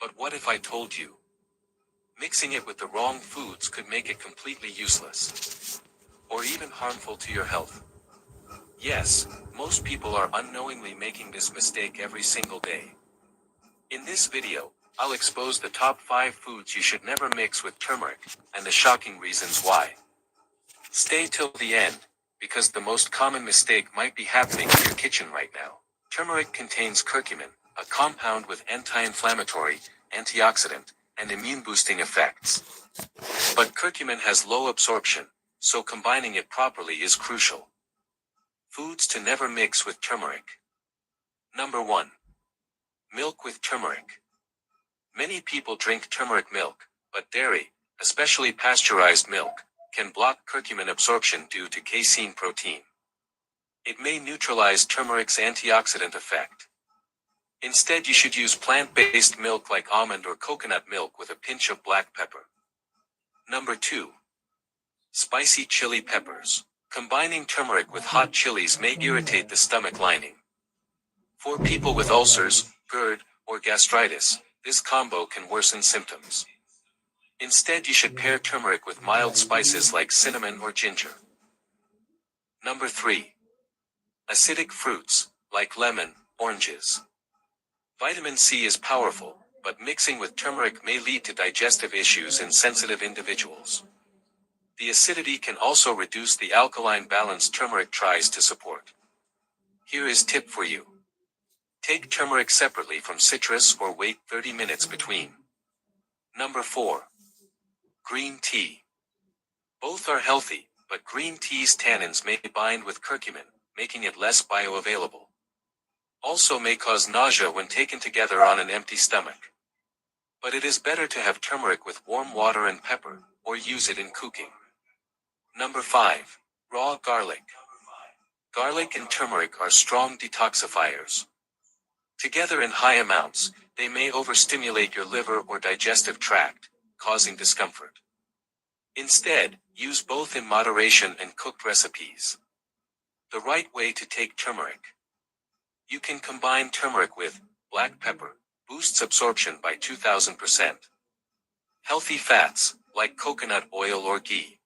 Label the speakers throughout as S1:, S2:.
S1: But what if I told you? Mixing it with the wrong foods could make it completely useless. Or even harmful to your health. Yes, most people are unknowingly making this mistake every single day. In this video, I'll expose the top 5 foods you should never mix with turmeric, and the shocking reasons why. Stay till the end, because the most common mistake might be happening in your kitchen right now. Turmeric contains curcumin, a compound with anti-inflammatory, antioxidant, and immune-boosting effects. But curcumin has low absorption, so combining it properly is crucial. Foods to never mix with turmeric. Number 1. Milk with turmeric. Many people drink turmeric milk, but dairy, especially pasteurized milk, can block curcumin absorption due to casein protein. It may neutralize turmeric's antioxidant effect. Instead, you should use plant-based milk like almond or coconut milk with a pinch of black pepper. Number 2. Spicy chili peppers. Combining turmeric with hot chilies may irritate the stomach lining. For people with ulcers, GERD, or gastritis, this combo can worsen symptoms. Instead, you should pair turmeric with mild spices like cinnamon or ginger. Number 3. Acidic fruits, like lemon, oranges. Vitamin C is powerful, but mixing with turmeric may lead to digestive issues in sensitive individuals. The acidity can also reduce the alkaline balance turmeric tries to support. Here is tip for you. Take turmeric separately from citrus or wait 30 minutes between. Number 4. Green tea. Both are healthy, but green tea's tannins may bind with curcumin, making it less bioavailable. Also may cause nausea when taken together on an empty stomach. But it is better to have turmeric with warm water and pepper, or use it in cooking. Number 5. Raw garlic. Garlic and turmeric are strong detoxifiers. Together in high amounts, they may overstimulate your liver or digestive tract, causing discomfort. Instead, use both in moderation and cooked recipes. The right way to take turmeric. You can combine turmeric with black pepper, boosts absorption by 2000%. Healthy fats, like coconut oil or ghee.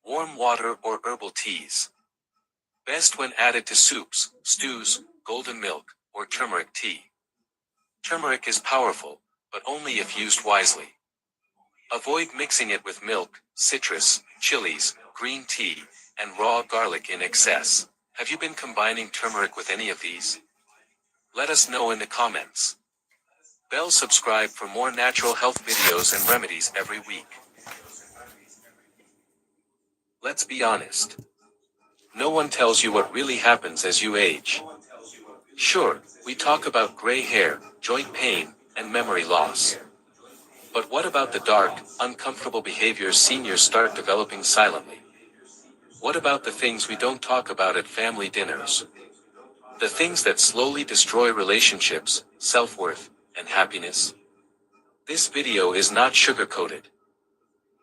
S1: Warm water or herbal teas. Best when added to soups, stews, golden milk, or turmeric tea. Turmeric is powerful, but only if used wisely. Avoid mixing it with milk, citrus, chilies, green tea, and raw garlic in excess. Have you been combining turmeric with any of these? Let us know in the comments. Bell subscribe for more natural health videos and remedies every week. Let's be honest. No one tells you what really happens as you age. Sure, we talk about gray hair, joint pain, and memory loss. But what about the dark, uncomfortable behaviors seniors start developing silently? What about the things we don't talk about at family dinners? The things that slowly destroy relationships, self-worth, and happiness? This video is not sugar-coated.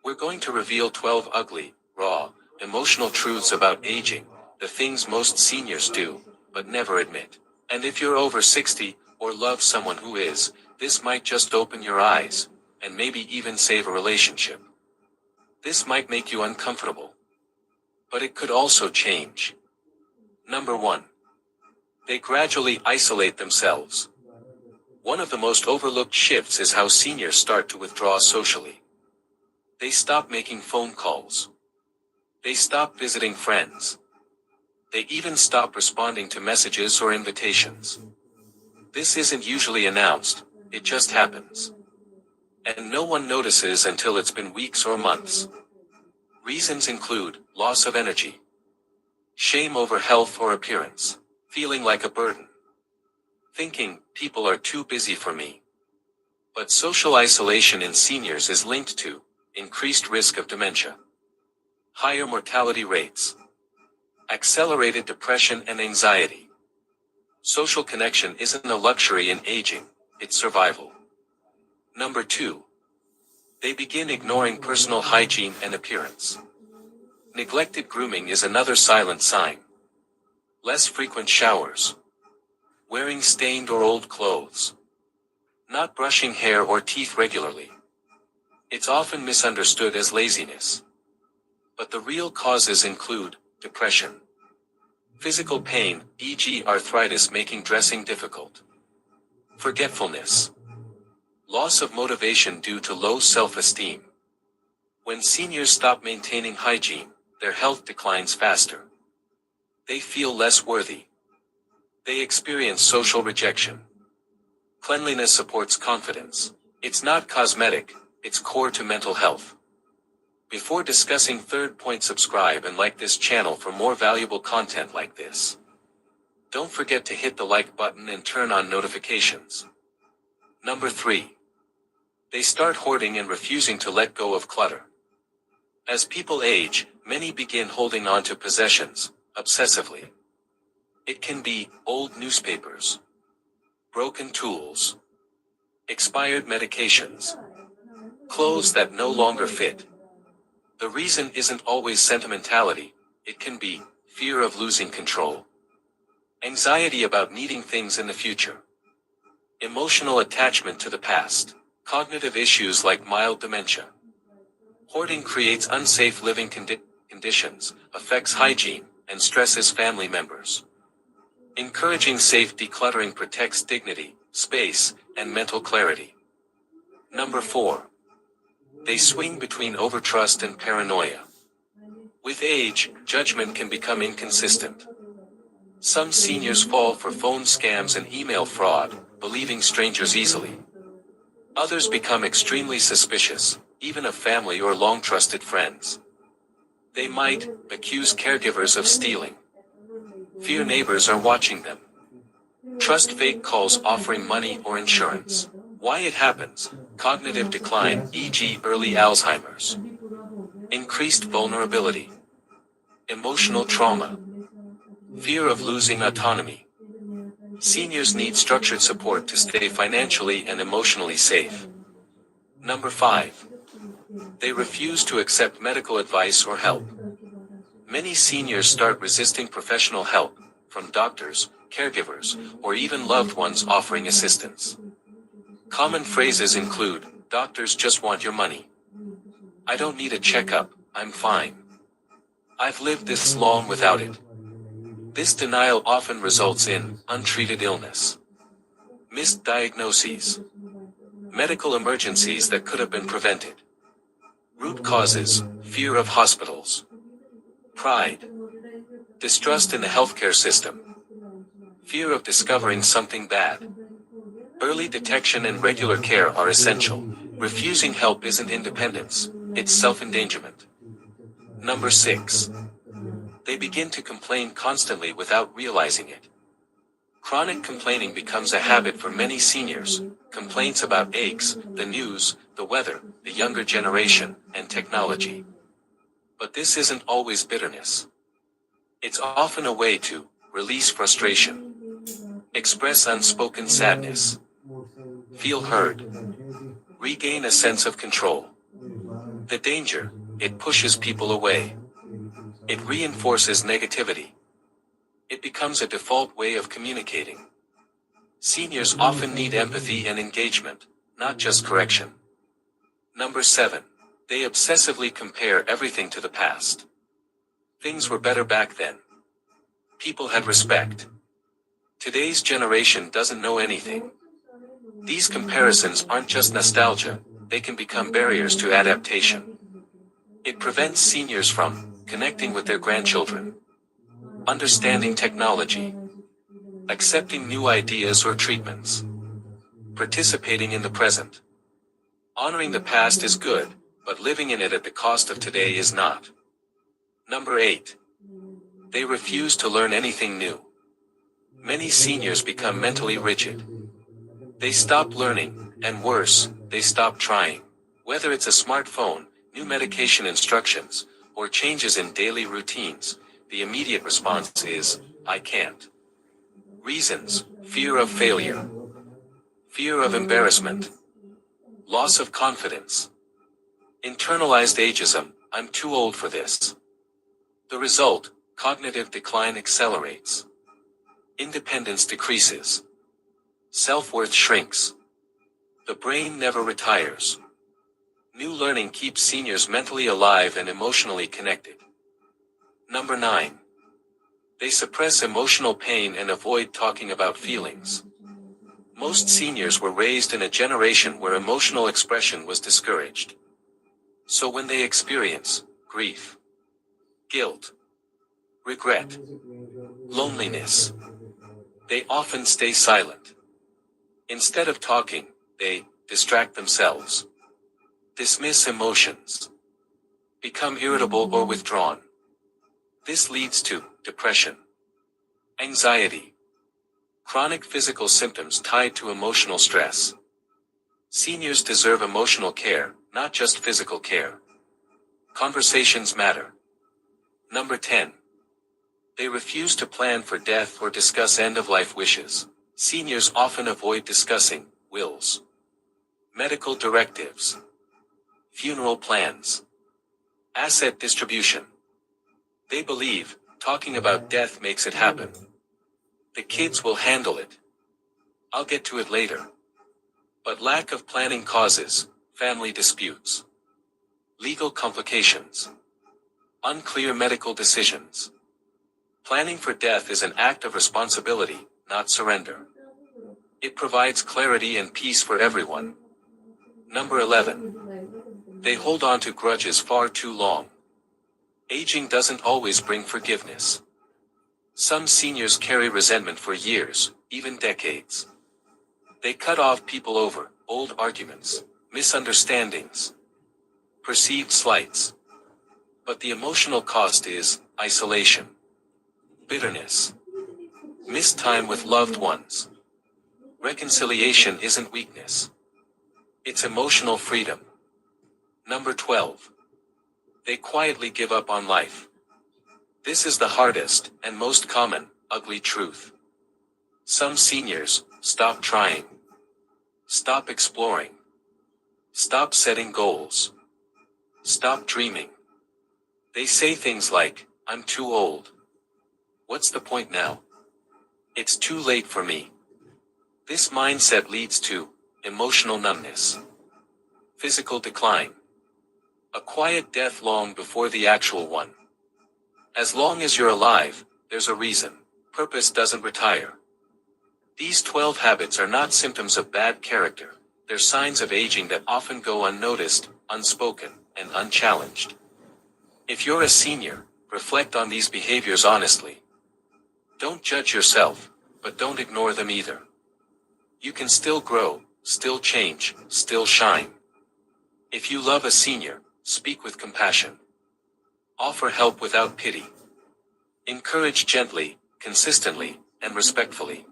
S1: We're going to reveal 12 ugly, raw, emotional truths about aging, the things most seniors do, but never admit. And if you're over 60, or love someone who is, this might just open your eyes, and maybe even save a relationship. This might make you uncomfortable. But it could also change. Number 1. They gradually isolate themselves. One of the most overlooked shifts is how seniors start to withdraw socially. They stop making phone calls. They stop visiting friends. They even stop responding to messages or invitations. This isn't usually announced, it just happens. And no one notices until it's been weeks or months. Reasons include loss of energy, shame over health or appearance, feeling like a burden, thinking people are too busy for me. But social isolation in seniors is linked to increased risk of dementia, higher mortality rates, accelerated depression and anxiety. Social connection isn't a luxury in aging, it's survival. Number 2. They begin ignoring personal hygiene and appearance. Neglected grooming is another silent sign. Less frequent showers. Wearing stained or old clothes. not brushing hair or teeth regularly. It's often misunderstood as laziness. But the real causes include depression, physical pain, e.g. arthritis making dressing difficult, forgetfulness, loss of motivation due to low self-esteem. When seniors stop maintaining hygiene, their health declines faster. They feel less worthy. They experience social rejection. Cleanliness supports confidence. It's not cosmetic, it's core to mental health. Before discussing third point, subscribe and like this channel for more valuable content like this. Don't forget to hit the like button and turn on notifications. Number 3. They start hoarding and refusing to let go of clutter. As people age, many begin holding on to possessions, obsessively. It can be old newspapers, broken tools, expired medications, clothes that no longer fit. The reason isn't always sentimentality, it can be fear of losing control, anxiety about needing things in the future, emotional attachment to the past, cognitive issues like mild dementia. Hoarding creates unsafe living conditions, affects hygiene, and stresses family members. Encouraging safe decluttering protects dignity, space, and mental clarity. Number 4. They swing between overtrust and paranoia. With age, judgment can become inconsistent. Some seniors fall for phone scams and email fraud, believing strangers easily. Others become extremely suspicious, even of family or long-trusted friends. They might accuse caregivers of stealing. Fear neighbors are watching them. Trust fake calls offering money or insurance. Why it happens: cognitive decline, e.g. early Alzheimer's. Increased vulnerability. Emotional trauma. Fear of losing autonomy. Seniors need structured support to stay financially and emotionally safe. Number 5. They refuse to accept medical advice or help. Many seniors start resisting professional help, from doctors, caregivers, or even loved ones offering assistance. Common phrases include, "Doctors just want your money." "I don't need a checkup, I'm fine." "I've lived this long without it." This denial often results in untreated illness, missed diagnoses, medical emergencies that could have been prevented. Root causes: fear of hospitals, pride, distrust in the healthcare system, fear of discovering something bad. Early detection and regular care are essential. Refusing help isn't independence, it's self-endangerment. Number 6. They begin to complain constantly without realizing it. Chronic complaining becomes a habit for many seniors. Complaints about aches, the news, the weather, the younger generation, and technology. But this isn't always bitterness. It's often a way to release frustration, express unspoken sadness, feel heard, regain a sense of control. The danger: it pushes people away. It reinforces negativity. It becomes a default way of communicating. Seniors often need empathy and engagement, not just correction. Number 7. They obsessively compare everything to the past. Things were better back then. People had respect. Today's generation doesn't know anything. These comparisons aren't just nostalgia, they can become barriers to adaptation. It prevents seniors from connecting with their grandchildren, understanding technology, accepting new ideas or treatments, participating in the present. Honoring the past is good, but living in it at the cost of today is not. Number 8. They refuse to learn anything new. Many seniors become mentally rigid. They stop learning, and worse, they stop trying. Whether it's a smartphone, new medication instructions, or changes in daily routines, the immediate response is, "I can't." Reasons: fear of failure, fear of embarrassment, loss of confidence, internalized ageism, "I'm too old for this." The result: cognitive decline accelerates. Independence decreases. Self-worth shrinks. The brain never retires. New learning keeps seniors mentally alive and emotionally connected. Number 9. They suppress emotional pain and avoid talking about feelings. Most seniors were raised in a generation where emotional expression was discouraged. So when they experience grief, guilt, regret, loneliness, they often stay silent. Instead of talking, they distract themselves, dismiss emotions, become irritable or withdrawn. This leads to depression, anxiety, chronic physical symptoms tied to emotional stress. Seniors deserve emotional care, not just physical care. Conversations matter. Number 10. They refuse to plan for death or discuss end-of-life wishes. Seniors often avoid discussing wills, medical directives, funeral plans, asset distribution. They believe talking about death makes it happen. The kids will handle it. I'll get to it later. But lack of planning causes family disputes, legal complications, unclear medical decisions. Planning for death is an act of responsibility, not surrender. It provides clarity and peace for everyone. Number 11. They hold on to grudges far too long. Aging doesn't always bring forgiveness. Some seniors carry resentment for years, even decades. They cut off people over old arguments, misunderstandings, perceived slights. But the emotional cost is isolation, bitterness, missed time with loved ones. Reconciliation isn't weakness. It's emotional freedom. Number 12. They quietly give up on life. This is the hardest and most common, ugly truth. Some seniors stop trying, stop exploring, stop setting goals, stop dreaming. They say things like, "I'm too old. What's the point now? It's too late for me." This mindset leads to emotional numbness, physical decline, a quiet death long before the actual one. As long as you're alive, there's a reason. Purpose doesn't retire. These 12 habits are not symptoms of bad character. They're signs of aging that often go unnoticed, unspoken, and unchallenged. If you're a senior, reflect on these behaviors honestly. Don't judge yourself, but don't ignore them either. You can still grow, still change, still shine. If you love a senior, speak with compassion. Offer help without pity. Encourage gently, consistently, and respectfully.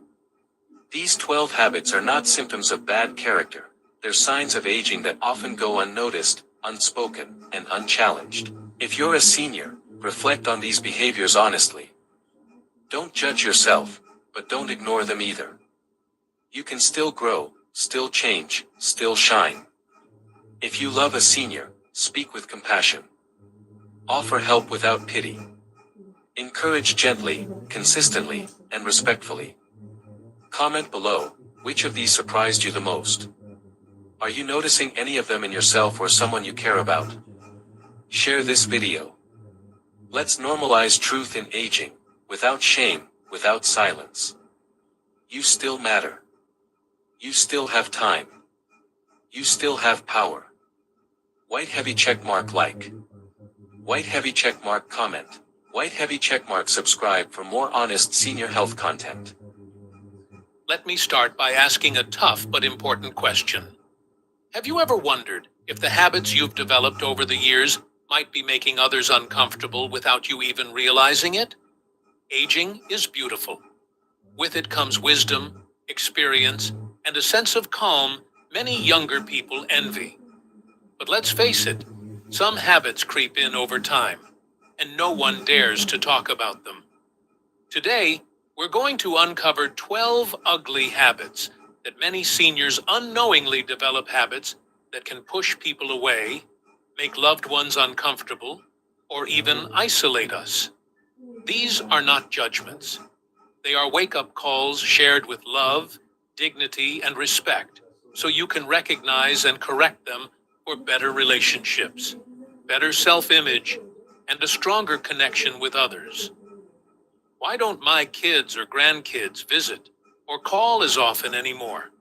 S1: These 12 habits are not symptoms of bad character. They're signs of aging that often go unnoticed, unspoken, and unchallenged. If you're a senior, reflect on these behaviors honestly. Don't judge yourself, but don't ignore them either. You can still grow, still change, still shine. If you love a senior, speak with compassion. Offer help without pity. Encourage gently, consistently, and respectfully. Comment below, which of these surprised you the most? Are you noticing any of them in yourself or someone you care about? Share this video. Let's normalize truth in aging, without shame, without silence. You still matter. You still have time. You still have power. White heavy checkmark like. White heavy checkmark comment. White heavy checkmark subscribe for more honest senior health content.
S2: Let me start by asking a tough but important question. Have you ever wondered if the habits you've developed over the years might be making others uncomfortable without you even realizing it? Aging is beautiful. With it comes wisdom, experience, and a sense of calm many younger people envy. But let's face it, some habits creep in over time, and no one dares to talk about them. Today, we're going to uncover 12 ugly habits that many seniors unknowingly develop, habits that can push people away, make loved ones uncomfortable, or even isolate us. These are not judgments. They are wake-up calls shared with love, dignity, and respect, so you can recognize and correct them for better relationships, better self-image, and a stronger connection with others. Why don't my kids or grandkids visit or call as often anymore?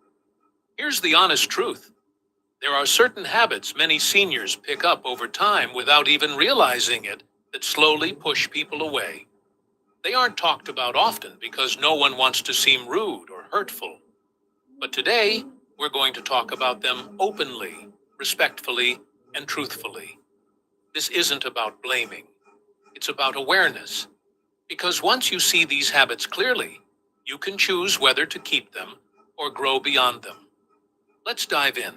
S2: Here's the honest truth. There are certain habits many seniors pick up over time without even realizing it that slowly push people away. They aren't talked about often because no one wants to seem rude or hurtful. But today, we're going to talk about them openly, respectfully, and truthfully. This isn't about blaming. It's about awareness. Because once you see these habits clearly, you can choose whether to keep them or grow beyond them. Let's dive in.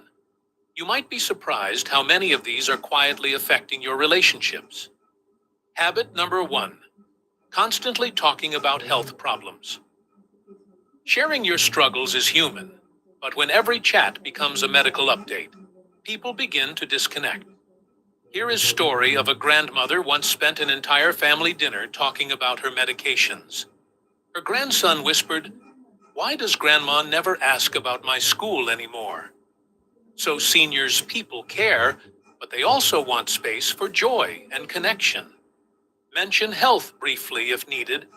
S2: You might be surprised how many of these are quietly affecting your relationships. Habit number 1. Constantly talking about health problems. Sharing your struggles is human, but when every chat becomes a medical update, people begin to disconnect. Here is a story of a grandmother once spent an entire family dinner talking about her medications. Her grandson whispered, "Why does Grandma never ask about my school anymore?" So seniors people care, but they also want space for joy and connection. Mention health briefly if needed,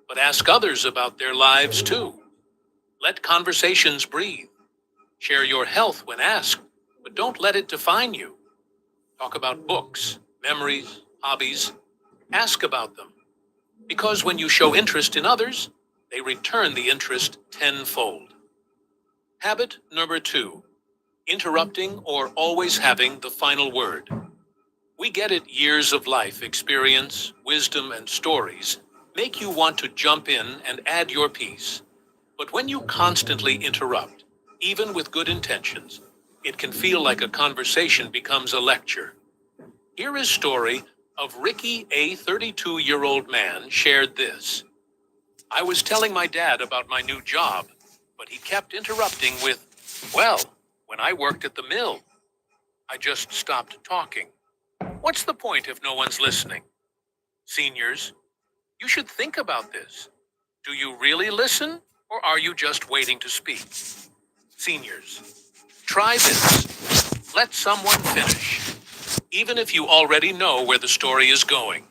S2: but ask others about their lives too. Let conversations breathe. Share your health when asked, but don't let it define you. Talk about books, memories, hobbies. Ask about them. Because when you show interest in others, they return the interest tenfold. Habit number 2. Interrupting or always having the final word. We get it, years of life experience, wisdom, and stories make you want to jump in and add your piece. But when you constantly interrupt, even with good intentions, it can feel like a conversation becomes a lecture. Here is a story of Ricky, a 32-year-old man, shared this. "I was telling my dad about my new job, but he kept interrupting with, 'Well, when I worked at the mill.' I just stopped talking. What's the point if no one's listening?" Seniors, you should think about this. Do you really listen, or are you just waiting to speak? Seniors, try this. Let someone finish, even if you already know where the story is going.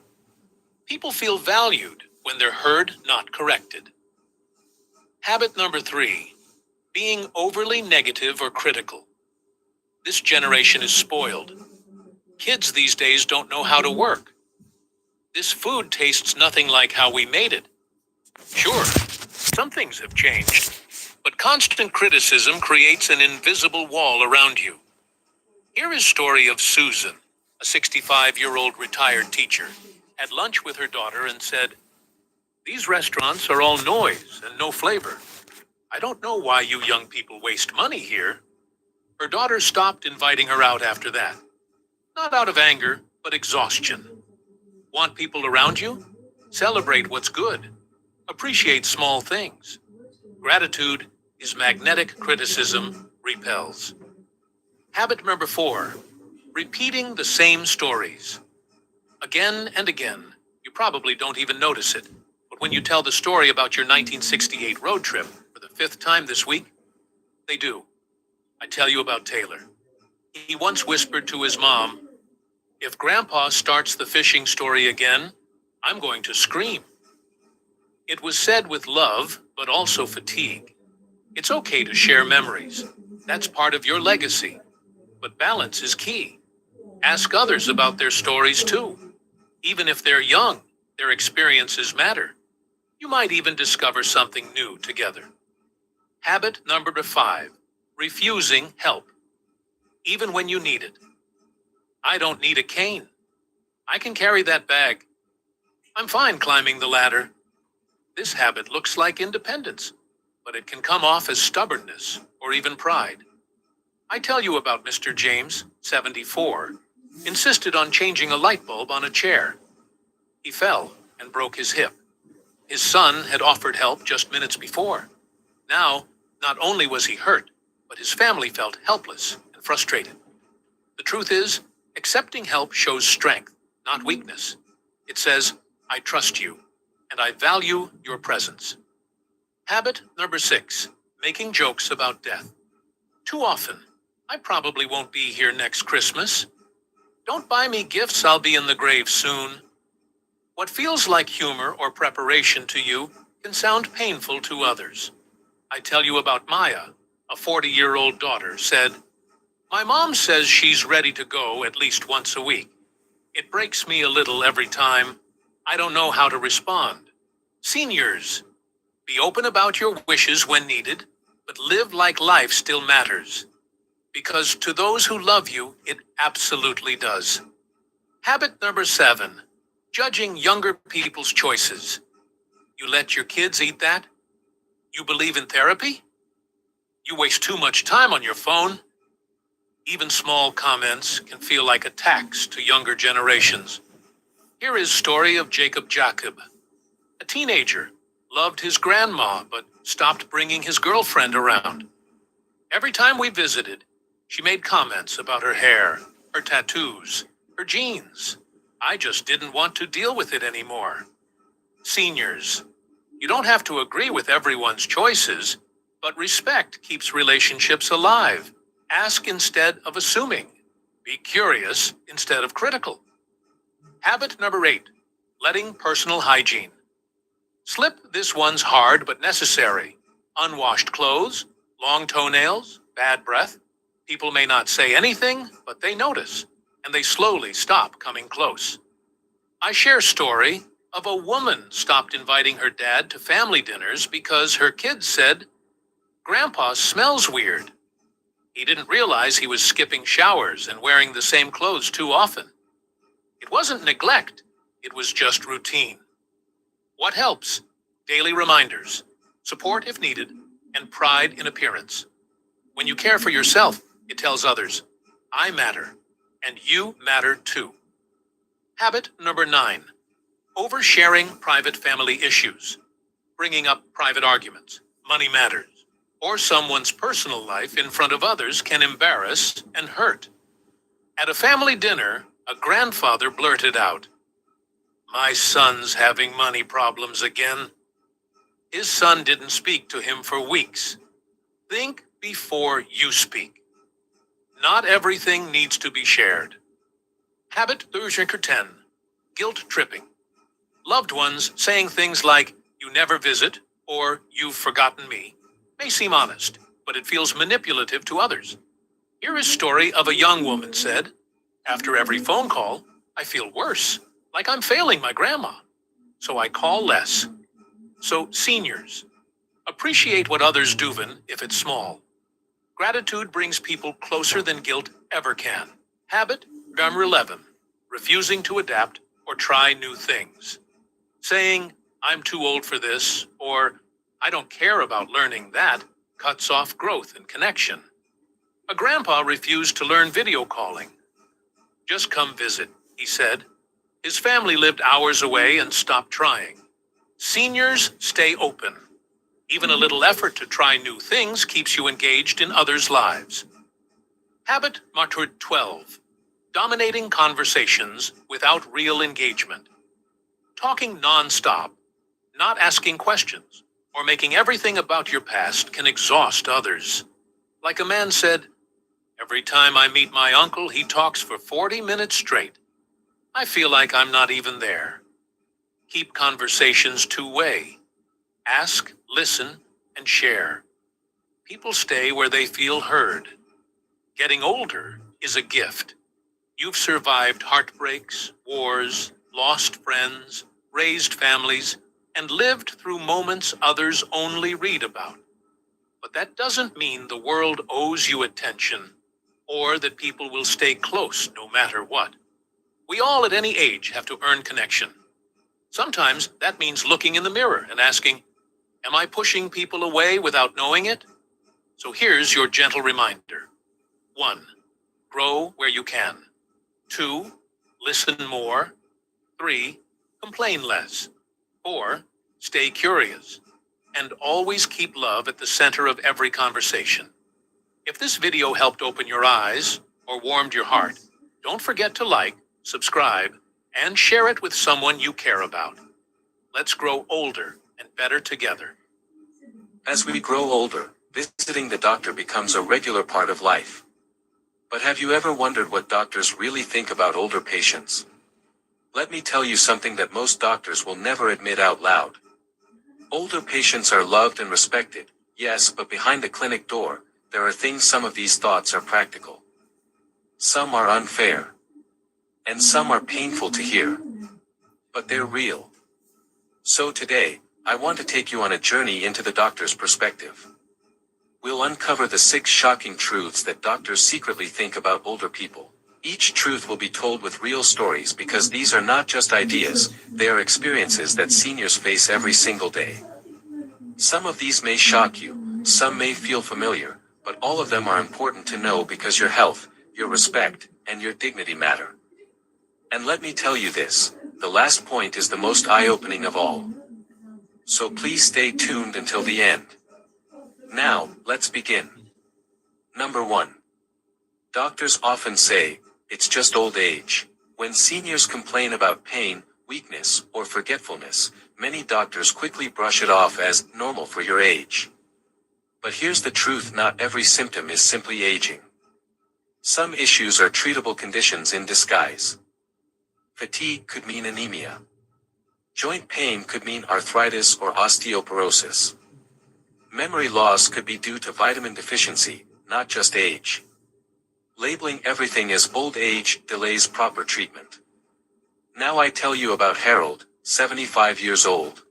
S2: People feel valued when they're heard, not corrected. Habit number 3. Being overly negative or critical. This generation is spoiled. Kids these days don't know how to work. This food tastes nothing like how we made it. Sure, some things have changed, but constant criticism creates an invisible wall around you. Here is a story of Susan, a 65-year-old retired teacher, had lunch with her daughter and said, "These restaurants are all noise and no flavor. I don't know why you young people waste money here." Her daughter stopped inviting her out after that. Not out of anger, but exhaustion. Want people around you? Celebrate what's good. Appreciate small things. Gratitude is magnetic, criticism repels. Habit number 4. Repeating the same stories. Again and again, you probably don't even notice it. But when you tell the story about your 1968 road trip for the 5th time this week, they do. I tell you about Taylor. He once whispered to his mom, "If Grandpa starts the fishing story again, I'm going to scream." It was said with love, but also fatigue. It's okay to share memories. That's part of your legacy. But balance is key. Ask others about their stories too. Even if they're young, their experiences matter. You might even discover something new together. Habit number 5. Refusing help. Even when you need it. "I don't need a cane. I can carry that bag. I'm fine climbing the ladder." This habit looks like independence, but it can come off as stubbornness or even pride. I tell you about Mr. James, 74, insisted on changing a light bulb on a chair. He fell and broke his hip. His son had offered help just minutes before. Now, not only was he hurt, but his family felt helpless and frustrated. The truth is, accepting help shows strength, not weakness. It says, "I trust you, and I value your presence." Habit number 6. Making jokes about death. Too often. I probably won't be here next Christmas. Don't buy me gifts, I'll be in the grave soon. What feels like humor or preparation to you can sound painful to others. I tell you about Maya, a 40-year-old daughter, said, "My mom says she's ready to go at least once a week. It breaks me a little every time. I don't know how to respond." Seniors, be open about your wishes when needed, but live like life still matters. Because to those who love you, it absolutely does. Habit number 7, judging younger people's choices. You let your kids eat that? You believe in therapy? You waste too much time on your phone? Even small comments can feel like attacks to younger generations. Here is story of Jacob Jacob. A teenager, loved his grandma, but stopped bringing his girlfriend around. Every time we visited, she made comments about her hair, her tattoos, her jeans. I just didn't want to deal with it anymore. Seniors, you don't have to agree with everyone's choices, but respect keeps relationships alive. Ask instead of assuming. Be curious instead of critical. Habit number 8, letting personal hygiene. Slip this one's hard but necessary. Unwashed clothes, long toenails, bad breath. People may not say anything, but they notice, and they slowly stop coming close. I share story of a woman stopped inviting her dad to family dinners because her kids said, "Grandpa smells weird." He didn't realize he was skipping showers and wearing the same clothes too often. It wasn't neglect, it was just routine. What helps? Daily reminders, support if needed, and pride in appearance. When you care for yourself, it tells others, "I matter, and you matter too." Habit number 9, oversharing private family issues. Bringing up private arguments, money matters, or someone's personal life in front of others can embarrass and hurt. At a family dinner, a grandfather blurted out, "My son's having money problems again." His son didn't speak to him for weeks. Think before you speak. Not everything needs to be shared. Habit number 10, guilt tripping. Loved ones saying things like, "You never visit," or "You've forgotten me," may seem honest, but it feels manipulative to others. Here is a story of a young woman said, "After every phone call, I feel worse, like I'm failing my grandma. So I call less." So seniors, appreciate what others do even if it's small. Gratitude brings people closer than guilt ever can. Habit number 11, refusing to adapt or try new things. Saying, "I'm too old for this," or "I don't care about learning that," cuts off growth and connection. A grandpa refused to learn video calling. "Just come visit," he said. His family lived hours away and stopped trying. Seniors, stay open. Even a little effort to try new things keeps you engaged in others' lives. Habit number 12, dominating conversations without real engagement. Talking nonstop, not asking questions, or making everything about your past can exhaust others. Like a man said, "Every time I meet my uncle, he talks for 40 minutes straight. I feel like I'm not even there." Keep conversations two-way. Ask, listen, and share. People stay where they feel heard. Getting older is a gift. You've survived heartbreaks, wars, lost friends, raised families, and lived through moments others only read about. But that doesn't mean the world owes you attention or that people will stay close no matter what. We all at any age have to earn connection. Sometimes that means looking in the mirror and asking, "Am I pushing people away without knowing it?" So here's your gentle reminder. 1, grow where you can. 2, listen more. 3, complain less. 4, stay curious. And always keep love at the center of every conversation. If this video helped open your eyes or warmed your heart, don't forget to like, subscribe, and share it with someone you care about. Let's grow older and better together.
S1: As we grow older, visiting the doctor becomes a regular part of life. But have you ever wondered what doctors really think about older patients? Let me tell you something that most doctors will never admit out loud. Older patients are loved and respected, yes, but behind the clinic door, there are things. Some of these thoughts are practical. Some are unfair. And some are painful to hear. But they're real. So today, I want to take you on a journey into the doctor's perspective. We'll uncover the 6 shocking truths that doctors secretly think about older people. Each truth will be told with real stories because these are not just ideas, they are experiences that seniors face every single day. Some of these may shock you, some may feel familiar, but all of them are important to know because your health, your respect, and your dignity matter. And let me tell you this, the last point is the most eye-opening of all. So please stay tuned until the end. Now, let's begin. Number 1. Doctors often say, it's just old age. When seniors complain about pain, weakness, or forgetfulness, many doctors quickly brush it off as normal for your age. But here's the truth: not every symptom is simply aging. Some issues are treatable conditions in disguise. Fatigue could mean anemia. Joint pain could mean arthritis or osteoporosis. Memory loss could be due to vitamin deficiency, not just age. Labeling everything as old age delays proper treatment. Now I tell you about Harold, 75 years old.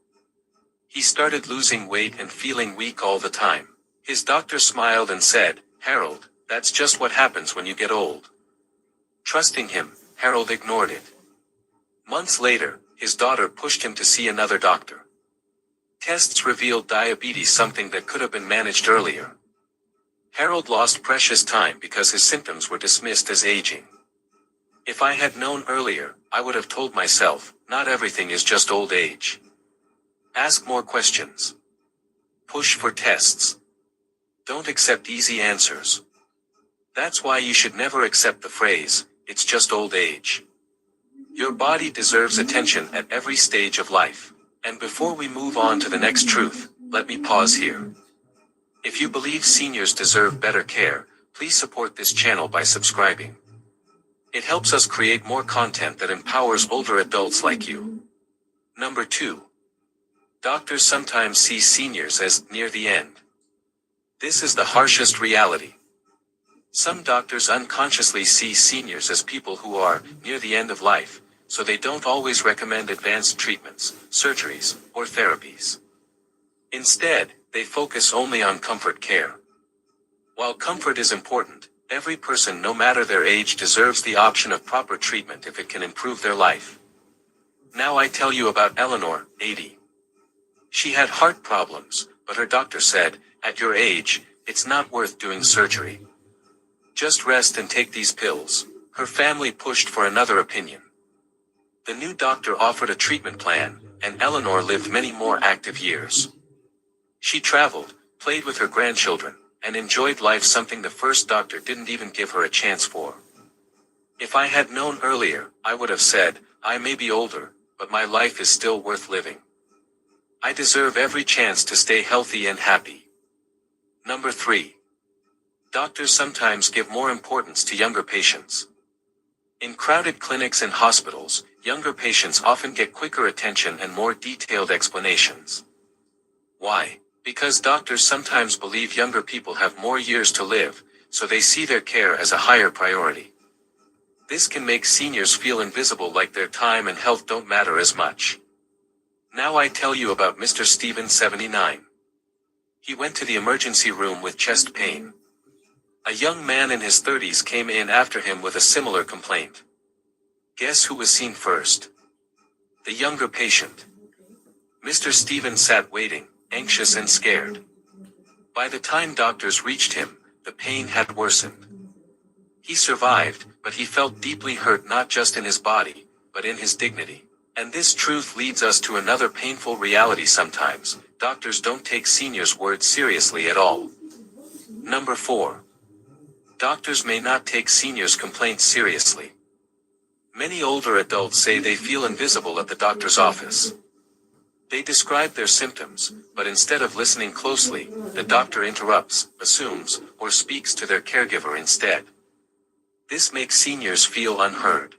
S1: He started losing weight and feeling weak all the time. His doctor smiled and said, "Harold, that's just what happens when you get old." Trusting him, Harold ignored it. Months later, his daughter pushed him to see another doctor. Tests revealed diabetes, something that could have been managed earlier. Harold lost precious time because his symptoms were dismissed as aging. If I had known earlier, I would have told myself, not everything is just old age. Ask more questions. Push for tests. Don't accept easy answers. That's why you should never accept the phrase, "it's just old age." Your body deserves attention at every stage of life. And before we move on to the next truth, let me pause here. If you believe seniors deserve better care, please support this channel by subscribing. It helps us create more content that empowers older adults like you. Number 2. Doctors sometimes see seniors as near the end. This is the harshest reality. Some doctors unconsciously see seniors as people who are near the end of life, so they don't always recommend advanced treatments, surgeries, or therapies. Instead, they focus only on comfort care. While comfort is important, every person, no matter their age, deserves the option of proper treatment if it can improve their life. Now I tell you about Eleanor, 80. She had heart problems, but her doctor said, "At your age, it's not worth doing surgery. Just rest and take these pills." Her family pushed for another opinion. The new doctor offered a treatment plan, and Eleanor lived many more active years. She traveled, played with her grandchildren, and enjoyed life, something the first doctor didn't even give her a chance for. If I had known earlier, I would have said, "I may be older, but my life is still worth living. I deserve every chance to stay healthy and happy." Number 3. Doctors sometimes give more importance to younger patients. In crowded clinics and hospitals, younger patients often get quicker attention and more detailed explanations. Why? Because doctors sometimes believe younger people have more years to live, so they see their care as a higher priority. This can make seniors feel invisible, like their time and health don't matter as much. Now I tell you about Mr. Stephen, 79. He went to the emergency room with chest pain. A young man in his 30s came in after him with a similar complaint. Guess who was seen first? The younger patient. Mr. Stephen sat waiting, anxious and scared. By the time doctors reached him, the pain had worsened. He survived, but he felt deeply hurt, not just in his body, but in his dignity. And this truth leads us to another painful reality: sometimes, doctors don't take seniors' words seriously at all. Number 4. Doctors may not take seniors' complaints seriously. Many older adults say they feel invisible at the doctor's office. They describe their symptoms, but instead of listening closely, the doctor interrupts, assumes, or speaks to their caregiver instead. This makes seniors feel unheard.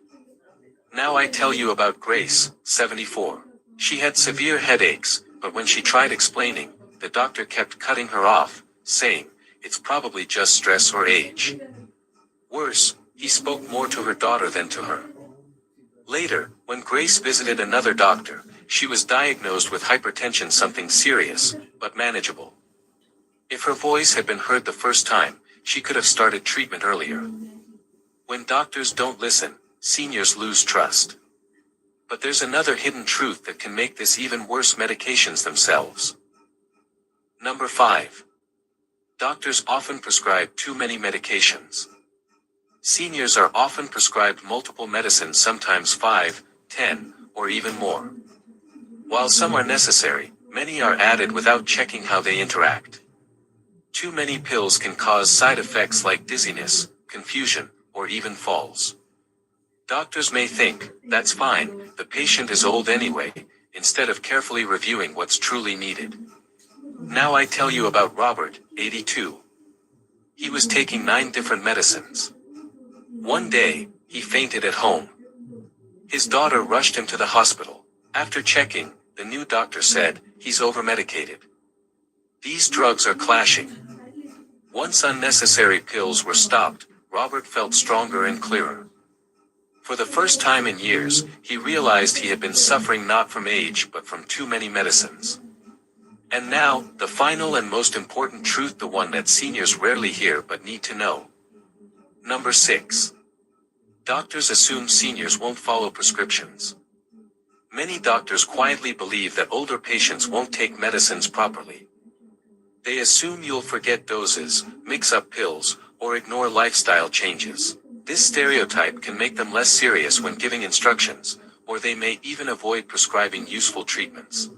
S1: Now I tell you about Grace, 74. She had severe headaches, but when she tried explaining, the doctor kept cutting her off, saying, "It's probably just stress or age." Worse, he spoke more to her daughter than to her. Later, when Grace visited another doctor, she was diagnosed with hypertension, something serious, but manageable. If her voice had been heard the first time, she could have started treatment earlier. When doctors don't listen, seniors lose trust. But there's another hidden truth that can make this even worse: medications themselves. Number 5. Doctors often prescribe too many medications. Seniors are often prescribed multiple medicines, sometimes 5, 10, or even more. While some are necessary, many are added without checking how they interact. Too many pills can cause side effects like dizziness, confusion, or even falls. Doctors may think, "That's fine, the patient is old anyway," instead of carefully reviewing what's truly needed. Now I tell you about Robert, 82. He was taking 9 different medicines. One day, he fainted at home. His daughter rushed him to the hospital. After checking, the new doctor said, "He's overmedicated. These drugs are clashing." Once unnecessary pills were stopped, Robert felt stronger and clearer. For the first time in years, he realized he had been suffering not from age but from too many medicines. And now, the final and most important truth, the one that seniors rarely hear but need to know. Number 6. Doctors assume seniors won't follow prescriptions. Many doctors quietly believe that older patients won't take medicines properly. They assume you'll forget doses, mix up pills, or ignore lifestyle changes. This stereotype can make them less serious when giving instructions, or they may even avoid prescribing useful treatments.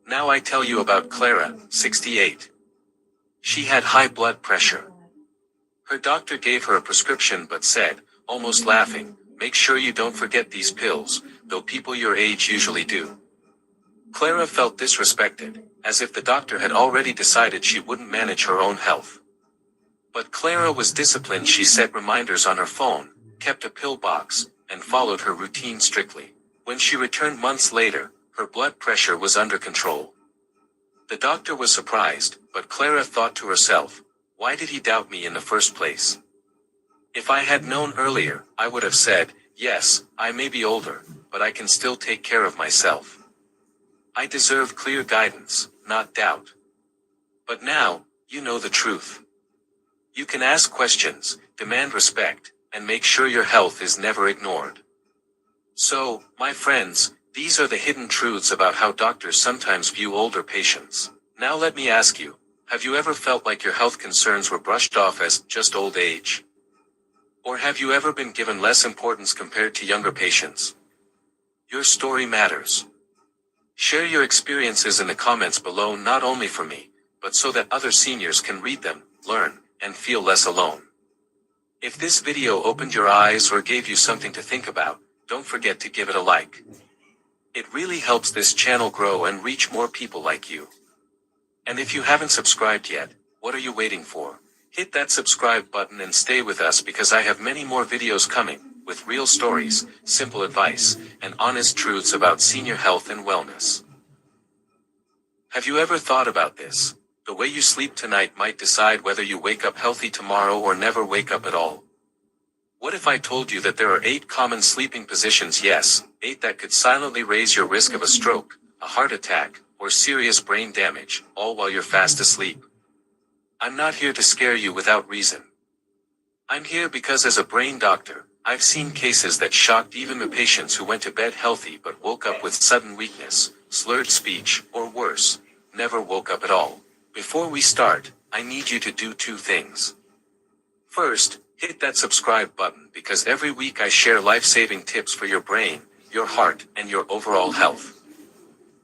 S1: Now I tell you about Clara, 68. She had high blood pressure. Her doctor gave her a prescription but said, almost laughing, "Make sure you don't forget these pills, though people your age usually do." Clara felt disrespected, as if the doctor had already decided she wouldn't manage her own health. But Clara was disciplined. She set reminders on her phone, kept a pill box, and followed her routine strictly. When she returned months later, her blood pressure was under control. The doctor was surprised, but Clara thought to herself, "Why did he doubt me in the first place? If I had known earlier, I would have said, yes, I may be older, but I can still take care of myself. I deserve clear guidance, not doubt." But now, you know the truth. You can ask questions, demand respect, and make sure your health is never ignored. So, my friends, these are the hidden truths about how doctors sometimes view older patients. Now let me ask you, have you ever felt like your health concerns were brushed off as just old age? Or have you ever been given less importance compared to younger patients? Your story matters. Share your experiences in the comments below, not only for me, but so that other seniors can read them, learn, and feel less alone. If this video opened your eyes or gave you something to think about, don't forget to give it a like. It really helps this channel grow and reach more people like you. And if you haven't subscribed yet, what are you waiting for? Hit that subscribe button and stay with us, because I have many more videos coming, with real stories, simple advice, and honest truths about senior health and wellness. Have you ever thought about this? The way you sleep tonight might decide whether you wake up healthy tomorrow or never wake up at all. What if I told you that there are 8 common sleeping positions, yes, 8 that could silently raise your risk of a stroke, a heart attack, or serious brain damage, all while you're fast asleep? I'm not here to scare you without reason. I'm here because as a brain doctor, I've seen cases that shocked even the patients who went to bed healthy but woke up with sudden weakness, slurred speech, or worse, never woke up at all. Before we start, I need you to do 2 things. First, hit that subscribe button, because every week I share life-saving tips for your brain, your heart, and your overall health.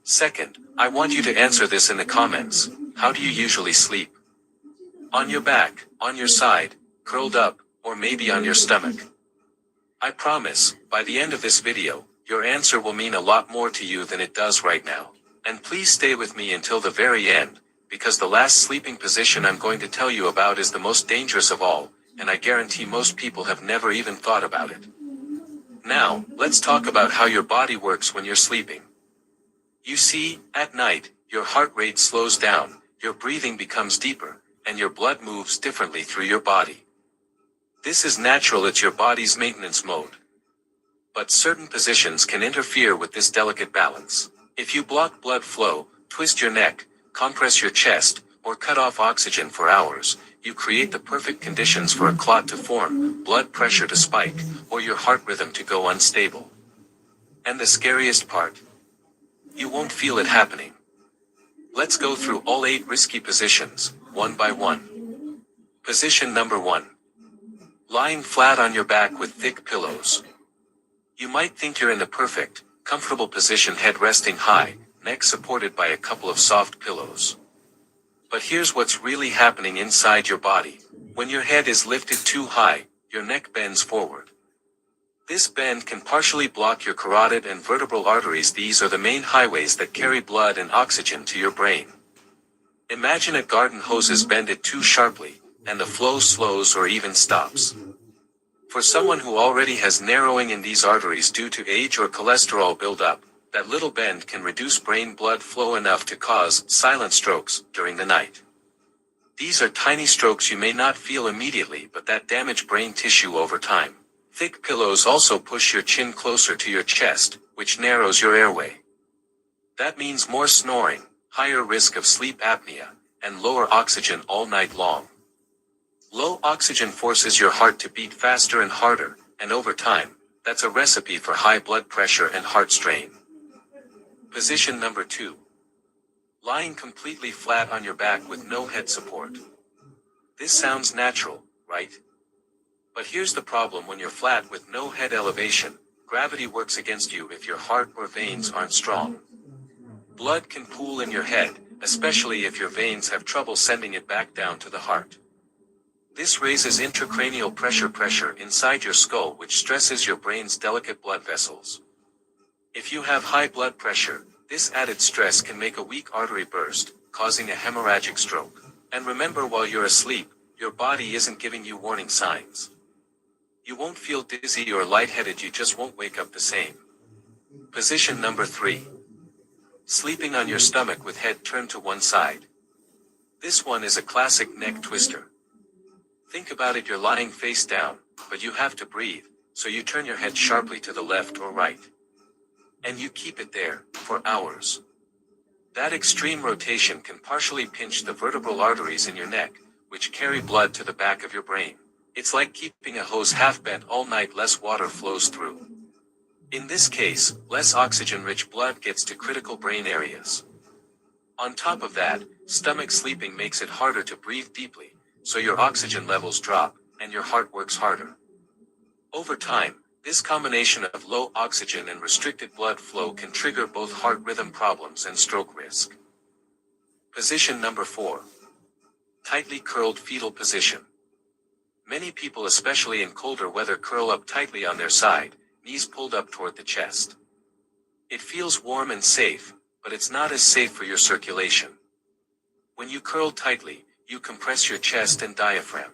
S1: Second, I want you to answer this in the comments. How do you usually sleep? On your back, on your side, curled up, or maybe on your stomach? I promise, by the end of this video, your answer will mean a lot more to you than it does right now. And please stay with me until the very end, because the last sleeping position I'm going to tell you about is the most dangerous of all, and I guarantee most people have never even thought about it. Now, let's talk about how your body works when you're sleeping. You see, at night, your heart rate slows down, your breathing becomes deeper, and your blood moves differently through your body. This is natural, it's your body's maintenance mode. But certain positions can interfere with this delicate balance. If you block blood flow, twist your neck, compress your chest, or cut off oxygen for hours, you create the perfect conditions for a clot to form, blood pressure to spike, or your heart rhythm to go unstable. And the scariest part? You won't feel it happening. Let's go through all 8 risky positions, one by one. Position number 1. Lying flat on your back with thick pillows. You might think you're in the perfect, comfortable position, head resting high, neck supported by a couple of soft pillows. But here's what's really happening inside your body. When your head is lifted too high, your neck bends forward. This bend can partially block your carotid and vertebral arteries. These are the main highways that carry blood and oxygen to your brain. Imagine a garden hose is bended too sharply, and the flow slows or even stops. For someone who already has narrowing in these arteries due to age or cholesterol buildup, that little bend can reduce brain blood flow enough to cause silent strokes during the night. These are tiny strokes you may not feel immediately, but that damage brain tissue over time. Thick pillows also push your chin closer to your chest, which narrows your airway. That means more snoring, higher risk of sleep apnea, and lower oxygen all night long. Low oxygen forces your heart to beat faster and harder, and over time, that's a recipe for high blood pressure and heart strain. Position number 2. Lying completely flat on your back with no head support. This sounds natural, right? But here's the problem: when you're flat with no head elevation, gravity works against you if your heart or veins aren't strong. Blood can pool in your head, especially if your veins have trouble sending it back down to the heart. This raises intracranial pressure inside your skull, which stresses your brain's delicate blood vessels. If you have high blood pressure, this added stress can make a weak artery burst, causing a hemorrhagic stroke. And remember, while you're asleep, your body isn't giving you warning signs. You won't feel dizzy or lightheaded, you just won't wake up the same. Position number 3. Sleeping on your stomach with head turned to one side. This one is a classic neck twister. Think about it: you're lying face down, but you have to breathe, so you turn your head sharply to the left or right. And you keep it there, for hours. That extreme rotation can partially pinch the vertebral arteries in your neck, which carry blood to the back of your brain. It's like keeping a hose half bent all night. Less water flows through. In this case, less oxygen-rich blood gets to critical brain areas. On top of that, stomach sleeping makes it harder to breathe deeply, so your oxygen levels drop, and your heart works harder. Over time, this combination of low oxygen and restricted blood flow can trigger both heart rhythm problems and stroke risk. Position number 4. Tightly curled fetal position. Many people, especially in colder weather, curl up tightly on their side, knees pulled up toward the chest. It feels warm and safe, but it's not as safe for your circulation. When you curl tightly, you compress your chest and diaphragm.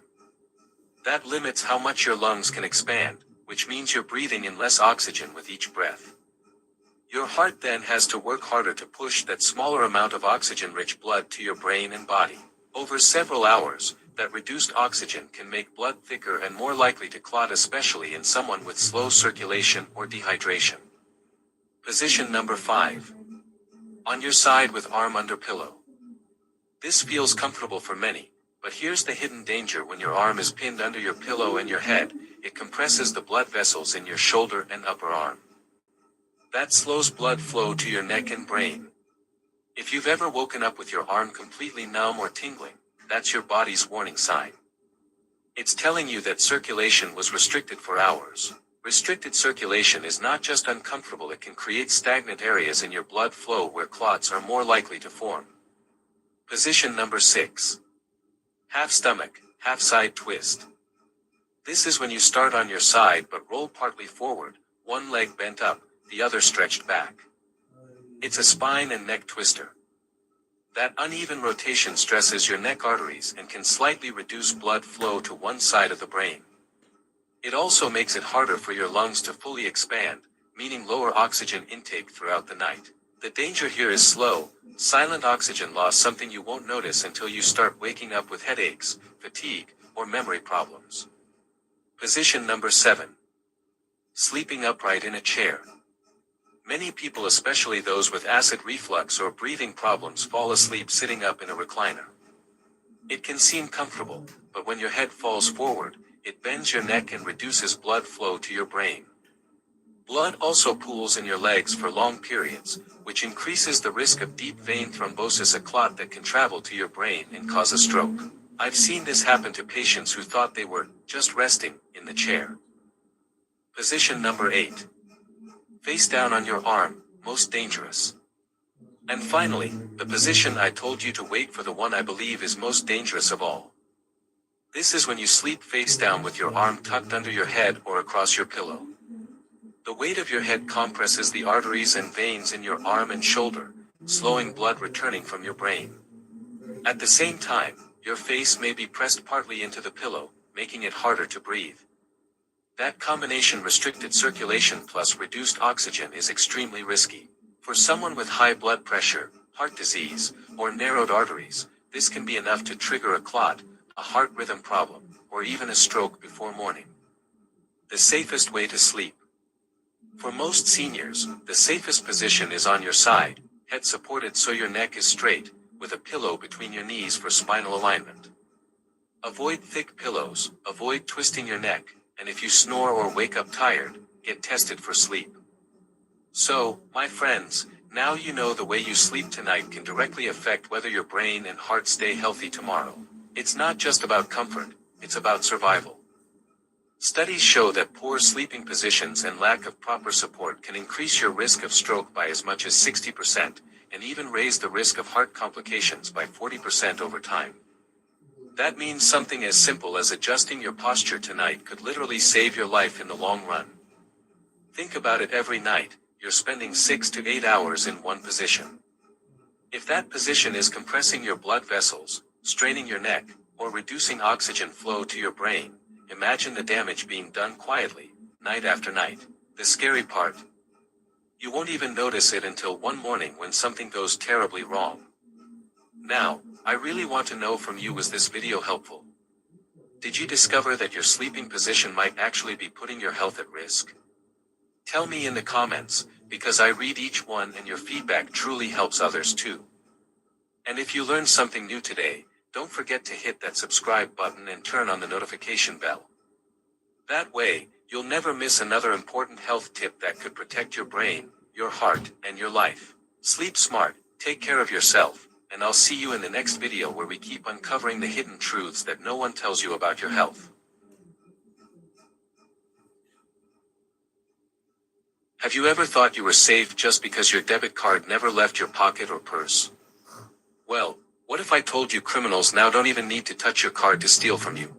S1: That limits how much your lungs can expand, which means you're breathing in less oxygen with each breath. Your heart then has to work harder to push that smaller amount of oxygen-rich blood to your brain and body. Over several hours, that reduced oxygen can make blood thicker and more likely to clot, especially in someone with slow circulation or dehydration. Position number 5. On your side with arm under pillow. This feels comfortable for many, but here's the hidden danger: when your arm is pinned under your pillow and your head, it compresses the blood vessels in your shoulder and upper arm. That slows blood flow to your neck and brain. If you've ever woken up with your arm completely numb or tingling, that's your body's warning sign. It's telling you that circulation was restricted for hours. Restricted circulation is not just uncomfortable, it can create stagnant areas in your blood flow where clots are more likely to form. Position number 6. Half stomach, half side twist. This is when you start on your side but roll partly forward, one leg bent up, the other stretched back. It's a spine and neck twister. That uneven rotation stresses your neck arteries and can slightly reduce blood flow to one side of the brain. It also makes it harder for your lungs to fully expand, meaning lower oxygen intake throughout the night. The danger here is slow, silent oxygen loss, something you won't notice until you start waking up with headaches, fatigue, or memory problems. Position number 7. Sleeping upright in a chair. Many people, especially those with acid reflux or breathing problems, fall asleep sitting up in a recliner. It can seem comfortable, but when your head falls forward, it bends your neck and reduces blood flow to your brain. Blood also pools in your legs for long periods, which increases the risk of deep vein thrombosis, a clot that can travel to your brain and cause a stroke. I've seen this happen to patients who thought they were just resting in the chair. Position number 8. Face down on your arm, most dangerous. And finally, the position I told you to wait for, the one I believe is most dangerous of all. This is when you sleep face down with your arm tucked under your head or across your pillow. The weight of your head compresses the arteries and veins in your arm and shoulder, slowing blood returning from your brain. At the same time, your face may be pressed partly into the pillow, making it harder to breathe. That combination, restricted circulation plus reduced oxygen, is extremely risky. For someone with high blood pressure, heart disease, or narrowed arteries, this can be enough to trigger a clot, a heart rhythm problem, or even a stroke before morning. The safest way to sleep. For most seniors, the safest position is on your side, head supported so your neck is straight, with a pillow between your knees for spinal alignment. Avoid thick pillows, avoid twisting your neck, and if you snore or wake up tired, get tested for sleep. So, my friends, now you know the way you sleep tonight can directly affect whether your brain and heart stay healthy tomorrow. It's not just about comfort, it's about survival. Studies show that poor sleeping positions and lack of proper support can increase your risk of stroke by as much as 60%, and even raise the risk of heart complications by 40% over time. That means something as simple as adjusting your posture tonight could literally save your life in the long run. Think about it. Every night, you're spending 6 to 8 hours in one position. If that position is compressing your blood vessels, straining your neck, or reducing oxygen flow to your brain, imagine the damage being done quietly, night after night. The scary part? You won't even notice it until one morning when something goes terribly wrong. Now, I really want to know from you, was this video helpful? Did you discover that your sleeping position might actually be putting your health at risk? Tell me in the comments, because I read each one and your feedback truly helps others too. And if you learned something new today, don't forget to hit that subscribe button and turn on the notification bell. That way, you'll never miss another important health tip that could protect your brain, your heart, and your life. Sleep smart, take care of yourself, and I'll see you in the next video where we keep uncovering the hidden truths that no one tells you about your health. Have you ever thought you were safe just because your debit card never left your pocket or purse? Well, what if I told you criminals now don't even need to touch your card to steal from you?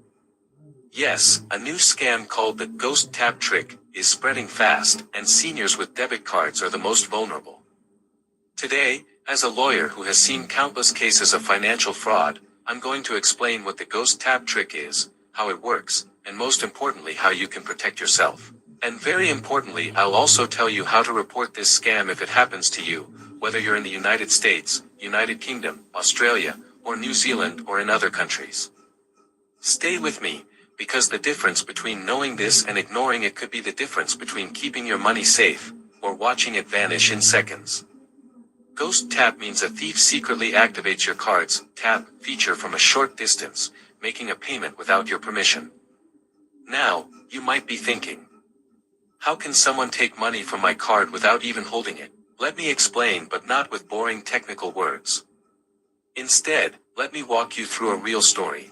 S1: Yes, a new scam called the ghost tap trick is spreading fast, and seniors with debit cards are the most vulnerable. Today, as a lawyer who has seen countless cases of financial fraud, I'm going to explain what the ghost tap trick is, how it works, and most importantly how you can protect yourself. And very importantly, I'll also tell you how to report this scam if it happens to you, whether you're in the United States, United Kingdom, Australia, or New Zealand, or in other countries. Stay with me, because the difference between knowing this and ignoring it could be the difference between keeping your money safe, or watching it vanish in seconds. Ghost tap means a thief secretly activates your card's tap feature from a short distance, making a payment without your permission. Now, you might be thinking, how can someone take money from my card without even holding it? Let me explain, but not with boring technical words. Instead, let me walk you through a real story.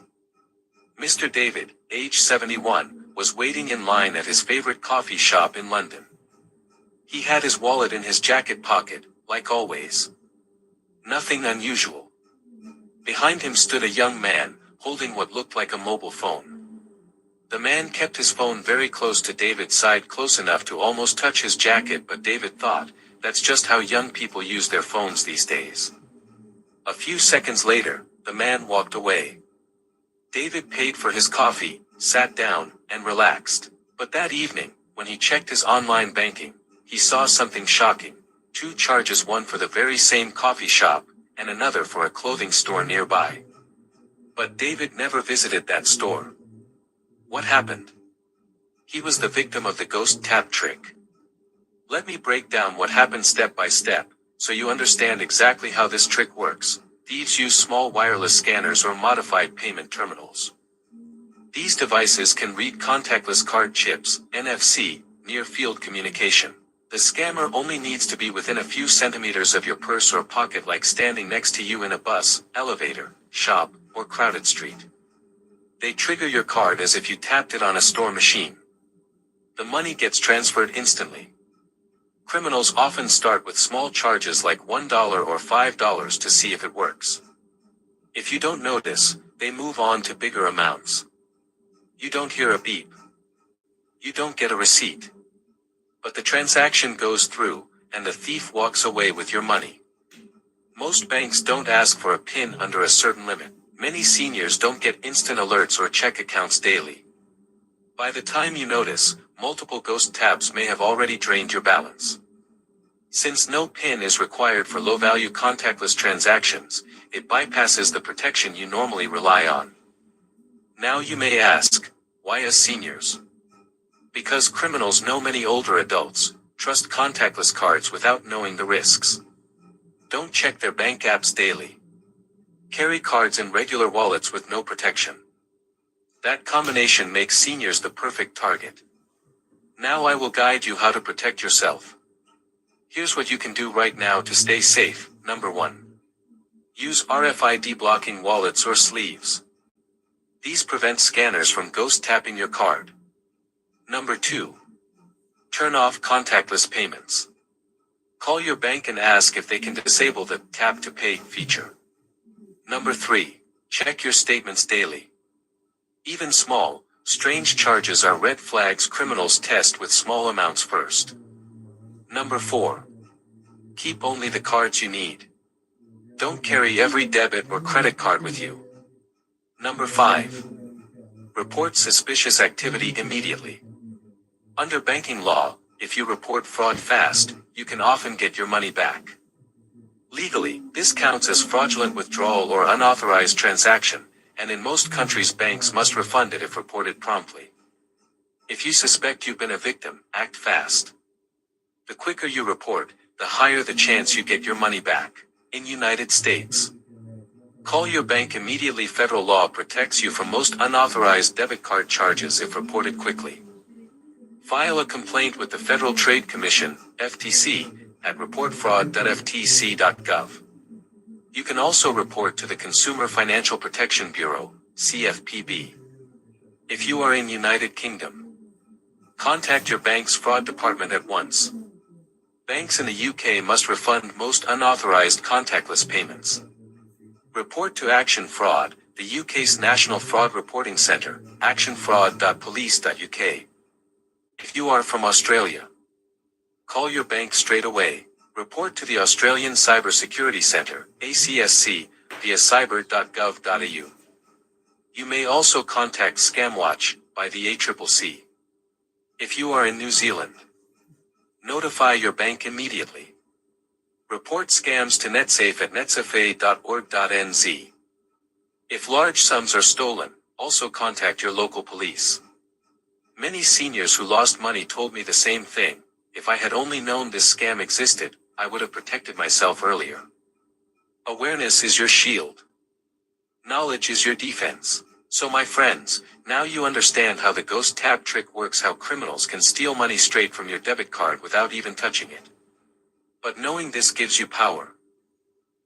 S1: Mr. David, age 71, was waiting in line at his favorite coffee shop in London. He had his wallet in his jacket pocket, like always. Nothing unusual. Behind him stood a young man, holding what looked like a mobile phone. The man kept his phone very close to David's side, close enough to almost touch his jacket, but David thought, That's just how young people use their phones these days. A few seconds later, the man walked away. David paid for his coffee, sat down, and relaxed. But that evening, when he checked his online banking, he saw something shocking. 2 charges, one for the very same coffee shop, and another for a clothing store nearby. But David never visited that store. What happened? He was the victim of the ghost tap trick. Let me break down what happened step by step, so you understand exactly how this trick works. Thieves use small wireless scanners or modified payment terminals. These devices can read contactless card chips, NFC, near-field communication. The scammer only needs to be within a few centimeters of your purse or pocket, like standing next to you in a bus, elevator, shop, or crowded street. They trigger your card as if you tapped it on a store machine. The money gets transferred instantly. Criminals often start with small charges like $1 or $5 to see if it works. If you don't notice, they move on to bigger amounts. You don't hear a beep. You don't get a receipt. But the transaction goes through, and the thief walks away with your money. Most banks don't ask for a PIN under a certain limit. Many seniors don't get instant alerts or check accounts daily. By the time you notice, multiple ghost taps may have already drained your balance. Since no PIN is required for low-value contactless transactions, it bypasses the protection you normally rely on. Now you may ask, why us seniors? Because criminals know many older adults trust contactless cards without knowing the risks. Don't check their bank apps daily. Carry cards in regular wallets with no protection. That combination makes seniors the perfect target. Now I will guide you how to protect yourself. Here's what you can do right now to stay safe. Number 1. Use RFID blocking wallets or sleeves. These prevent scanners from ghost tapping your card. Number 2. Turn off contactless payments. Call your bank and ask if they can disable the Tap to Pay feature. Number 3. Check your statements daily. Even small, strange charges are red flags criminals test with small amounts first. Number 4. Keep only the cards you need. Don't carry every debit or credit card with you. Number 5. Report suspicious activity immediately. Under banking law, if you report fraud fast, you can often get your money back. Legally, this counts as fraudulent withdrawal or unauthorized transaction, and in most countries banks must refund it if reported promptly. If you suspect you've been a victim, act fast. The quicker you report, the higher the chance you get your money back. In United States, call your bank immediately. Federal law protects you from most unauthorized debit card charges if reported quickly. File a complaint with the Federal Trade Commission, FTC, at reportfraud.ftc.gov. You can also report to the Consumer Financial Protection Bureau, CFPB. If you are in United Kingdom, contact your bank's fraud department at once. Banks in the UK must refund most unauthorized contactless payments. Report to Action Fraud, the UK's National Fraud Reporting Centre, actionfraud.police.uk. If you are from Australia, call your bank straight away. Report to the Australian Cybersecurity Centre, ACSC, via cyber.gov.au. You may also contact ScamWatch by the ACCC. If you are in New Zealand, notify your bank immediately. Report scams to NetSafe at netsafe.org.nz. If large sums are stolen, also contact your local police. Many seniors who lost money told me the same thing. If I had only known this scam existed, I would have protected myself earlier. Awareness is your shield. Knowledge is your defense. So my friends, now you understand how the ghost tap trick works, how criminals can steal money straight from your debit card without even touching it. But knowing this gives you power.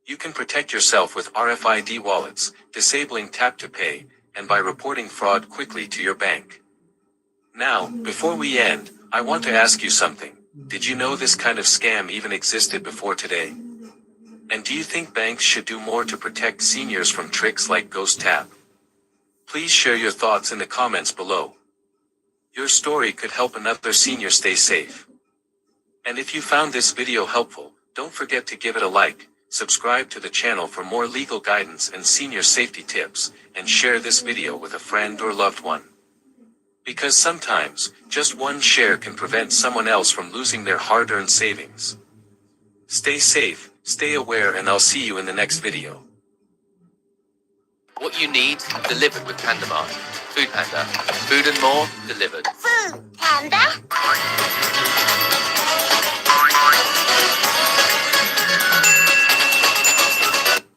S1: You can protect yourself with RFID wallets, disabling tap to pay, and by reporting fraud quickly to your bank. Now, before we end, I want to ask you something. Did you know this kind of scam even existed before today? And do you think banks should do more to protect seniors from tricks like ghost tap? Please share your thoughts in the comments below. Your story could help another senior stay safe. And if you found this video helpful, don't forget to give it a like, subscribe to the channel for more legal guidance and senior safety tips, and share this video with a friend or loved one. Because sometimes, just one share can prevent someone else from losing their hard-earned savings. Stay safe, stay aware, and I'll see you in the next video.
S3: What you need, delivered with PandaMart. Food Panda. Food and more, delivered.
S4: Food Panda.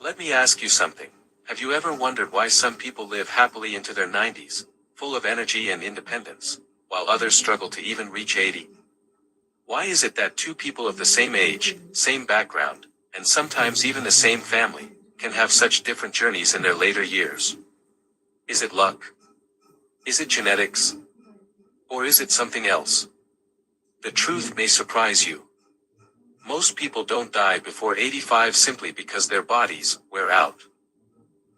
S1: Let me ask you something. Have you ever wondered why some people live happily into their 90s, full of energy and independence, while others struggle to even reach 80? Why is it that two people of the same age, same background, and sometimes even the same family, can have such different journeys in their later years? Is it luck? Is it genetics? Or is it something else? The truth may surprise you. Most people don't die before 85 simply because their bodies wear out.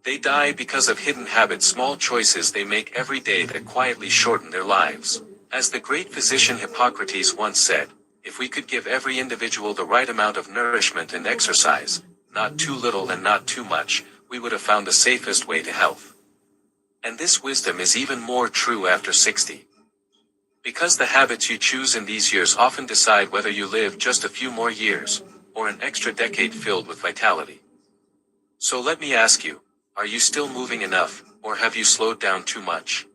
S1: They die because of hidden habits, small choices they make every day that quietly shorten their lives. As the great physician Hippocrates once said, if we could give every individual the right amount of nourishment and exercise, not too little and not too much, we would have found the safest way to health. And this wisdom is even more true after 60. Because the habits you choose in these years often decide whether you live just a few more years, or an extra decade filled with vitality. So let me ask you, are you still moving enough, or have you slowed down too much?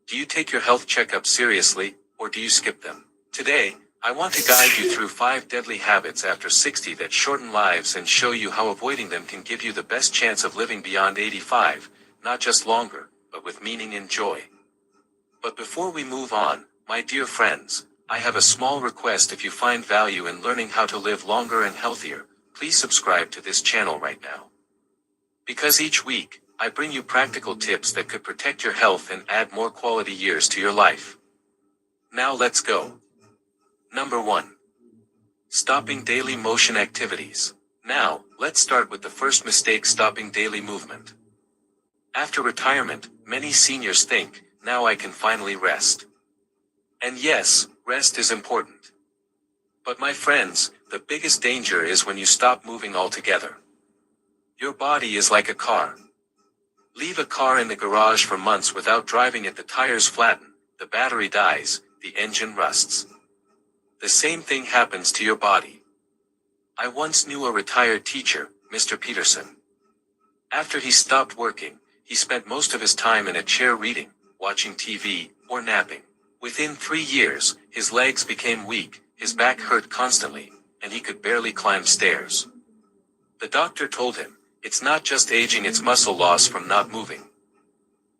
S1: Do you take your health checkups seriously, or do you skip them? Today, I want to guide you through 5 deadly habits after 60 that shorten lives and show you how avoiding them can give you the best chance of living beyond 85, not just longer, but with meaning and joy. But before we move on, my dear friends, I have a small request. If you find value in learning how to live longer and healthier, please subscribe to this channel right now. Because each week, I bring you practical tips that could protect your health and add more quality years to your life. Now let's go. Number 1. Stopping daily motion activities. Now, let's start with the first mistake: stopping daily movement. After retirement, many seniors think, now I can finally rest. And yes, rest is important. But my friends, the biggest danger is when you stop moving altogether. Your body is like a car. Leave a car in the garage for months without driving it, the tires flatten, the battery dies, the engine rusts. The same thing happens to your body. I once knew a retired teacher, Mr. Peterson. After he stopped working, he spent most of his time in a chair reading, watching TV, or napping. Within 3 years, his legs became weak, his back hurt constantly, and he could barely climb stairs. The doctor told him, it's not just aging, it's muscle loss from not moving.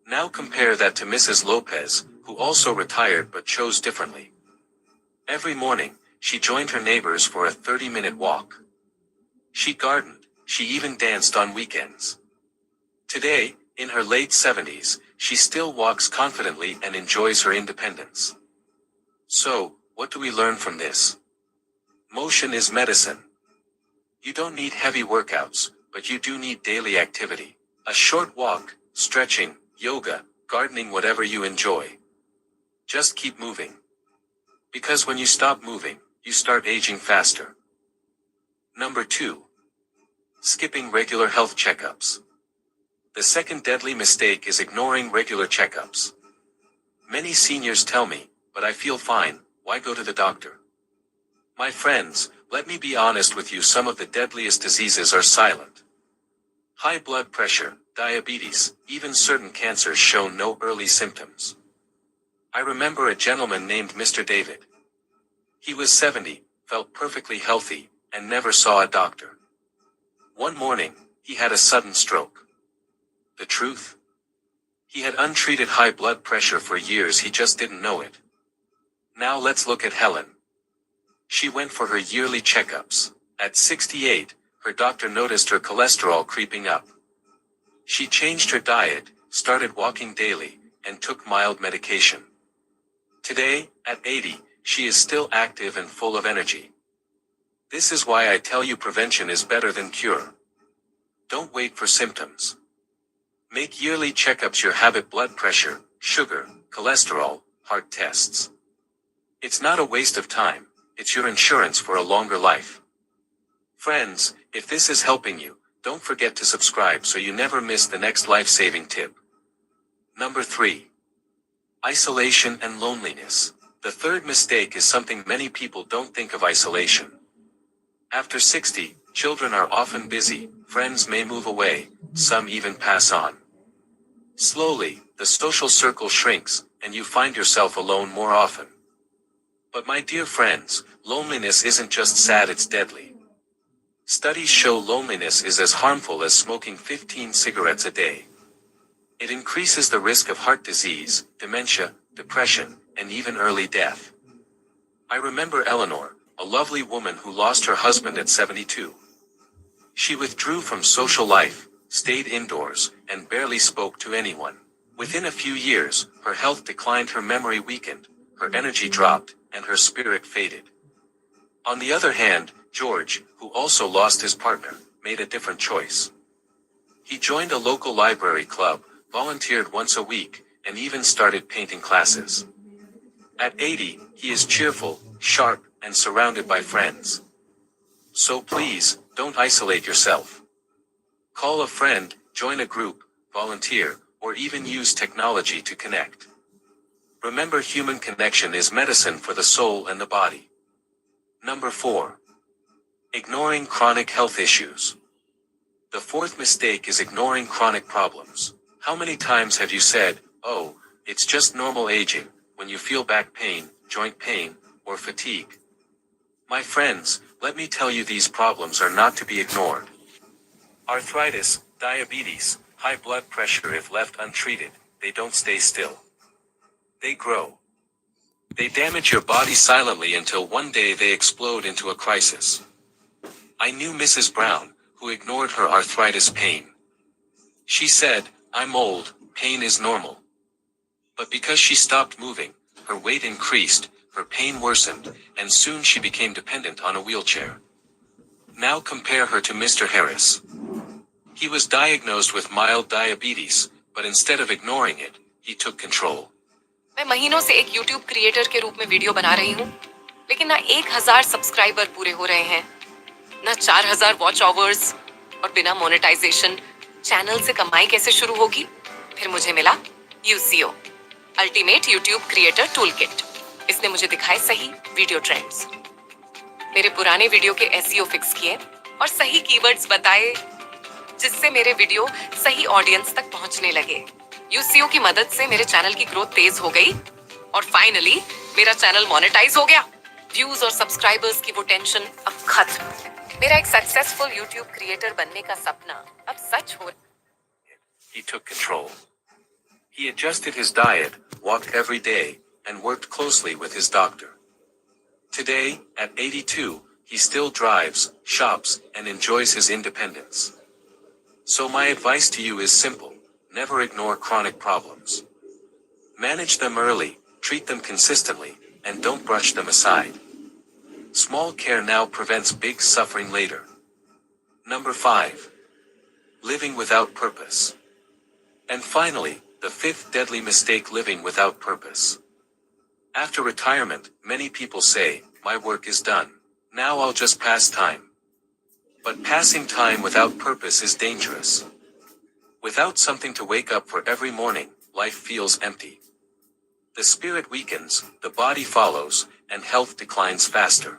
S1: Now compare that to Mrs. Lopez, who also retired but chose differently. Every morning, she joined her neighbors for a 30-minute walk. She gardened, she even danced on weekends. Today, in her late 70s, she still walks confidently and enjoys her independence. So, what do we learn from this? Motion is medicine. You don't need heavy workouts, but you do need daily activity. A short walk, stretching, yoga, gardening, whatever you enjoy. Just keep moving. Because when you stop moving, you start aging faster. Number 2. Skipping regular health checkups. The second deadly mistake is ignoring regular checkups. Many seniors tell me, but I feel fine, why go to the doctor? My friends, let me be honest with you, some of the deadliest diseases are silent. High blood pressure, diabetes, even certain cancers show no early symptoms. I remember a gentleman named Mr. David. He was 70, felt perfectly healthy, and never saw a doctor. One morning, he had a sudden stroke. The truth? He had untreated high blood pressure for years, he just didn't know it. Now let's look at Helen. She went for her yearly checkups. At 68, her doctor noticed her cholesterol creeping up. She changed her diet, started walking daily, and took mild medication. Today, at 80, she is still active and full of energy. This is why I tell you prevention is better than cure. Don't wait for symptoms. Make yearly checkups your habit: blood pressure, sugar, cholesterol, heart tests. It's not a waste of time, it's your insurance for a longer life. Friends, if this is helping you, don't forget to subscribe so you never miss the next life-saving tip. Number 3. Isolation and loneliness. The third mistake is something many people don't think of: isolation. After 60, children are often busy, friends may move away, some even pass on. Slowly, the social circle shrinks, and you find yourself alone more often. But my dear friends, loneliness isn't just sad, it's deadly. Studies show loneliness is as harmful as smoking 15 cigarettes a day. It increases the risk of heart disease, dementia, depression, and even early death. I remember Eleanor, a lovely woman who lost her husband at 72. She withdrew from social life, stayed indoors, and barely spoke to anyone. Within a few years, her health declined, her memory weakened, her energy dropped, and her spirit faded. On the other hand, George, who also lost his partner, made a different choice. He joined a local library club, volunteered once a week, and even started painting classes. At 80, he is cheerful, sharp, and surrounded by friends. So please, don't isolate yourself. Call a friend, join a group, volunteer, or even use technology to connect. Remember, human connection is medicine for the soul and the body. Number 4. Ignoring chronic health issues. The fourth mistake is ignoring chronic problems. How many times have you said, "Oh, it's just normal aging," when you feel back pain, joint pain, or fatigue? My friends, let me tell you, these problems are not to be ignored. Arthritis, diabetes, high blood pressure, if left untreated, they don't stay still. They grow. They damage your body silently until one day they explode into a crisis. I knew Mrs. Brown, who ignored her arthritis pain. She said, "I'm old, pain is normal." But because she stopped moving, her weight increased, her pain worsened, and soon she became dependent on a wheelchair. Now compare her to Mr. Harris. He was diagnosed with mild diabetes, but instead of ignoring it, he took control.
S5: मैं महीनों से एक YouTube creator के रूप में video बना रही हूँ, लेकिन ना 1000 सब्सक्राइबर पूरे हो रहे हैं, ना 4000 वॉच आवर्स, और बिना मोनेटाइजेशन चैनल से कमाई कैसे शुरू होगी? फिर मुझे मिला UCO, ultimate YouTube creator toolkit. इसने मुझे दिखाए सही वीडियो ट्रेंड्स, मेरे पुराने वीडियो के SEO फिक्स किए और सही कीवर्ड्स बताए, जिससे मेरे वीडियो सही ऑडियंस तक पहुंचने लगे। UCO की मदद से मेरे चैनल की ग्रोथ तेज हो गई और फाइनली मेरा चैनल मोनेटाइज हो गया। व्यूज और सब्सक्राइबर्स की वो टेंशन अब खत्म। मेरा एक सक्सेसफुल YouTube क्रिएटर बनने का सपना अब सच हो।
S1: He took control. He adjusted his diet, walked every day, and worked closely with his doctor. Today, at 82, he still drives, shops, and enjoys his independence. So my advice to you is simple: never ignore chronic problems. Manage them early, treat them consistently, and don't brush them aside. Small care now prevents big suffering later. Number 5. Living without purpose. And finally, the fifth deadly mistake: living without purpose. After retirement, many people say, "My work is done. Now I'll just pass time." But passing time without purpose is dangerous. Without something to wake up for every morning, life feels empty. The spirit weakens, the body follows, and health declines faster.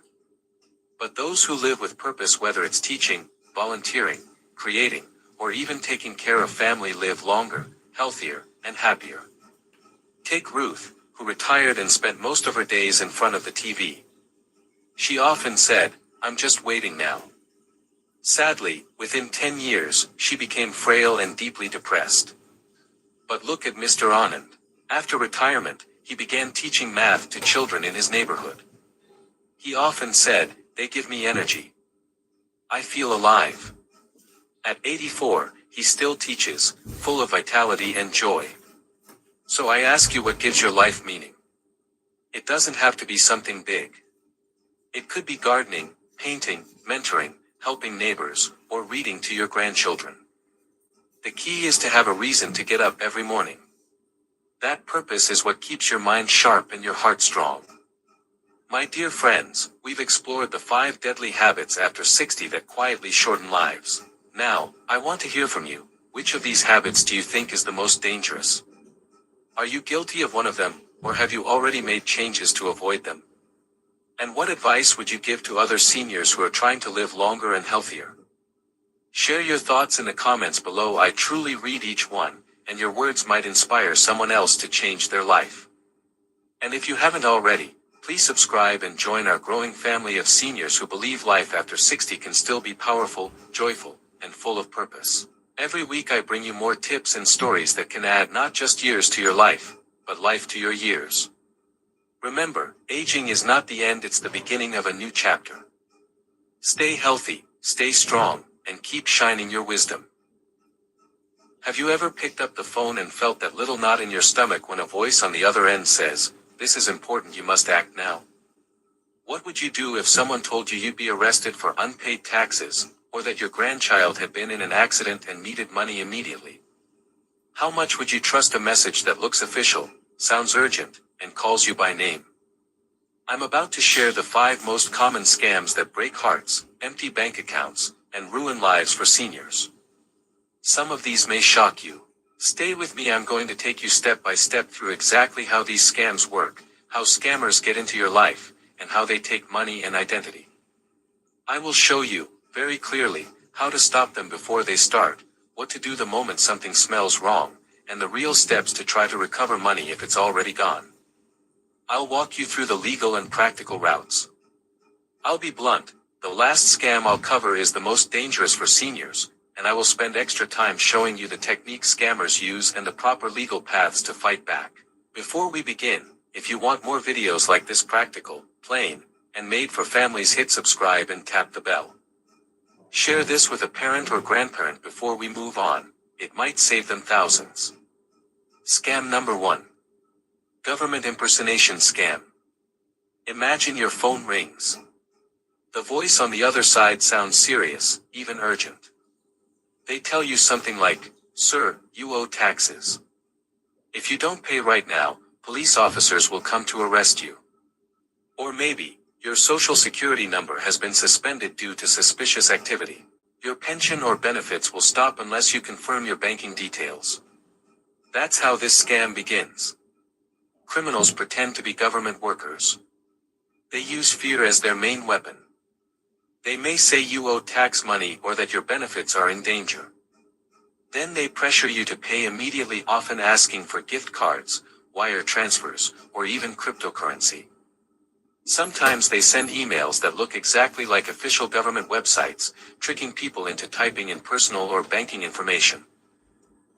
S1: But those who live with purpose, whether it's teaching, volunteering, creating, or even taking care of family, live longer, healthier, and happier. Take Ruth, who retired and spent most of her days in front of the TV. She often said, "I'm just waiting now." Sadly, within 10 years, she became frail and deeply depressed. But look at Mr. Anand. After retirement, he began teaching math to children in his neighborhood. He often said, "They give me energy. I feel alive." At 84, he still teaches, full of vitality and joy. So I ask you, what gives your life meaning? It doesn't have to be something big. It could be gardening, painting, mentoring, helping neighbors, or reading to your grandchildren. The key is to have a reason to get up every morning. That purpose is what keeps your mind sharp and your heart strong. My dear friends, we've explored the 5 deadly habits after 60 that quietly shorten lives. Now, I want to hear from you. Which of these habits do you think is the most dangerous? Are you guilty of one of them, or have you already made changes to avoid them? And what advice would you give to other seniors who are trying to live longer and healthier? Share your thoughts in the comments below. I truly read each one, and your words might inspire someone else to change their life. And if you haven't already, please subscribe and join our growing family of seniors who believe life after 60 can still be powerful, joyful, and full of purpose. Every week I bring you more tips and stories that can add not just years to your life, but life to your years. Remember, aging is not the end, it's the beginning of a new chapter. Stay healthy, stay strong, and keep shining your wisdom. Have you ever picked up the phone and felt that little knot in your stomach when a voice on the other end says, "This is important, you must act now"? What would you do if someone told you you'd be arrested for unpaid taxes, or that your grandchild had been in an accident and needed money immediately? How much would you trust a message that looks official, sounds urgent, and calls you by name? I'm about to share the 5 most common scams that break hearts, empty bank accounts, and ruin lives for seniors. Some of these may shock you. Stay with me, I'm going to take you step by step through exactly how these scams work, how scammers get into your life, and how they take money and identity. I will show you, very clearly, how to stop them before they start, what to do the moment something smells wrong, and the real steps to try to recover money if it's already gone. I'll walk you through the legal and practical routes. I'll be blunt, the last scam I'll cover is the most dangerous for seniors, and I will spend extra time showing you the techniques scammers use and the proper legal paths to fight back. Before we begin, if you want more videos like this, practical, plain, and made for families, hit subscribe and tap the bell. Share this with a parent or grandparent before we move on, it might save them thousands. Scam number 1. Government impersonation scam. Imagine your phone rings. The voice on the other side sounds serious, even urgent. They tell you something like, "Sir, you owe taxes. If you don't pay right now, police officers will come to arrest you." Or maybe, "Your social security number has been suspended due to suspicious activity. Your pension or benefits will stop unless you confirm your banking details." That's how this scam begins. Criminals pretend to be government workers. They use fear as their main weapon. They may say you owe tax money or that your benefits are in danger. Then they pressure you to pay immediately, often asking for gift cards, wire transfers, or even cryptocurrency. Sometimes they send emails that look exactly like official government websites, tricking people into typing in personal or banking information.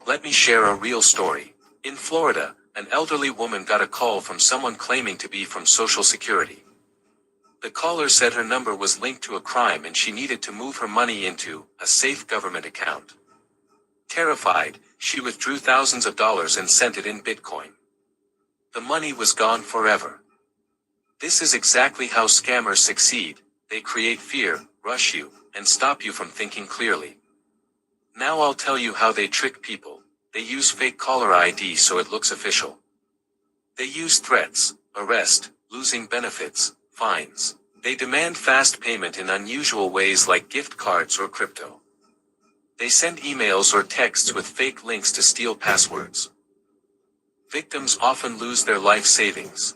S1: Let me share a real story. In Florida, an elderly woman got a call from someone claiming to be from Social Security. The caller said her number was linked to a crime and she needed to move her money into a safe government account. Terrified, she withdrew thousands of dollars and sent it in Bitcoin. The money was gone forever. This is exactly how scammers succeed. They create fear, rush you, and stop you from thinking clearly. Now I'll tell you how they trick people. They use fake caller ID so it looks official. They use threats, arrest, losing benefits, fines. They demand fast payment in unusual ways like gift cards or crypto. They send emails or texts with fake links to steal passwords. Victims often lose their life savings.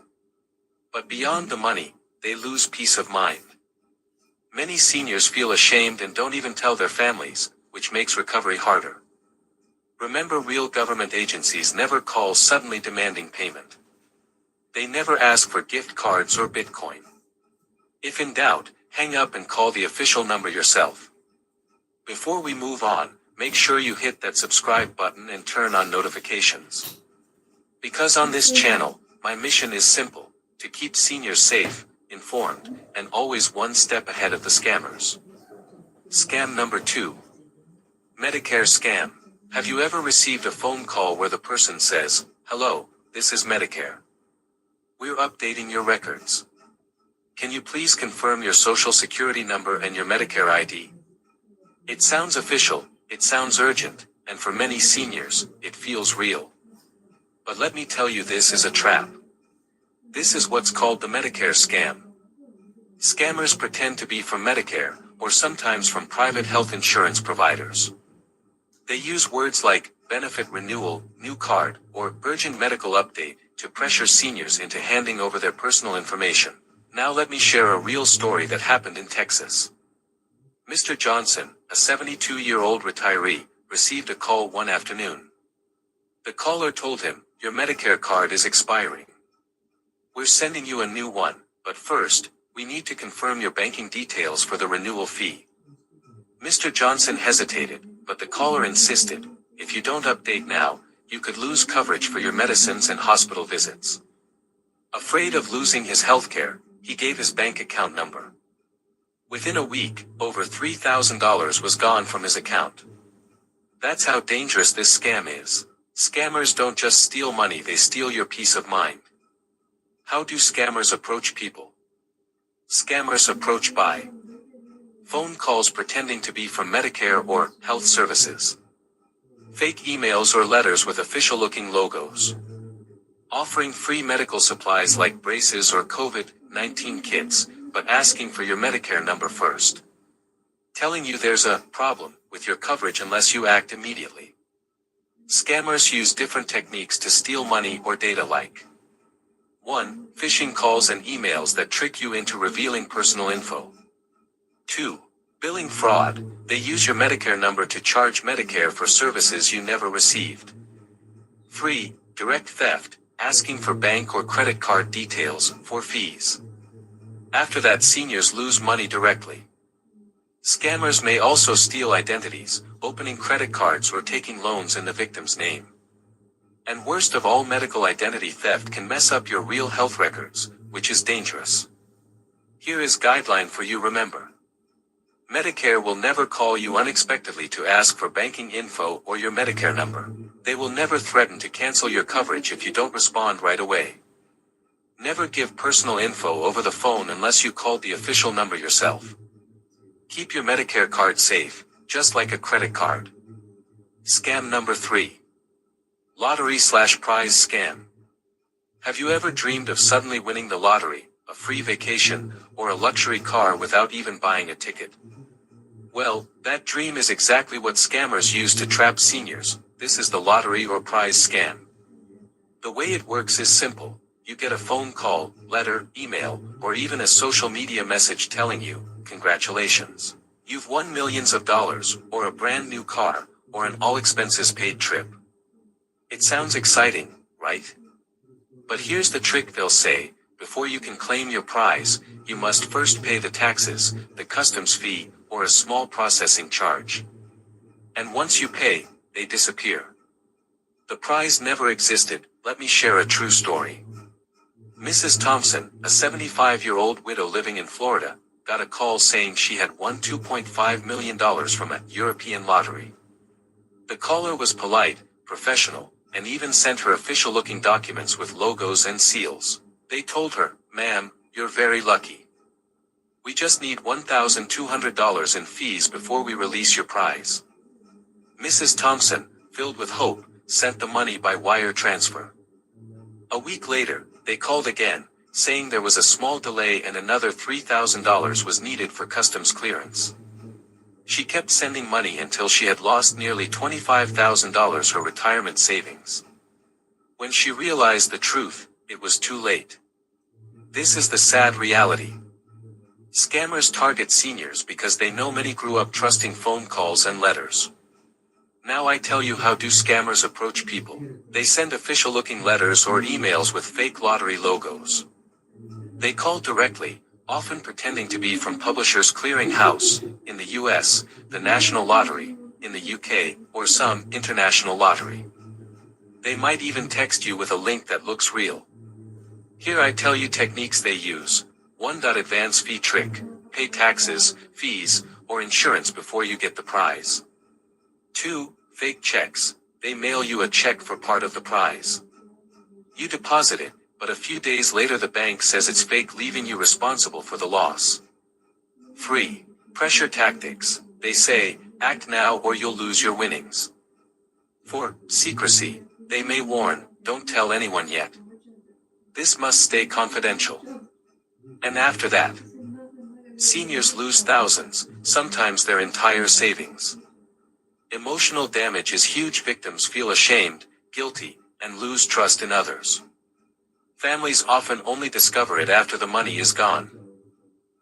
S1: But beyond the money, they lose peace of mind. Many seniors feel ashamed and don't even tell their families, which makes recovery harder. Remember, real government agencies never call suddenly demanding payment. They never ask for gift cards or Bitcoin. If in doubt, hang up and call the official number yourself. Before we move on, make sure you hit that subscribe button and turn on notifications. Because on this channel, my mission is simple. To keep seniors safe, informed, and always one step ahead of the scammers. Scam number 2. Medicare scam. Have you ever received a phone call where the person says, "Hello, this is Medicare. We're updating your records. Can you please confirm your social security number and your Medicare ID?" It sounds official, it sounds urgent, and for many seniors, it feels real. But let me tell you, this is a trap. This is what's called the Medicare scam. Scammers pretend to be from Medicare, or sometimes from private health insurance providers. They use words like benefit renewal, new card, or urgent medical update to pressure seniors into handing over their personal information. Now let me share a real story that happened in Texas. Mr. Johnson, a 72-year-old retiree, received a call one afternoon. The caller told him, "Your Medicare card is expiring. We're sending you a new one, but first, we need to confirm your banking details for the renewal fee." Mr. Johnson hesitated, but the caller insisted, "If you don't update now, you could lose coverage for your medicines and hospital visits." Afraid of losing his healthcare, he gave his bank account number. Within a week, over $3,000 was gone from his account. That's how dangerous this scam is. Scammers don't just steal money, they steal your peace of mind. How do scammers approach people? Scammers approach by phone calls pretending to be from Medicare or health services, fake emails or letters with official-looking logos, offering free medical supplies like braces or COVID-19 kits, but asking for your Medicare number first, telling you there's a problem with your coverage unless you act immediately. Scammers use different techniques to steal money or data like 1. Phishing calls and emails that trick you into revealing personal info. 2. Billing fraud. They use your Medicare number to charge Medicare for services you never received. 3. Direct theft, asking for bank or credit card details for fees. After that, seniors lose money directly. Scammers may also steal identities, opening credit cards or taking loans in the victim's name. And worst of all, medical identity theft can mess up your real health records, which is dangerous. Here is guideline for you. Remember, Medicare will never call you unexpectedly to ask for banking info or your Medicare number. They will never threaten to cancel your coverage if you don't respond right away. Never give personal info over the phone unless you called the official number yourself. Keep your Medicare card safe, just like a credit card. Scam number 3. Lottery/prize scam. Have you ever dreamed of suddenly winning the lottery, a free vacation, or a luxury car without even buying a ticket? Well, that dream is exactly what scammers use to trap seniors. This is the lottery or prize scam. The way it works is simple. You get a phone call, letter, email, or even a social media message telling you, "Congratulations. You've won millions of dollars, or a brand new car, or an all-expenses-paid trip." It sounds exciting, right? But here's the trick. They'll say, before you can claim your prize, you must first pay the taxes, the customs fee, or a small processing charge. And once you pay, they disappear. The prize never existed. Let me share a true story. Mrs. Thompson, a 75-year-old widow living in Florida, got a call saying she had won $2.5 million from a European lottery. The caller was polite, professional, and even sent her official-looking documents with logos and seals. They told her, "Ma'am, you're very lucky. We just need $1,200 in fees before we release your prize." Mrs. Thompson, filled with hope, sent the money by wire transfer. A week later, they called again, saying there was a small delay and another $3,000 was needed for customs clearance. She kept sending money until she had lost nearly $25,000, her retirement savings. When she realized the truth, it was too late. This is the sad reality. Scammers target seniors because they know many grew up trusting phone calls and letters. Now I tell you, how do scammers approach people? They send official-looking letters or emails with fake lottery logos. They call directly, often pretending to be from Publishers Clearing House, in the US, the National Lottery, in the UK, or some international lottery. They might even text you with a link that looks real. Here I tell you techniques they use. 1. Advance fee trick. Pay taxes, fees, or insurance before you get the prize. 2. Fake checks. They mail you a check for part of the prize. You deposit it, but a few days later the bank says it's fake, leaving you responsible for the loss. 3. Pressure tactics. They say, act now or you'll lose your winnings. 4. Secrecy. They may warn, don't tell anyone yet. This must stay confidential. And after that, Seniors lose thousands, sometimes their entire savings. Emotional damage is huge. Victims feel ashamed, guilty, and lose trust in others. Families often only discover it after the money is gone.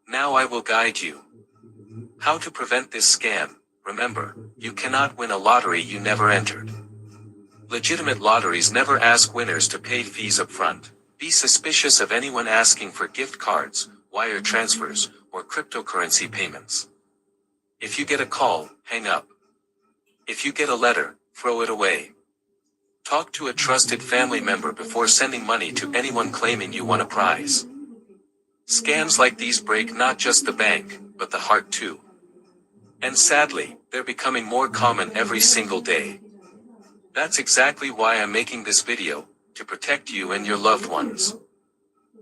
S1: Now I will guide you. How to prevent this scam. Remember, you cannot win a lottery you never entered. Legitimate lotteries never ask winners to pay fees up front. Be suspicious of anyone asking for gift cards, wire transfers, or cryptocurrency payments. If you get a call, hang up. If you get a letter, throw it away. Talk to a trusted family member before sending money to anyone claiming you won a prize. Scams like these break not just the bank, but the heart too. And sadly, they're becoming more common every single day. That's exactly why I'm making this video, to protect you and your loved ones.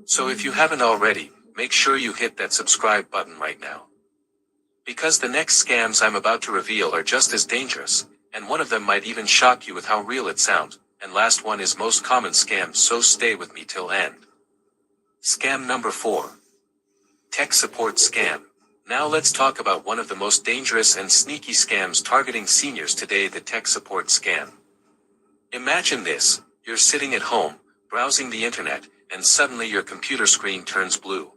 S1: So if you haven't already, make sure you hit that subscribe button right now. Because the next scams I'm about to reveal are just as dangerous, and one of them might even shock you with how real it sounds, and last one is most common scam, so stay with me till end. Scam number 4. Tech support scam. Now let's talk about one of the most dangerous and sneaky scams targeting seniors today, the tech support scam. Imagine this, you're sitting at home, browsing the internet, and suddenly your computer screen turns blue.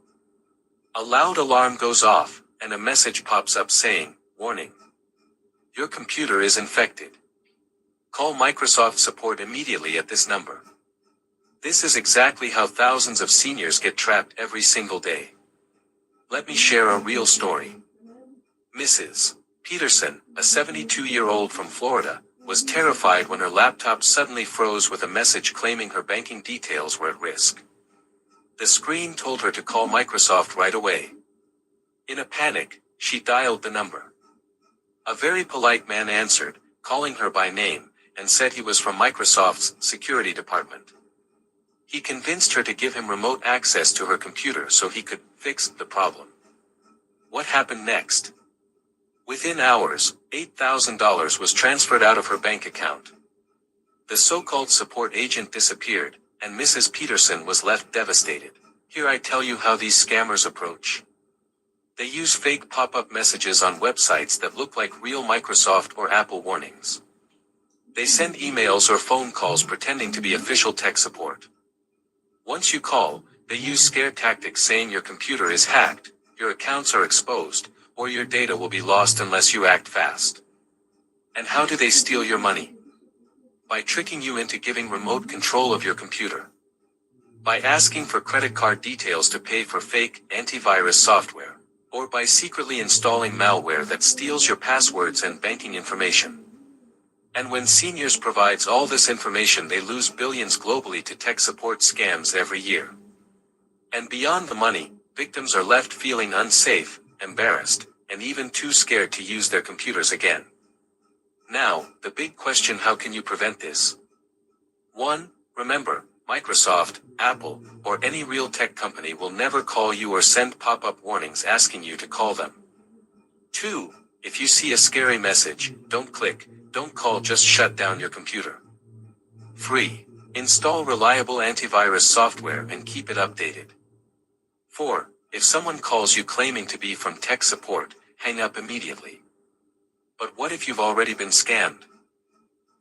S1: A loud alarm goes off, and a message pops up saying, "Warning. Your computer is infected. Call Microsoft support immediately at this number." This is exactly how thousands of seniors get trapped every single day. Let me share a real story. Mrs. Peterson, a 72-year-old from Florida, was terrified when her laptop suddenly froze with a message claiming her banking details were at risk. The screen told her to call Microsoft right away. In a panic, she dialed the number. A very polite man answered, calling her by name, and said he was from Microsoft's security department. He convinced her to give him remote access to her computer so he could fix the problem. What happened next? Within hours, $8,000 was transferred out of her bank account. The so-called support agent disappeared, and Mrs. Peterson was left devastated. Here I tell you how these scammers approach. They use fake pop-up messages on websites that look like real Microsoft or Apple warnings. They send emails or phone calls pretending to be official tech support. Once you call, they use scare tactics saying your computer is hacked, your accounts are exposed, or your data will be lost unless you act fast. And how do they steal your money? By tricking you into giving remote control of your computer. By asking for credit card details to pay for fake antivirus software. Or by secretly installing malware that steals your passwords and banking information. And when seniors provides all this information, they lose billions globally to tech support scams every year. And beyond the money, victims are left feeling unsafe, embarrassed, and even too scared to use their computers again. Now, the big question: how can you prevent this? 1. Remember, Microsoft, Apple, or any real tech company will never call you or send pop-up warnings asking you to call them. 2. If you see a scary message, don't click, don't call, just shut down your computer. 3. Install reliable antivirus software and keep it updated. 4. If someone calls you claiming to be from tech support, hang up immediately. But what if you've already been scammed?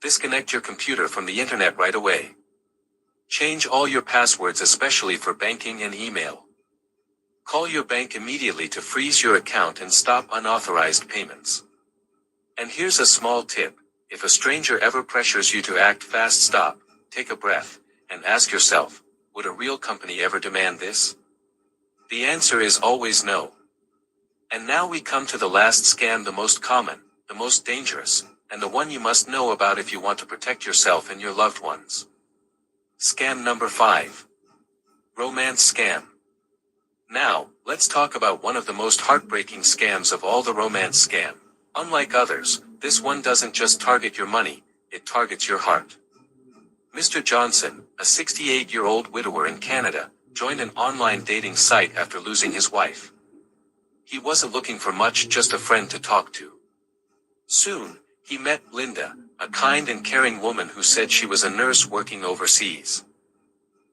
S1: Disconnect your computer from the internet right away. Change all your passwords, especially for banking and email. Call your bank immediately to freeze your account and stop unauthorized payments. And here's a small tip: if a stranger ever pressures you to act fast, stop, take a breath, and ask yourself, would a real company ever demand this? The answer is always no. And now we come to the last scam, the most common, the most dangerous, and the one you must know about if you want to protect yourself and your loved ones. Scam number 5. Romance scam. Now, let's talk about one of the most heartbreaking scams of all, the romance scam. Unlike others, this one doesn't just target your money, it targets your heart. Mr. Johnson, a 68-year-old widower in Canada, joined an online dating site after losing his wife. He wasn't looking for much, just a friend to talk to. Soon, he met Linda, a kind and caring woman who said she was a nurse working overseas.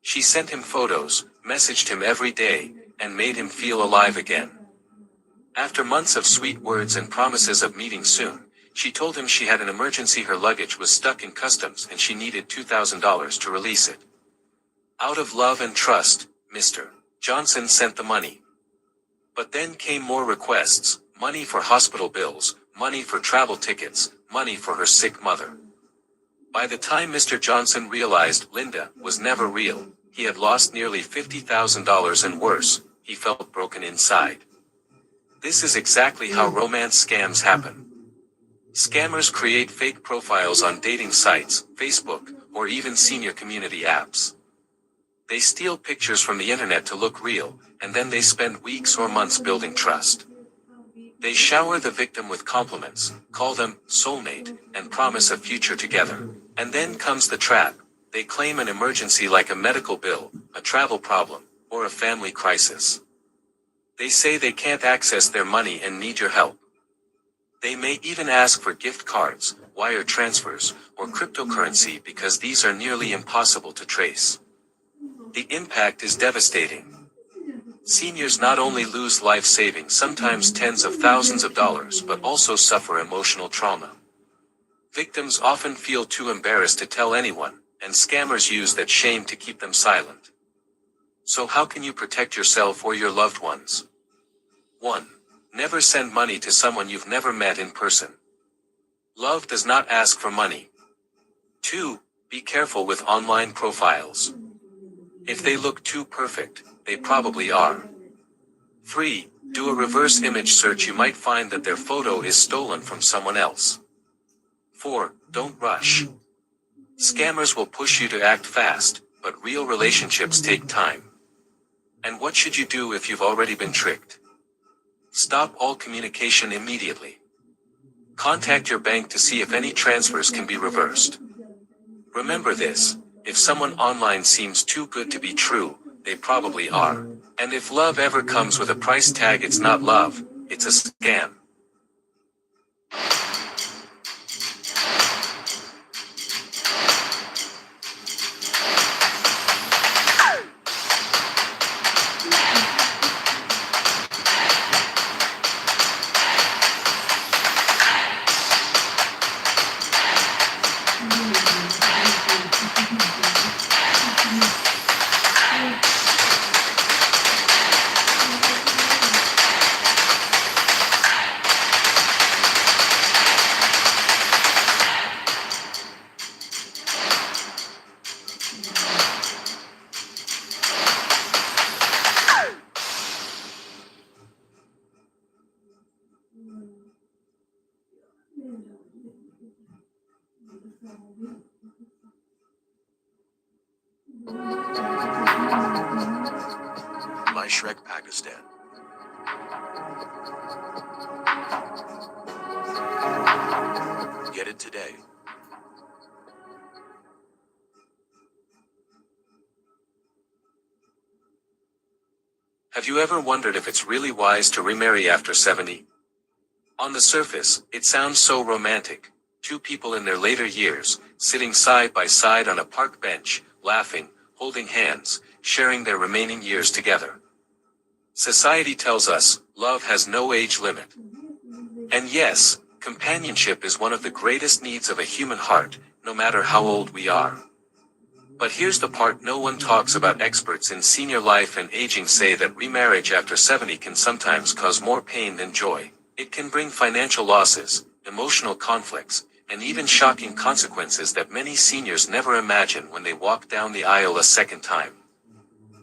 S1: She sent him photos, messaged him every day, and made him feel alive again. After months of sweet words and promises of meeting soon, she told him she had an emergency. Her luggage was stuck in customs and she needed $2,000 to release it. Out of love and trust, Mr. Johnson sent the money. But then came more requests: money for hospital bills, money for travel tickets, money for her sick mother. By the time Mr. Johnson realized Linda was never real, he had lost nearly $50,000, and worse, he felt broken inside. This is exactly how romance scams happen. Scammers create fake profiles on dating sites, Facebook, or even senior community apps. They steal pictures from the internet to look real, and then they spend weeks or months building trust. They shower the victim with compliments, call them soulmate, and promise a future together. And then comes the trap. They claim an emergency like a medical bill, a travel problem, or a family crisis. They say they can't access their money and need your help. They may even ask for gift cards, wire transfers, or cryptocurrency because these are nearly impossible to trace. The impact is devastating. Seniors not only lose life savings, sometimes tens of thousands of dollars, but also suffer emotional trauma. Victims often feel too embarrassed to tell anyone, and scammers use that shame to keep them silent. So how can you protect yourself or your loved ones? 1. Never send money to someone you've never met in person. Love does not ask for money. 2. Be careful with online profiles. If they look too perfect, they probably are. 3. Do a reverse image search. You might find that their photo is stolen from someone else. 4. Don't rush. Scammers will push you to act fast, but real relationships take time. And what should you do if you've already been tricked? Stop all communication immediately. Contact your bank to see if any transfers can be reversed. Remember this: if someone online seems too good to be true, they probably are. And if love ever comes with a price tag, it's not love, it's a scam.
S6: My Shrek Pakistan. Get it today.
S1: Have you ever wondered if it's really wise to remarry after 70? On the surface, it sounds so romantic. Two people in their later years, sitting side by side on a park bench, laughing, holding hands, sharing their remaining years together. Society tells us, love has no age limit. And yes, companionship is one of the greatest needs of a human heart, no matter how old we are. But here's the part no one talks about. Experts in senior life and aging say that remarriage after 70 can sometimes cause more pain than joy. It can bring financial losses, emotional conflicts, and even shocking consequences that many seniors never imagine when they walk down the aisle a second time.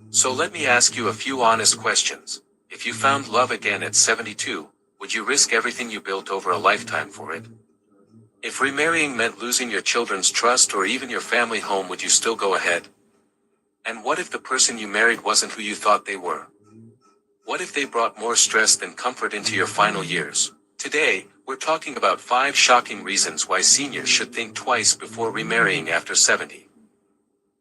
S1: So let me ask you a few honest questions. If you found love again at 72, would you risk everything you built over a lifetime for it? If remarrying meant losing your children's trust or even your family home, would you still go ahead? And what if the person you married wasn't who you thought they were? What if they brought more stress than comfort into your final years? Today, we're talking about 5 shocking reasons why seniors should think twice before remarrying after 70.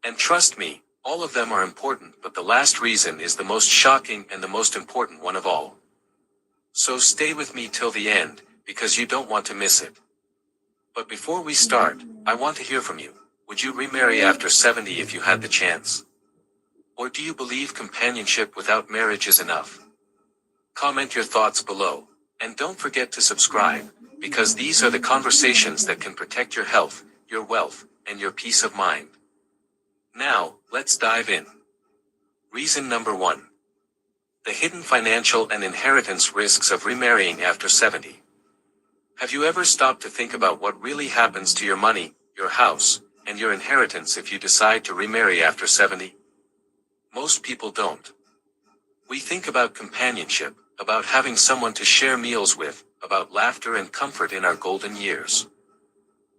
S1: And trust me, all of them are important, but the last reason is the most shocking and the most important one of all. So stay with me till the end, because you don't want to miss it. But before we start, I want to hear from you. Would you remarry after 70 if you had the chance? Or do you believe companionship without marriage is enough? Comment your thoughts below, and don't forget to subscribe, because these are the conversations that can protect your health, your wealth, and your peace of mind. Now, let's dive in. Reason number 1. The hidden financial and inheritance risks of remarrying after 70. Have you ever stopped to think about what really happens to your money, your house, and your inheritance if you decide to remarry after 70? Most people don't. We think about companionship, about having someone to share meals with, about laughter and comfort in our golden years.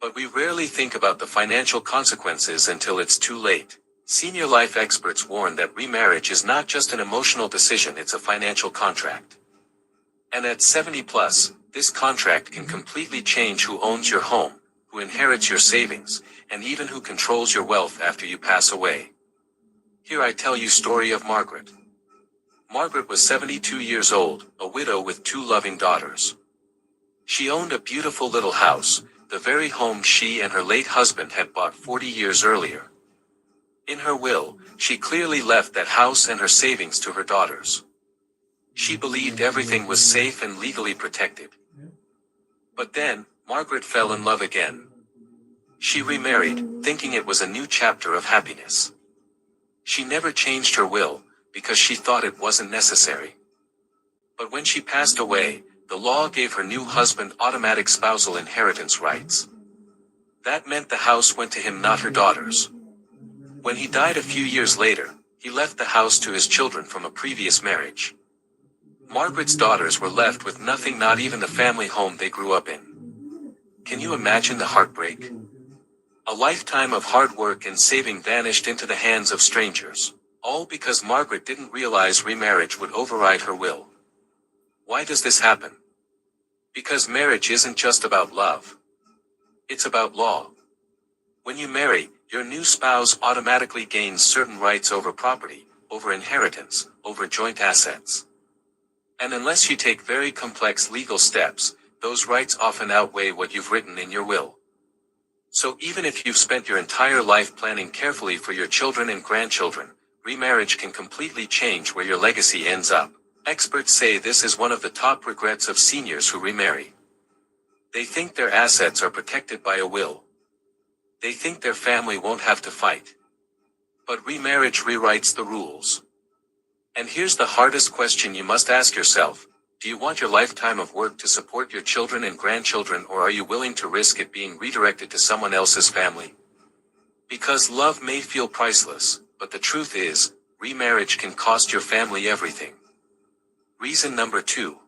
S1: But we rarely think about the financial consequences until it's too late. Senior life experts warn that remarriage is not just an emotional decision, it's a financial contract. And at 70 plus, this contract can completely change who owns your home, who inherits your savings, and even who controls your wealth after you pass away. Here I tell you story of Margaret. Margaret was 72 years old, a widow with 2 loving daughters. She owned a beautiful little house, the very home she and her late husband had bought 40 years earlier. In her will, she clearly left that house and her savings to her daughters. She believed everything was safe and legally protected. But then, Margaret fell in love again. She remarried, thinking it was a new chapter of happiness. She never changed her will, because she thought it wasn't necessary. But when she passed away, the law gave her new husband automatic spousal inheritance rights. That meant the house went to him, not her daughters. When he died a few years later, he left the house to his children from a previous marriage. Margaret's daughters were left with nothing, not even the family home they grew up in. Can you imagine the heartbreak? A lifetime of hard work and saving vanished into the hands of strangers, all because Margaret didn't realize remarriage would override her will. Why does this happen? Because marriage isn't just about love. It's about law. When you marry, your new spouse automatically gains certain rights over property, over inheritance, over joint assets. And unless you take very complex legal steps, those rights often outweigh what you've written in your will. So even if you've spent your entire life planning carefully for your children and grandchildren, remarriage can completely change where your legacy ends up. Experts say this is one of the top regrets of seniors who remarry. They think their assets are protected by a will. They think their family won't have to fight. But remarriage rewrites the rules. And here's the hardest question you must ask yourself. Do you want your lifetime of work to support your children and grandchildren, or are you willing to risk it being redirected to someone else's family? Because love may feel priceless, but the truth is, remarriage can cost your family everything. Reason number 2.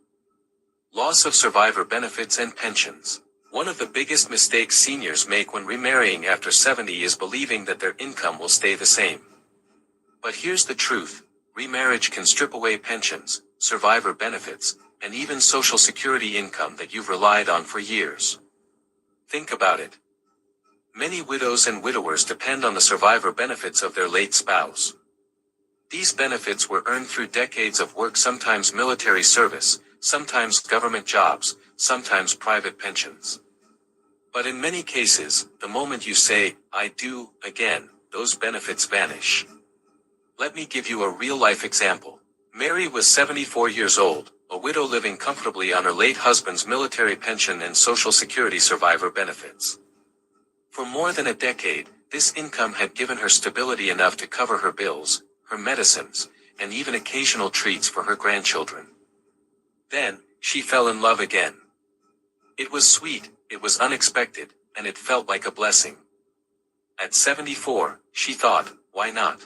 S1: Loss of survivor benefits and pensions. One of the biggest mistakes seniors make when remarrying after 70 is believing that their income will stay the same. But here's the truth. Remarriage can strip away pensions, survivor benefits, and even Social Security income that you've relied on for years. Think about it. Many widows and widowers depend on the survivor benefits of their late spouse. These benefits were earned through decades of work, sometimes military service, sometimes government jobs, sometimes private pensions. But in many cases, the moment you say, "I do," again, those benefits vanish. Let me give you a real-life example. Mary was 74 years old, a widow living comfortably on her late husband's military pension and Social Security survivor benefits. For more than a decade, this income had given her stability enough to cover her bills, her medicines, and even occasional treats for her grandchildren. Then, she fell in love again. It was sweet, it was unexpected, and it felt like a blessing. At 74, she thought, why not?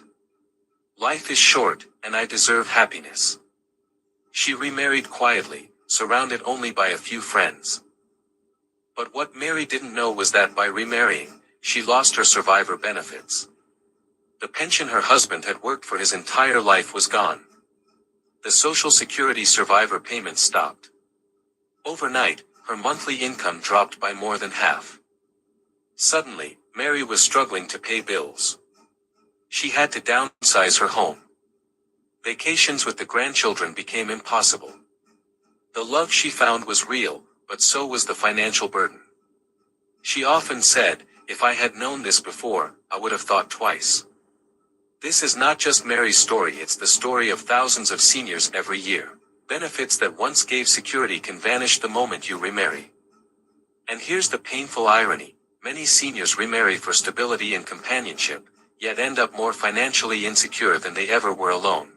S1: Life is short, and I deserve happiness. She remarried quietly, surrounded only by a few friends. But what Mary didn't know was that by remarrying, she lost her survivor benefits. The pension her husband had worked for his entire life was gone. The Social Security survivor payments stopped. Overnight, her monthly income dropped by more than half. Suddenly, Mary was struggling to pay bills. She had to downsize her home. Vacations with the grandchildren became impossible. The love she found was real, but so was the financial burden. She often said, "If I had known this before, I would have thought twice." This is not just Mary's story, it's the story of thousands of seniors every year. Benefits that once gave security can vanish the moment you remarry. And here's the painful irony. Many seniors remarry for stability and companionship, yet end up more financially insecure than they ever were alone.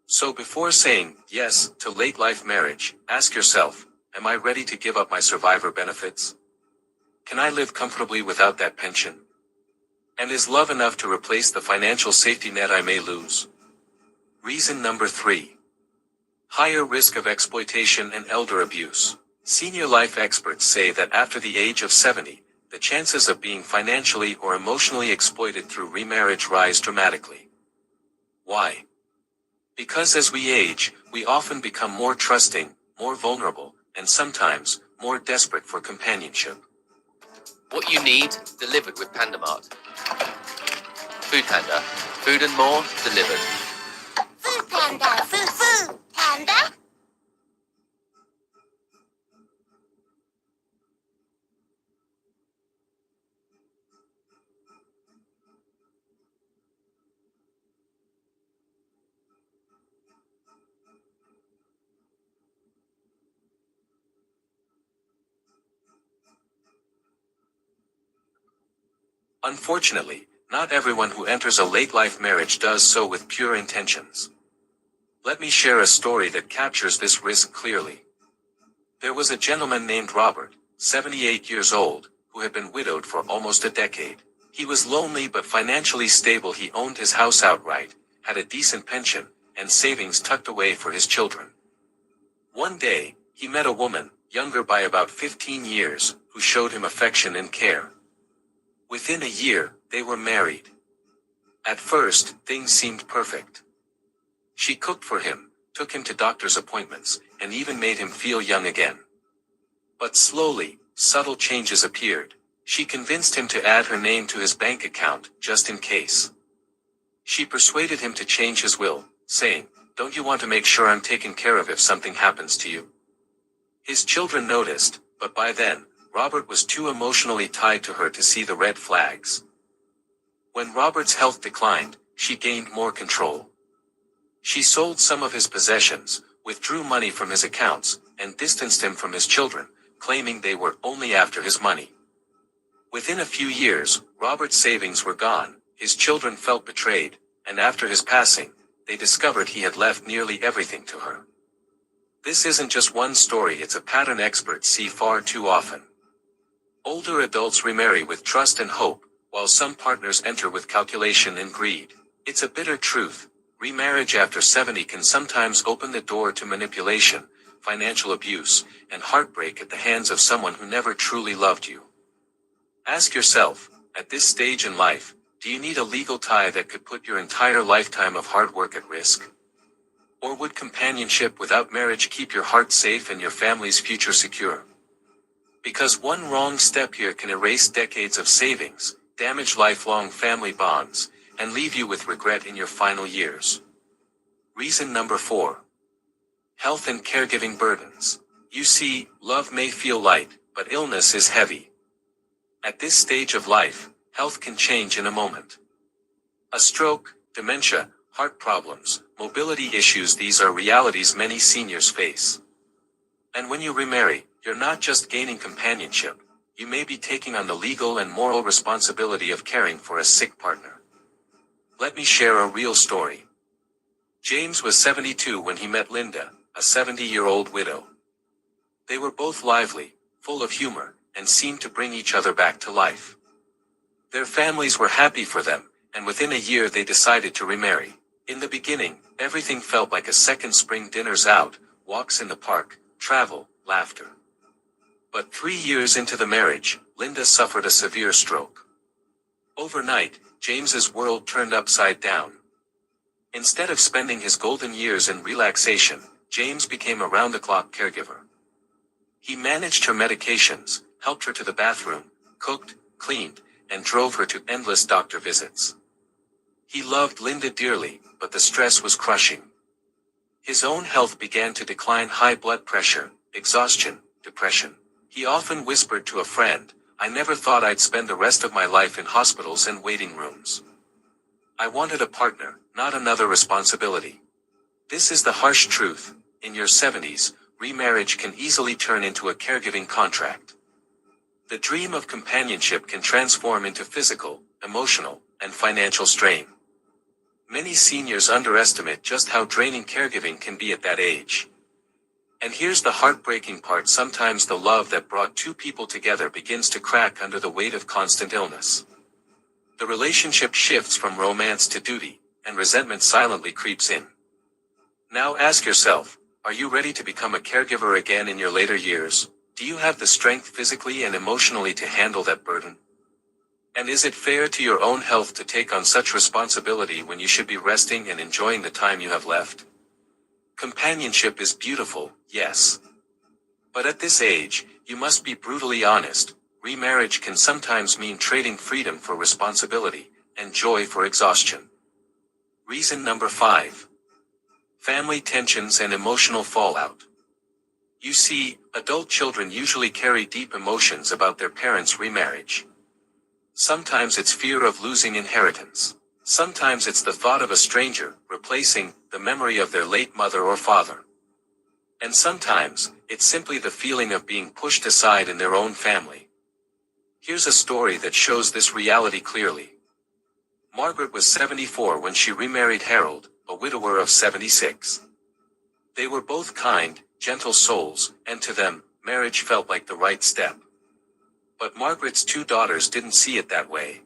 S1: So before saying yes to late-life marriage, ask yourself, am I ready to give up my survivor benefits? Can I live comfortably without that pension? And is love enough to replace the financial safety net I may lose? Reason number 3. Higher risk of exploitation and elder abuse. Senior life experts say that after the age of 70, the chances of being financially or emotionally exploited through remarriage rise dramatically. Why? Because as we age, we often become more trusting, more vulnerable, and sometimes more desperate for companionship.
S3: What you need, delivered with PandaMart. Food Panda. Food and more, delivered.
S4: Food Panda. Food Panda.
S1: Unfortunately, not everyone who enters a late-life marriage does so with pure intentions. Let me share a story that captures this risk clearly. There was a gentleman named Robert, 78 years old, who had been widowed for almost a decade. He was lonely but financially stable. He owned his house outright, had a decent pension, and savings tucked away for his children. One day, he met a woman, younger by about 15 years, who showed him affection and care. Within a year, they were married. At first, things seemed perfect. She cooked for him, took him to doctor's appointments, and even made him feel young again. But slowly, subtle changes appeared. She convinced him to add her name to his bank account, just in case. She persuaded him to change his will, saying, "Don't you want to make sure I'm taken care of if something happens to you?" His children noticed, but by then, Robert was too emotionally tied to her to see the red flags. When Robert's health declined, she gained more control. She sold some of his possessions, withdrew money from his accounts, and distanced him from his children, claiming they were only after his money. Within a few years, Robert's savings were gone, his children felt betrayed, and after his passing, they discovered he had left nearly everything to her. This isn't just one story, it's a pattern experts see far too often. Older adults remarry with trust and hope, while some partners enter with calculation and greed. It's a bitter truth. Remarriage after 70 can sometimes open the door to manipulation, financial abuse, and heartbreak at the hands of someone who never truly loved you. Ask yourself, at this stage in life, do you need a legal tie that could put your entire lifetime of hard work at risk? Or would companionship without marriage keep your heart safe and your family's future secure? Because one wrong step here can erase decades of savings, damage lifelong family bonds, and leave you with regret in your final years. Reason number 4. Health and caregiving burdens. You see, love may feel light, but illness is heavy. At this stage of life, health can change in a moment. A stroke, dementia, heart problems, mobility issues, these are realities many seniors face. And when you remarry, you're not just gaining companionship, you may be taking on the legal and moral responsibility of caring for a sick partner. Let me share a real story. James was 72 when he met Linda, a 70-year-old widow. They were both lively, full of humor, and seemed to bring each other back to life. Their families were happy for them, and within a year they decided to remarry. In the beginning, everything felt like a second spring: dinners out, walks in the park, travel, laughter. But 3 years into the marriage, Linda suffered a severe stroke. Overnight, James's world turned upside down. Instead of spending his golden years in relaxation, James became a round-the-clock caregiver. He managed her medications, helped her to the bathroom, cooked, cleaned, and drove her to endless doctor visits. He loved Linda dearly, but the stress was crushing. His own health began to decline: high blood pressure, exhaustion, depression. He often whispered to a friend, "I never thought I'd spend the rest of my life in hospitals and waiting rooms. I wanted a partner, not another responsibility." This is the harsh truth. in your 70s, remarriage can easily turn into a caregiving contract. The dream of companionship can transform into physical, emotional, and financial strain. Many seniors underestimate just how draining caregiving can be at that age. And here's the heartbreaking part: sometimes the love that brought two people together begins to crack under the weight of constant illness. The relationship shifts from romance to duty, and resentment silently creeps in. Now ask yourself, are you ready to become a caregiver again in your later years? Do you have the strength physically and emotionally to handle that burden? And is it fair to your own health to take on such responsibility when you should be resting and enjoying the time you have left? Companionship is beautiful, yes. But at this age, you must be brutally honest. Remarriage can sometimes mean trading freedom for responsibility, and joy for exhaustion. Reason number 5. Family tensions and emotional fallout. You see, adult children usually carry deep emotions about their parents' remarriage. Sometimes it's fear of losing inheritance. Sometimes it's the thought of a stranger replacing the memory of their late mother or father. And sometimes, it's simply the feeling of being pushed aside in their own family. Here's a story that shows this reality clearly. Margaret was 74 when she remarried Harold, a widower of 76. They were both kind, gentle souls, and to them, marriage felt like the right step. But Margaret's 2 daughters didn't see it that way.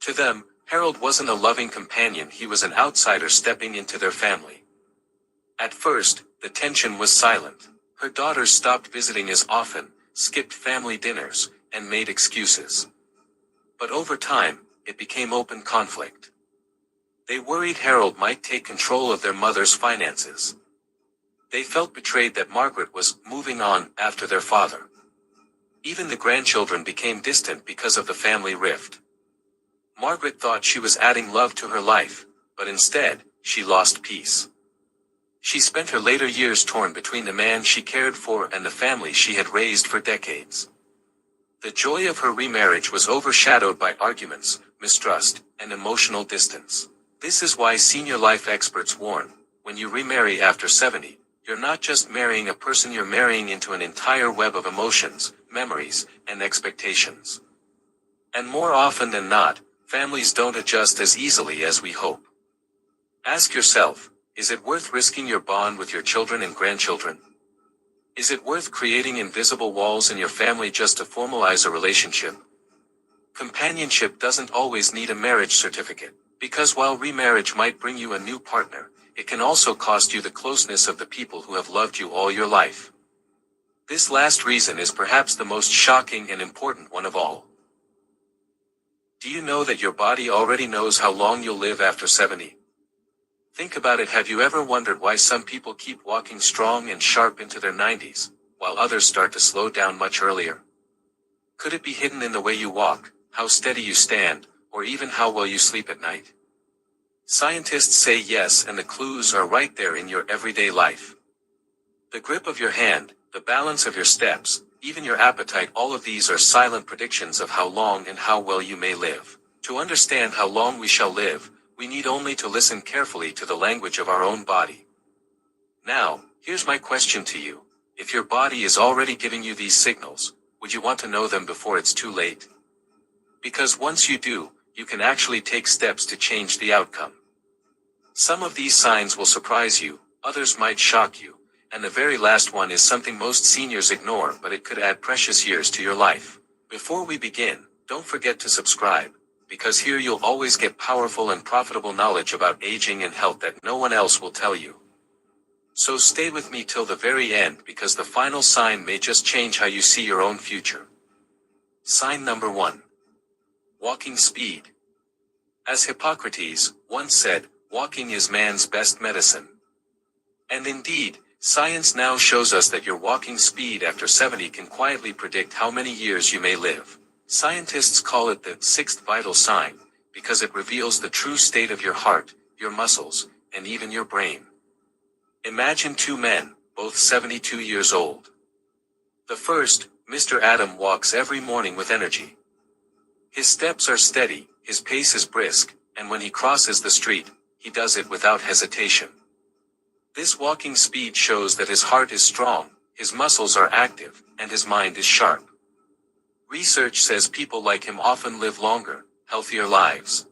S1: To them, Harold wasn't a loving companion, he was an outsider stepping into their family. At first, the tension was silent. Her daughters stopped visiting as often, skipped family dinners, and made excuses. But over time, it became open conflict. They worried Harold might take control of their mother's finances. They felt betrayed that Margaret was moving on after their father. Even the grandchildren became distant because of the family rift. Margaret thought she was adding love to her life, but instead, she lost peace. She spent her later years torn between the man she cared for and the family she had raised for decades. The joy of her remarriage was overshadowed by arguments, mistrust, and emotional distance. This is why senior life experts warn, when you remarry after 70, you're not just marrying a person, you're marrying into an entire web of emotions, memories, and expectations. And more often than not, families don't adjust as easily as we hope. Ask yourself, is it worth risking your bond with your children and grandchildren? Is it worth creating invisible walls in your family just to formalize a relationship? Companionship doesn't always need a marriage certificate, because while remarriage might bring you a new partner, it can also cost you the closeness of the people who have loved you all your life. This last reason is perhaps the most shocking and important one of all. Do you know that your body already knows how long you'll live after 70? Think about it. Have you ever wondered why some people keep walking strong and sharp into their 90s, while others start to slow down much earlier? Could it be hidden in the way you walk, how steady you stand, or even how well you sleep at night? Scientists say yes, and the clues are right there in your everyday life. The grip of your hand, the balance of your steps, even your appetite, all of these are silent predictions of how long and how well you may live. To understand how long we shall live, we need only to listen carefully to the language of our own body. Now, here's my question to you. If your body is already giving you these signals, would you want to know them before it's too late? Because once you do, you can actually take steps to change the outcome. Some of these signs will surprise you, others might shock you, and the very last one is something most seniors ignore, but it could add precious years to your life. Before we begin, don't forget to subscribe, because here you'll always get powerful and profitable knowledge about aging and health that no one else will tell you. So stay with me till the very end, because the final sign may just change how you see your own future. Sign number 1. Walking speed. As Hippocrates once said, walking is man's best medicine. And indeed, science now shows us that your walking speed after 70 can quietly predict how many years you may live. Scientists call it the 6th vital sign, because it reveals the true state of your heart, your muscles, and even your brain. Imagine 2 men, both 72 years old. The first, Mr. Adam, walks every morning with energy. His steps are steady, his pace is brisk, and when he crosses the street, he does it without hesitation. This walking speed shows that his heart is strong, his muscles are active, and his mind is sharp. Research says people like him often live longer, healthier lives.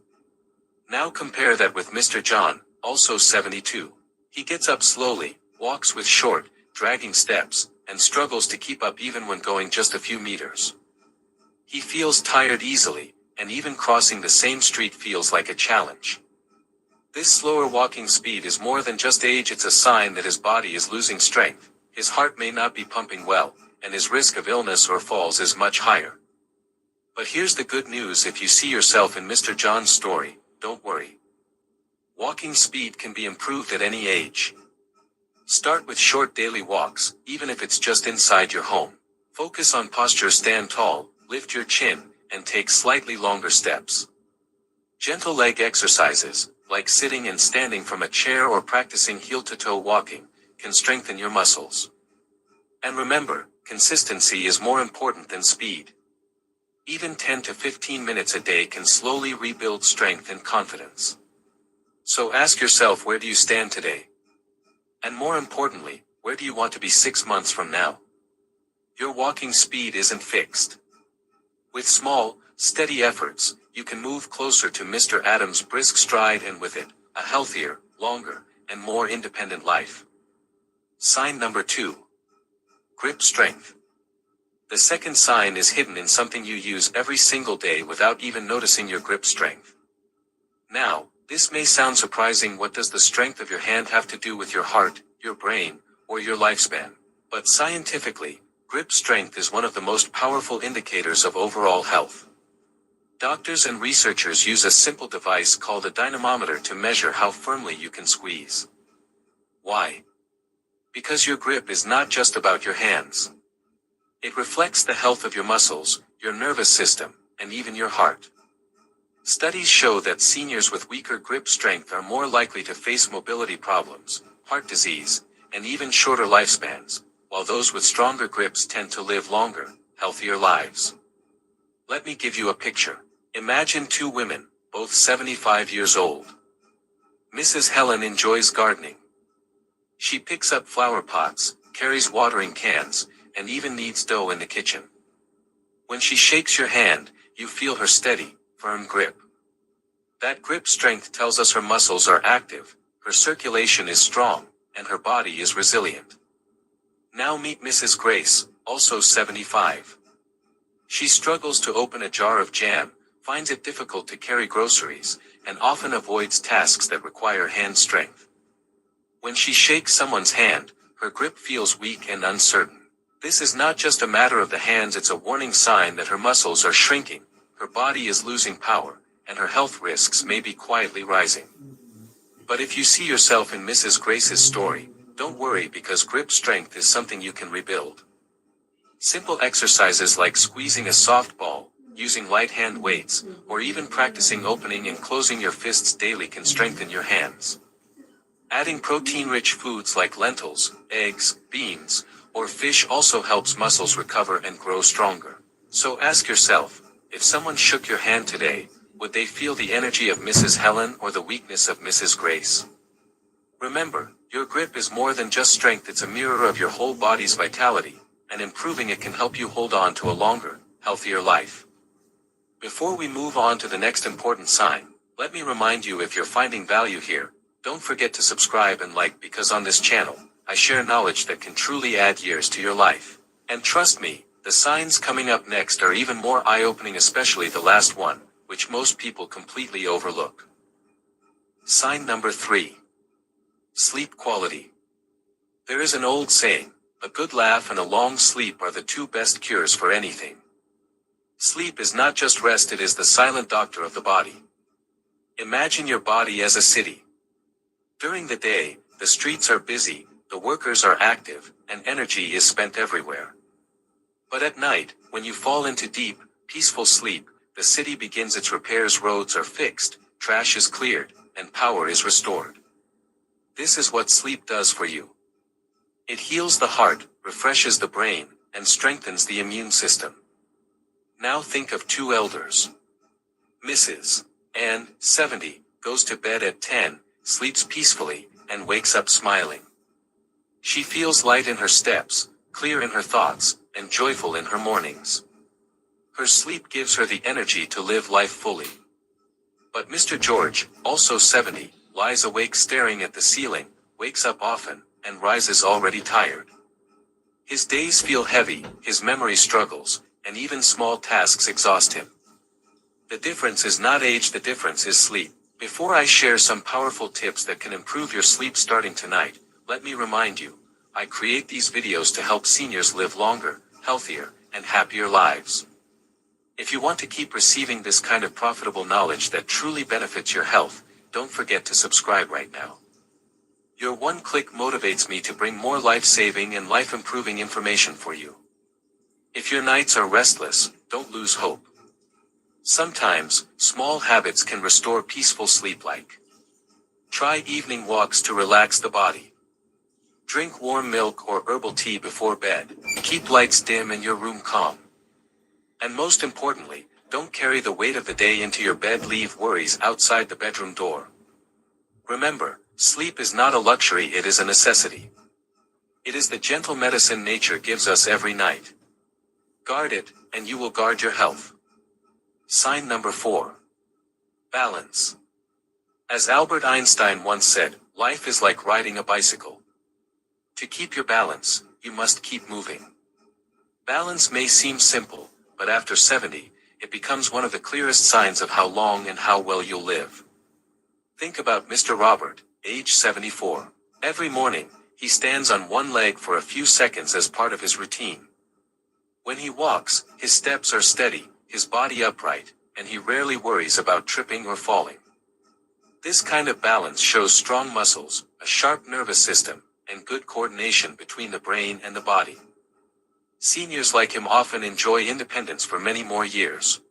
S1: Now compare that with Mr. John, also 72. He gets up slowly, walks with short, dragging steps, and struggles to keep up even when going just a few meters. He feels tired easily, and even crossing the same street feels like a challenge. This slower walking speed is more than just age, it's a sign that his body is losing strength, his heart may not be pumping well, and his risk of illness or falls is much higher. But here's the good news: if you see yourself in Mr. John's story, don't worry. Walking speed can be improved at any age. Start with short daily walks, even if it's just inside your home. Focus on posture, stand tall, lift your chin, and take slightly longer steps. Gentle leg exercises, like sitting and standing from a chair or practicing heel-to-toe walking, can strengthen your muscles. And remember, consistency is more important than speed. Even 10 to 15 minutes a day can slowly rebuild strength and confidence. So ask yourself, where do you stand today? And more importantly, where do you want to be 6 months from now? Your walking speed isn't fixed. With small, steady efforts, you can move closer to Mr. Adams' brisk stride, and with it, a healthier, longer, and more independent life. Sign number 2. Grip strength. The second sign is hidden in something you use every single day without even noticing: your grip strength. Now, this may sound surprising. What does the strength of your hand have to do with your heart, your brain, or your lifespan? But scientifically, grip strength is one of the most powerful indicators of overall health. Doctors and researchers use a simple device called a dynamometer to measure how firmly you can squeeze. Why? Because your grip is not just about your hands. It reflects the health of your muscles, your nervous system, and even your heart. Studies show that seniors with weaker grip strength are more likely to face mobility problems, heart disease, and even shorter lifespans, while those with stronger grips tend to live longer, healthier lives. Let me give you a picture. Imagine 2 women, both 75 years old. Mrs. Helen enjoys gardening. She picks up flower pots, carries watering cans, and even kneads dough in the kitchen. When she shakes your hand, you feel her steady, firm grip. That grip strength tells us her muscles are active, her circulation is strong, and her body is resilient. Now meet Mrs. Grace, also 75. She struggles to open a jar of jam, finds it difficult to carry groceries, and often avoids tasks that require hand strength. When she shakes someone's hand, her grip feels weak and uncertain. This is not just a matter of the hands, it's a warning sign that her muscles are shrinking, her body is losing power, and her health risks may be quietly rising. But if you see yourself in Mrs. Grace's story, don't worry, because grip strength is something you can rebuild. Simple exercises like squeezing a softball, using light hand weights, or even practicing opening and closing your fists daily can strengthen your hands. Adding protein-rich foods like lentils, eggs, beans, or fish also helps muscles recover and grow stronger. So ask yourself, if someone shook your hand today, would they feel the energy of Mrs. Helen or the weakness of Mrs. Grace? Remember, your grip is more than just strength, it's a mirror of your whole body's vitality, and improving it can help you hold on to a longer, healthier life. Before we move on to the next important sign, let me remind you, if you're finding value here, don't forget to subscribe and like, because on this channel, I share knowledge that can truly add years to your life. And trust me, the signs coming up next are even more eye-opening, especially the last one, which most people completely overlook. Sign number 3. Sleep quality. There is an old saying, a good laugh and a long sleep are the 2 best cures for anything. Sleep is not just rest, it is the silent doctor of the body. Imagine your body as a city. During the day, the streets are busy, the workers are active, and energy is spent everywhere. But at night, when you fall into deep, peaceful sleep, the city begins its repairs, roads are fixed, trash is cleared, and power is restored. This is what sleep does for you. It heals the heart, refreshes the brain, and strengthens the immune system. Now think of 2 elders. Mrs. Ann, 70, goes to bed at 10, sleeps peacefully, and wakes up smiling. She feels light in her steps, clear in her thoughts, and joyful in her mornings. Her sleep gives her the energy to live life fully. But Mr. George, also 70, lies awake staring at the ceiling, wakes up often, and rises already tired. His days feel heavy, his memory struggles, and even small tasks exhaust him. The difference is not age, the difference is sleep. Before I share some powerful tips that can improve your sleep starting tonight, let me remind you, I create these videos to help seniors live longer, healthier, and happier lives. If you want to keep receiving this kind of profitable knowledge that truly benefits your health, don't forget to subscribe right now. Your one click motivates me to bring more life-saving and life-improving information for you. If your nights are restless, don't lose hope. Sometimes, small habits can restore peaceful sleep like try evening walks to relax the body. Drink warm milk or herbal tea before bed. Keep lights dim and your room calm. And most importantly, don't carry the weight of the day into your bed. Leave worries outside the bedroom door. Remember, sleep is not a luxury, it is a necessity. It is the gentle medicine nature gives us every night. Guard it, and you will guard your health. Sign number 4. Balance. As Albert Einstein once said, life is like riding a bicycle. To keep your balance, you must keep moving. Balance may seem simple, but after 70, it becomes one of the clearest signs of how long and how well you'll live. Think about Mr. Robert, age 74. Every morning, he stands on one leg for a few seconds as part of his routine. When he walks, his steps are steady, his body upright, and he rarely worries about tripping or falling. This kind of balance shows strong muscles, a sharp nervous system, and good coordination between the brain and the body. Seniors like him often enjoy independence for many more years.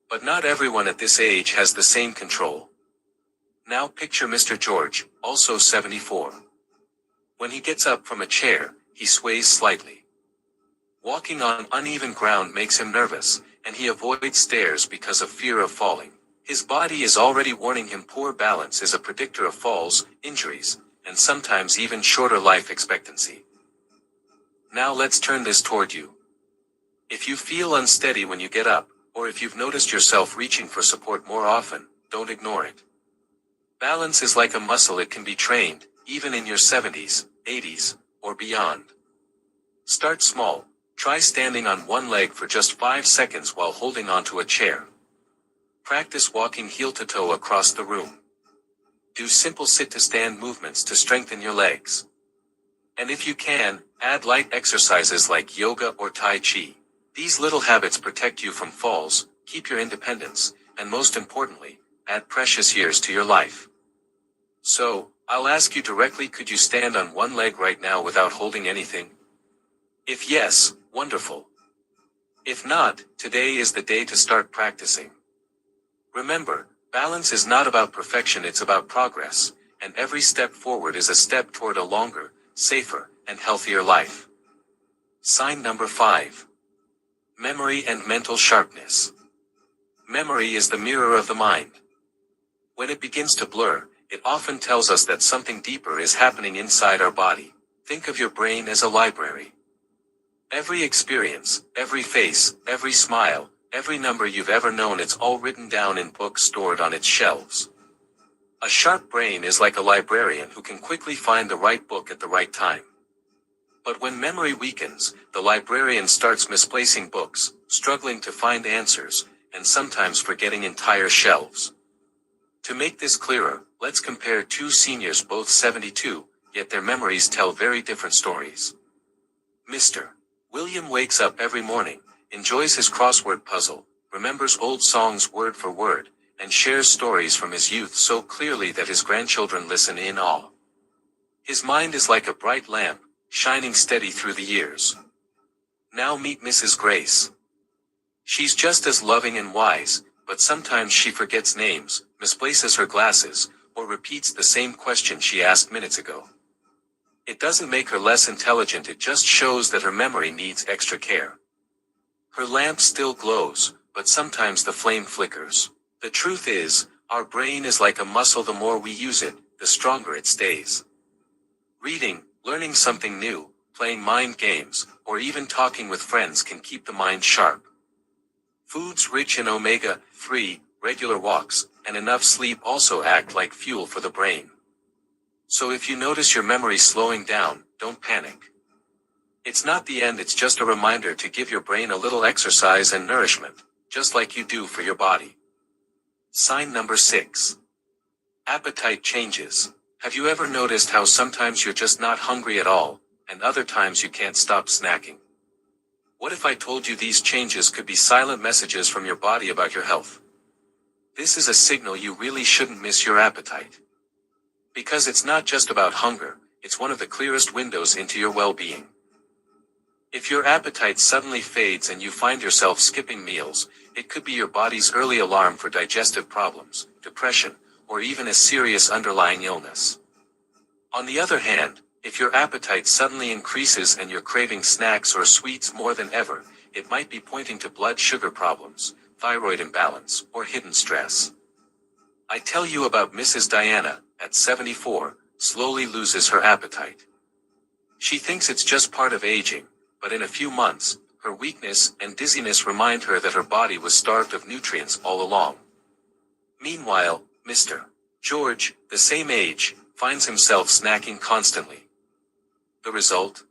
S1: But not everyone at this age has the same control. Now picture Mr. George, also 74. When he gets up from a chair, he sways slightly. Walking on uneven ground makes him nervous, and he avoids stairs because of fear of falling. His body is already warning him poor balance is a predictor of falls, injuries, and sometimes even shorter life expectancy. Now let's turn this toward you. If you feel unsteady when you get up, or if you've noticed yourself reaching for support more often, don't ignore it. Balance is like a muscle, it can be trained, even in your 70s, 80s, or beyond. Start small. Try standing on one leg for just 5 seconds while holding onto a chair. Practice walking heel to toe across the room. Do simple sit-to-stand movements to strengthen your legs. And if you can, add light exercises like yoga or Tai Chi. These little habits protect you from falls, keep your independence, and most importantly, add precious years to your life. So, I'll ask you directly, could you stand on one leg right now without holding anything? If yes, wonderful. If not, today is the day to start practicing. Remember, balance is not about perfection, it's about progress, and every step forward is a step toward a longer, safer, and healthier life. Sign number 5. Memory and mental sharpness. Memory is the mirror of the mind. When it begins to blur, it often tells us that something deeper is happening inside our body. Think of your brain as a library. Every experience, every face, every smile, every number you've ever known, it's all written down in books stored on its shelves. A sharp brain is like a librarian who can quickly find the right book at the right time. But when memory weakens, the librarian starts misplacing books, struggling to find answers, and sometimes forgetting entire shelves. To make this clearer, let's compare two seniors, both 72, yet their memories tell very different stories. Mr. William wakes up every morning, enjoys his crossword puzzle, remembers old songs word for word, and shares stories from his youth so clearly that his grandchildren listen in awe. His mind is like a bright lamp, shining steady through the years. Now meet Mrs. Grace. She's just as loving and wise, but sometimes she forgets names, misplaces her glasses, or repeats the same question she asked minutes ago. It doesn't make her less intelligent, it just shows that her memory needs extra care. Her lamp still glows, but sometimes the flame flickers. The truth is, our brain is like a muscle, the more we use it, the stronger it stays. Reading, Learning something new, playing mind games, or even talking with friends can keep the mind sharp. Foods rich in omega-3, regular walks, and enough sleep also act like fuel for the brain. So if you notice your memory slowing down, don't panic. It's not the end, it's just a reminder to give your brain a little exercise and nourishment, just like you do for your body. Sign number 6. Appetite changes. Have you ever noticed how sometimes you're just not hungry at all, and other times you can't stop snacking? What if I told you these changes could be silent messages from your body about your health? This is a signal you really shouldn't miss your appetite. Because it's not just about hunger, it's one of the clearest windows into your well-being. If your appetite suddenly fades and you find yourself skipping meals, it could be your body's early alarm for digestive problems, depression, or even a serious underlying illness. On the other hand, if your appetite suddenly increases and you're craving snacks or sweets more than ever, it might be pointing to blood sugar problems, thyroid imbalance, or hidden stress. I tell you about Mrs. Diana, at 74, slowly loses her appetite. She thinks it's just part of aging, but in a few months, her weakness and dizziness remind her that her body was starved of nutrients all along. Meanwhile, Mr. George, the same age, finds himself snacking constantly. The result?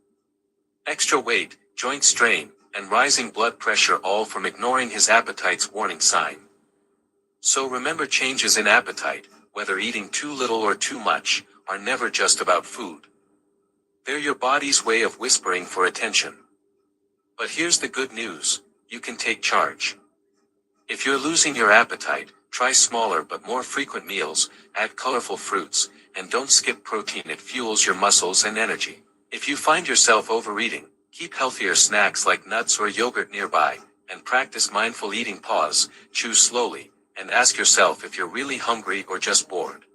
S1: Extra weight, joint strain, and rising blood pressure, all from ignoring his appetite's warning sign. So remember, changes in appetite, whether eating too little or too much, are never just about food. They're your body's way of whispering for attention. But here's the good news, you can take charge. If you're losing your appetite, try smaller but more frequent meals, add colorful fruits, and don't skip protein, it fuels your muscles and energy. If you find yourself overeating, keep healthier snacks like nuts or yogurt nearby, and practice mindful eating. Pause, chew slowly, and ask yourself if you're really hungry or just bored.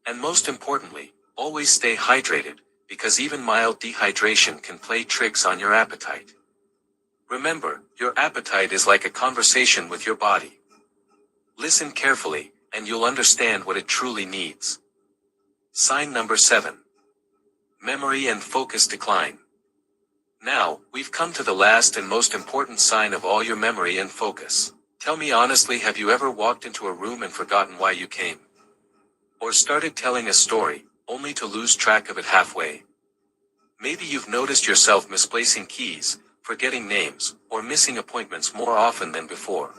S1: And most importantly, always stay hydrated, because even mild dehydration can play tricks on your appetite. Remember, your appetite is like a conversation with your body. Listen carefully, and you'll understand what it truly needs. Sign number 7. Memory and focus decline. Now, we've come to the last and most important sign of all your memory and focus. Tell me honestly, have you ever walked into a room and forgotten why you came? Or started telling a story, only to lose track of it halfway? Maybe you've noticed yourself misplacing keys, forgetting names, or missing appointments more often than before.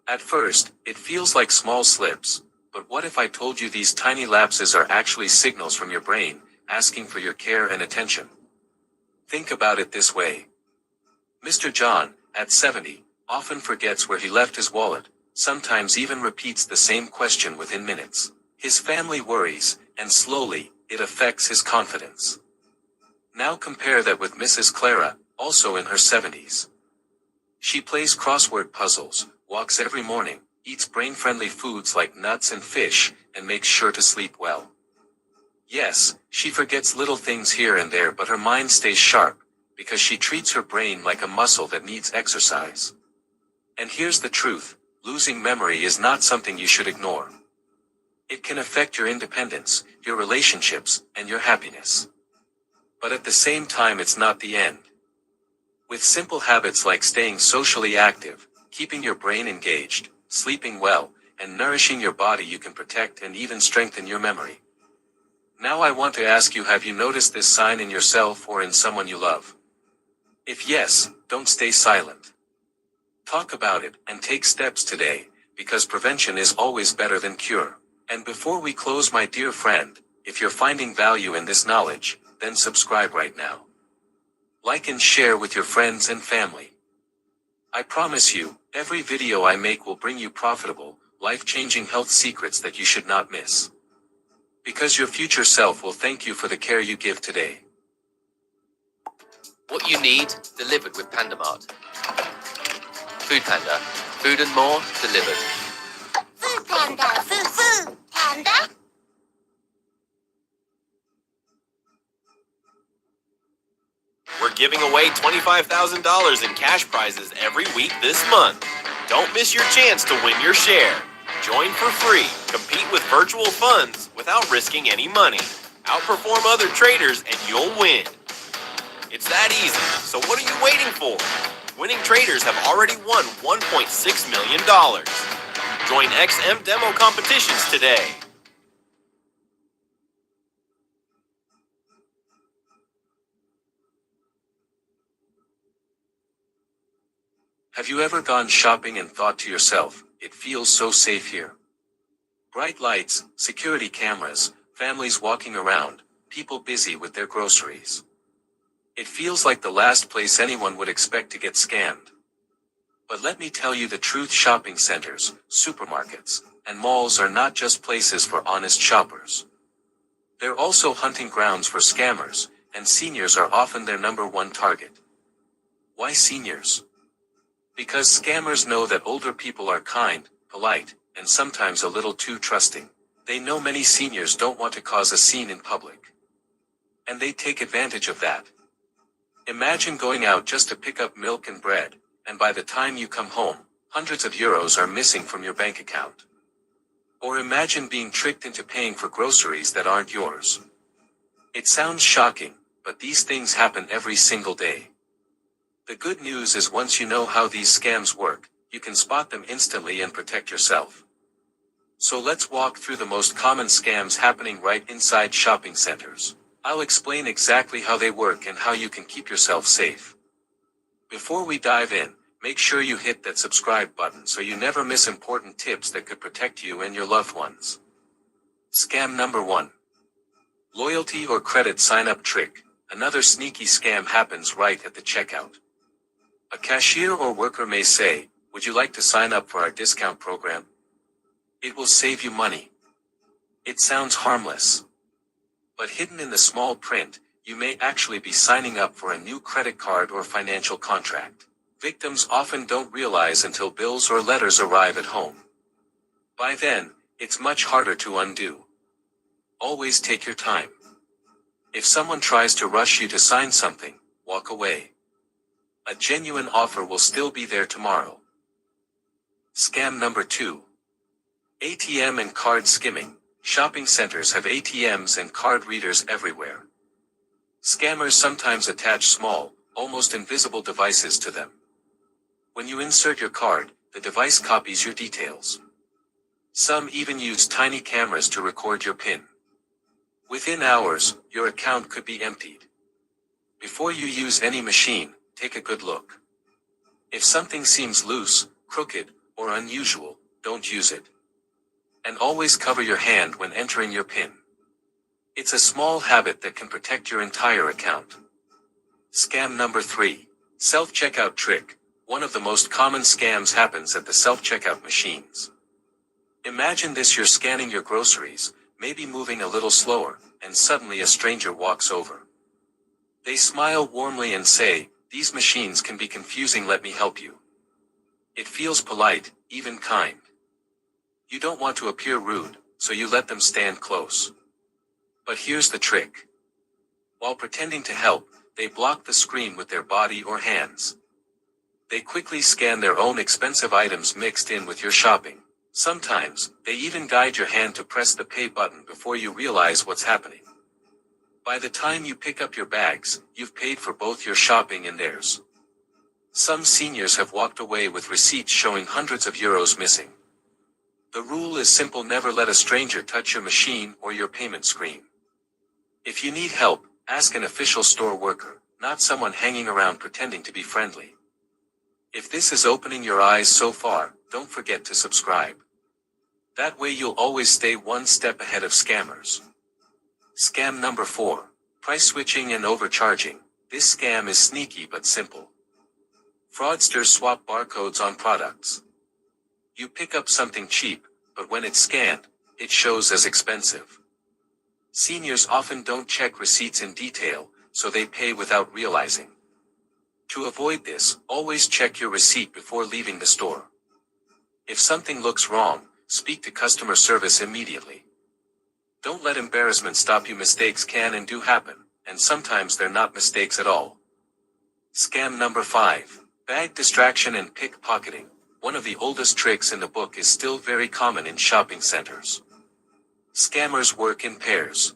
S1: At first, it feels like small slips, but what if I told you these tiny lapses are actually signals from your brain, asking for your care and attention? Think about it this way. Mr. John, at 70, often forgets where he left his wallet, sometimes even repeats the same question within minutes. His family worries, and slowly, it affects his confidence. Now compare that with Mrs. Clara, also in her 70s. She plays crossword puzzles, walks every morning, eats brain-friendly foods like nuts and fish, and makes sure to sleep well. Yes, she forgets little things here and there, but her mind stays sharp, because she treats her brain like a muscle that needs exercise. And here's the truth, losing memory is not something you should ignore. It can affect your independence, your relationships, and your happiness. But at the same time, it's not the end. With simple habits like staying socially active, keeping your brain engaged, sleeping well, and nourishing your body, you can protect and even strengthen your memory. Now I want to ask you, have you noticed this sign in yourself or in someone you love? If yes, don't stay silent. Talk about it and take steps today, because prevention is always better than cure. And before we close, my dear friend, if you're finding value in this knowledge, then subscribe right now. Like and share with your friends and family. I promise you, every video I make will bring you profitable, life-changing health secrets that you should not miss. Because your future self will thank you for the care you give today.
S3: What you need, delivered with PandaMart. Food Panda. Food and more, delivered.
S4: Food Panda, food Panda.
S6: We're giving away $25,000 in cash prizes every week this month. Don't miss your chance to win your share. Join for free. Compete with virtual funds without risking any money. Outperform other traders and you'll win. It's that easy, so what are you waiting for? Winning traders have already won $1.6 million. Join XM demo competitions today.
S1: Have you ever gone shopping and thought to yourself, it feels so safe here? Bright lights, security cameras, families walking around, people busy with their groceries. It feels like the last place anyone would expect to get scammed. But let me tell you the truth, shopping centers, supermarkets, and malls are not just places for honest shoppers. They're also hunting grounds for scammers, and seniors are often their #1 target. Why seniors? Because scammers know that older people are kind, polite, and sometimes a little too trusting. They know many seniors don't want to cause a scene in public. And they take advantage of that. Imagine going out just to pick up milk and bread, and by the time you come home, hundreds of euros are missing from your bank account. Or imagine being tricked into paying for groceries that aren't yours. It sounds shocking, but these things happen every single day. The good news is once you know how these scams work, you can spot them instantly and protect yourself. So let's walk through the most common scams happening right inside shopping centers. I'll explain exactly how they work and how you can keep yourself safe. Before we dive in, make sure you hit that subscribe button so you never miss important tips that could protect you and your loved ones. Scam number 1. Loyalty or credit sign-up trick. Another sneaky scam happens right at the checkout. A cashier or worker may say, "Would you like to sign up for our discount program? It will save you money." It sounds harmless. But hidden in the small print, you may actually be signing up for a new credit card or financial contract. Victims often don't realize until bills or letters arrive at home. By then, it's much harder to undo. Always take your time. If someone tries to rush you to sign something, walk away. A genuine offer will still be there tomorrow. Scam number 2. ATM and card skimming. Shopping centers have ATMs and card readers everywhere. Scammers sometimes attach small, almost invisible devices to them. When you insert your card, the device copies your details. Some even use tiny cameras to record your PIN. Within hours, your account could be emptied. Before you use any machine, take a good look. If something seems loose, crooked, or unusual, don't use it. And always cover your hand when entering your PIN. It's a small habit that can protect your entire account. Scam number 3. Self-checkout trick. One of the most common scams happens at the self-checkout machines. Imagine this: you're scanning your groceries, maybe moving a little slower, and suddenly a stranger walks over. They smile warmly and say, "These machines can be confusing, let me help you." It feels polite, even kind. You don't want to appear rude, so you let them stand close. But here's the trick. While pretending to help, they block the screen with their body or hands. They quickly scan their own expensive items mixed in with your shopping. Sometimes, they even guide your hand to press the pay button before you realize what's happening. By the time you pick up your bags, you've paid for both your shopping and theirs. Some seniors have walked away with receipts showing hundreds of euros missing. The rule is simple: never let a stranger touch your machine or your payment screen. If you need help, ask an official store worker, not someone hanging around pretending to be friendly. If this is opening your eyes so far, don't forget to subscribe. That way you'll always stay one step ahead of scammers. Scam number 4. Price switching and overcharging. This scam is sneaky but simple. Fraudsters swap barcodes on products. You pick up something cheap, but when it's scanned, it shows as expensive. Seniors often don't check receipts in detail, so they pay without realizing. To avoid this, always check your receipt before leaving the store. If something looks wrong, speak to customer service immediately. Don't let embarrassment stop you. Mistakes can and do happen, and sometimes they're not mistakes at all. Scam number 5. Bag distraction and pickpocketing. One of the oldest tricks in the book is still very common in shopping centers. Scammers work in pairs.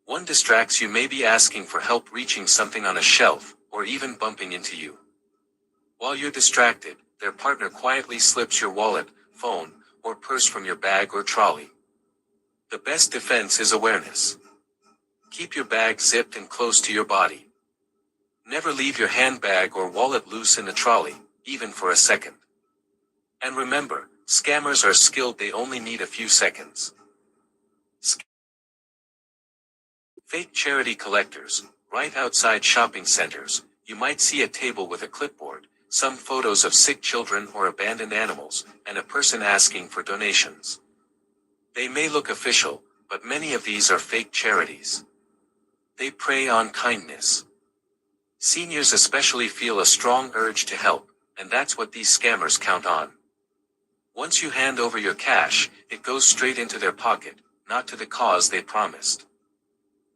S1: One distracts you, maybe asking for help reaching something on a shelf, or even bumping into you. While you're distracted, their partner quietly slips your wallet, phone, or purse from your bag or trolley. The best defense is awareness. Keep your bag zipped and close to your body. Never leave your handbag or wallet loose in a trolley, even for a second. And remember, scammers are skilled, they only need a few seconds. Fake charity collectors. Right outside shopping centers, you might see a table with a clipboard, some photos of sick children or abandoned animals, and a person asking for donations. They may look official, but many of these are fake charities. They prey on kindness. Seniors especially feel a strong urge to help, and that's what these scammers count on. Once you hand over your cash, it goes straight into their pocket, not to the cause they promised.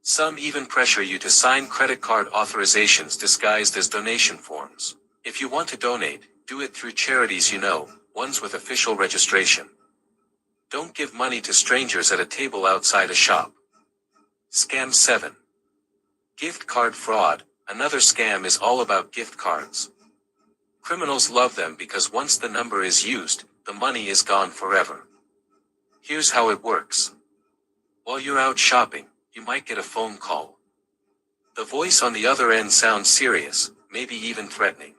S1: Some even pressure you to sign credit card authorizations disguised as donation forms. If you want to donate, do it through charities you know, ones with official registration. Don't give money to strangers at a table outside a shop. Scam 7. Gift card fraud. Another scam is all about gift cards. Criminals love them because once the number is used, the money is gone forever. Here's how it works. While you're out shopping, you might get a phone call. The voice on the other end sounds serious, maybe even threatening.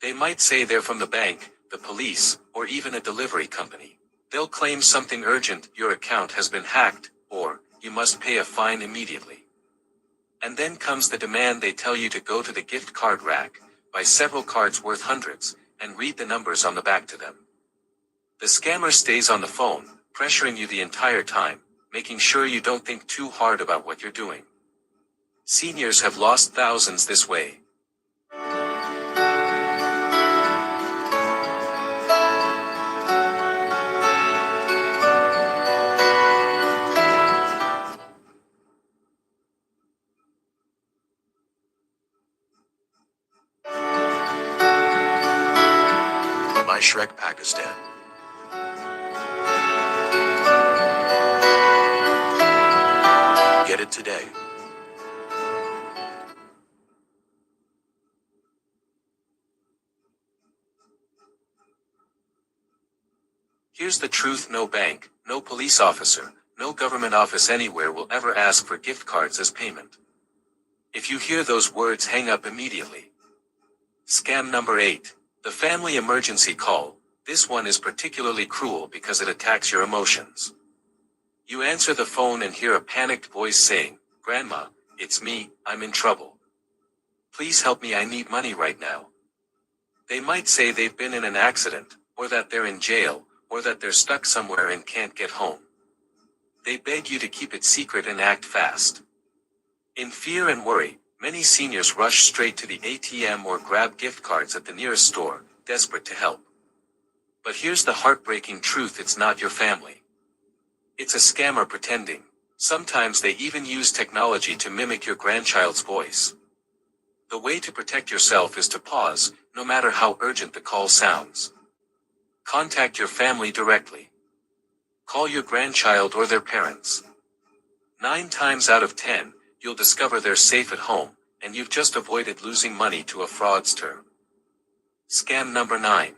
S1: They might say they're from the bank, the police, or even a delivery company. They'll claim something urgent, your account has been hacked, or you must pay a fine immediately. And then comes the demand. They tell you to go to the gift card rack, buy several cards worth hundreds, and read the numbers on the back to them. The scammer stays on the phone, pressuring you the entire time, making sure you don't think too hard about what you're doing. Seniors have lost thousands this way.
S7: My Shrek Pakistan. Get it today.
S1: Here's the truth: no bank, no police officer, no government office anywhere will ever ask for gift cards as payment. If you hear those words, hang up immediately. Scam number 8. The family emergency call. This one is particularly cruel because it attacks your emotions. You answer the phone and hear a panicked voice saying, "Grandma, it's me, I'm in trouble. Please help me, I need money right now." They might say they've been in an accident, or that they're in jail, or that they're stuck somewhere and can't get home. They beg you to keep it secret and act fast. In fear and worry, many seniors rush straight to the ATM or grab gift cards at the nearest store, desperate to help. But here's the heartbreaking truth: it's not your family. It's a scammer pretending. Sometimes they even use technology to mimic your grandchild's voice. The way to protect yourself is to pause, no matter how urgent the call sounds. Contact your family directly. Call your grandchild or their parents. 9 times out of 10, you'll discover they're safe at home, and you've just avoided losing money to a fraudster. Scam number 9.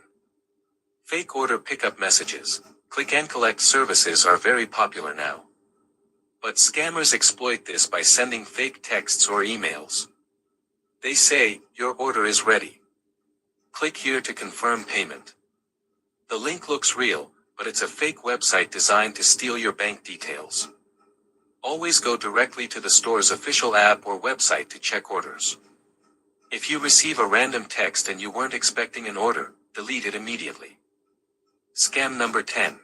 S1: Fake order pickup messages. Click and collect services are very popular now. But scammers exploit this by sending fake texts or emails. They say, "Your order is ready. Click here to confirm payment." The link looks real, but it's a fake website designed to steal your bank details. Always go directly to the store's official app or website to check orders. If you receive a random text and you weren't expecting an order, delete it immediately. Scam number 10.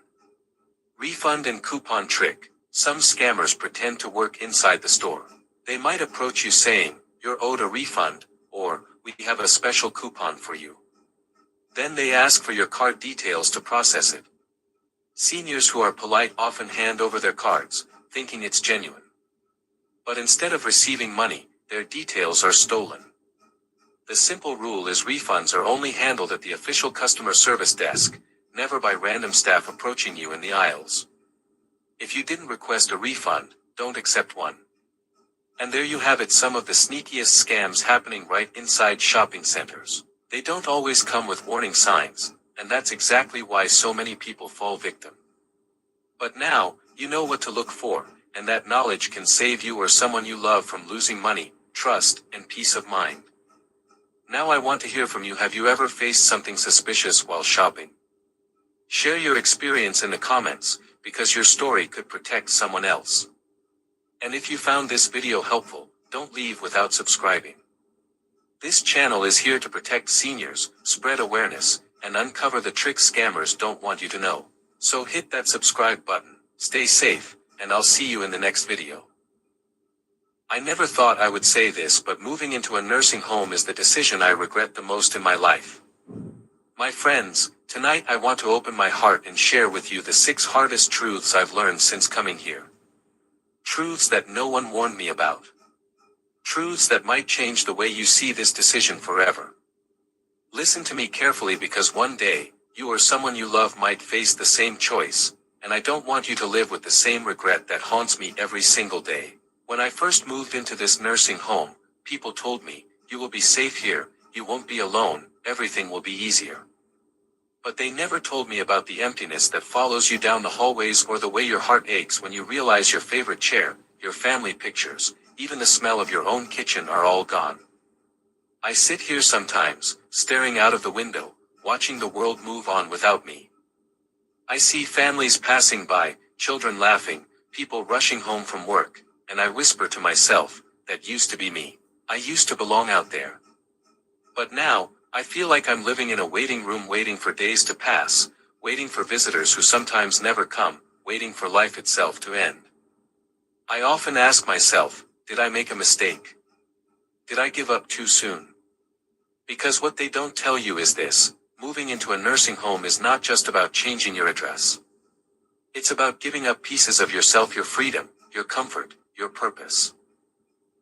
S1: Refund and coupon trick. Some scammers pretend to work inside the store. They might approach you saying, "You're owed a refund," or "We have a special coupon for you." Then they ask for your card details to process it. Seniors who are polite often hand over their cards, thinking it's genuine. But instead of receiving money, their details are stolen. The simple rule is refunds are only handled at the official customer service desk, never by random staff approaching you in the aisles. If you didn't request a refund, don't accept one. And there you have it, some of the sneakiest scams happening right inside shopping centers. They don't always come with warning signs, and that's exactly why so many people fall victim. But now, you know what to look for, and that knowledge can save you or someone you love from losing money, trust, and peace of mind. Now I want to hear from you. Have you ever faced something suspicious while shopping? Share your experience in the comments, because your story could protect someone else. And if you found this video helpful, don't leave without subscribing. This channel is here to protect seniors, spread awareness, and uncover the tricks scammers don't want you to know. So hit that subscribe button, stay safe, and I'll see you in the next video. I never thought I would say this, but moving into a nursing home is the decision I regret the most in my life. My friends, tonight I want to open my heart and share with you the 6 hardest truths I've learned since coming here. Truths that no one warned me about. Truths that might change the way you see this decision forever. Listen to me carefully, because one day, you or someone you love might face the same choice, and I don't want you to live with the same regret that haunts me every single day. When I first moved into this nursing home, people told me, "You will be safe here, you won't be alone, everything will be easier." But they never told me about the emptiness that follows you down the hallways, or the way your heart aches when you realize your favorite chair, your family pictures, even the smell of your own kitchen are all gone. I sit here sometimes, staring out of the window, watching the world move on without me. I see families passing by, children laughing, people rushing home from work, and I whisper to myself, that used to be me. I used to belong out there. But now, I feel like I'm living in a waiting room, waiting for days to pass, waiting for visitors who sometimes never come, waiting for life itself to end. I often ask myself, did I make a mistake? Did I give up too soon? Because what they don't tell you is this: moving into a nursing home is not just about changing your address. It's about giving up pieces of yourself, your freedom, your comfort, your purpose.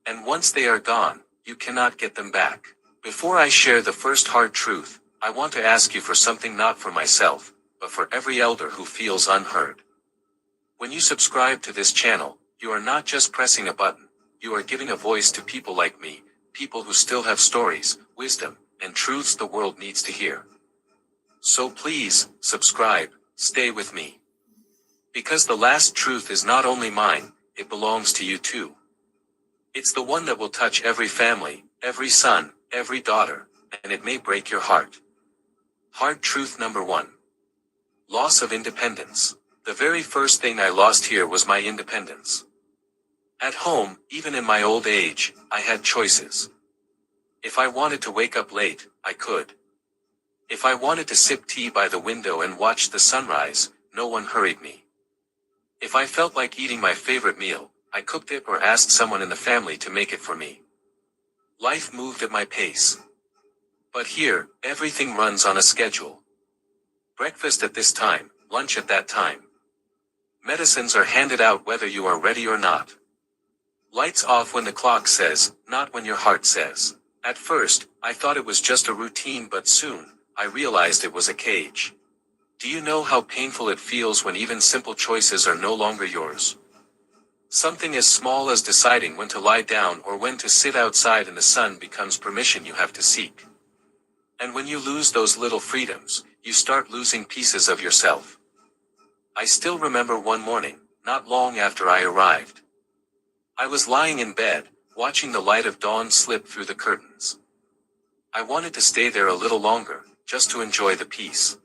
S1: And once they are gone, you cannot get them back. Before I share the first hard truth, I want to ask you for something, not for myself, but for every elder who feels unheard. When you subscribe to this channel, you are not just pressing a button, you are giving a voice to people like me, people who still have stories, wisdom, and truths the world needs to hear. So please, subscribe, stay with me. Because the last truth is not only mine, it belongs to you too. It's the one that will touch every family, every son, every daughter, and it may break your heart. Hard truth number 1. Loss of independence. The very first thing I lost here was my independence. At home, even in my old age, I had choices. If I wanted to wake up late, I could. If I wanted to sip tea by the window and watch the sunrise, no one hurried me. If I felt like eating my favorite meal, I cooked it or asked someone in the family to make it for me. Life moved at my pace. But here, everything runs on a schedule. Breakfast at this time, lunch at that time. Medicines are handed out whether you are ready or not. Lights off when the clock says, not when your heart says. At first, I thought it was just a routine, but soon, I realized it was a cage. Do you know how painful it feels when even simple choices are no longer yours? Something as small as deciding when to lie down or when to sit outside in the sun becomes permission you have to seek. And when you lose those little freedoms, you start losing pieces of yourself. I still remember one morning, not long after I arrived. I was lying in bed, watching the light of dawn slip through the curtains. I wanted to stay there a little longer, just to enjoy the peace.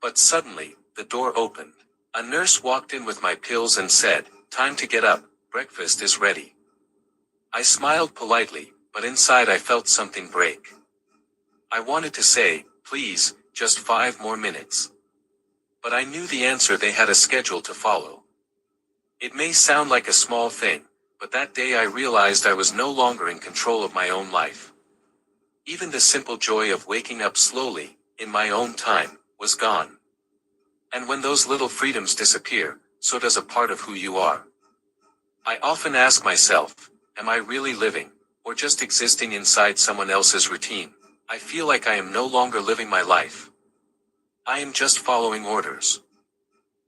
S1: But suddenly, the door opened. A nurse walked in with my pills and said, "Time to get up, breakfast is ready." I smiled politely, but inside I felt something break. I wanted to say, "Please, just 5 more minutes." But I knew the answer: they had a schedule to follow. It may sound like a small thing, but that day I realized I was no longer in control of my own life. Even the simple joy of waking up slowly, in my own time, was gone. And when those little freedoms disappear, so does a part of who you are. I often ask myself, am I really living, or just existing inside someone else's routine? I feel like I am no longer living my life. I am just following orders.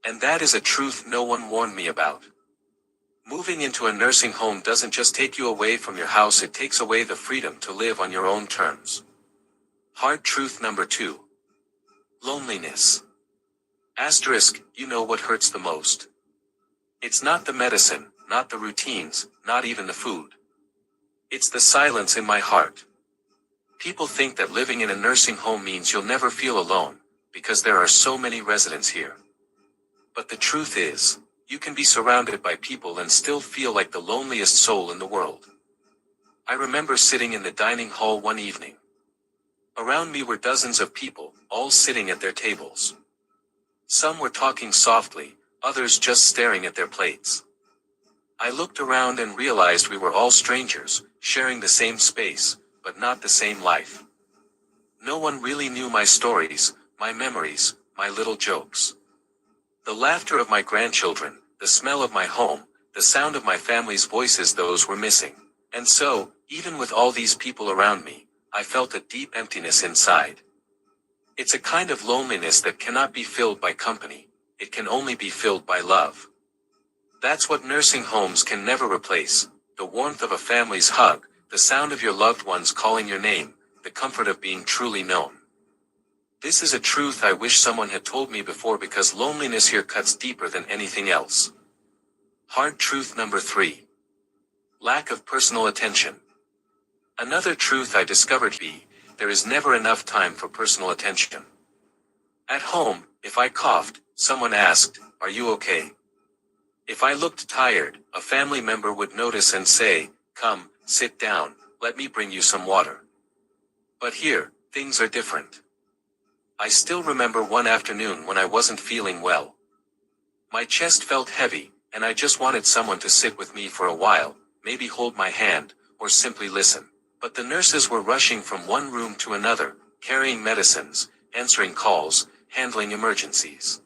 S1: And that is a truth no one warned me about. Moving into a nursing home doesn't just take you away from your house, it takes away the freedom to live on your own terms. Hard truth number 2. Loneliness. Asterisk, you know what hurts the most. It's not the medicine, not the routines, not even the food. It's the silence in my heart. People think that living in a nursing home means you'll never feel alone, because there are so many residents here. But the truth is, you can be surrounded by people and still feel like the loneliest soul in the world. I remember sitting in the dining hall one evening. Around me were dozens of people, all sitting at their tables. Some were talking softly, others just staring at their plates. I looked around and realized we were all strangers, sharing the same space, but not the same life. No one really knew my stories, my memories, my little jokes. The laughter of my grandchildren, the smell of my home, the sound of my family's voices, those were missing. And so, even with all these people around me, I felt a deep emptiness inside. It's a kind of loneliness that cannot be filled by company, it can only be filled by love. That's what nursing homes can never replace, the warmth of a family's hug, the sound of your loved ones calling your name, the comfort of being truly known. This is a truth I wish someone had told me before, because loneliness here cuts deeper than anything else. Hard truth number 3. Lack of personal attention. Another truth I discovered there is never enough time for personal attention. At home, if I coughed, someone asked, "Are you okay?" If I looked tired, a family member would notice and say, "Come, sit down, let me bring you some water." But here, things are different. I still remember one afternoon when I wasn't feeling well. My chest felt heavy, and I just wanted someone to sit with me for a while, maybe hold my hand, or simply listen. But the nurses were rushing from one room to another, carrying medicines, answering calls, handling emergencies.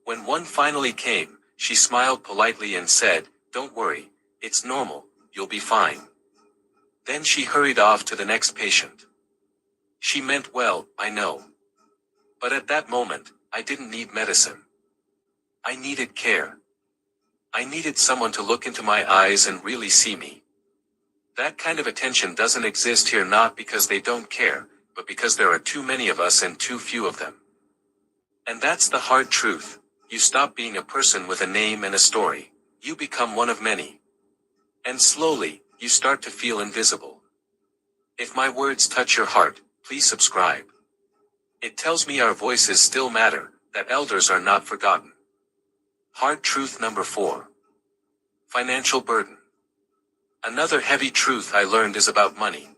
S1: When one finally came, she smiled politely and said, "Don't worry, it's normal, you'll be fine." Then she hurried off to the next patient. She meant well, I know. But at that moment, I didn't need medicine. I needed care. I needed someone to look into my eyes and really see me. That kind of attention doesn't exist here, not because they don't care, but because there are too many of us and too few of them. And that's the hard truth. You stop being a person with a name and a story. You become one of many. And slowly, you start to feel invisible. If my words touch your heart, please subscribe. It tells me our voices still matter, that elders are not forgotten. Hard truth number 4. Financial burden. Another heavy truth I learned is about money.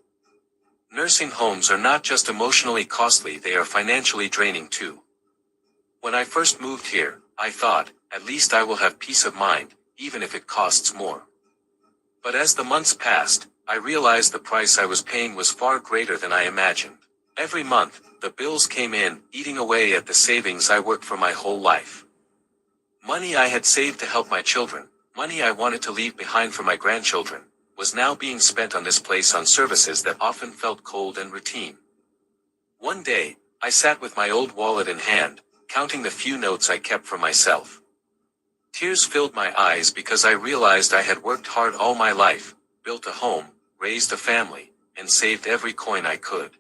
S1: Nursing homes are not just emotionally costly, they are financially draining too. When I first moved here, I thought, at least I will have peace of mind, even if it costs more. But as the months passed, I realized the price I was paying was far greater than I imagined. Every month, the bills came in, eating away at the savings I worked for my whole life. Money I had saved to help my children, money I wanted to leave behind for my grandchildren, was now being spent on this place, on services that often felt cold and routine. One day, I sat with my old wallet in hand, counting the few notes I kept for myself. Tears filled my eyes because I realized I had worked hard all my life, built a home, raised a family, and saved every coin I could.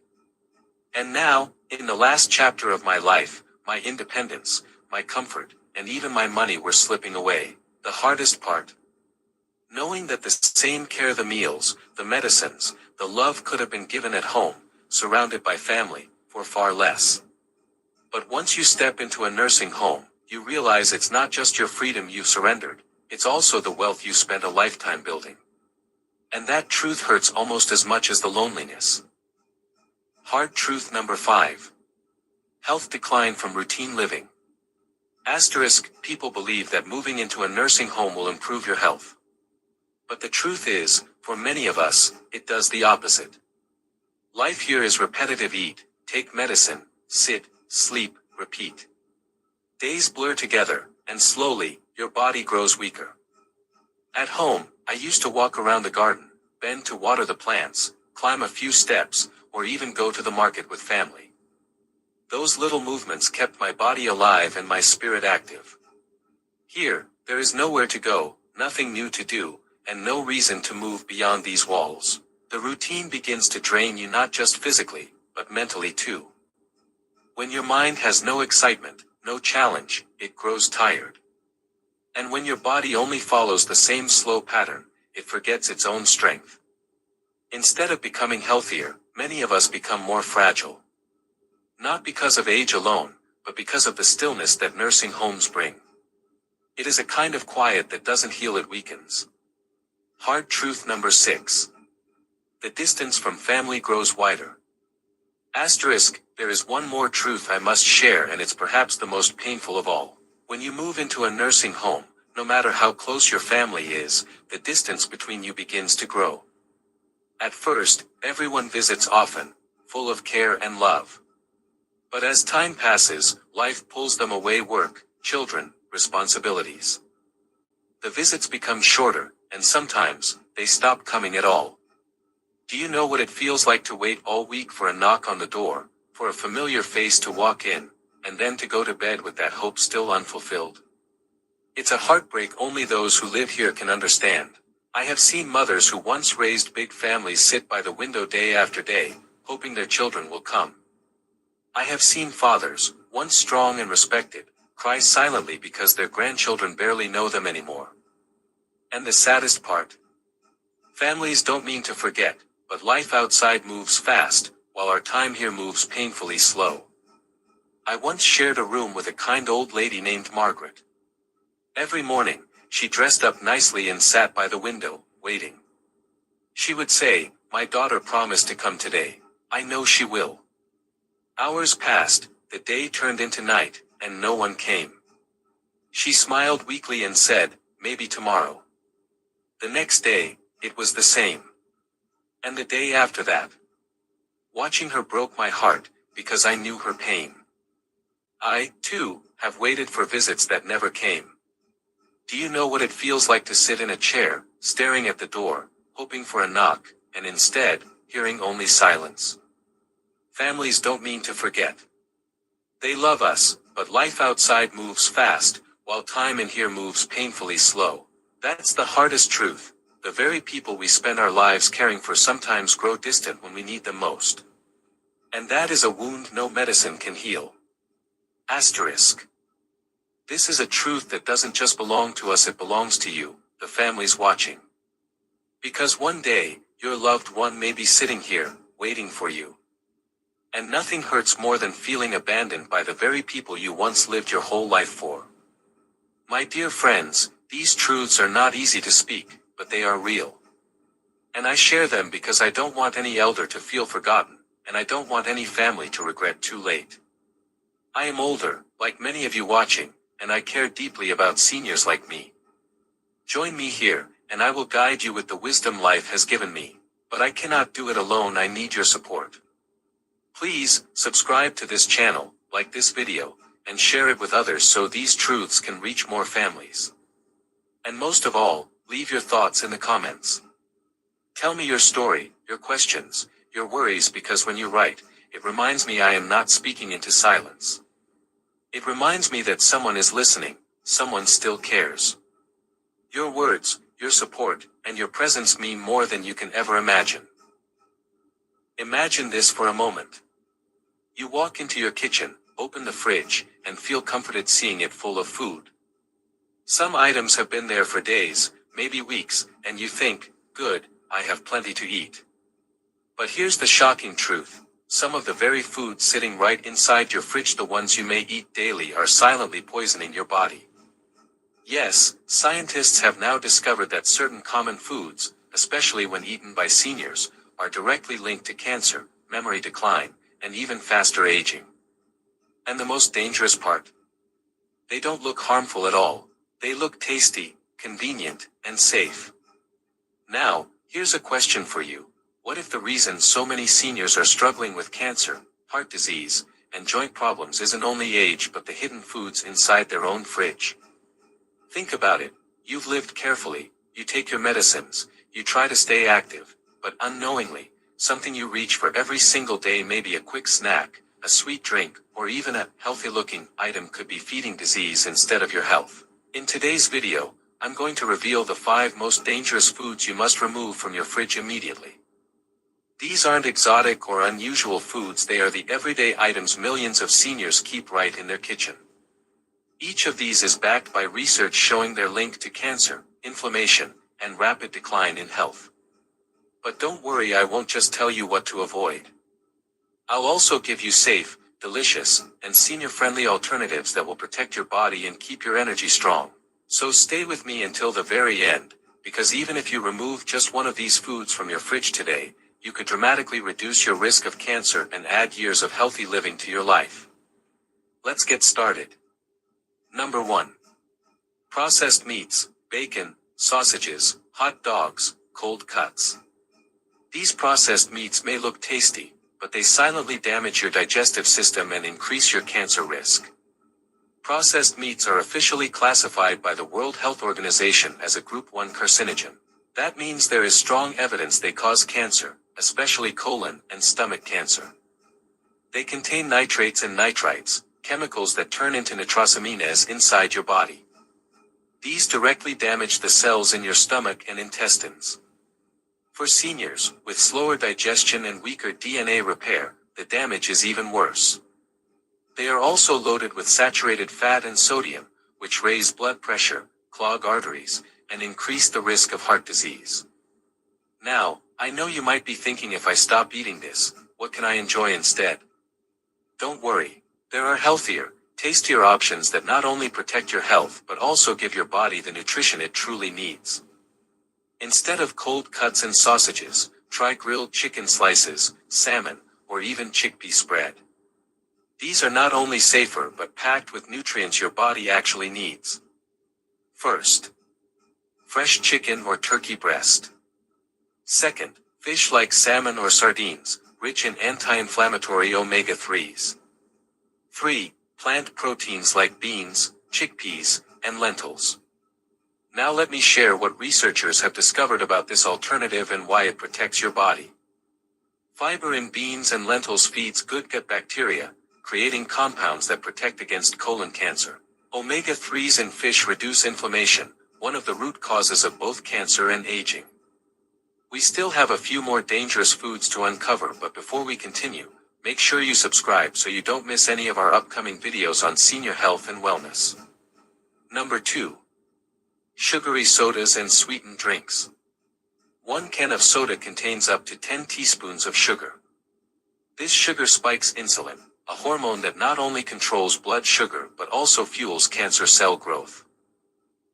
S1: And now, in the last chapter of my life, my independence, my comfort, and even my money were slipping away. The hardest part? Knowing that the same care, the meals, the medicines, the love could have been given at home, surrounded by family, for far less. But once you step into a nursing home, you realize it's not just your freedom you've surrendered, it's also the wealth you spent a lifetime building. And that truth hurts almost as much as the loneliness. Hard truth number 5. Health decline from routine living. Asterisk, people believe that moving into a nursing home will improve your health. But the truth is, for many of us, it does the opposite. Life here is repetitive: eat, take medicine, sit, sleep, repeat. Days blur together, and slowly, your body grows weaker. At home, I used to walk around the garden, bend to water the plants, climb a few steps, or even go to the market with family. Those little movements kept my body alive and my spirit active. Here, there is nowhere to go, nothing new to do, and no reason to move beyond these walls. The routine begins to drain you not just physically, but mentally too. When your mind has no excitement, no challenge, it grows tired. And when your body only follows the same slow pattern, it forgets its own strength. Instead of becoming healthier, many of us become more fragile. Not because of age alone, but because of the stillness that nursing homes bring. It is a kind of quiet that doesn't heal, it weakens. Hard truth number 6. The distance from family grows wider. Asterisk, there is one more truth I must share, and it's perhaps the most painful of all. When you move into a nursing home, no matter how close your family is, the distance between you begins to grow. At first, everyone visits often, full of care and love. But as time passes, life pulls them away: work, children, responsibilities. The visits become shorter, and sometimes, they stop coming at all. Do you know what it feels like to wait all week for a knock on the door, for a familiar face to walk in, and then to go to bed with that hope still unfulfilled? It's a heartbreak only those who live here can understand. I have seen mothers who once raised big families sit by the window day after day, hoping their children will come. I have seen fathers, once strong and respected, cry silently because their grandchildren barely know them anymore. And the saddest part? Families don't mean to forget, but life outside moves fast, while our time here moves painfully slow. I once shared a room with a kind old lady named Margaret. Every morning, she dressed up nicely and sat by the window, waiting. She would say, "My daughter promised to come today. I know she will." Hours passed, the day turned into night, and no one came. She smiled weakly and said, "Maybe tomorrow." The next day, it was the same. And the day after that. Watching her broke my heart, because I knew her pain. I, too, have waited for visits that never came. Do you know what it feels like to sit in a chair, staring at the door, hoping for a knock, and instead, hearing only silence? Families don't mean to forget. They love us, but life outside moves fast, while time in here moves painfully slow. That's the hardest truth. The very people we spend our lives caring for sometimes grow distant when we need them most. And that is a wound no medicine can heal. Asterisk. This is a truth that doesn't just belong to us, it belongs to you, the families watching. Because one day, your loved one may be sitting here, waiting for you. And nothing hurts more than feeling abandoned by the very people you once lived your whole life for. My dear friends, these truths are not easy to speak, but they are real. And I share them because I don't want any elder to feel forgotten, and I don't want any family to regret too late. I am older, like many of you watching, and I care deeply about seniors like me. Join me here, and I will guide you with the wisdom life has given me. But I cannot do it alone, I need your support. Please, subscribe to this channel, like this video, and share it with others so these truths can reach more families. And most of all, leave your thoughts in the comments. Tell me your story, your questions, your worries, because when you write, it reminds me I am not speaking into silence. It reminds me that someone is listening, someone still cares. Your words, your support, and your presence mean more than you can ever imagine. Imagine this for a moment. You walk into your kitchen, open the fridge, and feel comforted seeing it full of food. Some items have been there for days, maybe weeks, and you think, good, I have plenty to eat. But here's the shocking truth. Some of the very foods sitting right inside your fridge, the ones you may eat daily, are silently poisoning your body. Yes, scientists have now discovered that certain common foods, especially when eaten by seniors, are directly linked to cancer, memory decline, and even faster aging. And the most dangerous part? They don't look harmful at all. They look tasty, convenient, and safe. Now, here's a question for you. What if the reason so many seniors are struggling with cancer, heart disease, and joint problems isn't only age but the hidden foods inside their own fridge? Think about it. You've lived carefully, you take your medicines, you try to stay active, but unknowingly, something you reach for every single day, maybe a quick snack, a sweet drink, or even a healthy-looking item, could be feeding disease instead of your health. In today's video, I'm going to reveal the 5 most dangerous foods you must remove from your fridge immediately. These aren't exotic or unusual foods, they are the everyday items millions of seniors keep right in their kitchen. Each of these is backed by research showing their link to cancer, inflammation, and rapid decline in health. But don't worry, I won't just tell you what to avoid. I'll also give you safe, delicious, and senior-friendly alternatives that will protect your body and keep your energy strong. So stay with me until the very end, because even if you remove just one of these foods from your fridge today, you could dramatically reduce your risk of cancer and add years of healthy living to your life. Let's get started. Number 1. Processed meats, bacon, sausages, hot dogs, cold cuts. These processed meats may look tasty, but they silently damage your digestive system and increase your cancer risk. Processed meats are officially classified by the World Health Organization as a Group 1 carcinogen. That means there is strong evidence they cause cancer, especially colon and stomach cancer. They contain nitrates and nitrites, chemicals that turn into nitrosamines inside your body. These directly damage the cells in your stomach and intestines. For seniors, with slower digestion and weaker DNA repair, the damage is even worse. They are also loaded with saturated fat and sodium, which raise blood pressure, clog arteries, and increase the risk of heart disease. Now, I know you might be thinking, if I stop eating this, what can I enjoy instead? Don't worry, there are healthier, tastier options that not only protect your health but also give your body the nutrition it truly needs. Instead of cold cuts and sausages, try grilled chicken slices, salmon, or even chickpea spread. These are not only safer but packed with nutrients your body actually needs. First, fresh chicken or turkey breast. Second, fish like salmon or sardines, rich in anti-inflammatory omega-3s. 3. Plant proteins like beans, chickpeas, and lentils. Now let me share what researchers have discovered about this alternative and why it protects your body. Fiber in beans and lentils feeds good gut bacteria, creating compounds that protect against colon cancer. Omega-3s in fish reduce inflammation, one of the root causes of both cancer and aging. We still have a few more dangerous foods to uncover, but before we continue, make sure you subscribe so you don't miss any of our upcoming videos on senior health and wellness. Number 2. Sugary sodas and sweetened drinks. 1 can of soda contains up to 10 teaspoons of sugar. This sugar spikes insulin, a hormone that not only controls blood sugar but also fuels cancer cell growth.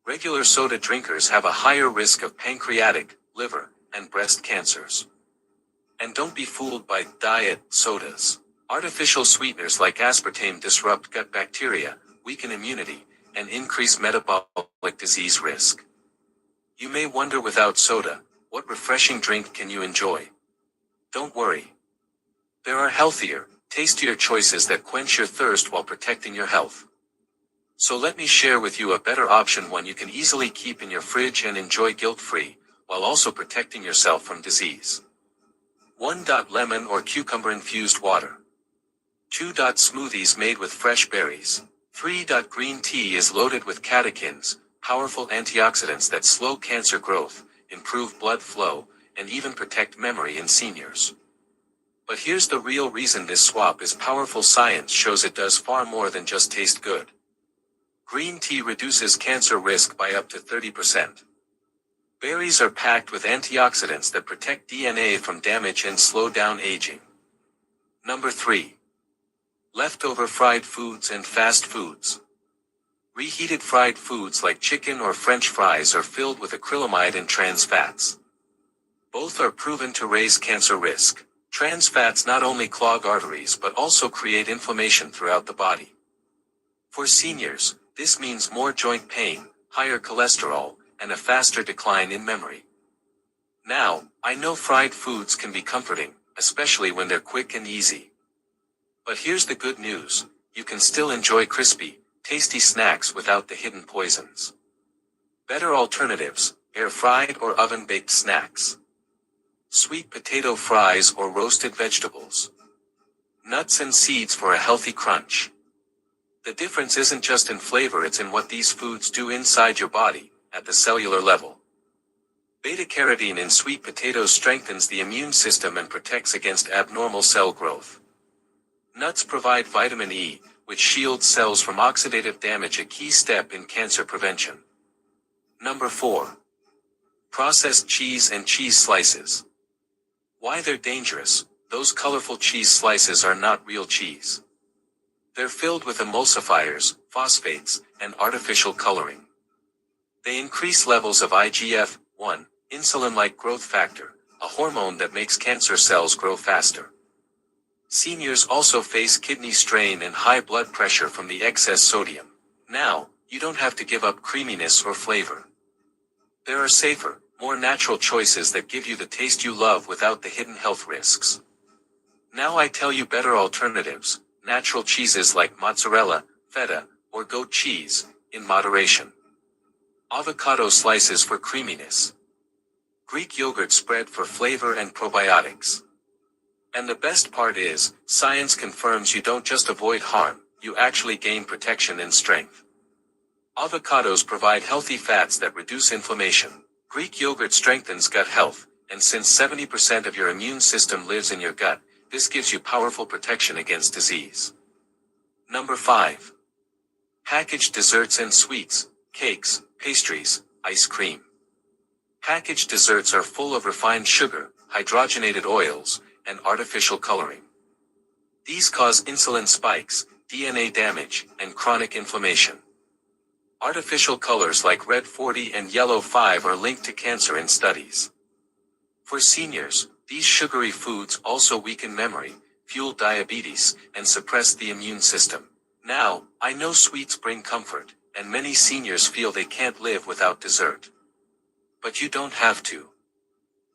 S1: Regular soda drinkers have a higher risk of pancreatic, liver, and breast cancers. And don't be fooled by diet sodas. Artificial sweeteners like aspartame disrupt gut bacteria, weaken immunity, and increase metabolic disease risk. You may wonder, without soda, what refreshing drink can you enjoy? Don't worry. There are healthier, tastier choices that quench your thirst while protecting your health. So let me share with you a better option, one you can easily keep in your fridge and enjoy guilt-free, while also protecting yourself from disease. 1. Lemon or cucumber infused water. 2. Smoothies made with fresh berries. 3. Green tea is loaded with catechins, powerful antioxidants that slow cancer growth, improve blood flow, and even protect memory in seniors. But here's the real reason this swap is powerful. Science shows it does far more than just taste good. Green tea reduces cancer risk by up to 30%. Berries are packed with antioxidants that protect DNA from damage and slow down aging. Number 3. Leftover fried foods and fast foods. Reheated fried foods like chicken or French fries are filled with acrylamide and trans fats. Both are proven to raise cancer risk. Trans fats not only clog arteries but also create inflammation throughout the body. For seniors, this means more joint pain, higher cholesterol, and a faster decline in memory. Now, I know fried foods can be comforting, especially when they're quick and easy. But here's the good news: you can still enjoy crispy, tasty snacks without the hidden poisons. Better alternatives: air-fried or oven-baked snacks. Sweet potato fries or roasted vegetables. Nuts and seeds for a healthy crunch. The difference isn't just in flavor, it's in what these foods do inside your body, at the cellular level. Beta-carotene in sweet potatoes strengthens the immune system and protects against abnormal cell growth. Nuts provide vitamin E, which shields cells from oxidative damage, a key step in cancer prevention. Number 4. Processed cheese and cheese slices. Why they're dangerous? Those colorful cheese slices are not real cheese. They're filled with emulsifiers, phosphates, and artificial coloring. They increase levels of IGF-1, insulin-like growth factor, a hormone that makes cancer cells grow faster. Seniors also face kidney strain and high blood pressure from the excess sodium. Now, you don't have to give up creaminess or flavor. There are safer, more natural choices that give you the taste you love without the hidden health risks. Now I tell you better alternatives, natural cheeses like mozzarella, feta, or goat cheese, in moderation. Avocado slices for creaminess. Greek yogurt spread for flavor and probiotics. And the best part is, science confirms you don't just avoid harm, you actually gain protection and strength. Avocados provide healthy fats that reduce inflammation. Greek yogurt strengthens gut health, and since 70% of your immune system lives in your gut, this gives you powerful protection against disease. Number 5. Packaged desserts and sweets, cakes, pastries, ice cream. Packaged desserts are full of refined sugar, hydrogenated oils, and artificial coloring. These cause insulin spikes, DNA damage, and chronic inflammation. Artificial colors like red 40 and yellow 5 are linked to cancer in studies. For seniors, these sugary foods also weaken memory, fuel diabetes, and suppress the immune system. Now, I know sweets bring comfort, and many seniors feel they can't live without dessert. But you don't have to.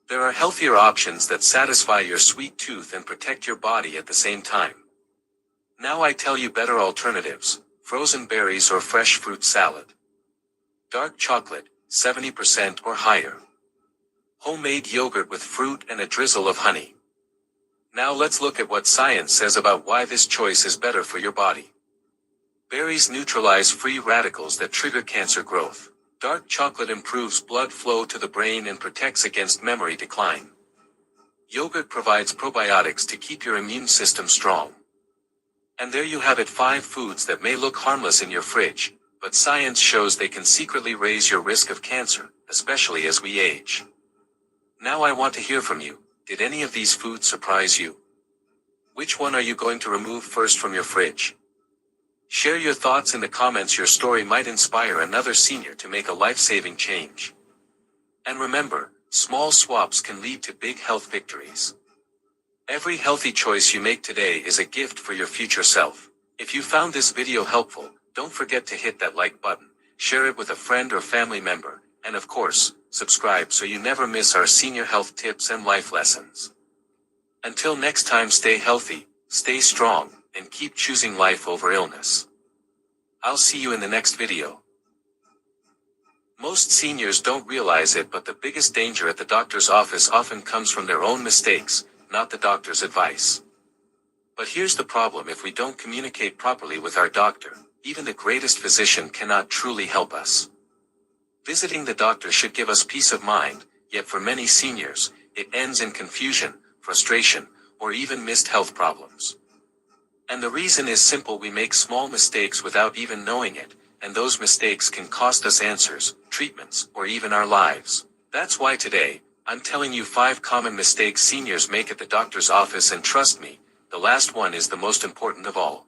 S1: There are healthier options that satisfy your sweet tooth and protect your body at the same time. Now I tell you better alternatives, frozen berries or fresh fruit salad. Dark chocolate, 70% or higher. Homemade yogurt with fruit and a drizzle of honey. Now let's look at what science says about why this choice is better for your body. Berries neutralize free radicals that trigger cancer growth. Dark chocolate improves blood flow to the brain and protects against memory decline. Yogurt provides probiotics to keep your immune system strong. And there you have it, 5 foods that may look harmless in your fridge, but science shows they can secretly raise your risk of cancer, especially as we age. Now I want to hear from you. Did any of these foods surprise you? Which one are you going to remove first from your fridge? Share your thoughts in the comments. Your story might inspire another senior to make a life-saving change. And remember, small swaps can lead to big health victories. Every healthy choice you make today is a gift for your future self. If you found this video helpful, don't forget to hit that like button, share it with a friend or family member, and of course, subscribe so you never miss our senior health tips and life lessons. Until next time, stay healthy, stay strong, and keep choosing life over illness. I'll see you in the next video. Most seniors don't realize it, but the biggest danger at the doctor's office often comes from their own mistakes, not the doctor's advice. But here's the problem: if we don't communicate properly with our doctor, even the greatest physician cannot truly help us. Visiting the doctor should give us peace of mind, yet for many seniors, it ends in confusion, frustration, or even missed health problems. And the reason is simple: we make small mistakes without even knowing it, and those mistakes can cost us answers, treatments, or even our lives. That's why today, I'm telling you 5 common mistakes seniors make at the doctor's office, and trust me, the last one is the most important of all.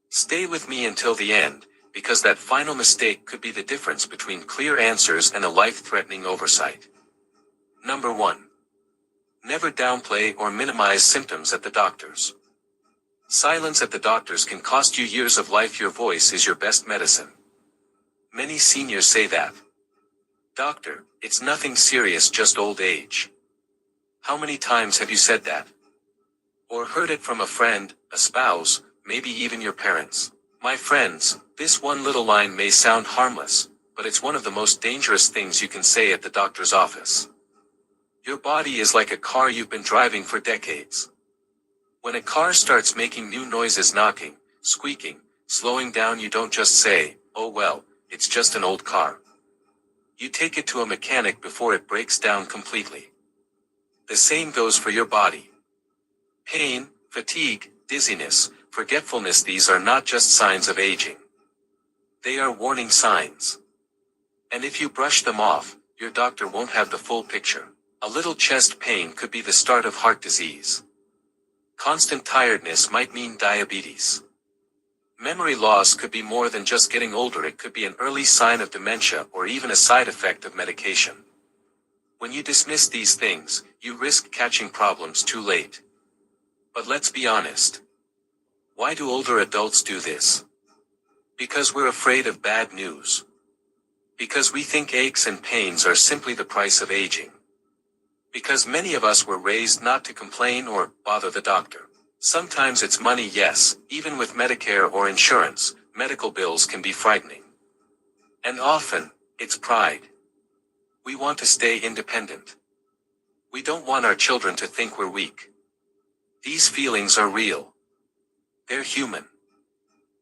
S1: Stay with me until the end, because that final mistake could be the difference between clear answers and a life-threatening oversight. Number 1. Never downplay or minimize symptoms at the doctor's. Silence at the doctor's can cost you years of life. Your voice is your best medicine. Many seniors say that. "Doctor, it's nothing serious, just old age." How many times have you said that? Or heard it from a friend, a spouse, maybe even your parents? My friends, this one little line may sound harmless, but it's one of the most dangerous things you can say at the doctor's office. Your body is like a car you've been driving for decades. When a car starts making new noises, knocking, squeaking, slowing down, you don't just say, "Oh well, it's just an old car." You take it to a mechanic before it breaks down completely. The same goes for your body. Pain, fatigue, dizziness, forgetfulness, these are not just signs of aging. They are warning signs. And if you brush them off, your doctor won't have the full picture. A little chest pain could be the start of heart disease. Constant tiredness might mean diabetes. Memory loss could be more than just getting older. It could be an early sign of dementia or even a side effect of medication. When you dismiss these things, you risk catching problems too late. But let's be honest. Why do older adults do this? Because we're afraid of bad news. Because we think aches and pains are simply the price of aging. Because many of us were raised not to complain or bother the doctor. Sometimes it's money, yes, even with Medicare or insurance, medical bills can be frightening. And often, it's pride. We want to stay independent. We don't want our children to think we're weak. These feelings are real. They're human.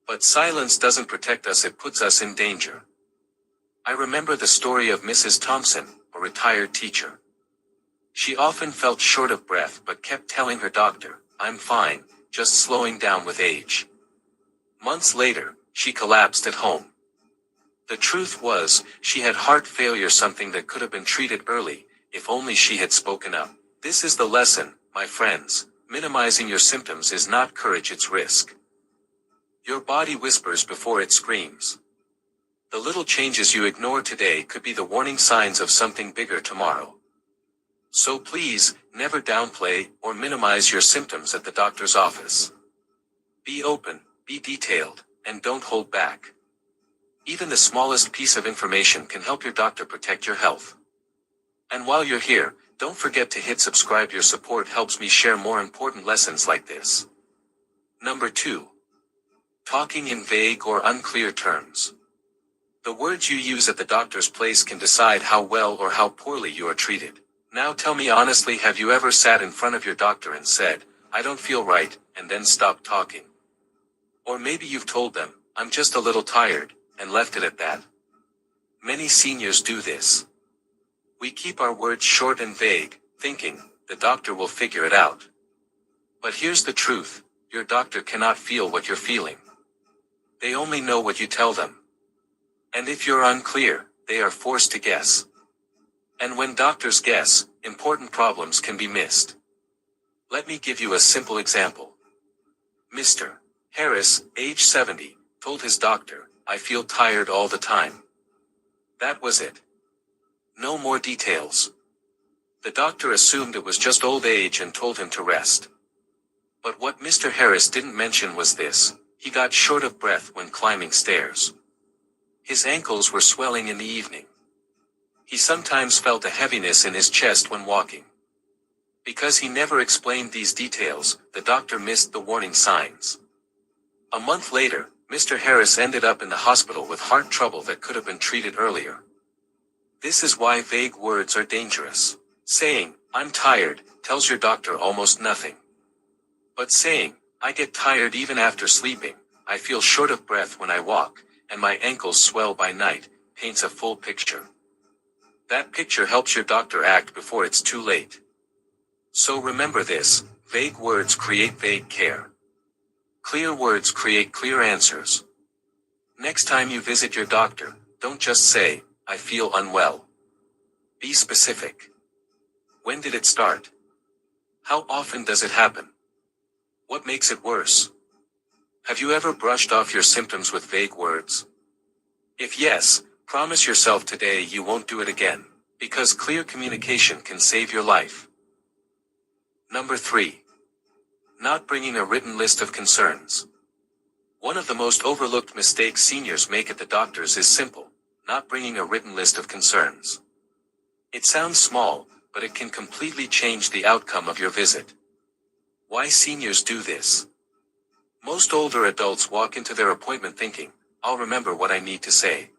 S1: But silence doesn't protect us, it puts us in danger. I remember the story of Mrs. Thompson, a retired teacher. She often felt short of breath but kept telling her doctor, "I'm fine, just slowing down with age." Months later, she collapsed at home. The truth was, she had heart failure, something that could have been treated early, if only she had spoken up. This is the lesson, my friends. Minimizing your symptoms is not courage, it's risk. Your body whispers before it screams. The little changes you ignore today could be the warning signs of something bigger tomorrow. So please, never downplay or minimize your symptoms at the doctor's office. Be open, be detailed, and don't hold back. Even the smallest piece of information can help your doctor protect your health. And while you're here, don't forget to hit subscribe. Your support helps me share more important lessons like this. Number 2. Talking in vague or unclear terms. The words you use at the doctor's place can decide how well or how poorly you are treated. Now tell me honestly, have you ever sat in front of your doctor and said, "I don't feel right," and then stopped talking? Or maybe you've told them, "I'm just a little tired," and left it at that. Many seniors do this. We keep our words short and vague, thinking, the doctor will figure it out. But here's the truth, your doctor cannot feel what you're feeling. They only know what you tell them. And if you're unclear, they are forced to guess. And when doctors guess, important problems can be missed. Let me give you a simple example. Mr. Harris, age 70, told his doctor, "I feel tired all the time." That was it. No more details. The doctor assumed it was just old age and told him to rest. But what Mr. Harris didn't mention was this: he got short of breath when climbing stairs. His ankles were swelling in the evening. He sometimes felt a heaviness in his chest when walking. Because he never explained these details, the doctor missed the warning signs. A month later, Mr. Harris ended up in the hospital with heart trouble that could have been treated earlier. This is why vague words are dangerous. Saying, "I'm tired," tells your doctor almost nothing. But saying, "I get tired even after sleeping, I feel short of breath when I walk, and my ankles swell by night," paints a full picture. That picture helps your doctor act before it's too late. So remember this, vague words create vague care. Clear words create clear answers. Next time you visit your doctor, don't just say, "I feel unwell." Be specific. When did it start? How often does it happen? What makes it worse? Have you ever brushed off your symptoms with vague words? If yes, promise yourself today you won't do it again, because clear communication can save your life. Number 3. Not bringing a written list of concerns. One of the most overlooked mistakes seniors make at the doctors is simple, not bringing a written list of concerns. It sounds small, but it can completely change the outcome of your visit. Why seniors do this? Most older adults walk into their appointment thinking, "I'll remember what I need to say."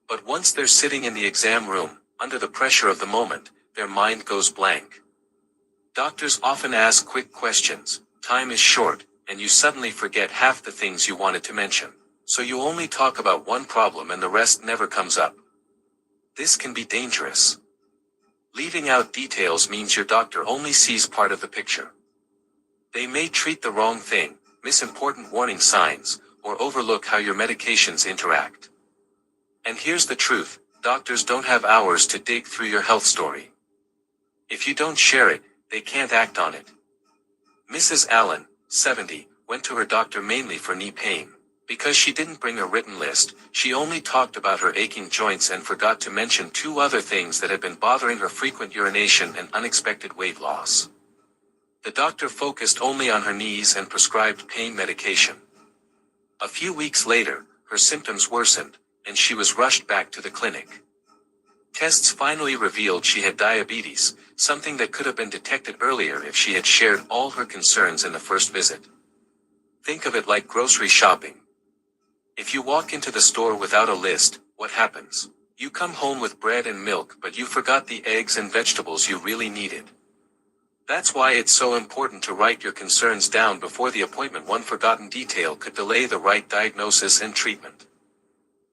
S1: But once they're sitting in the exam room, under the pressure of the moment, their mind goes blank. Doctors often ask quick questions, time is short, and you suddenly forget half the things you wanted to mention. So you only talk about one problem and the rest never comes up. This can be dangerous. Leaving out details means your doctor only sees part of the picture. They may treat the wrong thing, miss important warning signs, or overlook how your medications interact. And here's the truth, doctors don't have hours to dig through your health story. If you don't share it, they can't act on it. Mrs. Allen, 70, went to her doctor mainly for knee pain. Because she didn't bring a written list, she only talked about her aching joints and forgot to mention 2 other things that had been bothering her: frequent urination and unexpected weight loss. The doctor focused only on her knees and prescribed pain medication. A few weeks later, her symptoms worsened, and she was rushed back to the clinic. Tests finally revealed she had diabetes, something that could have been detected earlier if she had shared all her concerns in the first visit. Think of it like grocery shopping. If you walk into the store without a list, what happens? You come home with bread and milk, but you forgot the eggs and vegetables you really needed. That's why it's so important to write your concerns down before the appointment. One forgotten detail could delay the right diagnosis and treatment.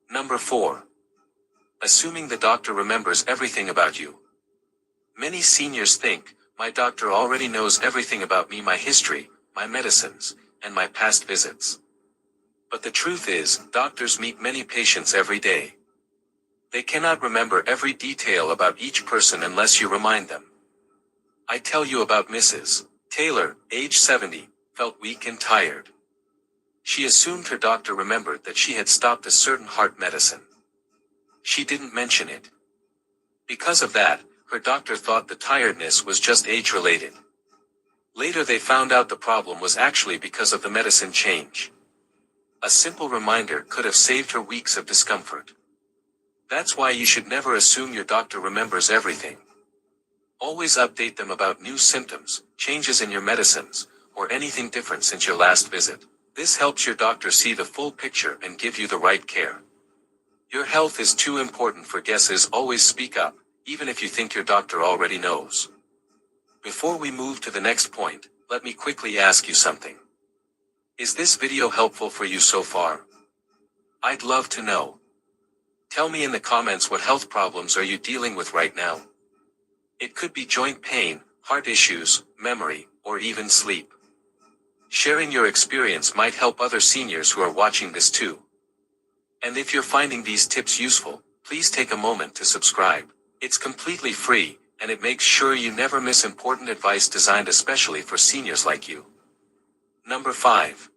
S1: Number 4. Assuming the doctor remembers everything about you. Many seniors think, my doctor already knows everything about me, my history, my medicines, and my past visits. But the truth is, doctors meet many patients every day. They cannot remember every detail about each person unless you remind them. I tell you about Mrs. Taylor, age 70, felt weak and tired. She assumed her doctor remembered that she had stopped a certain heart medicine. She didn't mention it. Because of that, her doctor thought the tiredness was just age-related. Later they found out the problem was actually because of the medicine change. A simple reminder could have saved her weeks of discomfort. That's why you should never assume your doctor remembers everything. Always update them about new symptoms, changes in your medicines, or anything different since your last visit. This helps your doctor see the full picture and give you the right care. Your health is too important for guesses. Always speak up, even if you think your doctor already knows. Before we move to the next point, let me quickly ask you something. Is this video helpful for you so far? I'd love to know. Tell me in the comments, what health problems are you dealing with right now? It could be joint pain, heart issues, memory, or even sleep. Sharing your experience might help other seniors who are watching this too. And if you're finding these tips useful, please take a moment to subscribe. It's completely free, and it makes sure you never miss important advice designed especially for seniors like you. Number 5.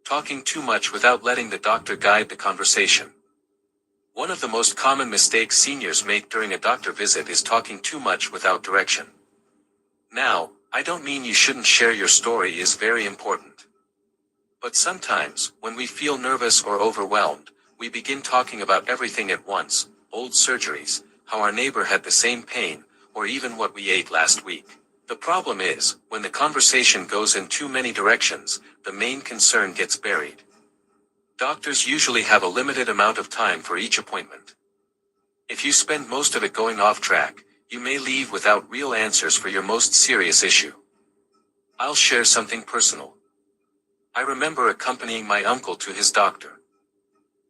S1: Talking too much without letting the doctor guide the conversation. One of the most common mistakes seniors make during a doctor visit is talking too much without direction. Now, I don't mean you shouldn't share. Your story is very important. But sometimes, when we feel nervous or overwhelmed, we begin talking about everything at once: old surgeries, how our neighbor had the same pain, or even what we ate last week. The problem is, when the conversation goes in too many directions, the main concern gets buried. Doctors usually have a limited amount of time for each appointment. If you spend most of it going off track, you may leave without real answers for your most serious issue. I'll share something personal. I remember accompanying my uncle to his doctor.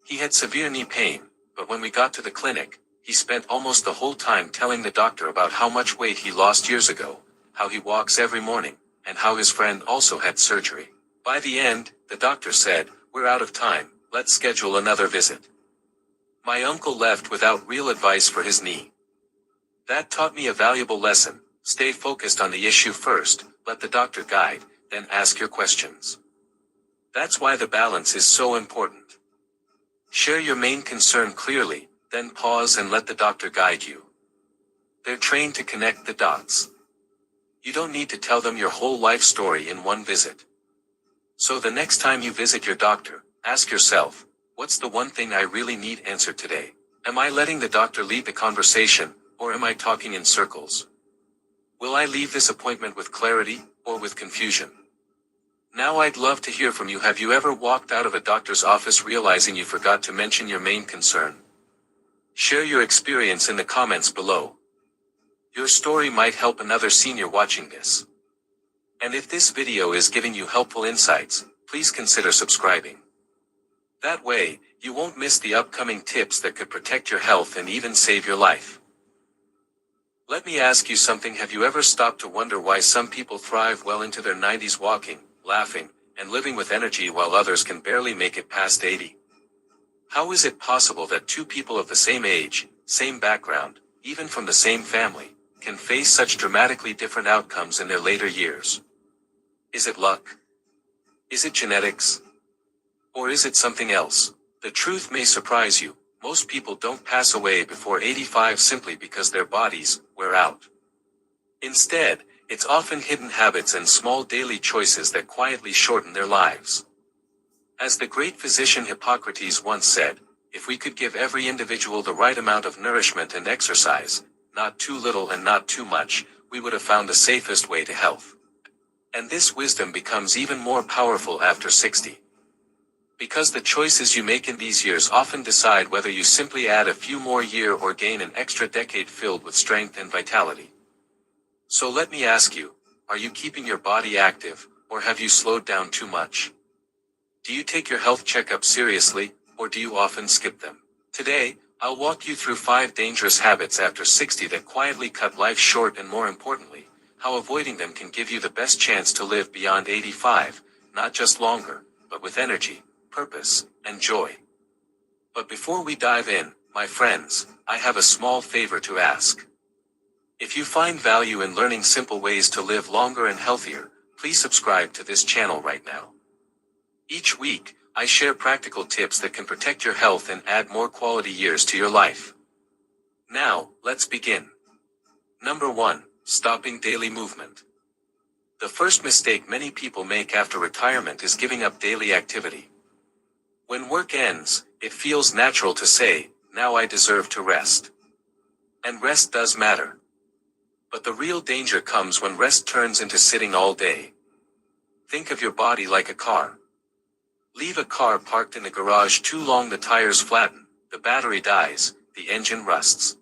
S1: He had severe knee pain, but when we got to the clinic, he spent almost the whole time telling the doctor about how much weight he lost years ago, how he walks every morning, and how his friend also had surgery. By the end, the doctor said, "We're out of time, let's schedule another visit." My uncle left without real advice for his knee. That taught me a valuable lesson: stay focused on the issue first, let the doctor guide, then ask your questions. That's why the balance is so important. Share your main concern clearly, then pause and let the doctor guide you. They're trained to connect the dots. You don't need to tell them your whole life story in one visit. So the next time you visit your doctor, ask yourself, what's the one thing I really need answered today? Am I letting the doctor lead the conversation, or am I talking in circles? Will I leave this appointment with clarity, or with confusion? Now I'd love to hear from you. Have you ever walked out of a doctor's office realizing you forgot to mention your main concern? Share your experience in the comments below. Your story might help another senior watching this. And if this video is giving you helpful insights, please consider subscribing. That way, you won't miss the upcoming tips that could protect your health and even save your life. Let me ask you something. Have you ever stopped to wonder why some people thrive well into their 90s walking, laughing, and living with energy while others can barely make it past 80? How is it possible that two people of the same age, same background, even from the same family, can face such dramatically different outcomes in their later years? Is it luck? Is it genetics? Or is it something else? The truth may surprise you. Most people don't pass away before 85 simply because their bodies wear out. Instead, it's often hidden habits and small daily choices that quietly shorten their lives. As the great physician Hippocrates once said, if we could give every individual the right amount of nourishment and exercise, not too little and not too much, we would have found the safest way to health. And this wisdom becomes even more powerful after 60. Because the choices you make in these years often decide whether you simply add a few more years or gain an extra decade filled with strength and vitality. So let me ask you, are you keeping your body active, or have you slowed down too much? Do you take your health checkups seriously, or do you often skip them? Today, I'll walk you through 5 dangerous habits after 60 that quietly cut life short, and more importantly, how avoiding them can give you the best chance to live beyond 85, not just longer, but with energy, purpose, and joy. But before we dive in, my friends, I have a small favor to ask. If you find value in learning simple ways to live longer and healthier, please subscribe to this channel right now. Each week, I share practical tips that can protect your health and add more quality years to your life. Now, let's begin. Number 1, stopping daily movement. The first mistake many people make after retirement is giving up daily activity. When work ends, it feels natural to say, now I deserve to rest. And rest does matter. But the real danger comes when rest turns into sitting all day. Think of your body like a car. Leave a car parked in the garage too long, the tires flatten, the battery dies, the engine rusts.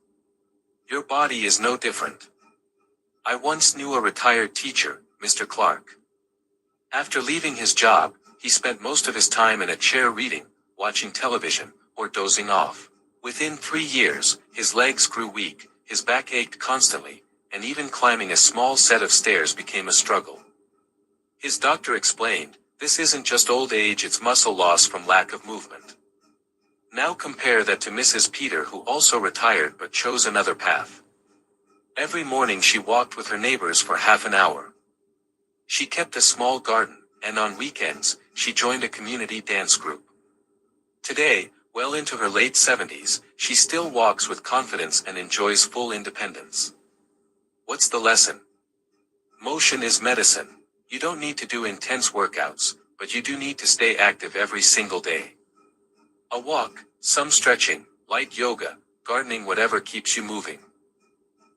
S1: Your body is no different. I once knew a retired teacher, Mr. Clark. After leaving his job, he spent most of his time in a chair reading, watching television, or dozing off. Within 3 years, his legs grew weak, his back ached constantly, and even climbing a small set of stairs became a struggle. His doctor explained, this isn't just old age, it's muscle loss from lack of movement. Now compare that to Mrs. Peter, who also retired but chose another path. Every morning she walked with her neighbors for half an hour. She kept a small garden, and on weekends, she joined a community dance group. Today, well into her late 70s, she still walks with confidence and enjoys full independence. What's the lesson? Motion is medicine. You don't need to do intense workouts, but you do need to stay active every single day. A walk, some stretching, light yoga, gardening, whatever keeps you moving.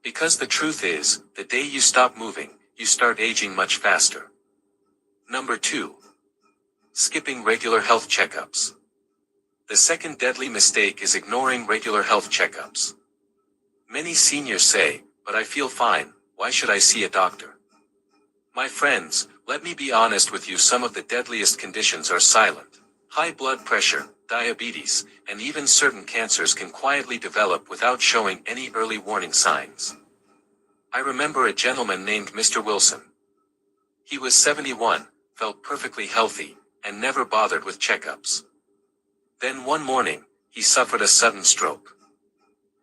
S1: Because the truth is, the day you stop moving, you start aging much faster. Number 2. Skipping regular health checkups. The second deadly mistake is ignoring regular health checkups. Many seniors say, but I feel fine, why should I see a doctor? My friends, let me be honest with you, some of the deadliest conditions are silent. High blood pressure, diabetes, and even certain cancers can quietly develop without showing any early warning signs. I remember a gentleman named Mr. Wilson. He was 71, felt perfectly healthy, and never bothered with checkups. Then one morning, he suffered a sudden stroke.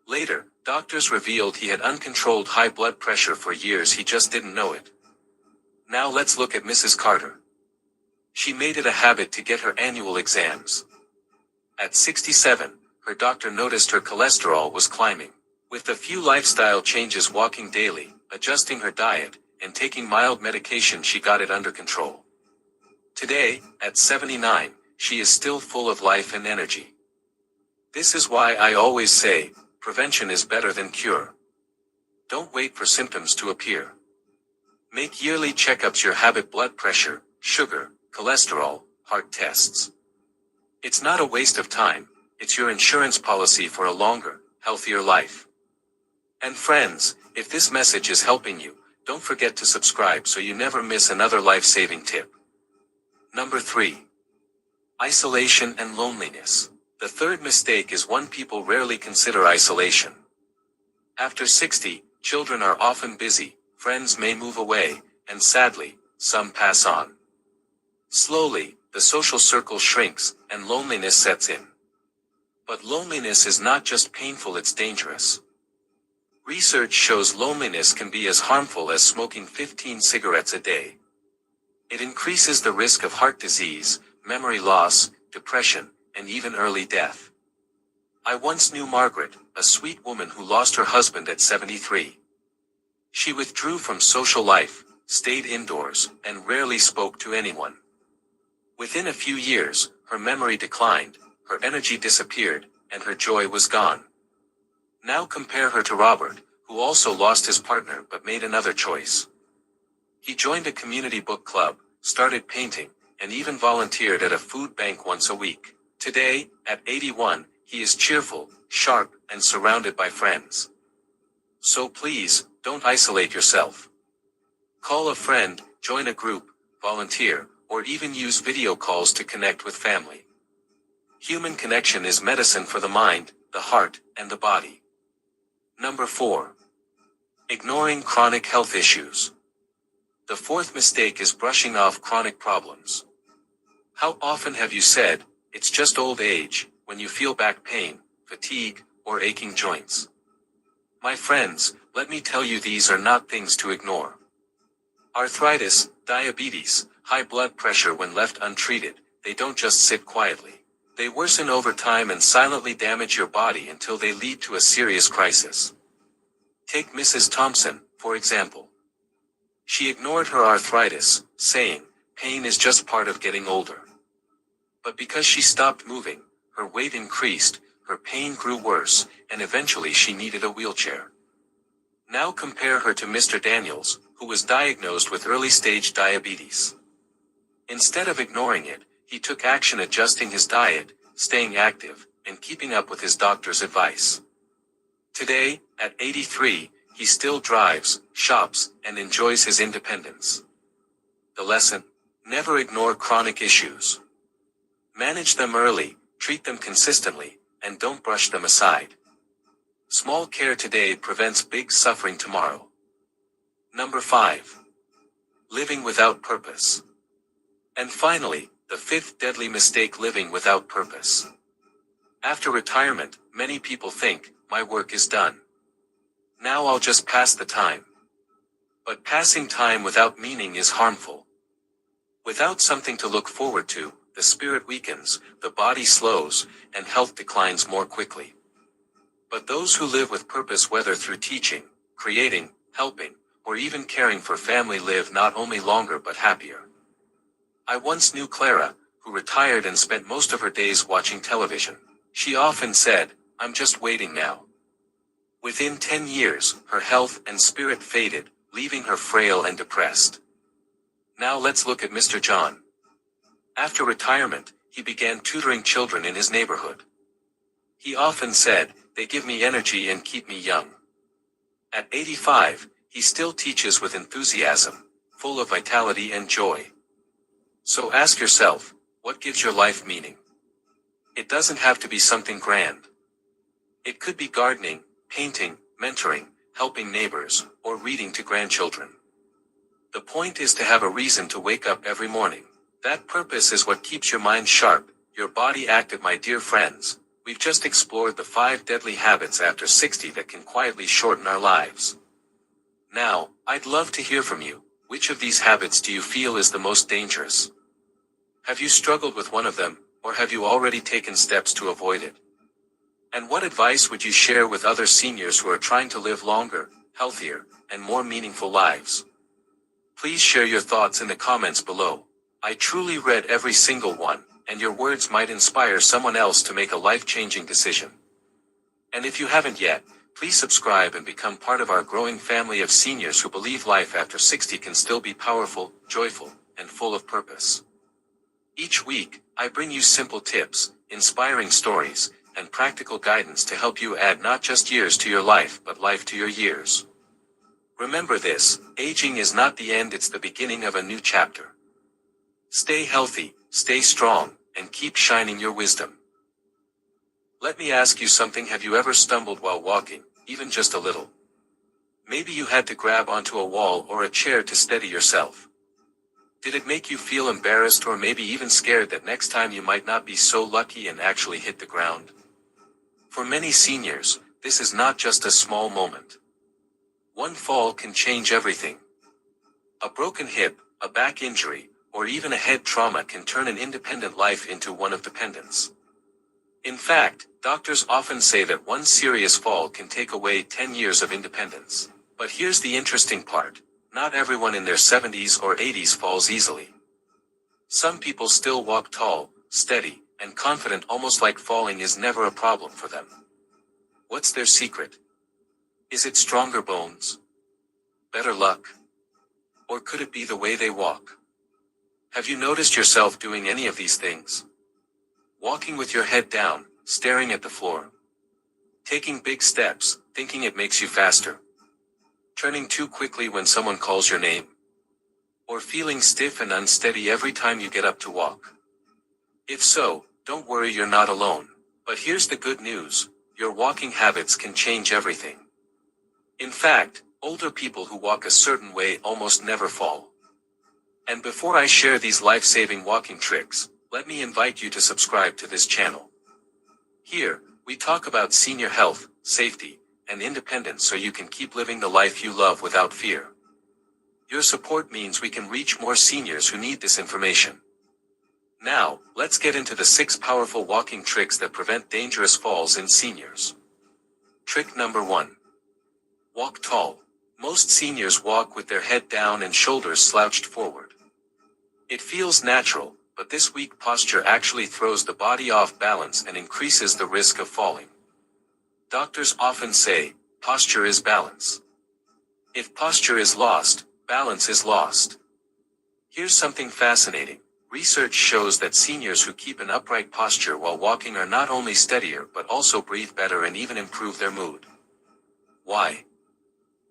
S1: Later, doctors revealed he had uncontrolled high blood pressure for years, he just didn't know it. Now let's look at Mrs. Carter. She made it a habit to get her annual exams. At 67, her doctor noticed her cholesterol was climbing. With a few lifestyle changes, walking daily, adjusting her diet, and taking mild medication, she got it under control. Today, at 79, she is still full of life and energy. This is why I always say, prevention is better than cure. Don't wait for symptoms to appear. Make yearly checkups, your habit, blood pressure, sugar, cholesterol, heart tests. It's not a waste of time, it's your insurance policy for a longer, healthier life. And friends, if this message is helping you, don't forget to subscribe so you never miss another life-saving tip. Number 3. Isolation and loneliness. The third mistake is one people rarely consider: isolation. After 60, children are often busy, friends may move away, and sadly, some pass on. Slowly, the social circle shrinks, and loneliness sets in. But loneliness is not just painful, it's dangerous. Research shows loneliness can be as harmful as smoking 15 cigarettes a day. It increases the risk of heart disease, memory loss, depression, and even early death. I once knew Margaret, a sweet woman who lost her husband at 73. She withdrew from social life, stayed indoors, and rarely spoke to anyone. Within a few years, her memory declined, her energy disappeared, and her joy was gone. Now compare her to Robert, who also lost his partner but made another choice. He joined a community book club, started painting, and even volunteered at a food bank once a week. Today, at 81, he is cheerful, sharp, and surrounded by friends. So please, don't isolate yourself. Call a friend, join a group, volunteer, or even use video calls to connect with family. Human connection is medicine for the mind, the heart, and the body. Number 4. Ignoring chronic health issues. The fourth mistake is brushing off chronic problems. How often have you said, "It's just old age," when you feel back pain, fatigue, or aching joints? My friends, let me tell you, these are not things to ignore. Arthritis, diabetes, high blood pressure, when left untreated, they don't just sit quietly. They worsen over time and silently damage your body until they lead to a serious crisis. Take Mrs. Thompson, for example. She ignored her arthritis, saying, "Pain is just part of getting older." But because she stopped moving, her weight increased, her pain grew worse, and eventually she needed a wheelchair. Now compare her to Mr. Daniels, who was diagnosed with early-stage diabetes. Instead of ignoring it, he took action, adjusting his diet, staying active, and keeping up with his doctor's advice. Today, at 83, he still drives, shops, and enjoys his independence. The lesson: never ignore chronic issues. Manage them early, treat them consistently, and don't brush them aside. Small care today prevents big suffering tomorrow. Number 5. Living without purpose. And finally, the fifth deadly mistake: living without purpose. After retirement, many people think, "My work is done. Now I'll just pass the time." But passing time without meaning is harmful. Without something to look forward to, the spirit weakens, the body slows, and health declines more quickly. But those who live with purpose, whether through teaching, creating, helping, or even caring for family, live not only longer but happier. I once knew Clara, who retired and spent most of her days watching television. She often said, "I'm just waiting now." Within 10 years, her health and spirit faded, leaving her frail and depressed. Now let's look at Mr. John. After retirement, he began tutoring children in his neighborhood. He often said, "They give me energy and keep me young." At 85, he still teaches with enthusiasm, full of vitality and joy. So ask yourself, what gives your life meaning? It doesn't have to be something grand. It could be gardening, painting, mentoring, helping neighbors, or reading to grandchildren. The point is to have a reason to wake up every morning. That purpose is what keeps your mind sharp, your body active. My dear friends, we've just explored the 5 deadly habits after 60 that can quietly shorten our lives. Now, I'd love to hear from you. Which of these habits do you feel is the most dangerous? Have you struggled with one of them, or have you already taken steps to avoid it? And what advice would you share with other seniors who are trying to live longer, healthier, and more meaningful lives? Please share your thoughts in the comments below. I truly read every single one, and your words might inspire someone else to make a life-changing decision. And if you haven't yet, please subscribe and become part of our growing family of seniors who believe life after 60 can still be powerful, joyful, and full of purpose. Each week, I bring you simple tips, inspiring stories, and practical guidance to help you add not just years to your life but life to your years. Remember this: aging is not the end, it's the beginning of a new chapter. Stay healthy, stay strong, and keep shining your wisdom. Let me ask you something. Have you ever stumbled while walking, even just a little? Maybe you had to grab onto a wall or a chair to steady yourself. Did it make you feel embarrassed or maybe even scared that next time you might not be so lucky and actually hit the ground? For many seniors, this is not just a small moment. One fall can change everything. A broken hip, a back injury, or even a head trauma can turn an independent life into one of dependence. In fact, doctors often say that one serious fall can take away 10 years of independence. But here's the interesting part. Not everyone in their 70s or 80s falls easily. Some people still walk tall, steady, and confident, almost like falling is never a problem for them. What's their secret? Is it stronger bones? Better luck? Or could it be the way they walk? Have you noticed yourself doing any of these things? Walking with your head down, staring at the floor. Taking big steps, thinking it makes you faster. Turning too quickly when someone calls your name. Or feeling stiff and unsteady every time you get up to walk. If so, don't worry, you're not alone. But here's the good news. Your walking habits can change everything. In fact, older people who walk a certain way almost never fall. And before I share these life-saving walking tricks, let me invite you to subscribe to this channel. Here, we talk about senior health, safety, and independence so you can keep living the life you love without fear. Your support means we can reach more seniors who need this information. Now, let's get into the 6 powerful walking tricks that prevent dangerous falls in seniors. Trick number 1. Walk tall. Most seniors walk with their head down and shoulders slouched forward. It feels natural, but this weak posture actually throws the body off balance and increases the risk of falling. Doctors often say, posture is balance. If posture is lost, balance is lost. Here's something fascinating. Research shows that seniors who keep an upright posture while walking are not only steadier but also breathe better and even improve their mood. Why?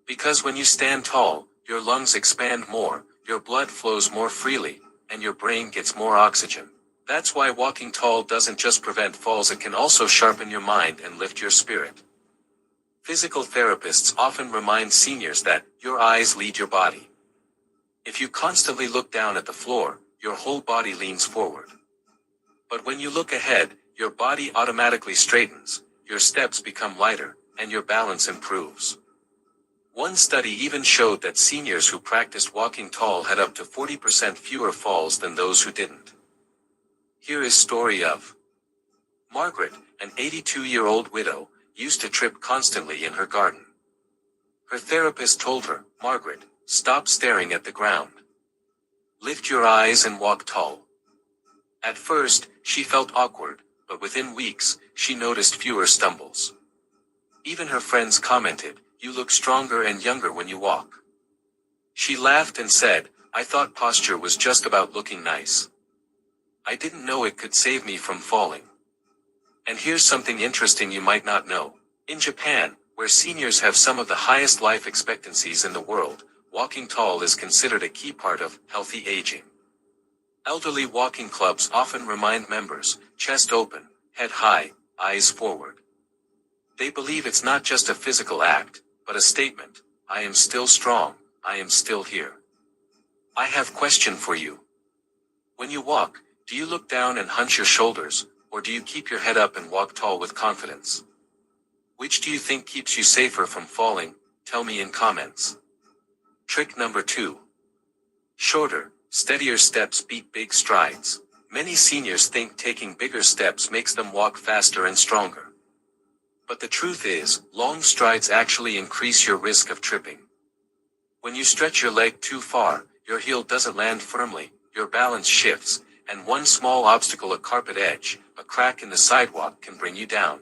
S1: Because when you stand tall, your lungs expand more, your blood flows more freely, and your brain gets more oxygen. That's why walking tall doesn't just prevent falls, it can also sharpen your mind and lift your spirit. Physical therapists often remind seniors that your eyes lead your body. If you constantly look down at the floor, your whole body leans forward. But when you look ahead, your body automatically straightens, your steps become lighter, and your balance improves. One study even showed that seniors who practiced walking tall had up to 40% fewer falls than those who didn't. Here is story of Margaret, an 82-year-old widow, used to trip constantly in her garden. Her therapist told her, "Margaret, stop staring at the ground. Lift your eyes and walk tall." At first, she felt awkward, but within weeks, she noticed fewer stumbles. Even her friends commented, "You look stronger and younger when you walk." She laughed and said, "I thought posture was just about looking nice. I didn't know it could save me from falling." And here's something interesting you might not know. In Japan, where seniors have some of the highest life expectancies in the world, walking tall is considered a key part of healthy aging. Elderly walking clubs often remind members, chest open, head high, eyes forward. They believe it's not just a physical act, but a statement. I am still strong, I am still here. I have a question for you. When you walk, do you look down and hunch your shoulders, or do you keep your head up and walk tall with confidence? Which do you think keeps you safer from falling? Tell me in comments. Trick number 2. Shorter, steadier steps beat big strides. Many seniors think taking bigger steps makes them walk faster and stronger. But the truth is, long strides actually increase your risk of tripping. When you stretch your leg too far, your heel doesn't land firmly, your balance shifts, and one small obstacle, a carpet edge, a crack in the sidewalk, can bring you down.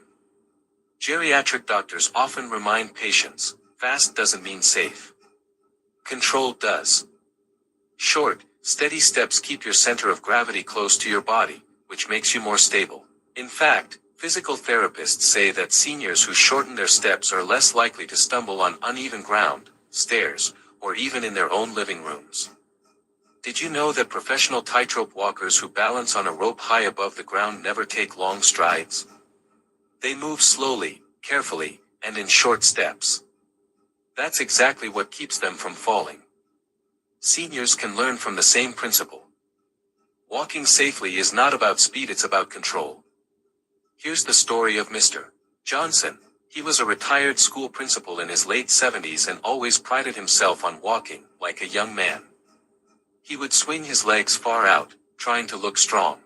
S1: Geriatric doctors often remind patients, fast doesn't mean safe. Controlled does. Short, steady steps keep your center of gravity close to your body, which makes you more stable. In fact, physical therapists say that seniors who shorten their steps are less likely to stumble on uneven ground, stairs, or even in their own living rooms. Did you know that professional tightrope walkers who balance on a rope high above the ground never take long strides? They move slowly, carefully, and in short steps. That's exactly what keeps them from falling. Seniors can learn from the same principle. Walking safely is not about speed, it's about control. Here's the story of Mr. Johnson. He was a retired school principal in his late 70s and always prided himself on walking like a young man. He would swing his legs far out, trying to look strong.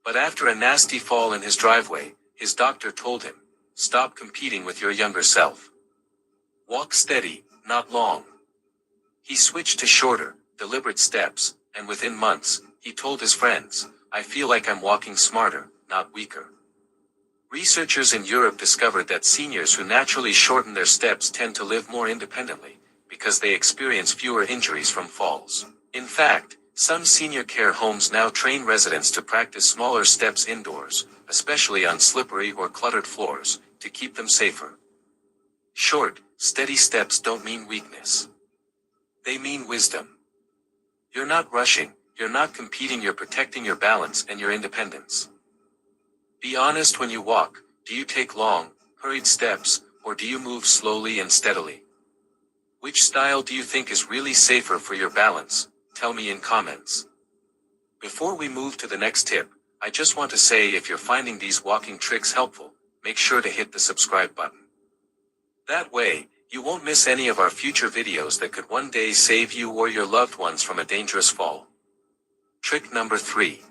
S1: But after a nasty fall in his driveway, his doctor told him, "Stop competing with your younger self. Walk steady, not long." He switched to shorter, deliberate steps, and within months, he told his friends, "I feel like I'm walking smarter, not weaker." Researchers in Europe discovered that seniors who naturally shorten their steps tend to live more independently, because they experience fewer injuries from falls. In fact, some senior care homes now train residents to practice smaller steps indoors, especially on slippery or cluttered floors, to keep them safer. Short, steady steps don't mean weakness. They mean wisdom. You're not rushing, you're not competing, you're protecting your balance and your independence. Be honest when you walk. Do you take long, hurried steps, or do you move slowly and steadily? Which style do you think is really safer for your balance? Tell me in comments. Before we move to the next tip, I just want to say if you're finding these walking tricks helpful, make sure to hit the subscribe button. That way, you won't miss any of our future videos that could one day save you or your loved ones from a dangerous fall. Trick number 3.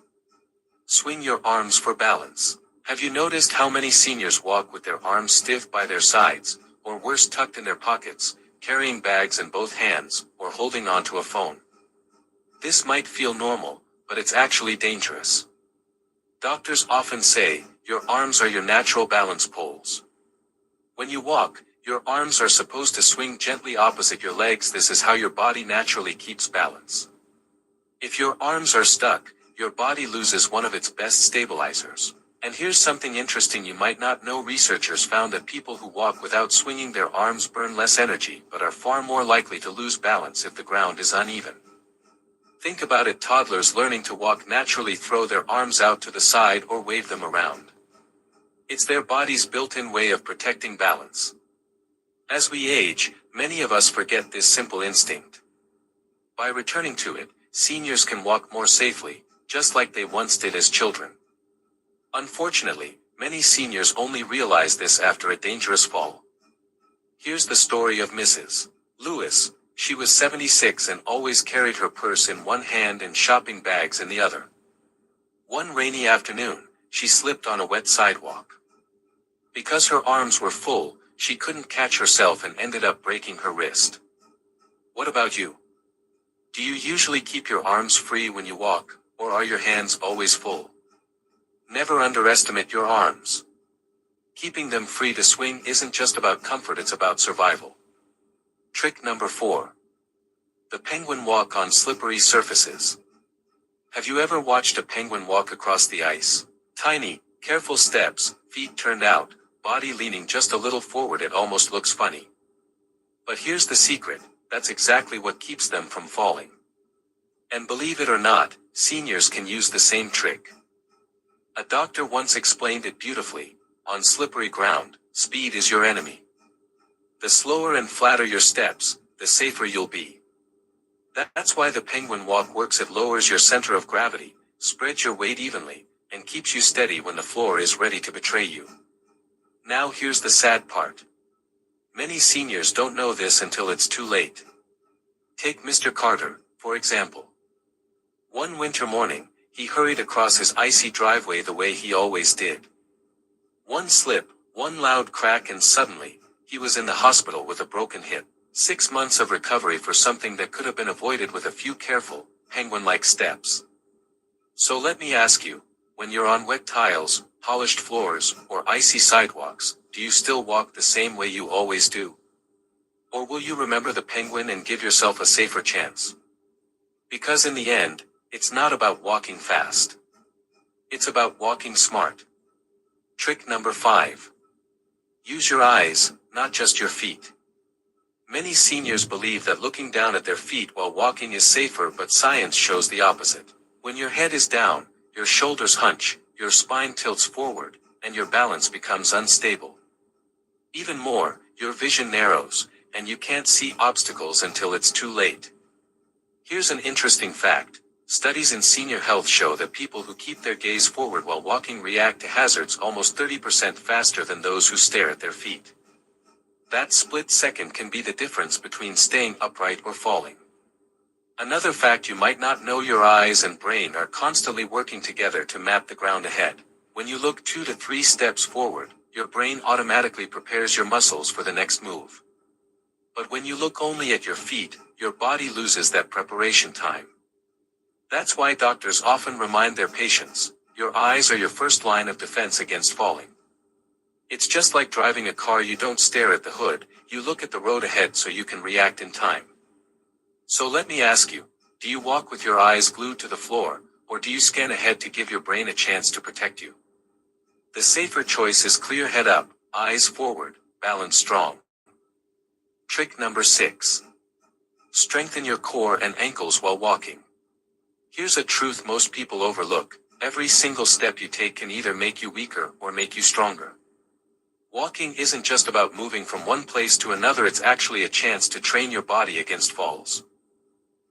S1: Swing your arms for balance. Have you noticed how many seniors walk with their arms stiff by their sides, or worse, tucked in their pockets, carrying bags in both hands, or holding onto a phone? This might feel normal, but it's actually dangerous. Doctors often say, your arms are your natural balance poles. When you walk, your arms are supposed to swing gently opposite your legs. This is how your body naturally keeps balance. If your arms are stuck, your body loses one of its best stabilizers. And here's something interesting you might not know. Researchers found that people who walk without swinging their arms burn less energy, but are far more likely to lose balance if the ground is uneven. Think about it. Toddlers learning to walk naturally throw their arms out to the side or wave them around. It's their body's built-in way of protecting balance. As we age, many of us forget this simple instinct. By returning to it, seniors can walk more safely, just like they once did as children. Unfortunately, many seniors only realize this after a dangerous fall. Here's the story of Mrs. Lewis. She was 76 and always carried her purse in one hand and shopping bags in the other. One rainy afternoon, she slipped on a wet sidewalk. Because her arms were full, she couldn't catch herself and ended up breaking her wrist. What about you? Do you usually keep your arms free when you walk, or are your hands always full? Never underestimate your arms. Keeping them free to swing isn't just about comfort, it's about survival. Trick number 4. The penguin walk on slippery surfaces. Have you ever watched a penguin walk across the ice? Tiny, careful steps, feet turned out, body leaning just a little forward. It almost looks funny. But here's the secret, that's exactly what keeps them from falling. And believe it or not, seniors can use the same trick. A doctor once explained it beautifully. On slippery ground, speed is your enemy. The slower and flatter your steps, the safer you'll be. That's why the penguin walk works. It lowers your center of gravity, spreads your weight evenly, and keeps you steady when the floor is ready to betray you. Now here's the sad part. Many seniors don't know this until it's too late. Take Mr. Carter, for example. One winter morning, he hurried across his icy driveway the way he always did. One slip, one loud crack, and suddenly, he was in the hospital with a broken hip. 6 months of recovery for something that could have been avoided with a few careful, penguin-like steps. So let me ask you, when you're on wet tiles, polished floors, or icy sidewalks, do you still walk the same way you always do? Or will you remember the penguin and give yourself a safer chance? Because in the end, it's not about walking fast. It's about walking smart. Trick number 5. Use your eyes, not just your feet. Many seniors believe that looking down at their feet while walking is safer, but science shows the opposite. When your head is down, your shoulders hunch, your spine tilts forward, and your balance becomes unstable. Even more, your vision narrows, and you can't see obstacles until it's too late. Here's an interesting fact. Studies in senior health show that people who keep their gaze forward while walking react to hazards almost 30% faster than those who stare at their feet. That split second can be the difference between staying upright or falling. Another fact you might not know: your eyes and brain are constantly working together to map the ground ahead. When you look 2 to 3 steps forward, your brain automatically prepares your muscles for the next move. But when you look only at your feet, your body loses that preparation time. That's why doctors often remind their patients, your eyes are your first line of defense against falling. It's just like driving a car: you don't stare at the hood, you look at the road ahead so you can react in time. So let me ask you, do you walk with your eyes glued to the floor, or do you scan ahead to give your brain a chance to protect you? The safer choice is clear: head up, eyes forward, balance strong. Trick number 6. Strengthen your core and ankles while walking. Here's a truth most people overlook: every single step you take can either make you weaker or make you stronger. Walking isn't just about moving from one place to another, it's actually a chance to train your body against falls.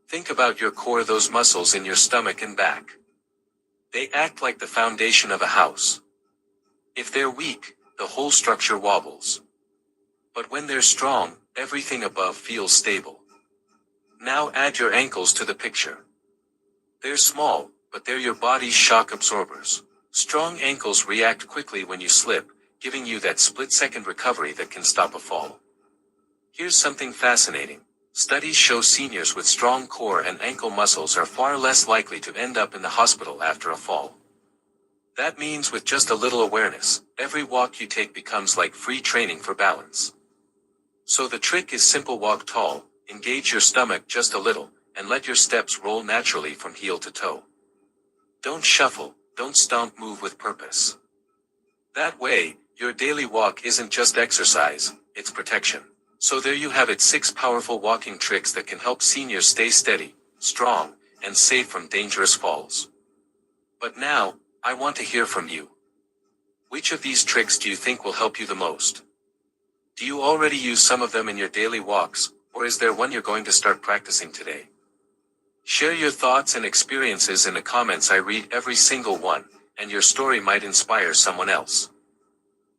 S1: Think about your core, those muscles in your stomach and back. They act like the foundation of a house. If they're weak, the whole structure wobbles. But when they're strong, everything above feels stable. Now add your ankles to the picture. They're small, but they're your body's shock absorbers. Strong ankles react quickly when you slip, giving you that split-second recovery that can stop a fall. Here's something fascinating. Studies show seniors with strong core and ankle muscles are far less likely to end up in the hospital after a fall. That means with just a little awareness, every walk you take becomes like free training for balance. So the trick is simple: walk tall, engage your stomach just a little, and let your steps roll naturally from heel to toe. Don't shuffle, don't stomp, move with purpose. That way, your daily walk isn't just exercise, it's protection. So there you have it, 6 powerful walking tricks that can help seniors stay steady, strong, and safe from dangerous falls. But now, I want to hear from you. Which of these tricks do you think will help you the most? Do you already use some of them in your daily walks, or is there one you're going to start practicing today? Share your thoughts and experiences in the comments. I read every single one, and your story might inspire someone else.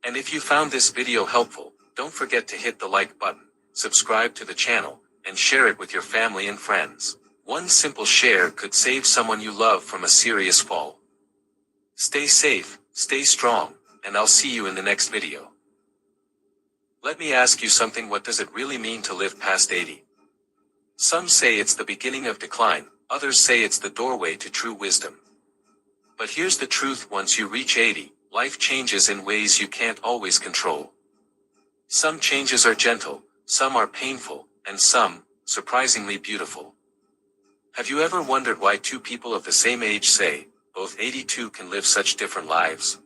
S1: And if you found this video helpful, don't forget to hit the like button, subscribe to the channel, and share it with your family and friends. One simple share could save someone you love from a serious fall. Stay safe, stay strong, and I'll see you in the next video. Let me ask you something: what does it really mean to live past 80? Some say it's the beginning of decline, others say it's the doorway to true wisdom. But here's the truth: once you reach 80, life changes in ways you can't always control. Some changes are gentle, some are painful, and some, surprisingly beautiful. Have you ever wondered why 2 people of the same age, say, both 82, can live such different lives?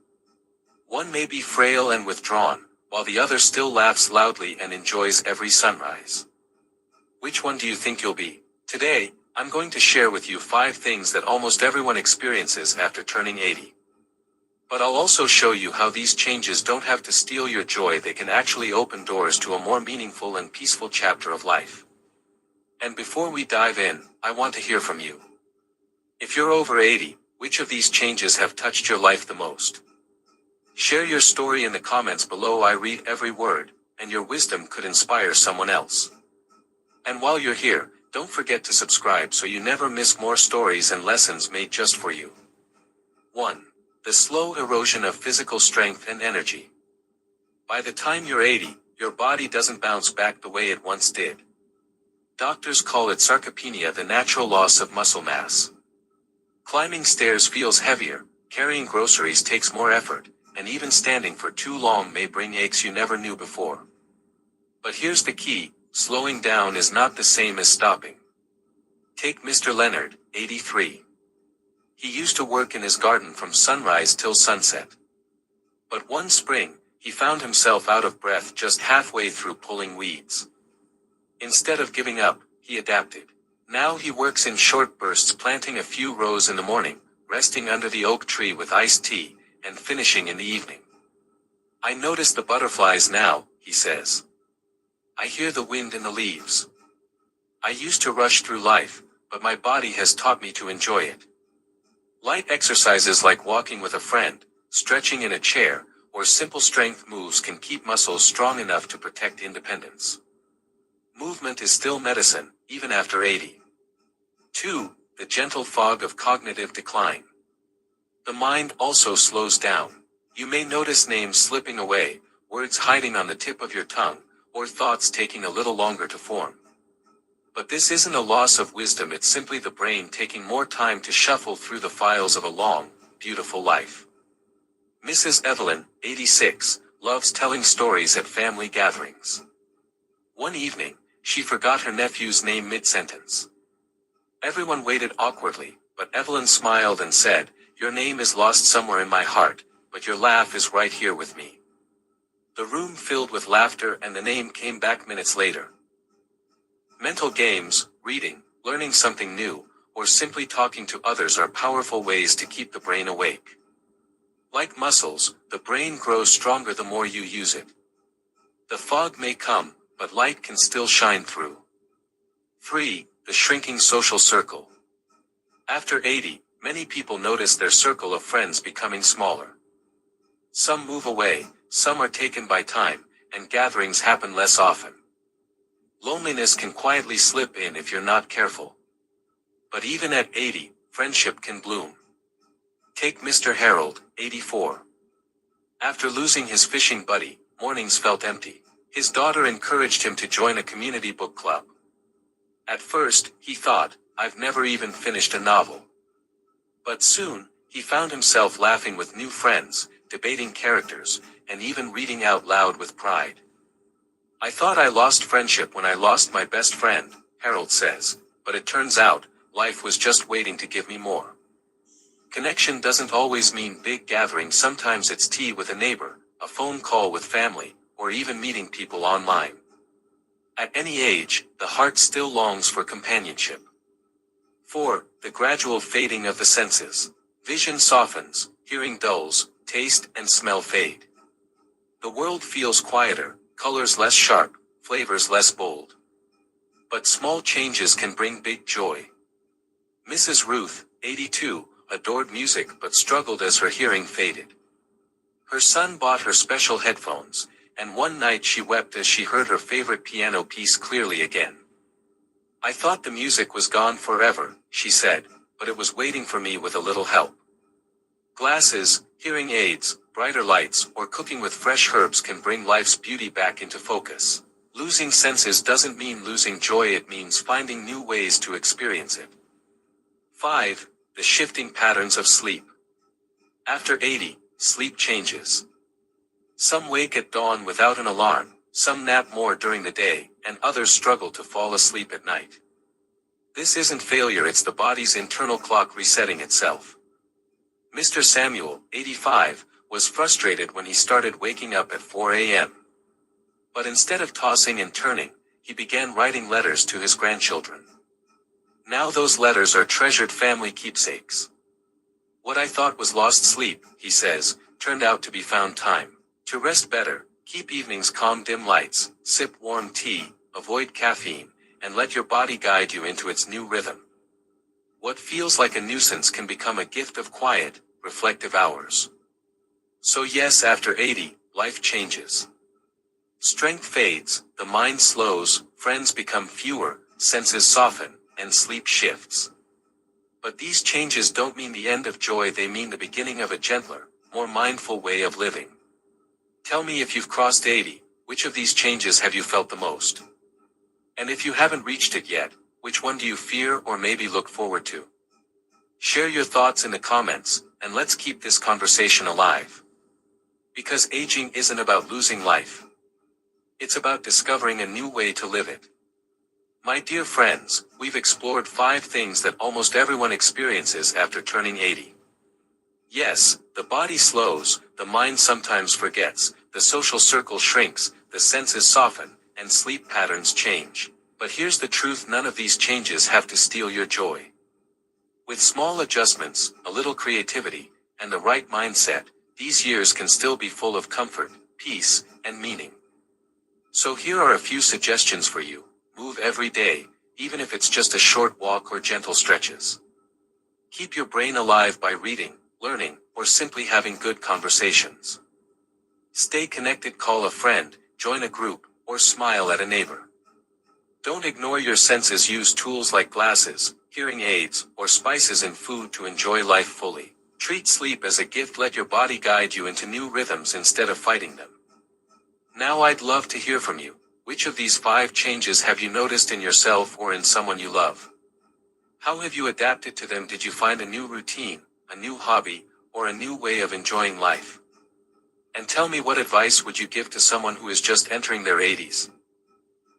S1: One may be frail and withdrawn, while the other still laughs loudly and enjoys every sunrise. Which one do you think you'll be? Today, I'm going to share with you 5 things that almost everyone experiences after turning 80. But I'll also show you how these changes don't have to steal your joy, they can actually open doors to a more meaningful and peaceful chapter of life. And before we dive in, I want to hear from you. If you're over 80, which of these changes have touched your life the most? Share your story in the comments below. I read every word, and your wisdom could inspire someone else. And while you're here, don't forget to subscribe so you never miss more stories and lessons made just for you. 1. The slow erosion of physical strength and energy. By the time you're 80, your body doesn't bounce back the way it once did. Doctors call it sarcopenia, the natural loss of muscle mass. Climbing stairs feels heavier, carrying groceries takes more effort, and even standing for too long may bring aches you never knew before. But here's the key: slowing down is not the same as stopping. Take Mr. Leonard, 83. He used to work in his garden from sunrise till sunset. But one spring, he found himself out of breath just halfway through pulling weeds. Instead of giving up, he adapted. Now he works in short bursts, planting a few rows in the morning, resting under the oak tree with iced tea, and finishing in the evening. I notice the butterflies now, he says. I hear the wind in the leaves. I used to rush through life, but my body has taught me to enjoy it. Light exercises like walking with a friend, stretching in a chair, or simple strength moves can keep muscles strong enough to protect independence. Movement is still medicine, even after 80. 2. The gentle fog of cognitive decline. The mind also slows down. You may notice names slipping away, words hiding on the tip of your tongue, or thoughts taking a little longer to form. But this isn't a loss of wisdom, it's simply the brain taking more time to shuffle through the files of a long, beautiful life. Mrs. Evelyn, 86, loves telling stories at family gatherings. One evening, she forgot her nephew's name mid-sentence. Everyone waited awkwardly, but Evelyn smiled and said, "Your name is lost somewhere in my heart, but your laugh is right here with me." The room filled with laughter and the name came back minutes later. Mental games, reading, learning something new, or simply talking to others are powerful ways to keep the brain awake. Like muscles, the brain grows stronger the more you use it. The fog may come, but light can still shine through. 3. The shrinking social circle. After 80, many people notice their circle of friends becoming smaller. Some move away, some are taken by time, and gatherings happen less often. Loneliness can quietly slip in if you're not careful. But even at 80, friendship can bloom. Take Mr. Harold, 84. After losing his fishing buddy, mornings felt empty. His daughter encouraged him to join a community book club. At first, he thought, "I've never even finished a novel." But soon, he found himself laughing with new friends, debating characters, and even reading out loud with pride. "I thought I lost friendship when I lost my best friend," Harold says, "but it turns out, life was just waiting to give me more." Connection doesn't always mean big gatherings, sometimes it's tea with a neighbor, a phone call with family, or even meeting people online. At any age, the heart still longs for companionship. 4. The gradual fading of the senses. Vision softens, hearing dulls, taste and smell fade. The world feels quieter, colors less sharp, flavors less bold. But small changes can bring big joy. Mrs. Ruth, 82, adored music but struggled as her hearing faded. Her son bought her special headphones, and one night she wept as she heard her favorite piano piece clearly again. "I thought the music was gone forever," she said, "but it was waiting for me with a little help." Glasses, hearing aids, brighter lights, or cooking with fresh herbs can bring life's beauty back into focus. Losing senses doesn't mean losing joy, it means finding new ways to experience it. 5. The shifting patterns of sleep. After 80, sleep changes. Some wake at dawn without an alarm, some nap more during the day, and others struggle to fall asleep at night. This isn't failure, it's the body's internal clock resetting itself. Mr. Samuel, 85, was frustrated when he started waking up at 4 a.m. But instead of tossing and turning, he began writing letters to his grandchildren. Now those letters are treasured family keepsakes. "What I thought was lost sleep," he says, "turned out to be found time. To rest better, keep evenings calm, dim lights, sip warm tea, avoid caffeine, and let your body guide you into its new rhythm. What feels like a nuisance can become a gift of quiet, reflective hours." So yes, after 80, life changes. Strength fades, the mind slows, friends become fewer, senses soften, and sleep shifts. But these changes don't mean the end of joy, they mean the beginning of a gentler, more mindful way of living. Tell me, if you've crossed 80, which of these changes have you felt the most? And if you haven't reached it yet, which one do you fear or maybe look forward to? Share your thoughts in the comments, and let's keep this conversation alive. Because aging isn't about losing life. It's about discovering a new way to live it. My dear friends, we've explored 5 things that almost everyone experiences after turning 80. Yes, the body slows, the mind sometimes forgets, the social circle shrinks, the senses soften, and sleep patterns change. But here's the truth, none of these changes have to steal your joy. With small adjustments, a little creativity, and the right mindset, these years can still be full of comfort, peace, and meaning. So here are a few suggestions for you. Move every day, even if it's just a short walk or gentle stretches. Keep your brain alive by reading, learning, or simply having good conversations. Stay connected, call a friend, join a group, or smile at a neighbor. Don't ignore your senses, use tools like glasses, hearing aids, or spices in food to enjoy life fully. Treat sleep as a gift, let your body guide you into new rhythms instead of fighting them. Now I'd love to hear from you. Which of these 5 changes have you noticed in yourself or in someone you love? How have you adapted to them? Did you find a new routine, a new hobby, or a new way of enjoying life? And tell me, what advice would you give to someone who is just entering their 80s?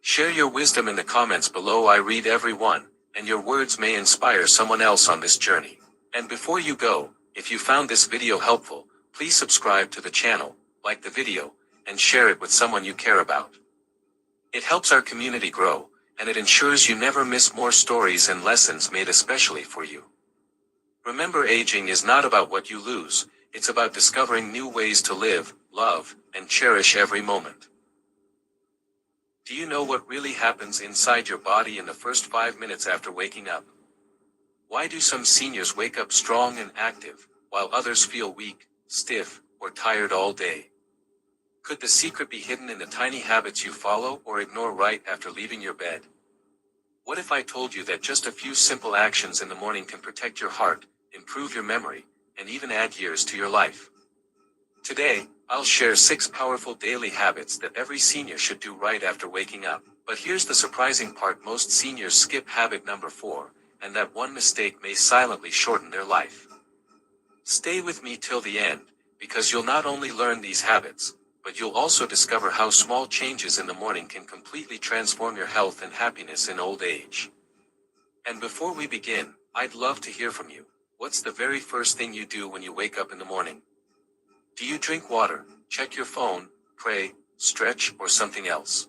S1: Share your wisdom in the comments below. I read every one, and your words may inspire someone else on this journey. And before you go, if you found this video helpful, please subscribe to the channel, like the video, and share it with someone you care about. It helps our community grow, and it ensures you never miss more stories and lessons made especially for you. Remember, aging is not about what you lose, it's about discovering new ways to live, love, and cherish every moment. Do you know what really happens inside your body in the first 5 minutes after waking up? Why do some seniors wake up strong and active, while others feel weak, stiff, or tired all day? Could the secret be hidden in the tiny habits you follow or ignore right after leaving your bed? What if I told you that just a few simple actions in the morning can protect your heart, improve your memory, and even add years to your life? Today, I'll share 6 powerful daily habits that every senior should do right after waking up. But here's the surprising part: most seniors skip habit number 4, and that one mistake may silently shorten their life. Stay with me till the end, because you'll not only learn these habits, but you'll also discover how small changes in the morning can completely transform your health and happiness in old age. And before we begin, I'd love to hear from you. What's the very first thing you do when you wake up in the morning? Do you drink water, check your phone, pray, stretch, or something else?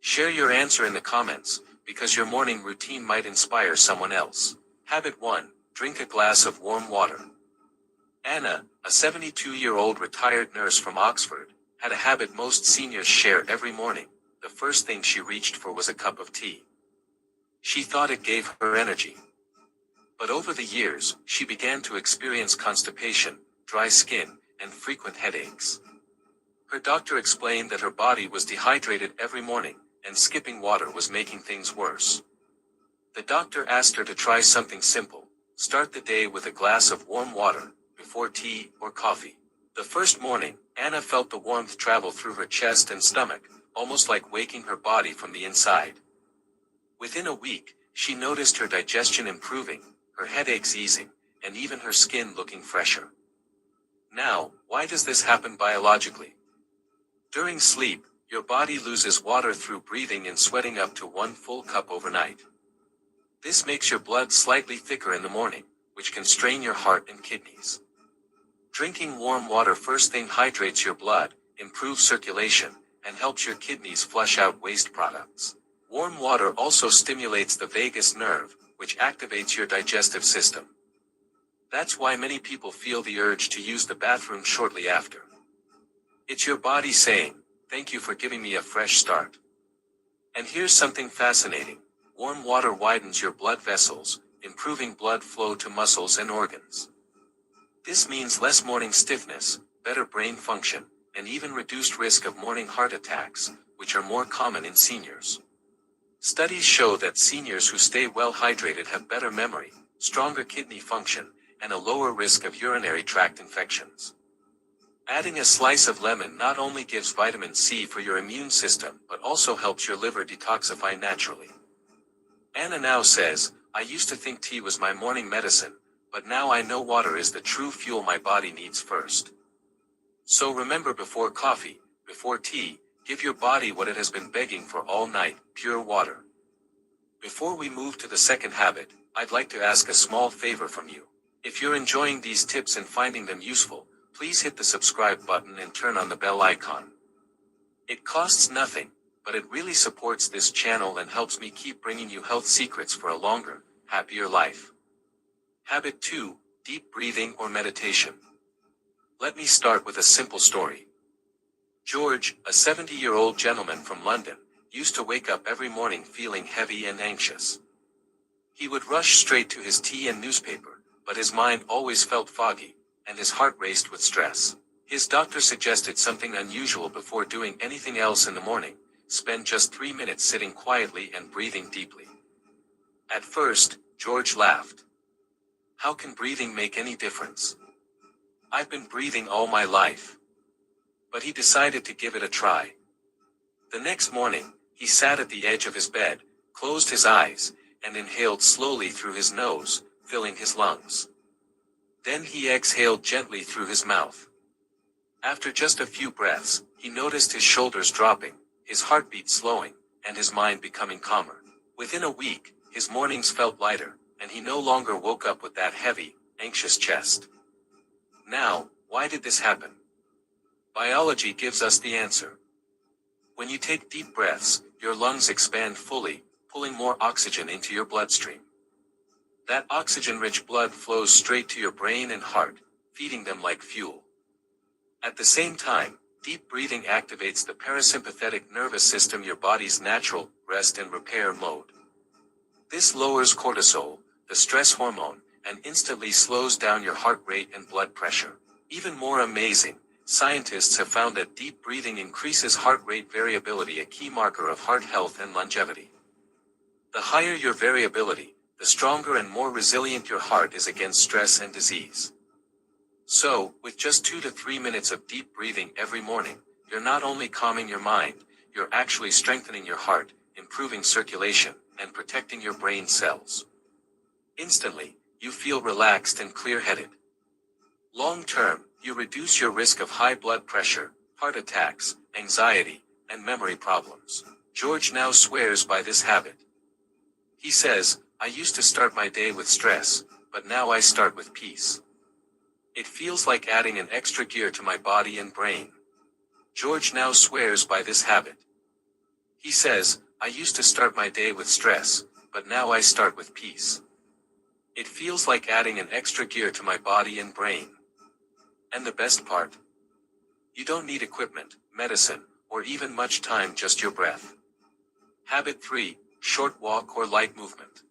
S1: Share your answer in the comments, because your morning routine might inspire someone else. Habit 1. Drink a glass of warm water. Anna, a 72-year-old retired nurse from Oxford, had a habit most seniors share every morning. The first thing she reached for was a cup of tea. She thought it gave her energy. But over the years, she began to experience constipation, dry skin, and frequent headaches. Her doctor explained that her body was dehydrated every morning, and skipping water was making things worse. The doctor asked her to try something simple: start the day with a glass of warm water, before tea or coffee. The first morning, Anna felt the warmth travel through her chest and stomach, almost like waking her body from the inside. Within a week, she noticed her digestion improving, her headaches easing, and even her skin looking fresher. Now, why does this happen biologically? During sleep, your body loses water through breathing and sweating up to 1 full cup overnight. This makes your blood slightly thicker in the morning, which can strain your heart and kidneys. Drinking warm water first thing hydrates your blood, improves circulation, and helps your kidneys flush out waste products. Warm water also stimulates the vagus nerve, which activates your digestive system. That's why many people feel the urge to use the bathroom shortly after. It's your body saying, "Thank you for giving me a fresh start." And here's something fascinating. Warm water widens your blood vessels, improving blood flow to muscles and organs. This means less morning stiffness, better brain function, and even reduced risk of morning heart attacks, which are more common in seniors. Studies show that seniors who stay well hydrated have better memory, stronger kidney function, and a lower risk of urinary tract infections. Adding a slice of lemon not only gives vitamin C for your immune system, but also helps your liver detoxify naturally. Anna now says, "I used to think tea was my morning medicine, but now I know water is the true fuel my body needs first." So remember, before coffee, before tea, give your body what it has been begging for all night: pure water. Before we move to the second habit, I'd like to ask a small favor from you. If you're enjoying these tips and finding them useful, please hit the subscribe button and turn on the bell icon. It costs nothing, but it really supports this channel and helps me keep bringing you health secrets for a longer, happier life. Habit 2, deep breathing or meditation. Let me start with a simple story. George, a 70-year-old gentleman from London, used to wake up every morning feeling heavy and anxious. He would rush straight to his tea and newspaper, but his mind always felt foggy, and his heart raced with stress. His doctor suggested something unusual before doing anything else in the morning: spend just 3 minutes sitting quietly and breathing deeply. At first, George laughed. How can breathing make any difference? I've been breathing all my life. But he decided to give it a try. The next morning, he sat at the edge of his bed, closed his eyes, and inhaled slowly through his nose, filling his lungs. Then he exhaled gently through his mouth. After just a few breaths, he noticed his shoulders dropping, his heartbeat slowing, and his mind becoming calmer. Within a week, his mornings felt lighter, and he no longer woke up with that heavy, anxious chest. Now, why did this happen? Biology gives us the answer. When you take deep breaths, your lungs expand fully, pulling more oxygen into your bloodstream. That oxygen-rich blood flows straight to your brain and heart, feeding them like fuel. At the same time, deep breathing activates the parasympathetic nervous system, your body's natural rest and repair mode. This lowers cortisol, the stress hormone, and instantly slows down your heart rate and blood pressure. Even more amazing, scientists have found that deep breathing increases heart rate variability, a key marker of heart health and longevity. The higher your variability, the stronger and more resilient your heart is against stress and disease. So, with just 2 to 3 minutes of deep breathing every morning, you're not only calming your mind, you're actually strengthening your heart, improving circulation, and protecting your brain cells. Instantly, you feel relaxed and clear-headed. Long-term, you reduce your risk of high blood pressure, heart attacks, anxiety, and memory problems. George now swears by this habit. He says, I used to start my day with stress, but now I start with peace. It feels like adding an extra gear to my body and brain. George now swears by this habit. He says, I used to start my day with stress, but now I start with peace. It feels like adding an extra gear to my body and brain. And the best part? You don't need equipment, medicine, or even much time, just your breath. Habit 3, short walk or light movement.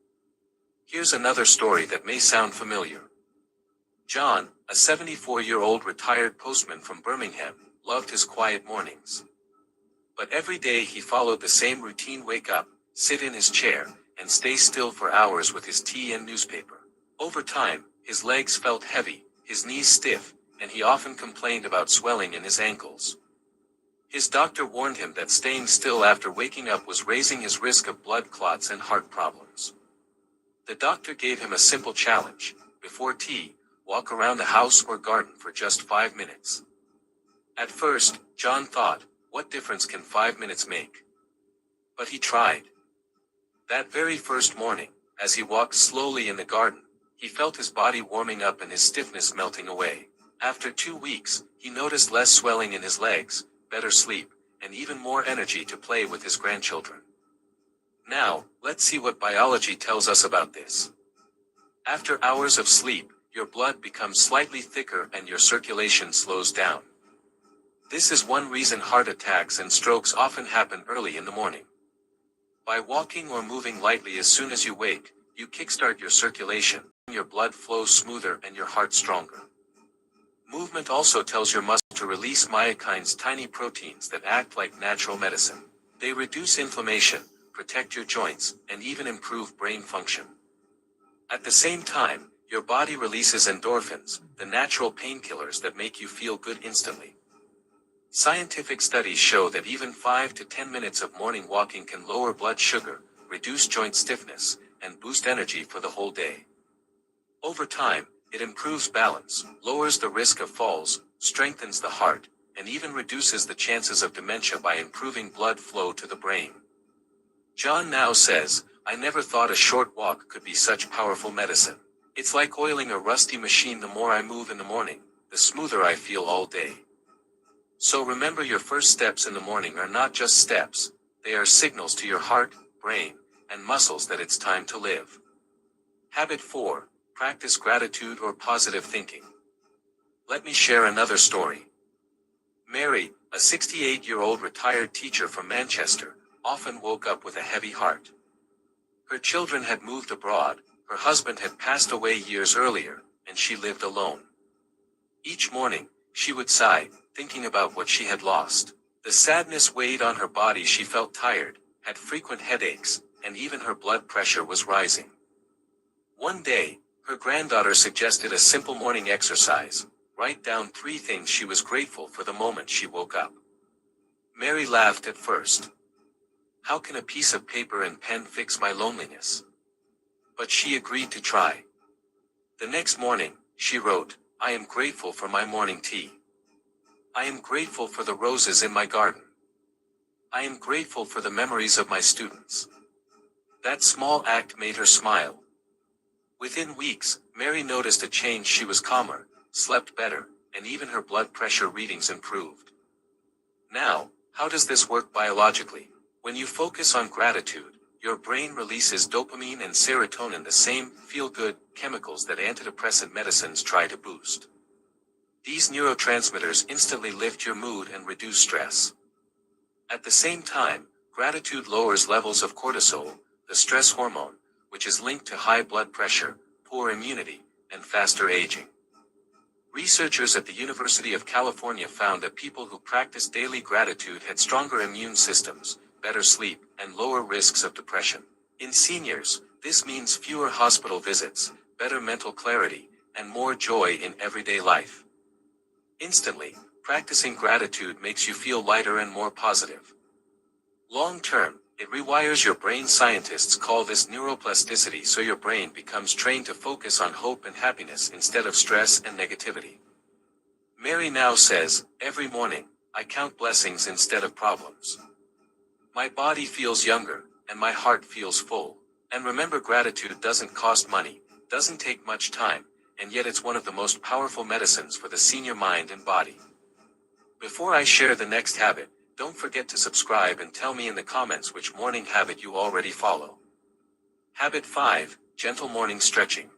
S1: Here's another story that may sound familiar. John, a 74-year-old retired postman from Birmingham, loved his quiet mornings. But every day he followed the same routine: wake up, sit in his chair, and stay still for hours with his tea and newspaper. Over time, his legs felt heavy, his knees stiff, and he often complained about swelling in his ankles. His doctor warned him that staying still after waking up was raising his risk of blood clots and heart problems. The doctor gave him a simple challenge: before tea, walk around the house or garden for just 5 minutes. At first, John thought, what difference can 5 minutes make? But he tried. That very first morning, as he walked slowly in the garden, he felt his body warming up and his stiffness melting away. After 2 weeks, he noticed less swelling in his legs, better sleep, and even more energy to play with his grandchildren. Now, let's see what biology tells us about this. After hours of sleep, your blood becomes slightly thicker and your circulation slows down. This is one reason heart attacks and strokes often happen early in the morning. By walking or moving lightly as soon as you wake, you kickstart your circulation, your blood flows smoother and your heart stronger. Movement also tells your muscle to release myokines, tiny proteins that act like natural medicine. They reduce inflammation, protect your joints, and even improve brain function. At the same time, your body releases endorphins, the natural painkillers that make you feel good instantly. Scientific studies show that even 5 to 10 minutes of morning walking can lower blood sugar, reduce joint stiffness, and boost energy for the whole day. Over time, it improves balance, lowers the risk of falls, strengthens the heart, and even reduces the chances of dementia by improving blood flow to the brain. John now says, I never thought a short walk could be such powerful medicine. It's like oiling a rusty machine. The more I move in the morning, the smoother I feel all day. So remember, your first steps in the morning are not just steps, They are signals to your heart, brain, and muscles that it's time to live. Habit 4. Practice gratitude or positive thinking. Let me share another story. Mary, a 68-year-old retired teacher from Manchester, often woke up with a heavy heart. Her children had moved abroad, her husband had passed away years earlier, and she lived alone. Each morning, she would sigh, thinking about what she had lost. The sadness weighed on her body. She felt tired, had frequent headaches, and even her blood pressure was rising. One day, her granddaughter suggested a simple morning exercise: write down 3 things she was grateful for the moment she woke up. Mary laughed at first. How can a piece of paper and pen fix my loneliness? But she agreed to try. The next morning, she wrote, I am grateful for my morning tea. I am grateful for the roses in my garden. I am grateful for the memories of my students. That small act made her smile. Within weeks, Mary noticed a change. She was calmer, slept better, and even her blood pressure readings improved. Now, how does this work biologically? When you focus on gratitude, your brain releases dopamine and serotonin, the same feel-good chemicals that antidepressant medicines try to boost. These neurotransmitters instantly lift your mood and reduce stress. At the same time, gratitude lowers levels of cortisol, the stress hormone, which is linked to high blood pressure, poor immunity, and faster aging. Researchers at the University of California found that people who practiced daily gratitude had stronger immune systems, better sleep, and lower risks of depression. In seniors, this means fewer hospital visits, better mental clarity, and more joy in everyday life. Instantly, practicing gratitude makes you feel lighter and more positive. Long term, it rewires your brain. Scientists call this neuroplasticity, so your brain becomes trained to focus on hope and happiness instead of stress and negativity. Mary now says, every morning, I count blessings instead of problems. My body feels younger, and my heart feels full. And remember, gratitude doesn't cost money, doesn't take much time, and yet it's one of the most powerful medicines for the senior mind and body. Before I share the next habit, don't forget to subscribe and tell me in the comments which morning habit you already follow. Habit 5. Gentle morning stretching.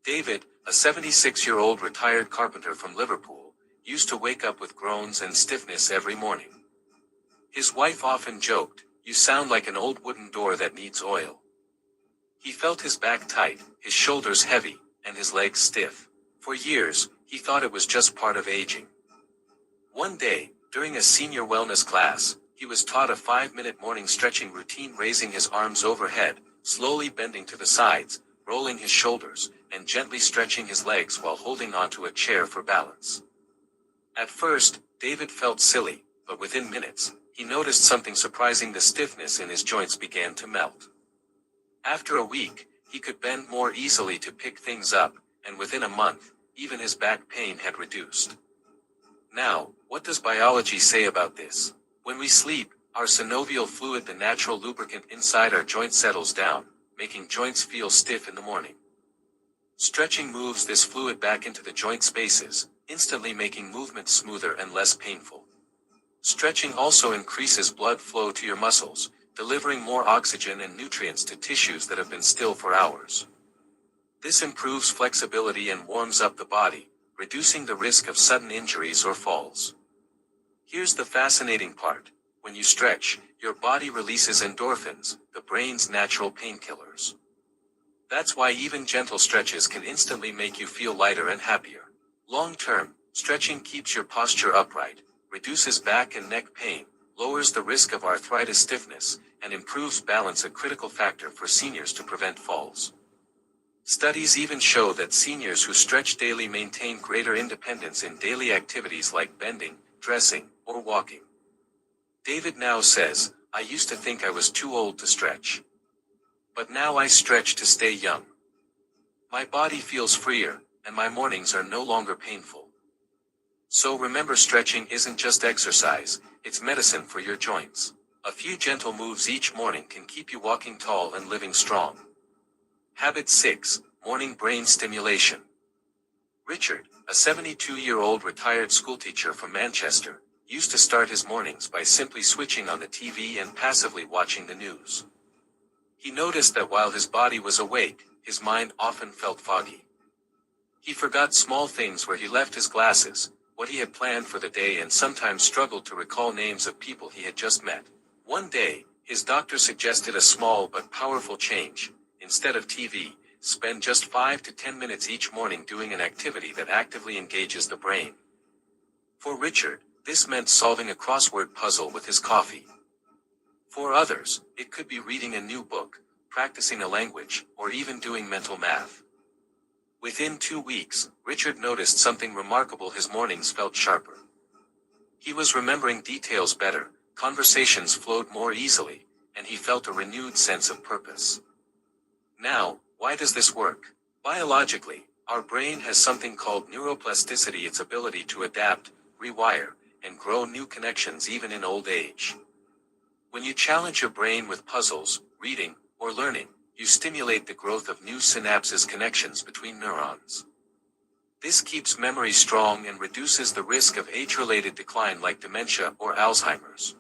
S1: David, a 76-year-old retired carpenter from Liverpool, used to wake up with groans and stiffness every morning. His wife often joked, "You sound like an old wooden door that needs oil." He felt his back tight, his shoulders heavy, and his legs stiff. For years, he thought it was just part of aging. One day, during a senior wellness class, he was taught a 5-minute morning stretching routine: raising his arms overhead, slowly bending to the sides, rolling his shoulders, and gently stretching his legs while holding onto a chair for balance. At first, David felt silly, but within minutes, he noticed something surprising: the stiffness in his joints began to melt. After a week, he could bend more easily to pick things up, and within a month, even his back pain had reduced. Now, what does biology say about this? When we sleep, our synovial fluid, the natural lubricant inside our joints, settles down, making joints feel stiff in the morning. Stretching moves this fluid back into the joint spaces, instantly making movement smoother and less painful. Stretching also increases blood flow to your muscles, delivering more oxygen and nutrients to tissues that have been still for hours. This improves flexibility and warms up the body, reducing the risk of sudden injuries or falls. Here's the fascinating part: when you stretch, your body releases endorphins, the brain's natural painkillers. That's why even gentle stretches can instantly make you feel lighter and happier. Long term, stretching keeps your posture upright, reduces back and neck pain, lowers the risk of arthritis, stiffness, and improves balance, a critical factor for seniors to prevent falls. Studies even show that seniors who stretch daily maintain greater independence in daily activities like bending, dressing, or walking. David now says, I used to think I was too old to stretch. But now I stretch to stay young. My body feels freer, and my mornings are no longer painful. So remember, stretching isn't just exercise, it's medicine for your joints. A few gentle moves each morning can keep you walking tall and living strong. Habit 6. Morning brain stimulation. Richard, a 72-year-old retired schoolteacher from Manchester, used to start his mornings by simply switching on the TV and passively watching the news. He noticed that while his body was awake, his mind often felt foggy. He forgot small things where he left his glasses, what he had planned for the day, and sometimes struggled to recall names of people he had just met. One day, his doctor suggested a small but powerful change. Instead of TV, spend just 5 to 10 minutes each morning doing an activity that actively engages the brain. For Richard, this meant solving a crossword puzzle with his coffee. For others, it could be reading a new book, practicing a language, or even doing mental math. Within 2 weeks, Richard noticed something remarkable. His mornings felt sharper. He was remembering details better, conversations flowed more easily, and he felt a renewed sense of purpose. Now, why does this work? Biologically, our brain has something called neuroplasticity, its ability to adapt, rewire, and grow new connections even in old age. When you challenge your brain with puzzles, reading, or learning, you stimulate the growth of new synapses, connections between neurons. This keeps memory strong and reduces the risk of age-related decline like dementia or Alzheimer's.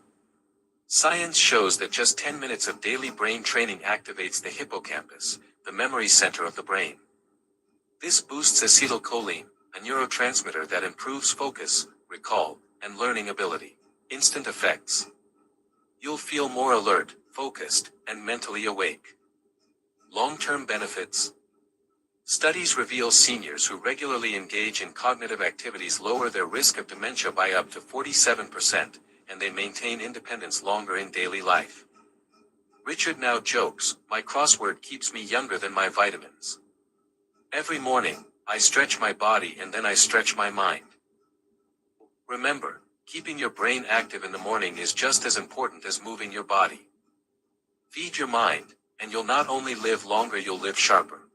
S1: Science shows that just 10 minutes of daily brain training activates the hippocampus, the memory center of the brain. This boosts acetylcholine, a neurotransmitter that improves focus, recall, and learning ability. Instant effects. You'll feel more alert, focused, and mentally awake. Long-term benefits. Studies reveal seniors who regularly engage in cognitive activities lower their risk of dementia by up to 47%, and they maintain independence longer in daily life. Richard now jokes, "My crossword keeps me younger than my vitamins. Every morning, I stretch my body and then I stretch my mind." Remember, keeping your brain active in the morning is just as important as moving your body. Feed your mind, and you'll not only live longer, you'll live sharper.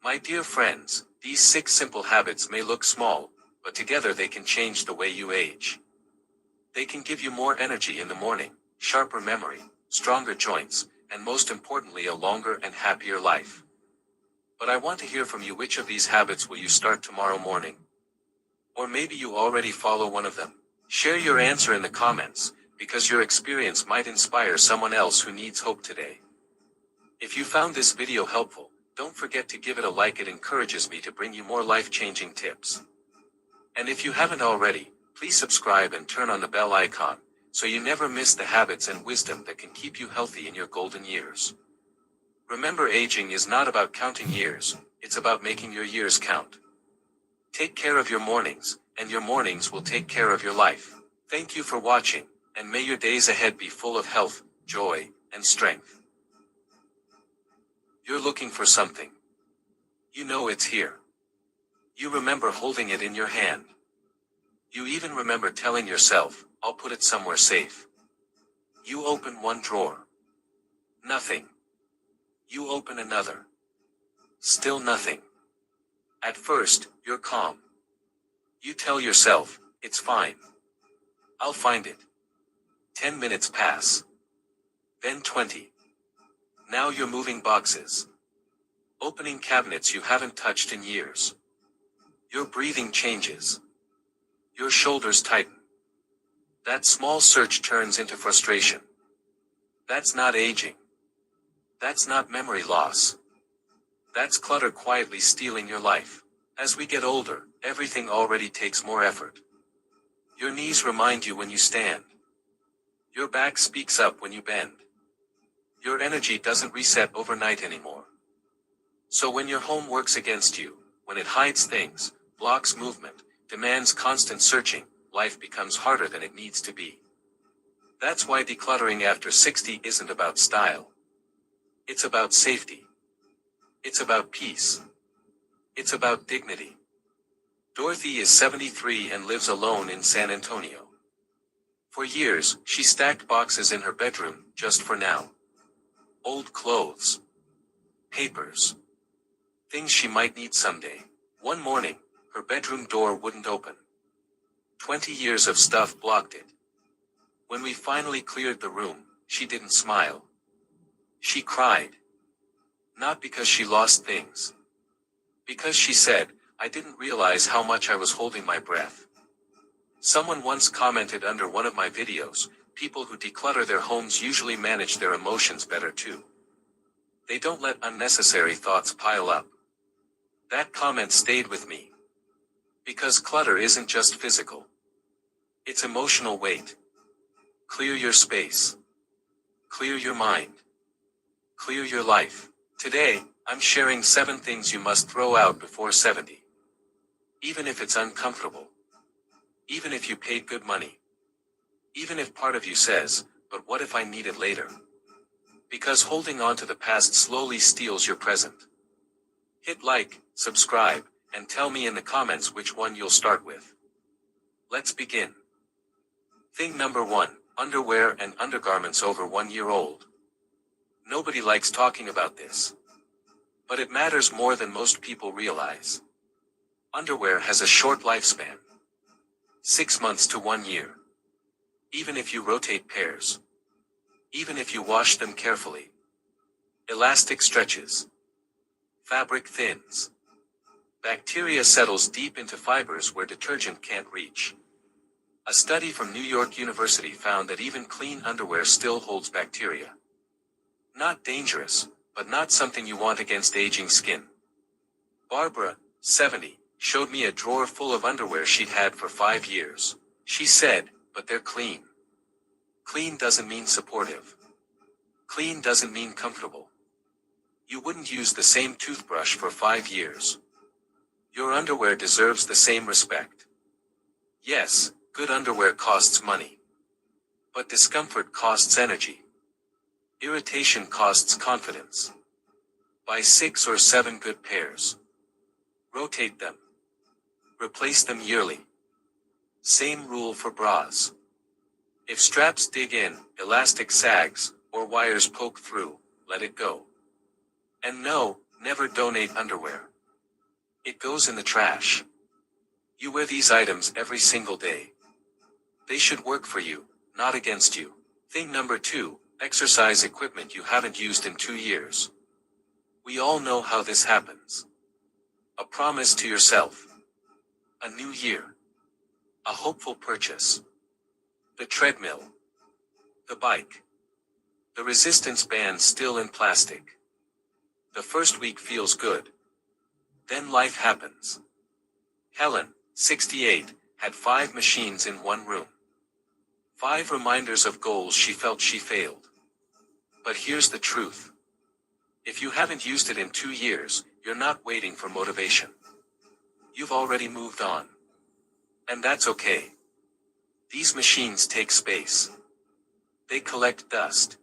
S1: My dear friends, these 6 simple habits may look small, but together they can change the way you age. They can give you more energy in the morning, sharper memory, stronger joints, and most importantly, a longer and happier life. But I want to hear from you. Which of these habits will you start tomorrow morning? Or maybe you already follow one of them. Share your answer in the comments, because your experience might inspire someone else who needs hope today. If you found this video helpful, don't forget to give it a like. It encourages me to bring you more life-changing tips. And if you haven't already, please subscribe and turn on the bell icon, so you never miss the habits and wisdom that can keep you healthy in your golden years. Remember, aging is not about counting years, it's about making your years count. Take care of your mornings, and your mornings will take care of your life. Thank you for watching, and may your days ahead be full of health, joy, and strength. You're looking for something. You know it's here. You remember holding it in your hand. You even remember telling yourself, "I'll put it somewhere safe." You open one drawer. Nothing. You open another. Still nothing. At first, you're calm. You tell yourself, "It's fine. I'll find it." 10 minutes pass. Then 20. Now you're moving boxes. Opening cabinets you haven't touched in years. Your breathing changes. Your shoulders tighten. That small search turns into frustration. That's not aging. That's not memory loss. That's clutter quietly stealing your life. As we get older, everything already takes more effort. Your knees remind you when you stand. Your back speaks up when you bend. Your energy doesn't reset overnight anymore. So when your home works against you, when it hides things, blocks movement, demands constant searching, life becomes harder than it needs to be. That's why decluttering after 60 isn't about style. It's about safety. It's about peace. It's about dignity. Dorothy is 73 and lives alone in San Antonio. For years, she stacked boxes in her bedroom, just for now. Old clothes. Papers. Things she might need someday. One morning, her bedroom door wouldn't open. 20 years of stuff blocked it. When we finally cleared the room, she didn't smile. She cried. Not because she lost things. Because she said, "I didn't realize how much I was holding my breath." Someone once commented under one of my videos, people who declutter their homes usually manage their emotions better too. They don't let unnecessary thoughts pile up. That comment stayed with me. Because clutter isn't just physical. It's emotional weight. Clear your space. Clear your mind. Clear your life. Today, I'm sharing 7 things you must throw out before 70. Even if it's uncomfortable. Even if you paid good money. Even if part of you says, but what if I need it later? Because holding on to the past slowly steals your present. Hit like, subscribe, and tell me in the comments which one you'll start with. Let's begin. Thing number 1, underwear and undergarments over 1 year old. Nobody likes talking about this. But it matters more than most people realize. Underwear has a short lifespan. 6 months to 1 year. Even if you rotate pairs. Even if you wash them carefully. Elastic stretches. Fabric thins. Bacteria settles deep into fibers where detergent can't reach. A study from New York University found that even clean underwear still holds bacteria. Not dangerous, but not something you want against aging skin. Barbara, 70, showed me a drawer full of underwear she'd had for 5 years. She said, but they're clean. Clean doesn't mean supportive. Clean doesn't mean comfortable. You wouldn't use the same toothbrush for 5 years. Your underwear deserves the same respect. Yes, good underwear costs money. But discomfort costs energy. Irritation costs confidence. Buy 6 or 7 good pairs. Rotate them. Replace them yearly. Same rule for bras. If straps dig in, elastic sags, or wires poke through, let it go. And no, never donate underwear. It goes in the trash. You wear these items every single day. They should work for you, not against you. Thing number 2, exercise equipment you haven't used in 2 years. We all know how this happens. A promise to yourself. A new year. A hopeful purchase. The treadmill. The bike. The resistance band still in plastic. The first week feels good. Then life happens. Helen, 68, had 5 machines in 1 room. 5 reminders of goals she felt she failed. But here's the truth. If you haven't used it in 2 years, you're not waiting for motivation. You've already moved on. And that's okay. These machines take space. They collect dust.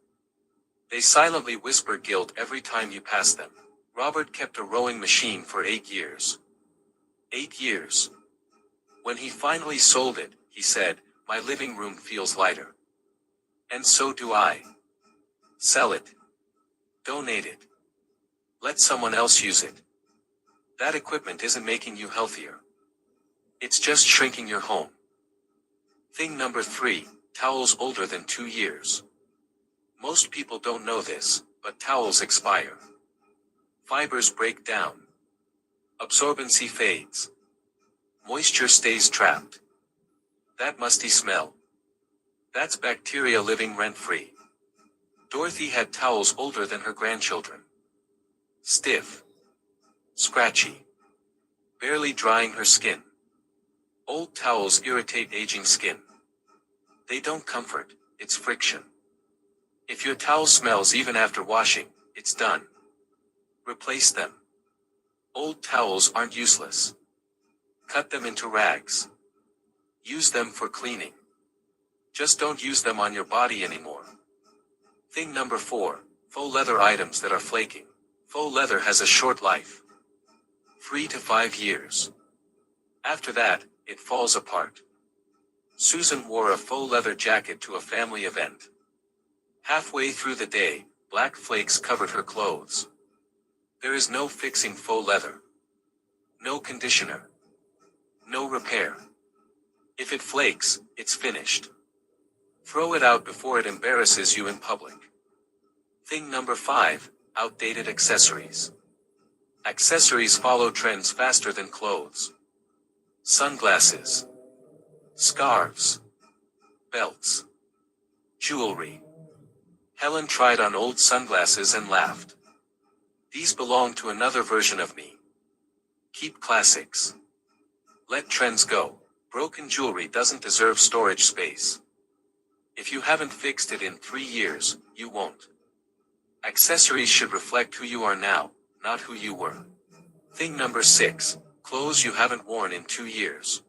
S1: They silently whisper guilt every time you pass them. Robert kept a rowing machine for 8 years. 8 years. When he finally sold it, he said, "My living room feels lighter." And so do I. Sell it. Donate it. Let someone else use it. That equipment isn't making you healthier. It's just shrinking your home. Thing number 3, towels older than 2 years. Most people don't know this, but towels expire. Fibers break down. Absorbency fades. Moisture stays trapped. That musty smell. That's bacteria living rent-free. Dorothy had towels older than her grandchildren. Stiff. Scratchy. Barely drying her skin. Old towels irritate aging skin. They don't comfort, it's friction. If your towel smells even after washing, it's done. Replace them. Old towels aren't useless. Cut them into rags. Use them for cleaning. Just don't use them on your body anymore. Thing number 4, faux leather items that are flaking. Faux leather has a short life. 3 to 5 years. After that, it falls apart. Susan wore a faux leather jacket to a family event. Halfway through the day, black flakes covered her clothes. There is no fixing faux leather. No conditioner. No repair. If it flakes, it's finished. Throw it out before it embarrasses you in public. Thing number 5, outdated accessories. Accessories follow trends faster than clothes. Sunglasses. Scarves. Belts. Jewelry. Helen tried on old sunglasses and laughed. These belong to another version of me. Keep classics. Let trends go. Broken jewelry doesn't deserve storage space. If you haven't fixed it in 3 years, you won't. Accessories should reflect who you are now, not who you were. Thing number 6, clothes you haven't worn in 2 years.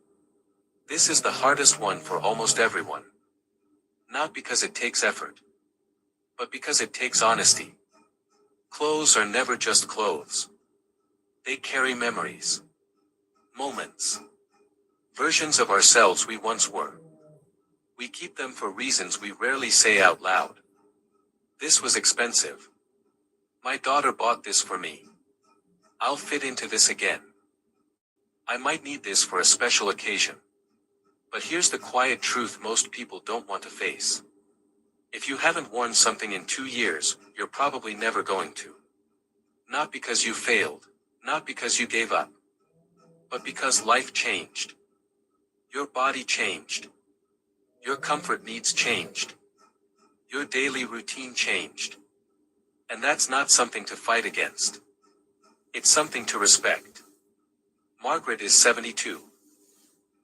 S1: This is the hardest one for almost everyone. Not because it takes effort, but because it takes honesty. Clothes are never just clothes. They carry memories, moments, versions of ourselves we once were. We keep them for reasons we rarely say out loud. This was expensive. My daughter bought this for me. I'll fit into this again. I might need this for a special occasion. But here's the quiet truth most people don't want to face. If you haven't worn something in 2 years, you're probably never going to. Not because you failed, not because you gave up, but because life changed. Your body changed. Your comfort needs changed. Your daily routine changed. And that's not something to fight against. It's something to respect. Margaret is 72.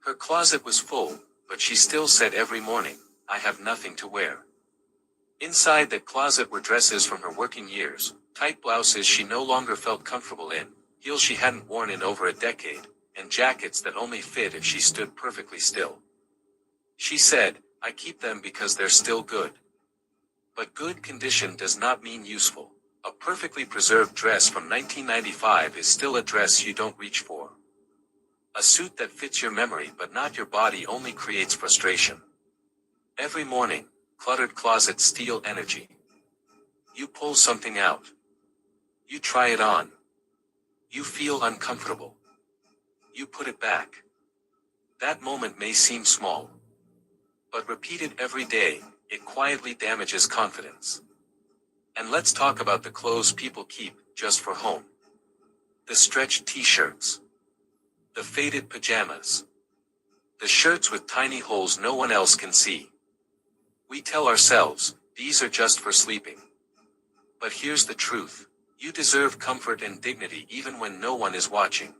S1: Her closet was full, but she still said every morning, I have nothing to wear. Inside that closet were dresses from her working years, tight blouses she no longer felt comfortable in, heels she hadn't worn in over a decade, and jackets that only fit if she stood perfectly still. She said, I keep them because they're still good. But good condition does not mean useful. A perfectly preserved dress from 1995 is still a dress you don't reach for. A suit that fits your memory but not your body only creates frustration. Every morning, cluttered closets steal energy. You pull something out. You try it on. You feel uncomfortable. You put it back. That moment may seem small. But repeated every day, it quietly damages confidence. And let's talk about the clothes people keep, just for home. The stretched t-shirts. The faded pajamas. The shirts with tiny holes no one else can see. We tell ourselves, these are just for sleeping. But here's the truth. You deserve comfort and dignity even when no one is watching.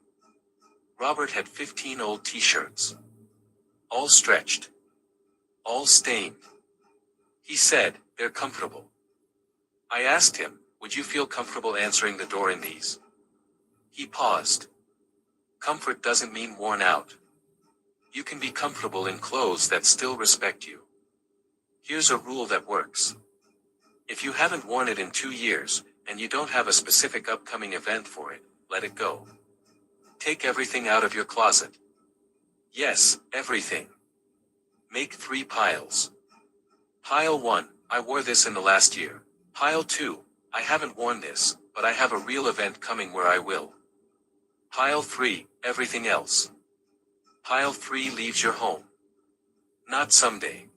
S1: Robert had 15 old t-shirts. All stretched. All stained. He said, they're comfortable. I asked him, would you feel comfortable answering the door in these? He paused. Comfort doesn't mean worn out. You can be comfortable in clothes that still respect you. Here's a rule that works. If you haven't worn it in 2 years, and you don't have a specific upcoming event for it, let it go. Take everything out of your closet. Yes, everything. Make 3 piles. Pile 1, I wore this in the last year. Pile 2, I haven't worn this, but I have a real event coming where I will. Pile 3, everything else. Pile 3 leaves your home. Not someday.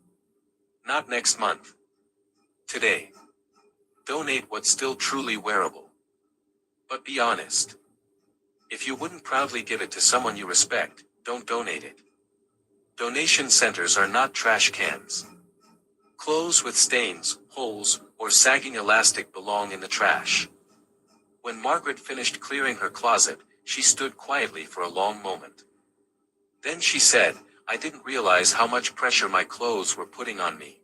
S1: Not next month. Today. Donate what's still truly wearable. But be honest. If you wouldn't proudly give it to someone you respect, don't donate it. Donation centers are not trash cans. Clothes with stains, holes, or sagging elastic belong in the trash. When Margaret finished clearing her closet, she stood quietly for a long moment. Then she said, I didn't realize how much pressure my clothes were putting on me.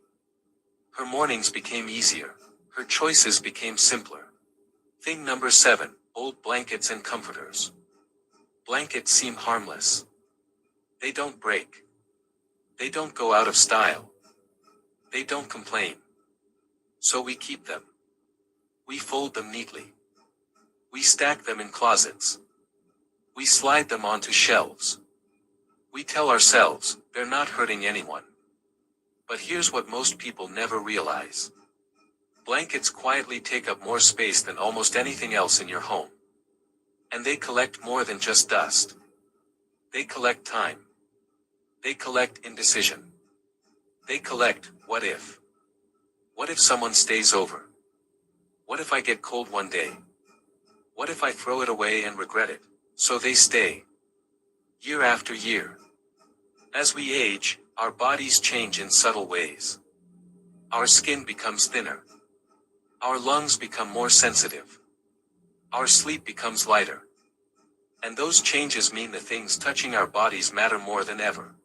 S1: Her mornings became easier. Her choices became simpler. Thing number 7, old blankets and comforters. Blankets seem harmless. They don't break. They don't go out of style. They don't complain. So we keep them. We fold them neatly. We stack them in closets. We slide them onto shelves. We tell ourselves, they're not hurting anyone. But here's what most people never realize. Blankets quietly take up more space than almost anything else in your home. And they collect more than just dust. They collect time. They collect indecision. They collect, what if? What if someone stays over? What if I get cold one day? What if I throw it away and regret it? So they stay. Year after year. As we age, our bodies change in subtle ways. Our skin becomes thinner. Our lungs become more sensitive. Our sleep becomes lighter. And those changes mean the things touching our bodies matter more than ever.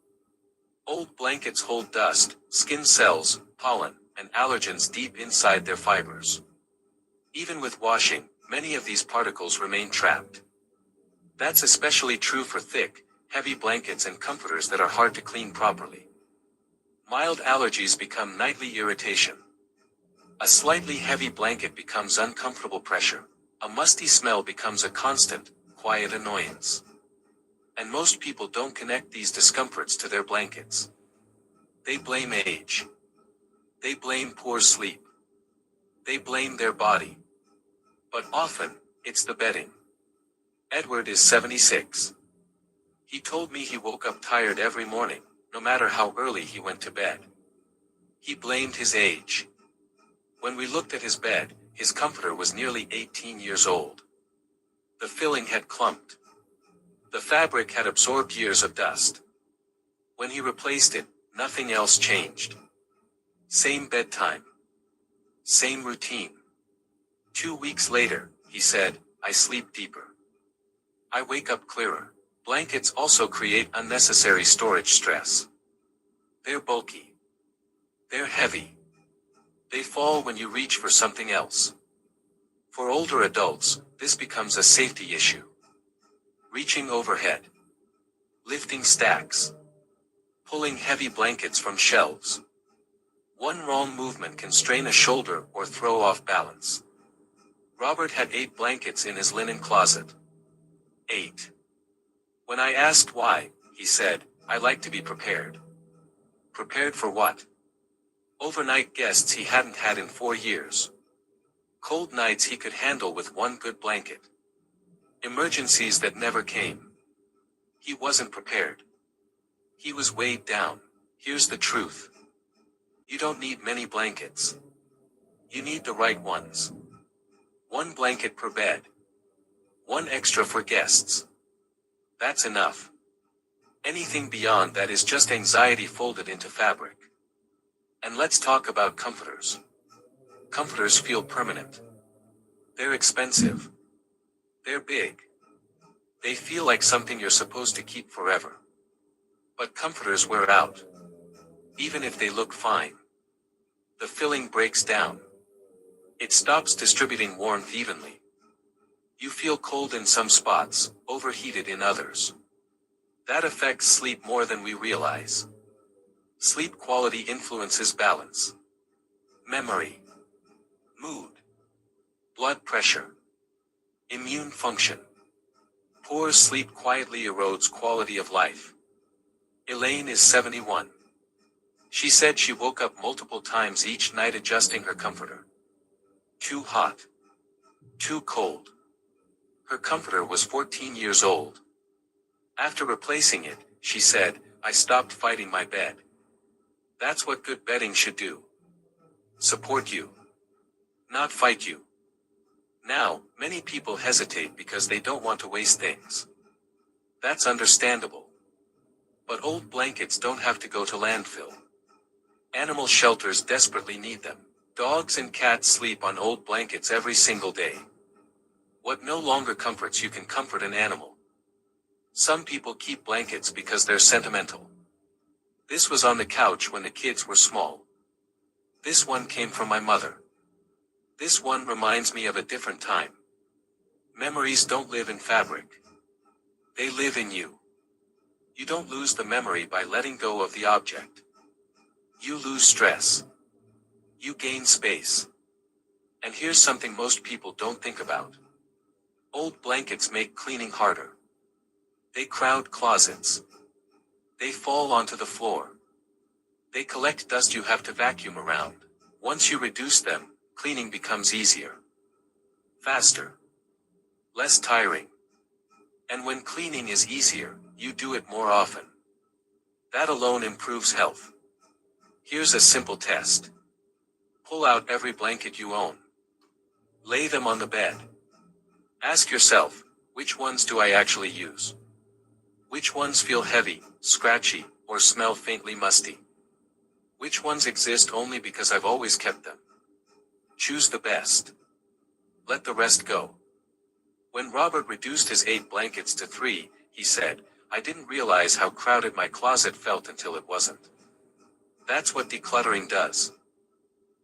S1: Old blankets hold dust, skin cells, pollen, and allergens deep inside their fibers. Even with washing, many of these particles remain trapped. That's especially true for thick, heavy blankets and comforters that are hard to clean properly. Mild allergies become nightly irritation. A slightly heavy blanket becomes uncomfortable pressure. A musty smell becomes a constant, quiet annoyance. And most people don't connect these discomforts to their blankets. They blame age. They blame poor sleep. They blame their body. But often, it's the bedding. Edward is 76. He told me he woke up tired every morning, no matter how early he went to bed. He blamed his age. When we looked at his bed, his comforter was nearly 18 years old. The filling had clumped. The fabric had absorbed years of dust. When he replaced it, nothing else changed. Same bedtime. Same routine. 2 weeks later, he said, I sleep deeper. I wake up clearer. Blankets also create unnecessary storage stress. They're bulky. They're heavy. They fall when you reach for something else. For older adults, this becomes a safety issue. Reaching overhead. Lifting stacks. Pulling heavy blankets from shelves. One wrong movement can strain a shoulder or throw off balance. Robert had 8 blankets in his linen closet. 8. When I asked why, he said, I like to be prepared. Prepared for what? Overnight guests he hadn't had in 4 years. Cold nights he could handle with one good blanket. Emergencies that never came. He wasn't prepared. He was weighed down. Here's the truth. You don't need many blankets. You need the right ones. 1 blanket per bed. 1 extra for guests. That's enough. Anything beyond that is just anxiety folded into fabric. And let's talk about comforters. Comforters feel permanent. They're expensive. They're big. They feel like something you're supposed to keep forever. But comforters wear out. Even if they look fine. The filling breaks down. It stops distributing warmth evenly. You feel cold in some spots, overheated in others. That affects sleep more than we realize. Sleep quality influences balance. Memory. Mood. Blood pressure. Immune function. Poor sleep quietly erodes quality of life. Elaine is 71. She said she woke up multiple times each night adjusting her comforter. Too hot. Too cold. Her comforter was 14 years old. After replacing it, she said, I stopped fighting my bed. That's what good bedding should do. Support you. Not fight you. Now, many people hesitate because they don't want to waste things. That's understandable. But old blankets don't have to go to landfill. Animal shelters desperately need them. Dogs and cats sleep on old blankets every single day. What no longer comforts you can comfort an animal. Some people keep blankets because they're sentimental. This was on the couch when the kids were small. This one came from my mother. This one reminds me of a different time. Memories don't live in fabric. They live in you. You don't lose the memory by letting go of the object. You lose stress. You gain space. And here's something most people don't think about. Old blankets make cleaning harder. They crowd closets. They fall onto the floor. They collect dust you have to vacuum around. Once you reduce them, cleaning becomes easier. Faster. Less tiring. And when cleaning is easier, you do it more often. That alone improves health. Here's a simple test. Pull out every blanket you own. Lay them on the bed. Ask yourself, which ones do I actually use? Which ones feel heavy, scratchy, or smell faintly musty? Which ones exist only because I've always kept them? Choose the best. Let the rest go. When Robert reduced his 8 blankets to 3, he said, I didn't realize how crowded my closet felt until it wasn't. That's what decluttering does.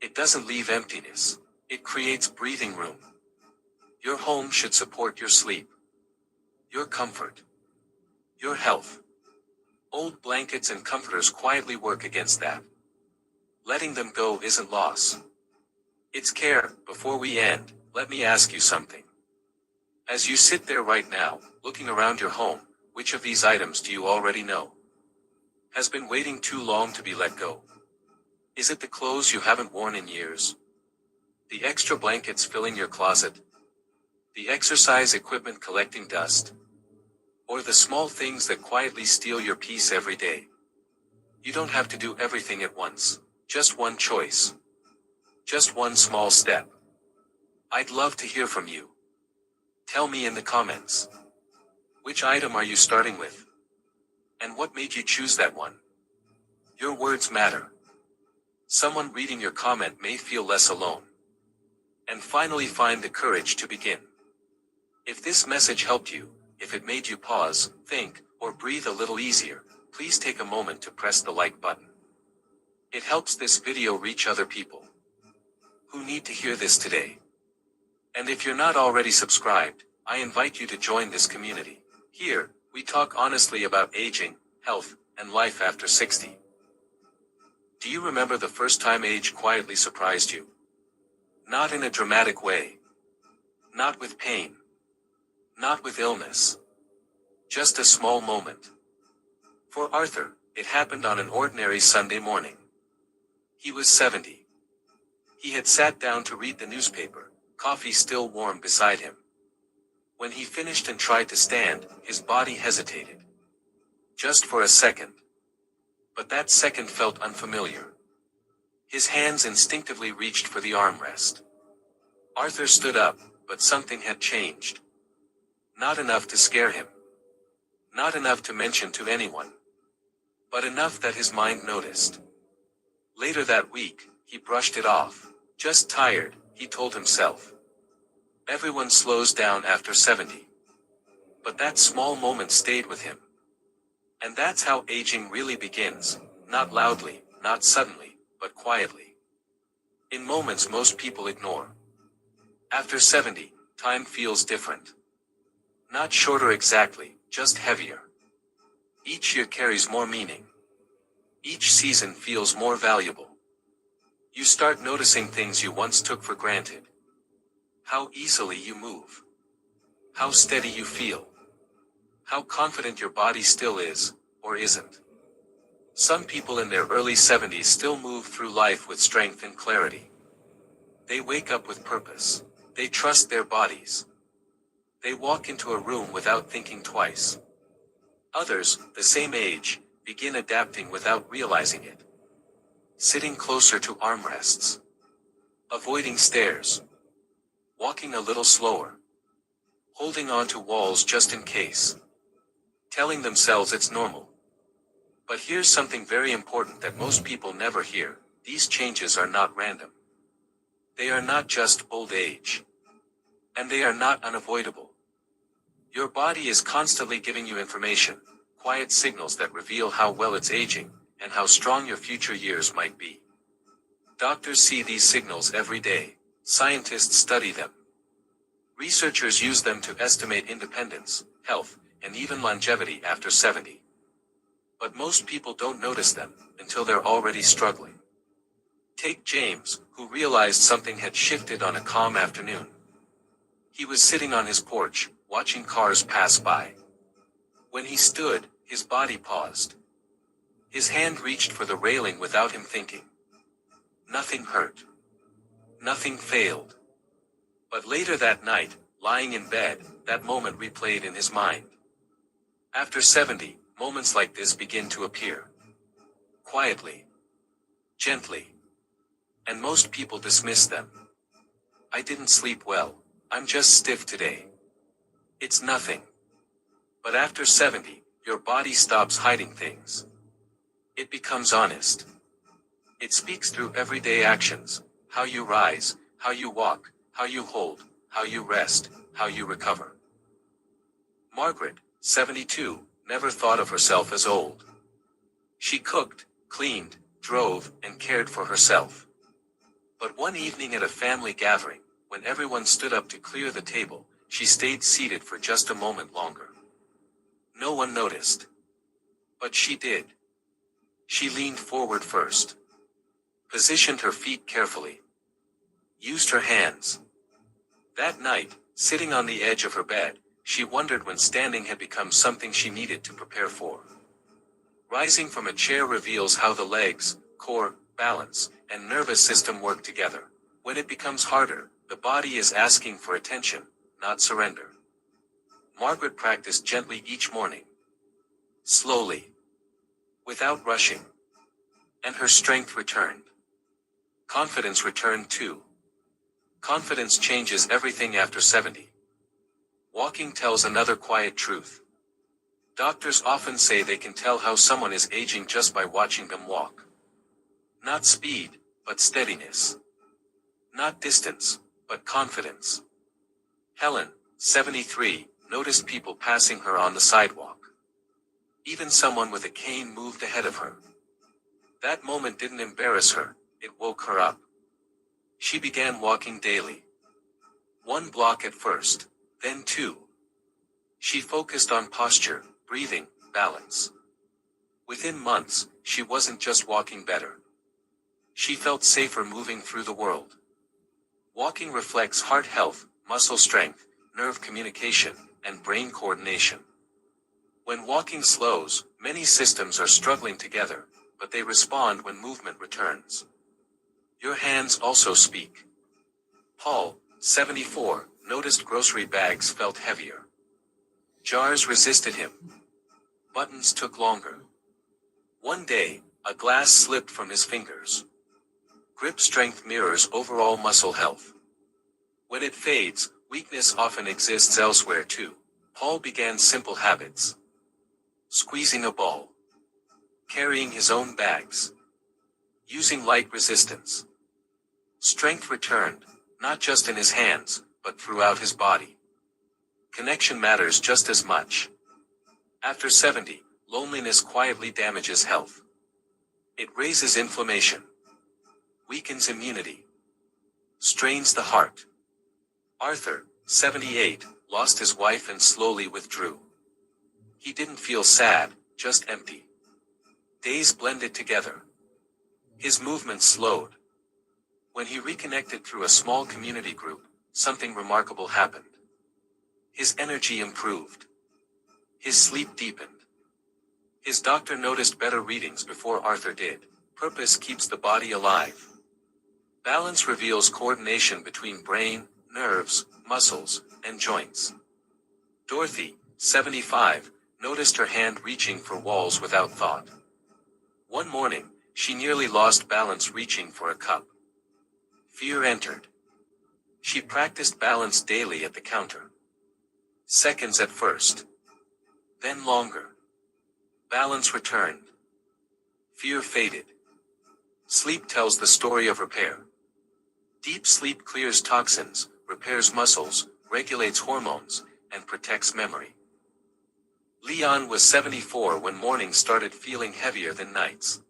S1: It doesn't leave emptiness. It creates breathing room. Your home should support your sleep, your comfort, your health. Old blankets and comforters quietly work against that. Letting them go isn't loss. It's care. Before we end, let me ask you something. As you sit there right now, looking around your home, which of these items do you already know has been waiting too long to be let go? Is it the clothes you haven't worn in years? The extra blankets filling your closet? The exercise equipment collecting dust? Or the small things that quietly steal your peace every day? You don't have to do everything at once. Just one choice. Just one small step. I'd love to hear from you. Tell me in the comments. Which item are you starting with? And what made you choose that one? Your words matter. Someone reading your comment may feel less alone. And finally find the courage to begin. If this message helped you, if it made you pause, think, or breathe a little easier, please take a moment to press the like button. It helps this video reach other people who need to hear this today. And if you're not already subscribed, I invite you to join this community. Here, we talk honestly about aging, health, and life after 60. Do you remember the first time age quietly surprised you? Not in a dramatic way. Not with pain. Not with illness. Just a small moment. For Arthur, it happened on an ordinary Sunday morning. He was 70. He had sat down to read the newspaper, coffee still warm beside him. When he finished and tried to stand, his body hesitated. Just for a second. But that second felt unfamiliar. His hands instinctively reached for the armrest. Arthur stood up, but something had changed. Not enough to scare him. Not enough to mention to anyone. But enough that his mind noticed. Later that week, he brushed it off. Just tired, he told himself. Everyone slows down after 70. But that small moment stayed with him. And that's how aging really begins, not loudly, not suddenly, but quietly. In moments most people ignore. After 70, time feels different. Not shorter exactly, just heavier. Each year carries more meaning. Each season feels more valuable. You start noticing things you once took for granted. How easily you move. How steady you feel. How confident your body still is, or isn't. Some people in their early 70s still move through life with strength and clarity. They wake up with purpose. They trust their bodies. They walk into a room without thinking twice. Others, the same age, begin adapting without realizing it. Sitting closer to armrests. Avoiding stairs. Walking a little slower. Holding on to walls just in case. Telling themselves it's normal. But here's something very important that most people never hear. These changes are not random. They are not just old age. And they are not unavoidable. Your body is constantly giving you information, quiet signals that reveal how well it's aging, and how strong your future years might be. Doctors see these signals every day. Scientists study them. Researchers use them to estimate independence, health, and even longevity after 70. But most people don't notice them until they're already struggling. Take James, who realized something had shifted on a calm afternoon. He was sitting on his porch, watching cars pass by. When he stood, his body paused. His hand reached for the railing without him thinking. Nothing hurt. Nothing failed. But later that night, lying in bed, that moment replayed in his mind. After 70, moments like this begin to appear. Quietly. Gently. And most people dismiss them. I didn't sleep well. I'm just stiff today. It's nothing. But after 70, Your body stops hiding things. It becomes honest. It speaks through everyday actions, how you rise, how you walk, how you hold, how you rest, how you recover. Margaret, 72, never thought of herself as old. She cooked, cleaned, drove, and cared for herself. But one evening at a family gathering, when everyone stood up to clear the table, she stayed seated for just a moment longer. No one noticed. But she did. She leaned forward first. Positioned her feet carefully. Used her hands. That night, sitting on the edge of her bed, she wondered when standing had become something she needed to prepare for. Rising from a chair reveals how the legs, core, balance, and nervous system work together. When it becomes harder, the body is asking for attention, not surrender. Margaret practiced gently each morning. Slowly. Without rushing. And her strength returned. Confidence returned too. Confidence changes everything after 70. Walking tells another quiet truth. Doctors often say they can tell how someone is aging just by watching them walk. Not speed, but steadiness. Not distance, but confidence. Helen, 73, noticed people passing her on the sidewalk. Even someone with a cane moved ahead of her. That moment didn't embarrass her, it woke her up. She began walking daily. 1 block at first, then 2. She focused on posture, breathing, balance. Within months, she wasn't just walking better. She felt safer moving through the world. Walking reflects heart health, muscle strength, nerve communication, and brain coordination. When walking slows, many systems are struggling together, but they respond when movement returns. Your hands also speak. Paul, 74, noticed grocery bags felt heavier. Jars resisted him. Buttons took longer. One day, a glass slipped from his fingers. Grip strength mirrors overall muscle health. When it fades, weakness often exists elsewhere too. Paul began simple habits. Squeezing a ball. Carrying his own bags. Using light resistance. Strength returned, not just in his hands, but throughout his body. Connection matters just as much. After 70, loneliness quietly damages health. It raises inflammation. Weakens immunity. Strains the heart. Arthur, 78, lost his wife and slowly withdrew. He didn't feel sad, just empty. Days blended together. His movements slowed. When he reconnected through a small community group, something remarkable happened. His energy improved. His sleep deepened. His doctor noticed better readings before Arthur did. Purpose keeps the body alive. Balance reveals coordination between brain, nerves, muscles, and joints. Dorothy, 75, noticed her hand reaching for walls without thought. One morning, she nearly lost balance reaching for a cup. Fear entered. She practiced balance daily at the counter. Seconds at first. Then longer. Balance returned. Fear faded. Sleep tells the story of repair. Deep sleep clears toxins, repairs muscles, regulates hormones, and protects memory. Leon was 74 when mornings started feeling heavier than nights.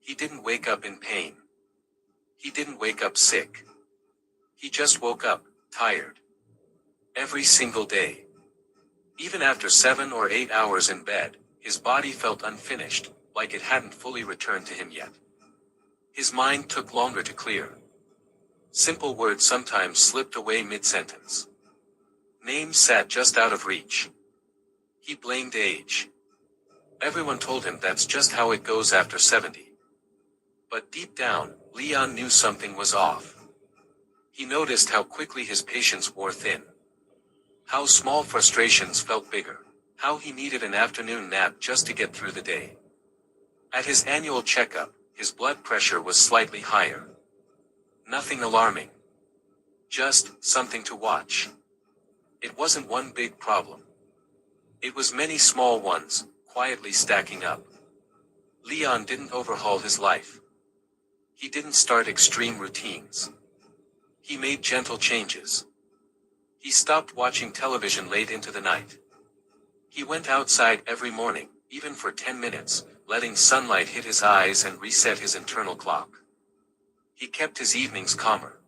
S1: He didn't wake up in pain. He didn't wake up sick. He just woke up, tired. Every single day. Even after 7 or 8 hours in bed, his body felt unfinished, like it hadn't fully returned to him yet. His mind took longer to clear. Simple words sometimes slipped away mid-sentence. Names sat just out of reach. He blamed age. Everyone told him that's just how it goes after 70. But deep down, Leon knew something was off. He noticed how quickly his patience wore thin. How small frustrations felt bigger. How he needed an afternoon nap just to get through the day. At his annual checkup, his blood pressure was slightly higher. Nothing alarming. Just something to watch. It wasn't one big problem. It was many small ones, quietly stacking up. Leon didn't overhaul his life. He didn't start extreme routines. He made gentle changes. He stopped watching television late into the night. He went outside every morning, even for 10 minutes, letting sunlight hit his eyes and reset his internal clock. He kept his evenings calmer.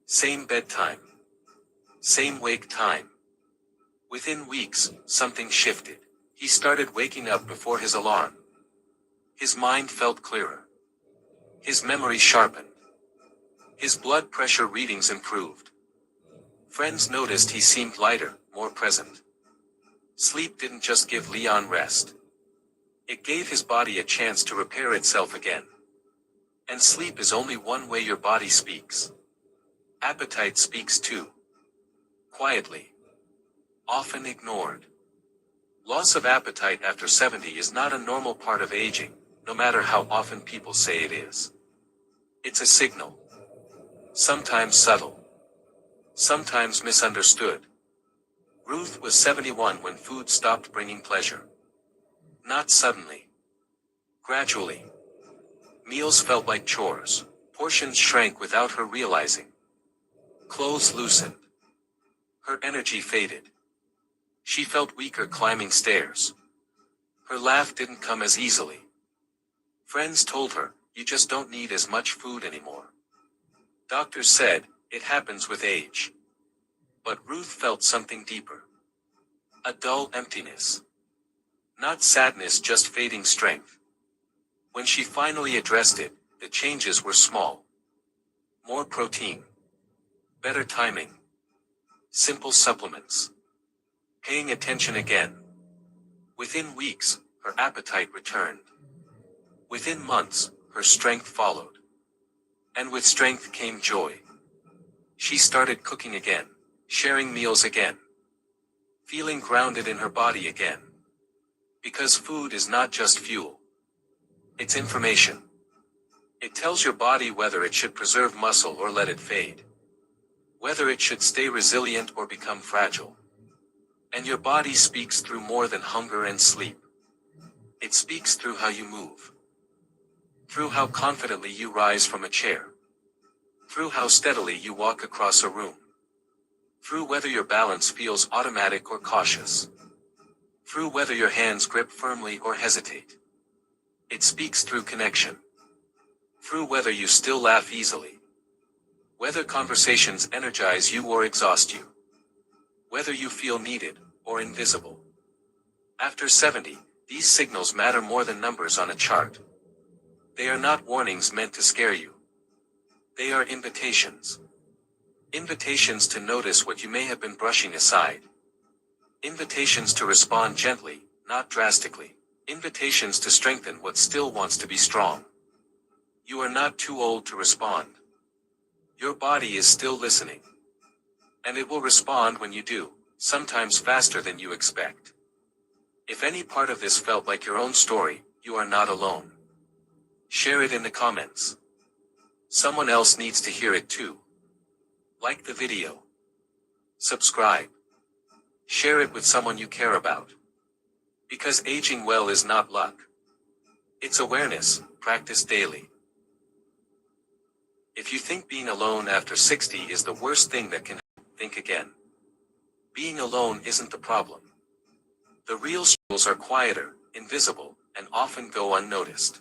S1: Same bedtime. Same wake time. Within weeks, something shifted. He started waking up before his alarm. His mind felt clearer. His memory sharpened. His blood pressure readings improved. Friends noticed he seemed lighter, more present. Sleep didn't just give Leon rest. It gave his body a chance to repair itself again. And sleep is only one way your body speaks. Appetite speaks too. Quietly. Often ignored. Loss of appetite after 70 is not a normal part of aging, no matter how often people say it is. It's a signal. Sometimes subtle. Sometimes misunderstood. Ruth was 71 when food stopped bringing pleasure. Not suddenly. Gradually. Meals felt like chores. Portions shrank without her realizing. Clothes loosened. Her energy faded. She felt weaker climbing stairs. Her laugh didn't come as easily. Friends told her, "You just don't need as much food anymore." Doctors said, "It happens with age." But Ruth felt something deeper. A dull emptiness. Not sadness, just fading strength. When she finally addressed it, the changes were small. More protein. Better timing. Simple supplements. Paying attention again. Within weeks, her appetite returned. Within months, her strength followed. And with strength came joy. She started cooking again, sharing meals again. Feeling grounded in her body again. Because food is not just fuel. It's information. It tells your body whether it should preserve muscle or let it fade. Whether it should stay resilient or become fragile. And your body speaks through more than hunger and sleep. It speaks through how you move. Through how confidently you rise from a chair. Through how steadily you walk across a room. Through whether your balance feels automatic or cautious. Through whether your hands grip firmly or hesitate. It speaks through connection. Through whether you still laugh easily. Whether conversations energize you or exhaust you. Whether you feel needed or invisible. After 70, these signals matter more than numbers on a chart. They are not warnings meant to scare you. They are invitations. Invitations to notice what you may have been brushing aside. Invitations to respond gently, not drastically. Invitations to strengthen what still wants to be strong. You are not too old to respond. Your body is still listening. And it will respond when you do, sometimes faster than you expect. If any part of this felt like your own story, you are not alone. Share it in the comments. Someone else needs to hear it too. Like the video. Subscribe. Share it with someone you care about. Because aging well is not luck. It's awareness, practiced daily. If you think being alone after 60 is the worst thing that can happen, think again. Being alone isn't the problem. The real struggles are quieter, invisible, and often go unnoticed.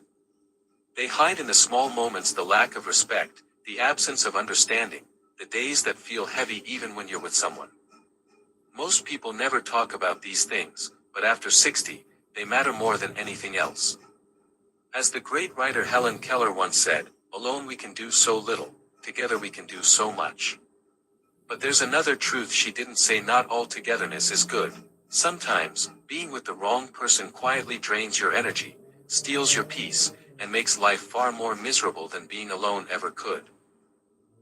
S1: They hide in the small moments: the lack of respect, the absence of understanding, the days that feel heavy even when you're with someone. Most people never talk about these things, but after 60, they matter more than anything else. As the great writer Helen Keller once said, "Alone we can do so little, together we can do so much." But there's another truth she didn't say: not all togetherness is good. Sometimes, being with the wrong person quietly drains your energy, steals your peace, and makes life far more miserable than being alone ever could.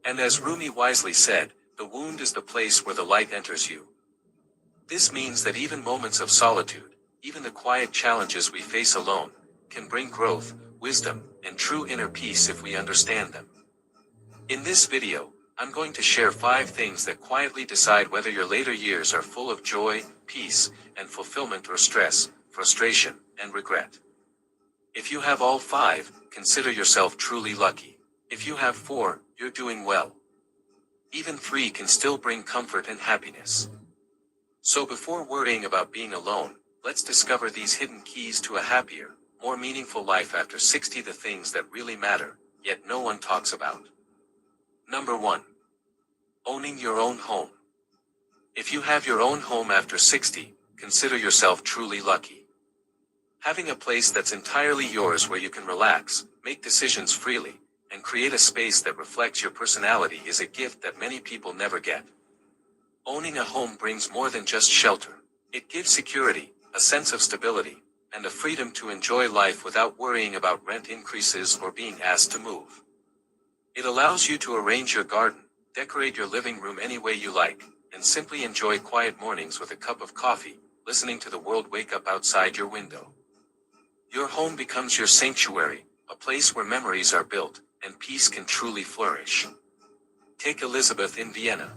S1: And as Rumi wisely said, the wound is the place where the light enters you. This means that even moments of solitude, even the quiet challenges we face alone, can bring growth, wisdom, and true inner peace if we understand them. In this video, I'm going to share 5 things that quietly decide whether your later years are full of joy, peace and fulfillment or stress, frustration, and regret. If you have all 5, consider yourself truly lucky. If you have 4, you're doing well. Even 3 can still bring comfort and happiness. So before worrying about being alone, let's discover these hidden keys to a happier, more meaningful life after 60. The things that really matter, yet no one talks about. Number 1. Owning your own home. If you have your own home after 60, consider yourself truly lucky. Having a place that's entirely yours where you can relax, make decisions freely, and create a space that reflects your personality is a gift that many people never get. Owning a home brings more than just shelter. It gives security, a sense of stability, and the freedom to enjoy life without worrying about rent increases or being asked to move. It allows you to arrange your garden, decorate your living room any way you like, and simply enjoy quiet mornings with a cup of coffee, listening to the world wake up outside your window. Your home becomes your sanctuary, a place where memories are built, and peace can truly flourish. Take Elizabeth in Vienna.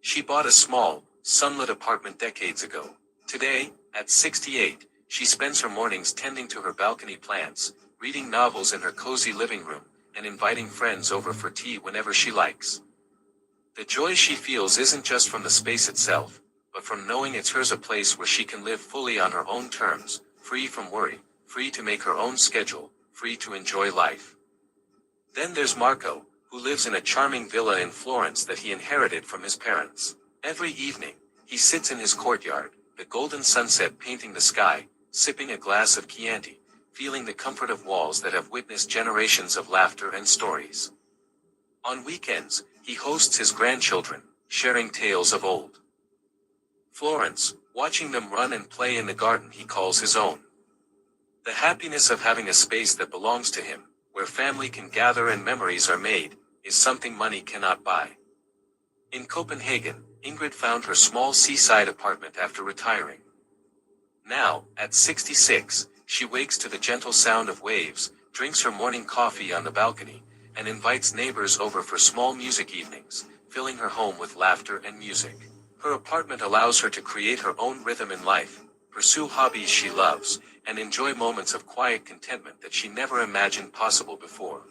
S1: She bought a small, sunlit apartment decades ago. Today, at 68, she spends her mornings tending to her balcony plants, reading novels in her cozy living room, and inviting friends over for tea whenever she likes. The joy she feels isn't just from the space itself, but from knowing it's hers, a place where she can live fully on her own terms, free from worry, free to make her own schedule, free to enjoy life. Then there's Marco, who lives in a charming villa in Florence that he inherited from his parents. Every evening, he sits in his courtyard, the golden sunset painting the sky, sipping a glass of Chianti, feeling the comfort of walls that have witnessed generations of laughter and stories. On weekends, he hosts his grandchildren, sharing tales of old Florence, watching them run and play in the garden he calls his own. The happiness of having a space that belongs to him, where family can gather and memories are made, is something money cannot buy. In Copenhagen, Ingrid found her small seaside apartment after retiring. Now, at 66, she wakes to the gentle sound of waves, drinks her morning coffee on the balcony, and invites neighbors over for small music evenings, filling her home with laughter and music. Her apartment allows her to create her own rhythm in life, pursue hobbies she loves, and enjoy moments of quiet contentment that she never imagined possible before.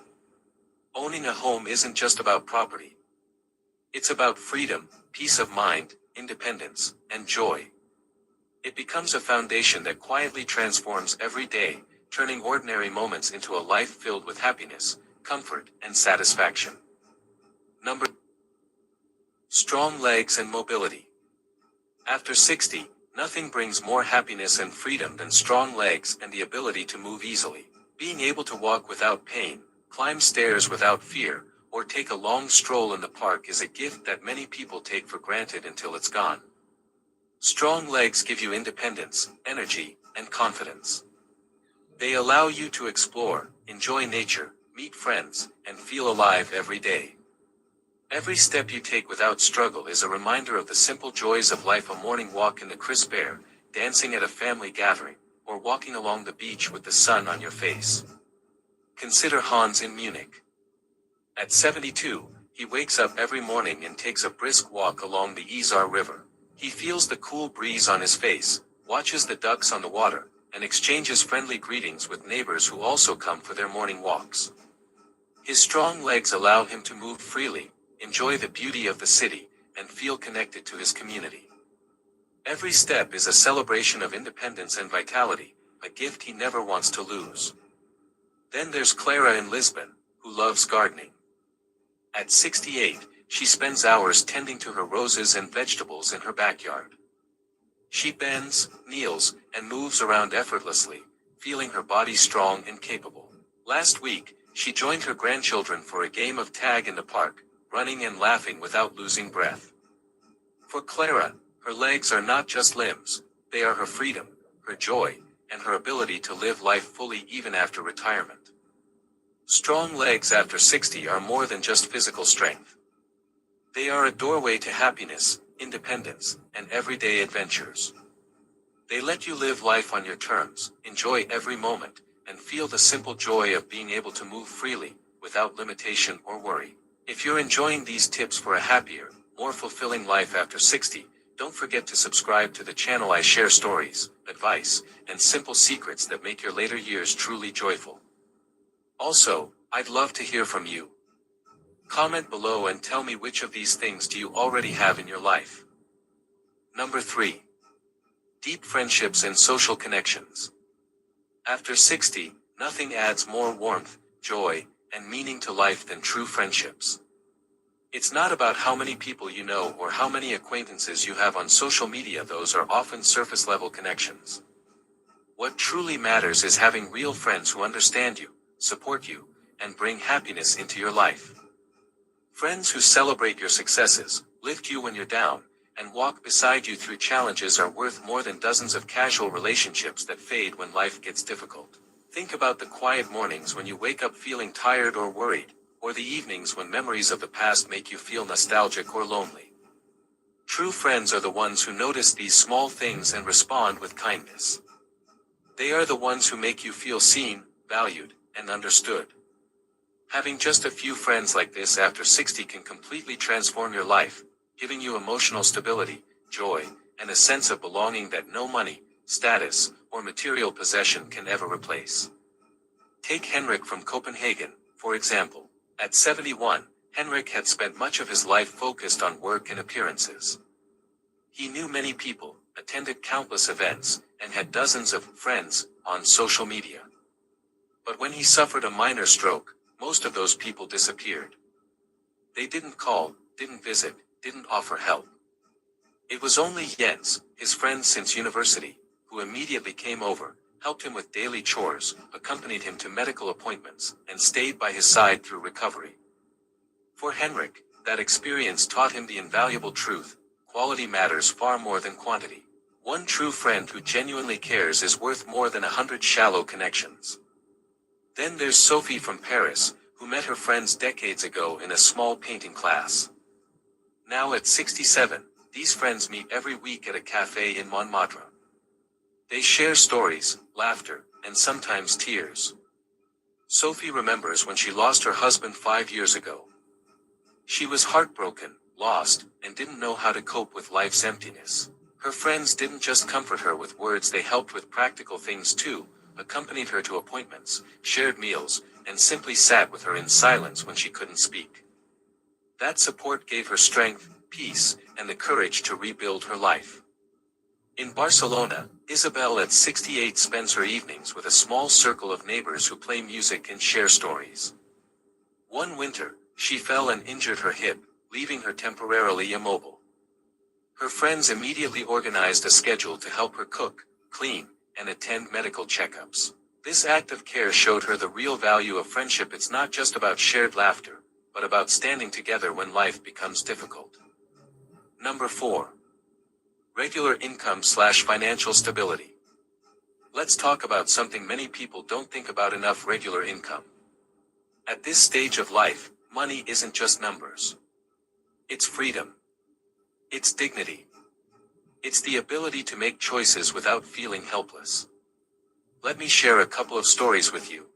S1: Owning a home isn't just about property. It's about freedom, peace of mind, independence, and joy. It becomes a foundation that quietly transforms every day, turning ordinary moments into a life filled with happiness, comfort, and satisfaction. Number 2. Strong legs and mobility. After 60, nothing brings more happiness and freedom than strong legs and the ability to move easily. Being able to walk without pain, climb stairs without fear, or take a long stroll in the park is a gift that many people take for granted until it's gone. Strong legs give you independence, energy, and confidence. They allow you to explore, enjoy nature, meet friends, and feel alive every day. Every step you take without struggle is a reminder of the simple joys of life: a morning walk in the crisp air, dancing at a family gathering, or walking along the beach with the sun on your face. Consider Hans in Munich. At 72, he wakes up every morning and takes a brisk walk along the Isar River. He feels the cool breeze on his face, watches the ducks on the water, and exchanges friendly greetings with neighbors who also come for their morning walks. His strong legs allow him to move freely, enjoy the beauty of the city, and feel connected to his community. Every step is a celebration of independence and vitality, a gift he never wants to lose. Then there's Clara in Lisbon, who loves gardening. At 68, she spends hours tending to her roses and vegetables in her backyard. She bends, kneels, and moves around effortlessly, feeling her body strong and capable. Last week, she joined her grandchildren for a game of tag in the park, running and laughing without losing breath. For Clara, her legs are not just limbs, they are her freedom, her joy, and her ability to live life fully even after retirement. Strong legs after 60 are more than just physical strength. They are a doorway to happiness, independence, and everyday adventures. They let you live life on your terms, enjoy every moment, and feel the simple joy of being able to move freely, without limitation or worry. If you're enjoying these tips for a happier, more fulfilling life after 60, Don't forget to subscribe to the channel. I share stories, advice, and simple secrets that make your later years truly joyful. Also, I'd love to hear from you. Comment below and tell me which of these things do you already have in your life. Number 3. Deep friendships and social connections. After 60, nothing adds more warmth, joy, and meaning to life than true friendships. It's not about how many people you know or how many acquaintances you have on social media. Those are often surface-level connections. What truly matters is having real friends who understand you, support you, and bring happiness into your life. Friends who celebrate your successes, lift you when you're down, and walk beside you through challenges are worth more than dozens of casual relationships that fade when life gets difficult. Think about the quiet mornings when you wake up feeling tired or worried, or the evenings when memories of the past make you feel nostalgic or lonely. True friends are the ones who notice these small things and respond with kindness. They are the ones who make you feel seen, valued, and understood. Having just a few friends like this after 60 can completely transform your life, giving you emotional stability, joy, and a sense of belonging that no money, status, or material possession can ever replace. Take Henrik from Copenhagen, for example. At 71, Henrik had spent much of his life focused on work and appearances. He knew many people, attended countless events, and had dozens of friends on social media. But when he suffered a minor stroke, most of those people disappeared. They didn't call, didn't visit, didn't offer help. It was only Jens, his friend since university, who immediately came over, helped him with daily chores, accompanied him to medical appointments, and stayed by his side through recovery. For Henrik, that experience taught him the invaluable truth: quality matters far more than quantity. One true friend who genuinely cares is worth more than 100 shallow connections. Then there's Sophie from Paris, who met her friends decades ago in a small painting class. Now at 67, these friends meet every week at a cafe in Montmartre. They share stories, laughter, and sometimes tears. Sophie remembers when she lost her husband 5 years ago. She was heartbroken, lost, and didn't know how to cope with life's emptiness. Her friends didn't just comfort her with words, they helped with practical things too, accompanied her to appointments, shared meals, and simply sat with her in silence when she couldn't speak. That support gave her strength, peace, and the courage to rebuild her life. In Barcelona, Isabel at 68 spends her evenings with a small circle of neighbors who play music and share stories. One winter, she fell and injured her hip, leaving her temporarily immobile. Her friends immediately organized a schedule to help her cook, clean, and attend medical checkups. This act of care showed her the real value of friendship. It's not just about shared laughter, but about standing together when life becomes difficult. Number 4. Regular income/financial stability. Let's talk about something many people don't think about enough: regular income. At this stage of life, money isn't just numbers. It's freedom. It's dignity. It's the ability to make choices without feeling helpless. Let me share a couple of stories with you.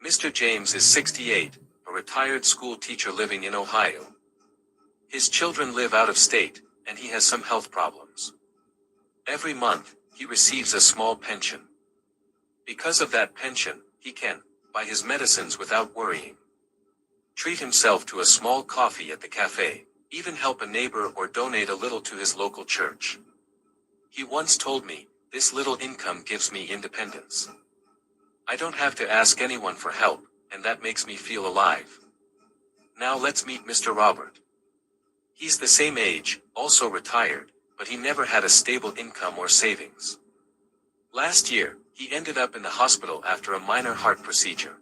S1: Mr. James is 68, a retired school teacher living in Ohio. His children live out of state, and he has some health problems. Every month, he receives a small pension. Because of that pension, he can buy his medicines without worrying, treat himself to a small coffee at the cafe, even help a neighbor or donate a little to his local church. He once told me, "This little income gives me independence. I don't have to ask anyone for help, and that makes me feel alive." Now let's meet Mr. Robert. He's the same age, also retired, but he never had a stable income or savings. Last year, he ended up in the hospital after a minor heart procedure.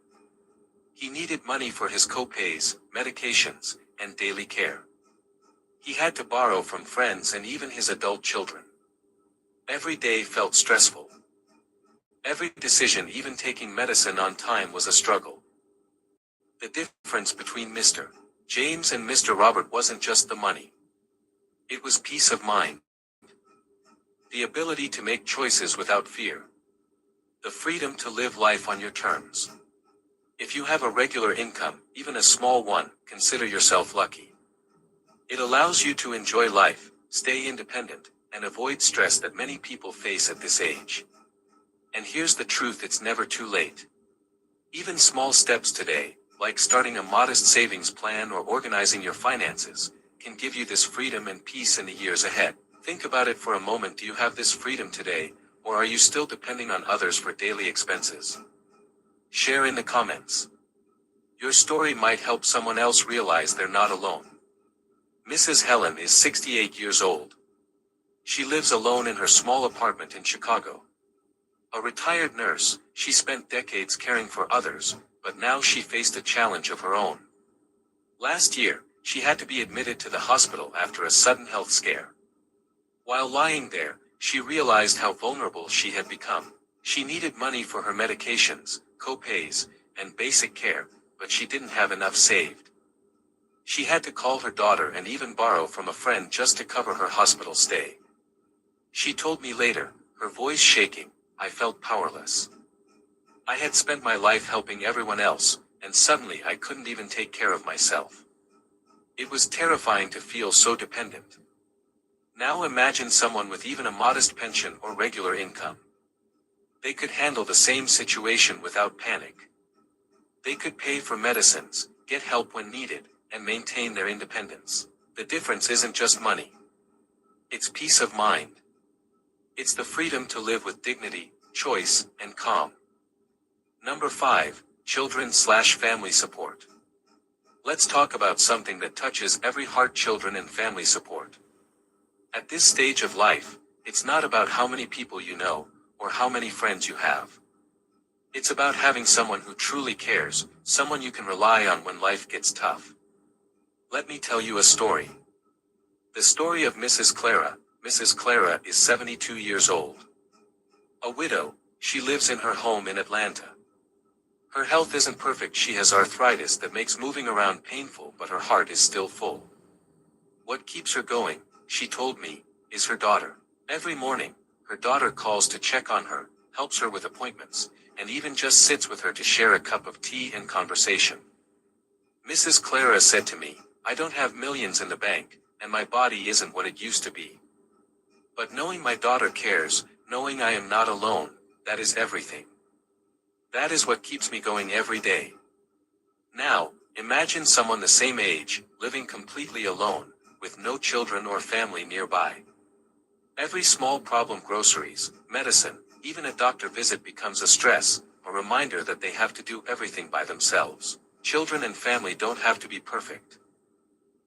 S1: He needed money for his co-pays, medications, and daily care. He had to borrow from friends and even his adult children. Every day felt stressful. Every decision, even taking medicine on time, was a struggle. The difference between Mr. James and Mr. Robert wasn't just the money. It was peace of mind. The ability to make choices without fear. The freedom to live life on your terms. If you have a regular income, even a small one, consider yourself lucky. It allows you to enjoy life, stay independent, and avoid stress that many people face at this age. And here's the truth, it's never too late. Even small steps today, like starting a modest savings plan or organizing your finances, can give you this freedom and peace in the years ahead. Think about it for a moment. Do you have this freedom today, or are you still depending on others for daily expenses? Share in the comments. Your story might help someone else realize they're not alone. Mrs. Helen is 68 years old. She lives alone in her small apartment in Chicago. A retired nurse, she spent decades caring for others, but now she faced a challenge of her own. Last year, she had to be admitted to the hospital after a sudden health scare. While lying there, she realized how vulnerable she had become. She needed money for her medications, co-pays, and basic care, but she didn't have enough saved. She had to call her daughter and even borrow from a friend just to cover her hospital stay. She told me later, her voice shaking, "I felt powerless. I had spent my life helping everyone else, and suddenly I couldn't even take care of myself. It was terrifying to feel so dependent." Now imagine someone with even a modest pension or regular income. They could handle the same situation without panic. They could pay for medicines, get help when needed, and maintain their independence. The difference isn't just money. It's peace of mind. It's the freedom to live with dignity, choice, and calm. Number 5, children/family support. Let's talk about something that touches every heart: children and family support. At this stage of life, it's not about how many people you know, or how many friends you have. It's about having someone who truly cares, someone you can rely on when life gets tough. Let me tell you a story. The story of Mrs. Clara. Mrs. Clara is 72 years old. A widow, she lives in her home in Atlanta. Her health isn't perfect. She has arthritis that makes moving around painful, but her heart is still full. What keeps her going, she told me, is her daughter. Every morning, her daughter calls to check on her, helps her with appointments, and even just sits with her to share a cup of tea and conversation. Mrs. Clara said to me, "I don't have millions in the bank, and my body isn't what it used to be. But knowing my daughter cares, knowing I am not alone, that is everything. That is what keeps me going every day." Now, imagine someone the same age, living completely alone, with no children or family nearby. Every small problem, groceries, medicine, even a doctor visit, becomes a stress, a reminder that they have to do everything by themselves. Children and family don't have to be perfect.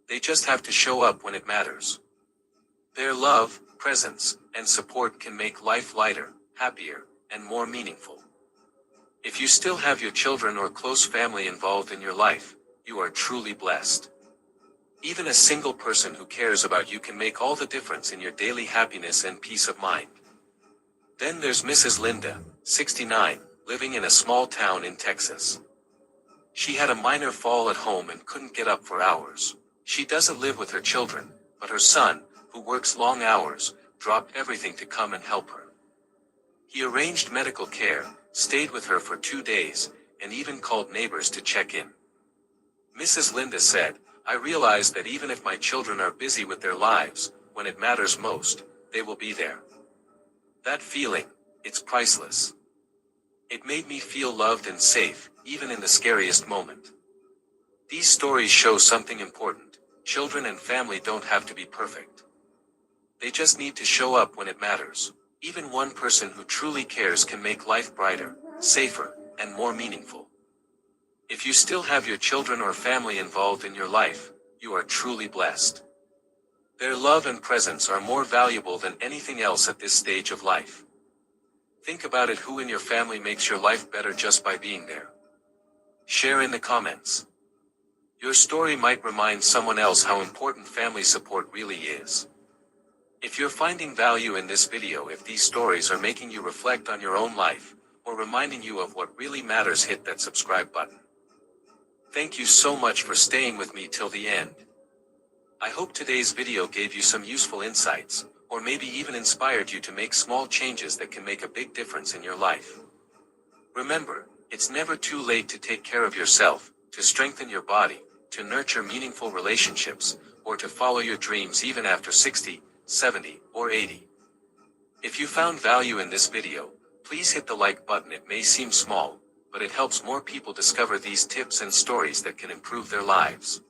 S1: They just have to show up when it matters. Their love, presence, and support can make life lighter, happier, and more meaningful. If you still have your children or close family involved in your life, you are truly blessed. Even a single person who cares about you can make all the difference in your daily happiness and peace of mind. Then there's Mrs. Linda, 69, living in a small town in Texas. She had a minor fall at home and couldn't get up for hours. She doesn't live with her children, but her son, who works long hours, dropped everything to come and help her. He arranged medical care, stayed with her for 2 days, and even called neighbors to check in. Mrs. Linda said, "I realize that even if my children are busy with their lives, when it matters most, they will be there. That feeling, it's priceless. It made me feel loved and safe, even in the scariest moment." These stories show something important. Children and family don't have to be perfect. They just need to show up when it matters. Even one person who truly cares can make life brighter, safer, and more meaningful. If you still have your children or family involved in your life, you are truly blessed. Their love and presence are more valuable than anything else at this stage of life. Think about it: who in your family makes your life better just by being there? Share in the comments. Your story might remind someone else how important family support really is. If you're finding value in this video, if these stories are making you reflect on your own life, or reminding you of what really matters, hit that subscribe button. Thank you so much for staying with me till the end. I hope today's video gave you some useful insights, or maybe even inspired you to make small changes that can make a big difference in your life. Remember, it's never too late to take care of yourself, to strengthen your body, to nurture meaningful relationships, or to follow your dreams even after 60, 70, or 80. If you found value in this video, please hit the like button. It may seem small, but it helps more people discover these tips and stories that can improve their lives.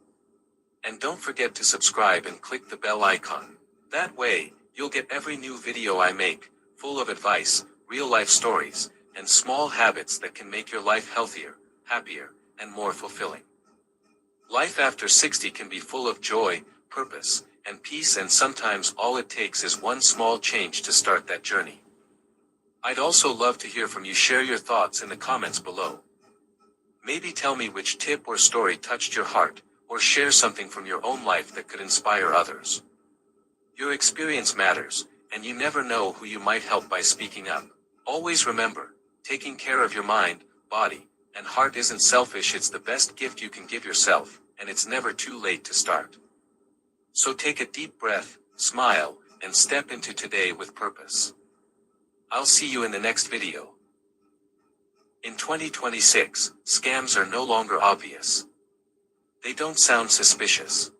S1: And don't forget to subscribe and click the bell icon. That way, you'll get every new video I make, full of advice, real-life stories, and small habits that can make your life healthier, happier, and more fulfilling. Life after 60 can be full of joy, purpose, and peace, and sometimes all it takes is one small change to start that journey. I'd also love to hear from you. Share your thoughts in the comments below. Maybe tell me which tip or story touched your heart, or share something from your own life that could inspire others. Your experience matters, and you never know who you might help by speaking up. Always remember, taking care of your mind, body, and heart isn't selfish. It's the best gift you can give yourself, and it's never too late to start. So take a deep breath, smile, and step into today with purpose. I'll see you in the next video. In 2026, scams are no longer obvious. They don't sound suspicious.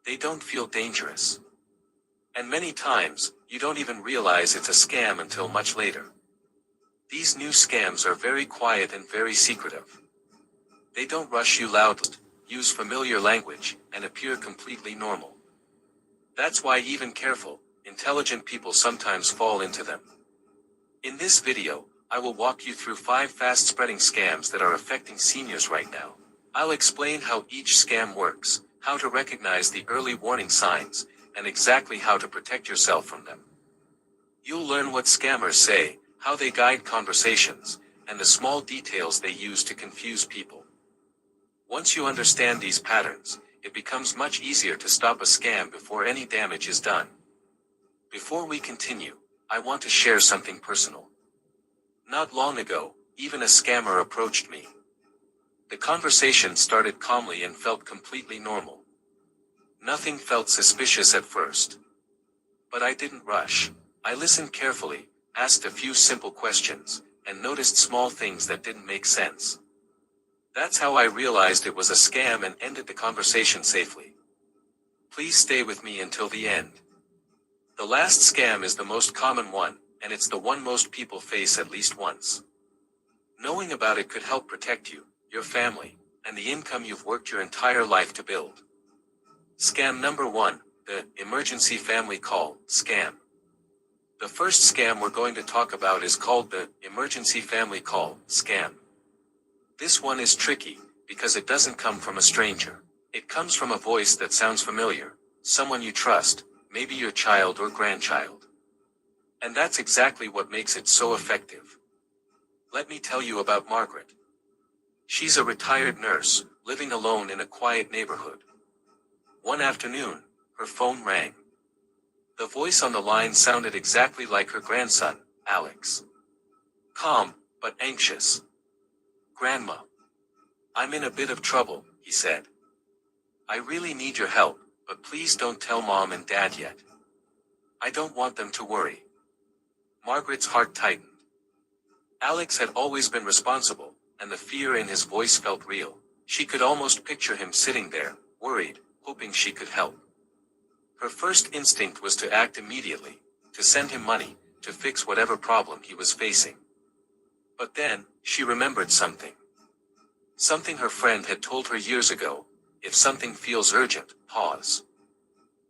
S1: They don't feel dangerous. And many times, you don't even realize it's a scam until much later. These new scams are very quiet and very secretive. They don't rush you loudly, use familiar language, and appear completely normal. That's why even careful, intelligent people sometimes fall into them. In this video, I will walk you through 5 fast-spreading scams that are affecting seniors right now. I'll explain how each scam works, how to recognize the early warning signs, and exactly how to protect yourself from them. You'll learn what scammers say, how they guide conversations, and the small details they use to confuse people. Once you understand these patterns, it becomes much easier to stop a scam before any damage is done. Before we continue, I want to share something personal. Not long ago, even a scammer approached me. The conversation started calmly and felt completely normal. Nothing felt suspicious at first. But I didn't rush. I listened carefully, asked a few simple questions, and noticed small things that didn't make sense. That's how I realized it was a scam and ended the conversation safely. Please stay with me until the end. The last scam is the most common one, and it's the one most people face at least once. Knowing about it could help protect you, your family, and the income you've worked your entire life to build. Scam number 1, the emergency family call scam. The first scam we're going to talk about is called the emergency family call scam. This one is tricky, because it doesn't come from a stranger. It comes from a voice that sounds familiar, someone you trust, maybe your child or grandchild. And that's exactly what makes it so effective. Let me tell you about Margaret. She's a retired nurse, living alone in a quiet neighborhood. One afternoon, her phone rang. The voice on the line sounded exactly like her grandson, Alex. Calm, but anxious. "Grandma. I'm in a bit of trouble," he said. "I really need your help, but please don't tell Mom and Dad yet. I don't want them to worry." Margaret's heart tightened. Alex had always been responsible, and the fear in his voice felt real. She could almost picture him sitting there, worried, hoping she could help. Her first instinct was to act immediately, to send him money, to fix whatever problem he was facing. But then, she remembered something. Something her friend had told her years ago: if something feels urgent, pause.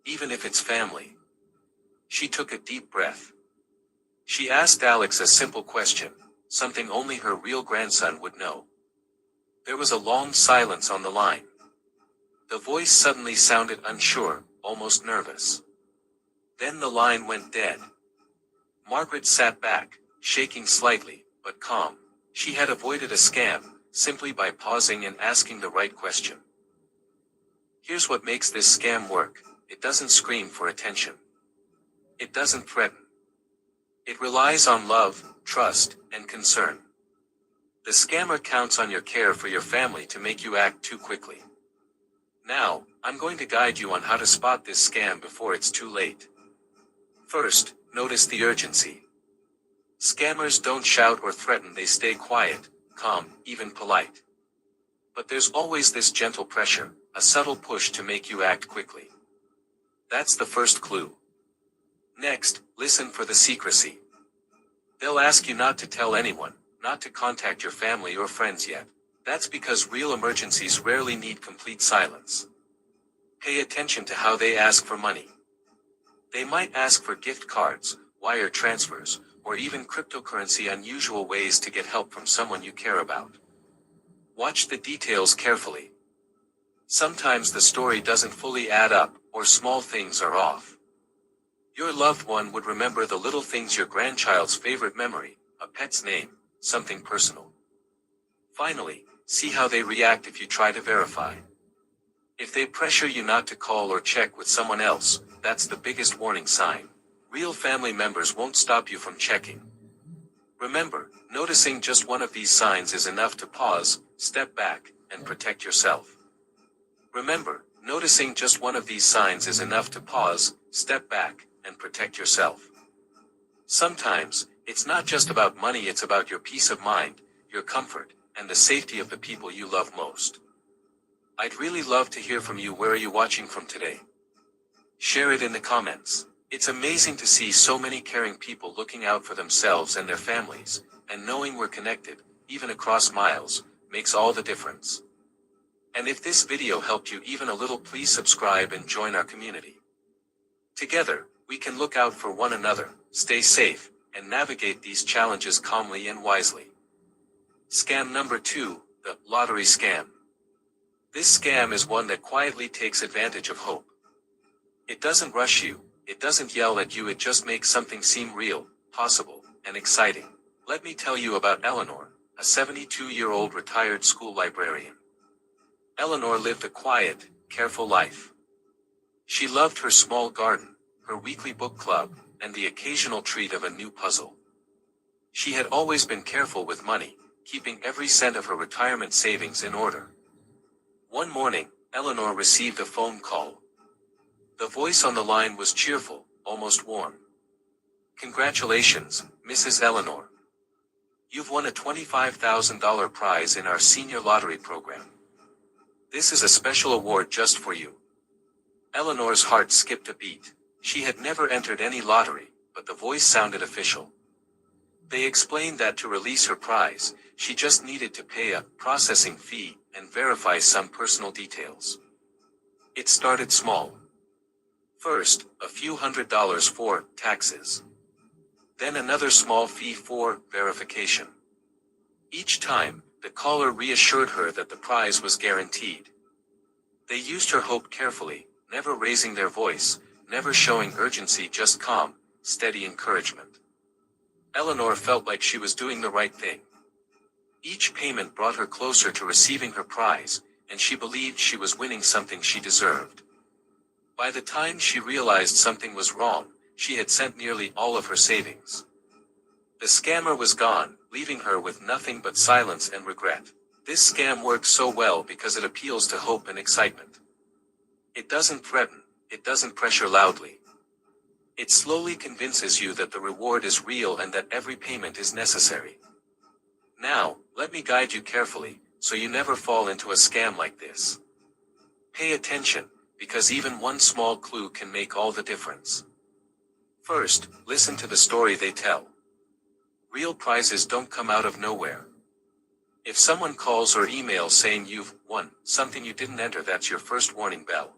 S1: Even if it's family. She took a deep breath. She asked Alex a simple question, something only her real grandson would know. There was a long silence on the line. The voice suddenly sounded unsure, almost nervous. Then the line went dead. Margaret sat back, shaking slightly, but calm. She had avoided a scam, simply by pausing and asking the right question. Here's what makes this scam work: it doesn't scream for attention. It doesn't threaten. It relies on love, trust, and concern. The scammer counts on your care for your family to make you act too quickly. Now, I'm going to guide you on how to spot this scam before it's too late. First, notice the urgency. Scammers don't shout or threaten, they stay quiet, calm, even polite. But there's always this gentle pressure, a subtle push to make you act quickly. That's the first clue. Next, listen for the secrecy. They'll ask you not to tell anyone, not to contact your family or friends yet. That's because real emergencies rarely need complete silence. Pay attention to how they ask for money. They might ask for gift cards, wire transfers, or even cryptocurrency, unusual ways to get help from someone you care about. Watch the details carefully. Sometimes the story doesn't fully add up, or small things are off. Your loved one would remember the little things: your grandchild's favorite memory, a pet's name, something personal. Finally, see how they react if you try to verify. If they pressure you not to call or check with someone else, that's the biggest warning sign. Real family members won't stop you from checking. Remember, noticing just one of these signs is enough to pause, step back, and protect yourself. Remember, noticing just one of these signs is enough to pause, step back, and protect yourself. Sometimes, it's not just about money, it's about your peace of mind, your comfort, and the safety of the people you love most. I'd really love to hear from you. Where are you watching from today? Share it in the comments. It's amazing to see so many caring people looking out for themselves and their families, and knowing we're connected, even across miles, makes all the difference. And if this video helped you even a little, please subscribe and join our community. Together, we can look out for one another, stay safe, and navigate these challenges calmly and wisely. Scam number 2, the lottery scam. This scam is one that quietly takes advantage of hope. It doesn't rush you, it doesn't yell at you, it just makes something seem real, possible, and exciting. Let me tell you about Eleanor, a 72-year-old retired school librarian. Eleanor lived a quiet, careful life. She loved her small garden, her weekly book club, and the occasional treat of a new puzzle. She had always been careful with money, keeping every cent of her retirement savings in order. One morning, Eleanor received a phone call. The voice on the line was cheerful, almost warm. "Congratulations, Mrs. Eleanor. You've won a $25,000 prize in our senior lottery program. This is a special award just for you." Eleanor's heart skipped a beat. She had never entered any lottery, but the voice sounded official. They explained that to release her prize, she just needed to pay a processing fee and verify some personal details. It started small. First, a few $100s for taxes. Then another small fee for verification. Each time, the caller reassured her that the prize was guaranteed. They used her hope carefully, never raising their voice, never showing urgency, just calm, steady encouragement. Eleanor felt like she was doing the right thing. Each payment brought her closer to receiving her prize, and she believed she was winning something she deserved. By the time she realized something was wrong, she had sent nearly all of her savings. The scammer was gone, leaving her with nothing but silence and regret. This scam works so well because it appeals to hope and excitement. It doesn't threaten, it doesn't pressure loudly. It slowly convinces you that the reward is real and that every payment is necessary. Now, let me guide you carefully, so you never fall into a scam like this. Pay attention, because even one small clue can make all the difference. First, listen to the story they tell. Real prizes don't come out of nowhere. If someone calls or emails saying you've won something you didn't enter, that's your first warning bell.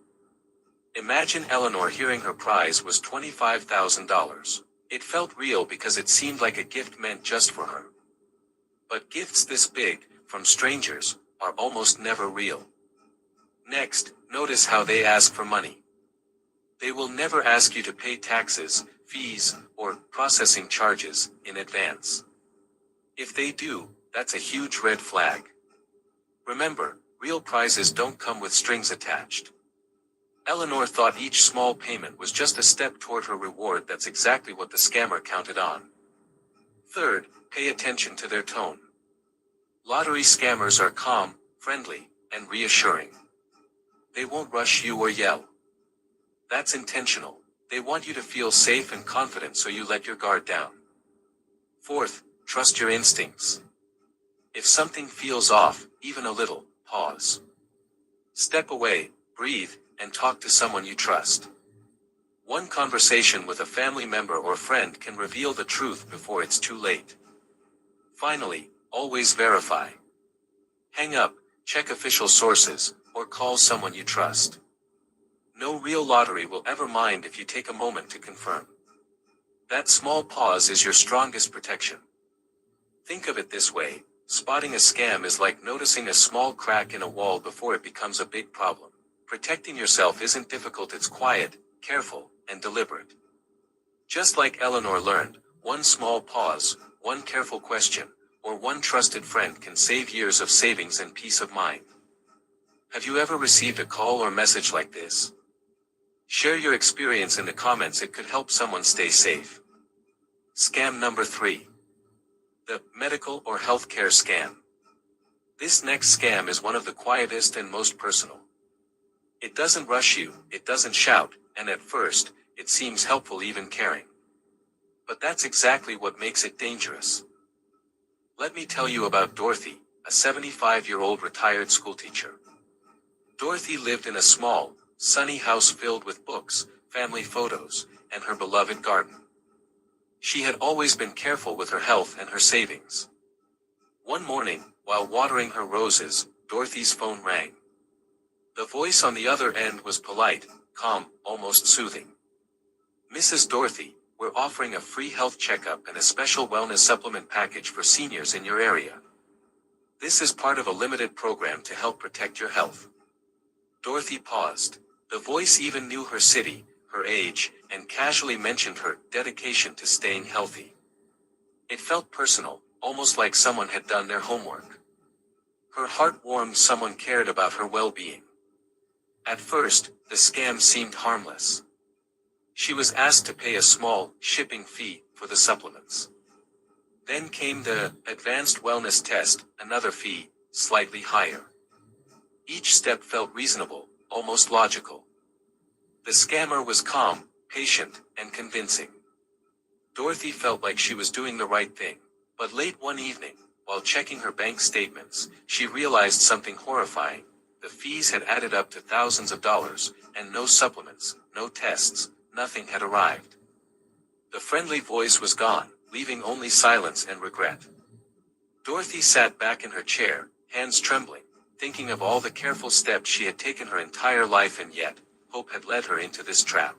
S1: Imagine Eleanor hearing her prize was $25,000. It felt real because it seemed like a gift meant just for her. But gifts this big, from strangers, are almost never real. Next, notice how they ask for money. They will never ask you to pay taxes, fees, or processing charges in advance. If they do, that's a huge red flag. Remember, real prizes don't come with strings attached. Eleanor thought each small payment was just a step toward her reward. That's exactly what the scammer counted on. Third, pay attention to their tone. Lottery scammers are calm, friendly, and reassuring. They won't rush you or yell. That's intentional. They want you to feel safe and confident, so you let your guard down. Fourth, trust your instincts. If something feels off, even a little, pause. Step away, breathe, and talk to someone you trust. One conversation with a family member or friend can reveal the truth before it's too late. Finally, always verify. Hang up, check official sources, or call someone you trust. No real lottery will ever mind if you take a moment to confirm. That small pause is your strongest protection. Think of it this way, spotting a scam is like noticing a small crack in a wall before it becomes a big problem. Protecting yourself isn't difficult, it's quiet, careful, and deliberate. Just like Eleanor learned, one small pause, one careful question, or one trusted friend can save years of savings and peace of mind. Have you ever received a call or message like this? Share your experience in the comments, it could help someone stay safe. Scam number 3. The medical or healthcare scam. This next scam is one of the quietest and most personal. It doesn't rush you, it doesn't shout, and at first, it seems helpful, even caring. But that's exactly what makes it dangerous. Let me tell you about Dorothy, a 75-year-old retired schoolteacher. Dorothy lived in a small, sunny house filled with books, family photos, and her beloved garden. She had always been careful with her health and her savings. One morning, while watering her roses, Dorothy's phone rang. The voice on the other end was polite, calm, almost soothing. "Mrs. Dorothy, we're offering a free health checkup and a special wellness supplement package for seniors in your area. This is part of a limited program to help protect your health." Dorothy paused. The voice even knew her city, her age, and casually mentioned her dedication to staying healthy. It felt personal, almost like someone had done their homework. Her heart warmed, someone cared about her well-being. At first, the scam seemed harmless. She was asked to pay a small shipping fee for the supplements. Then came the advanced wellness test, another fee, slightly higher. Each step felt reasonable, almost logical. The scammer was calm, patient, and convincing. Dorothy felt like she was doing the right thing. But late one evening, while checking her bank statements, she realized something horrifying. The fees had added up to thousands of dollars, and no supplements, no tests, nothing had arrived. The friendly voice was gone, leaving only silence and regret. Dorothy sat back in her chair, hands trembling, thinking of all the careful steps she had taken her entire life, and yet, hope had led her into this trap.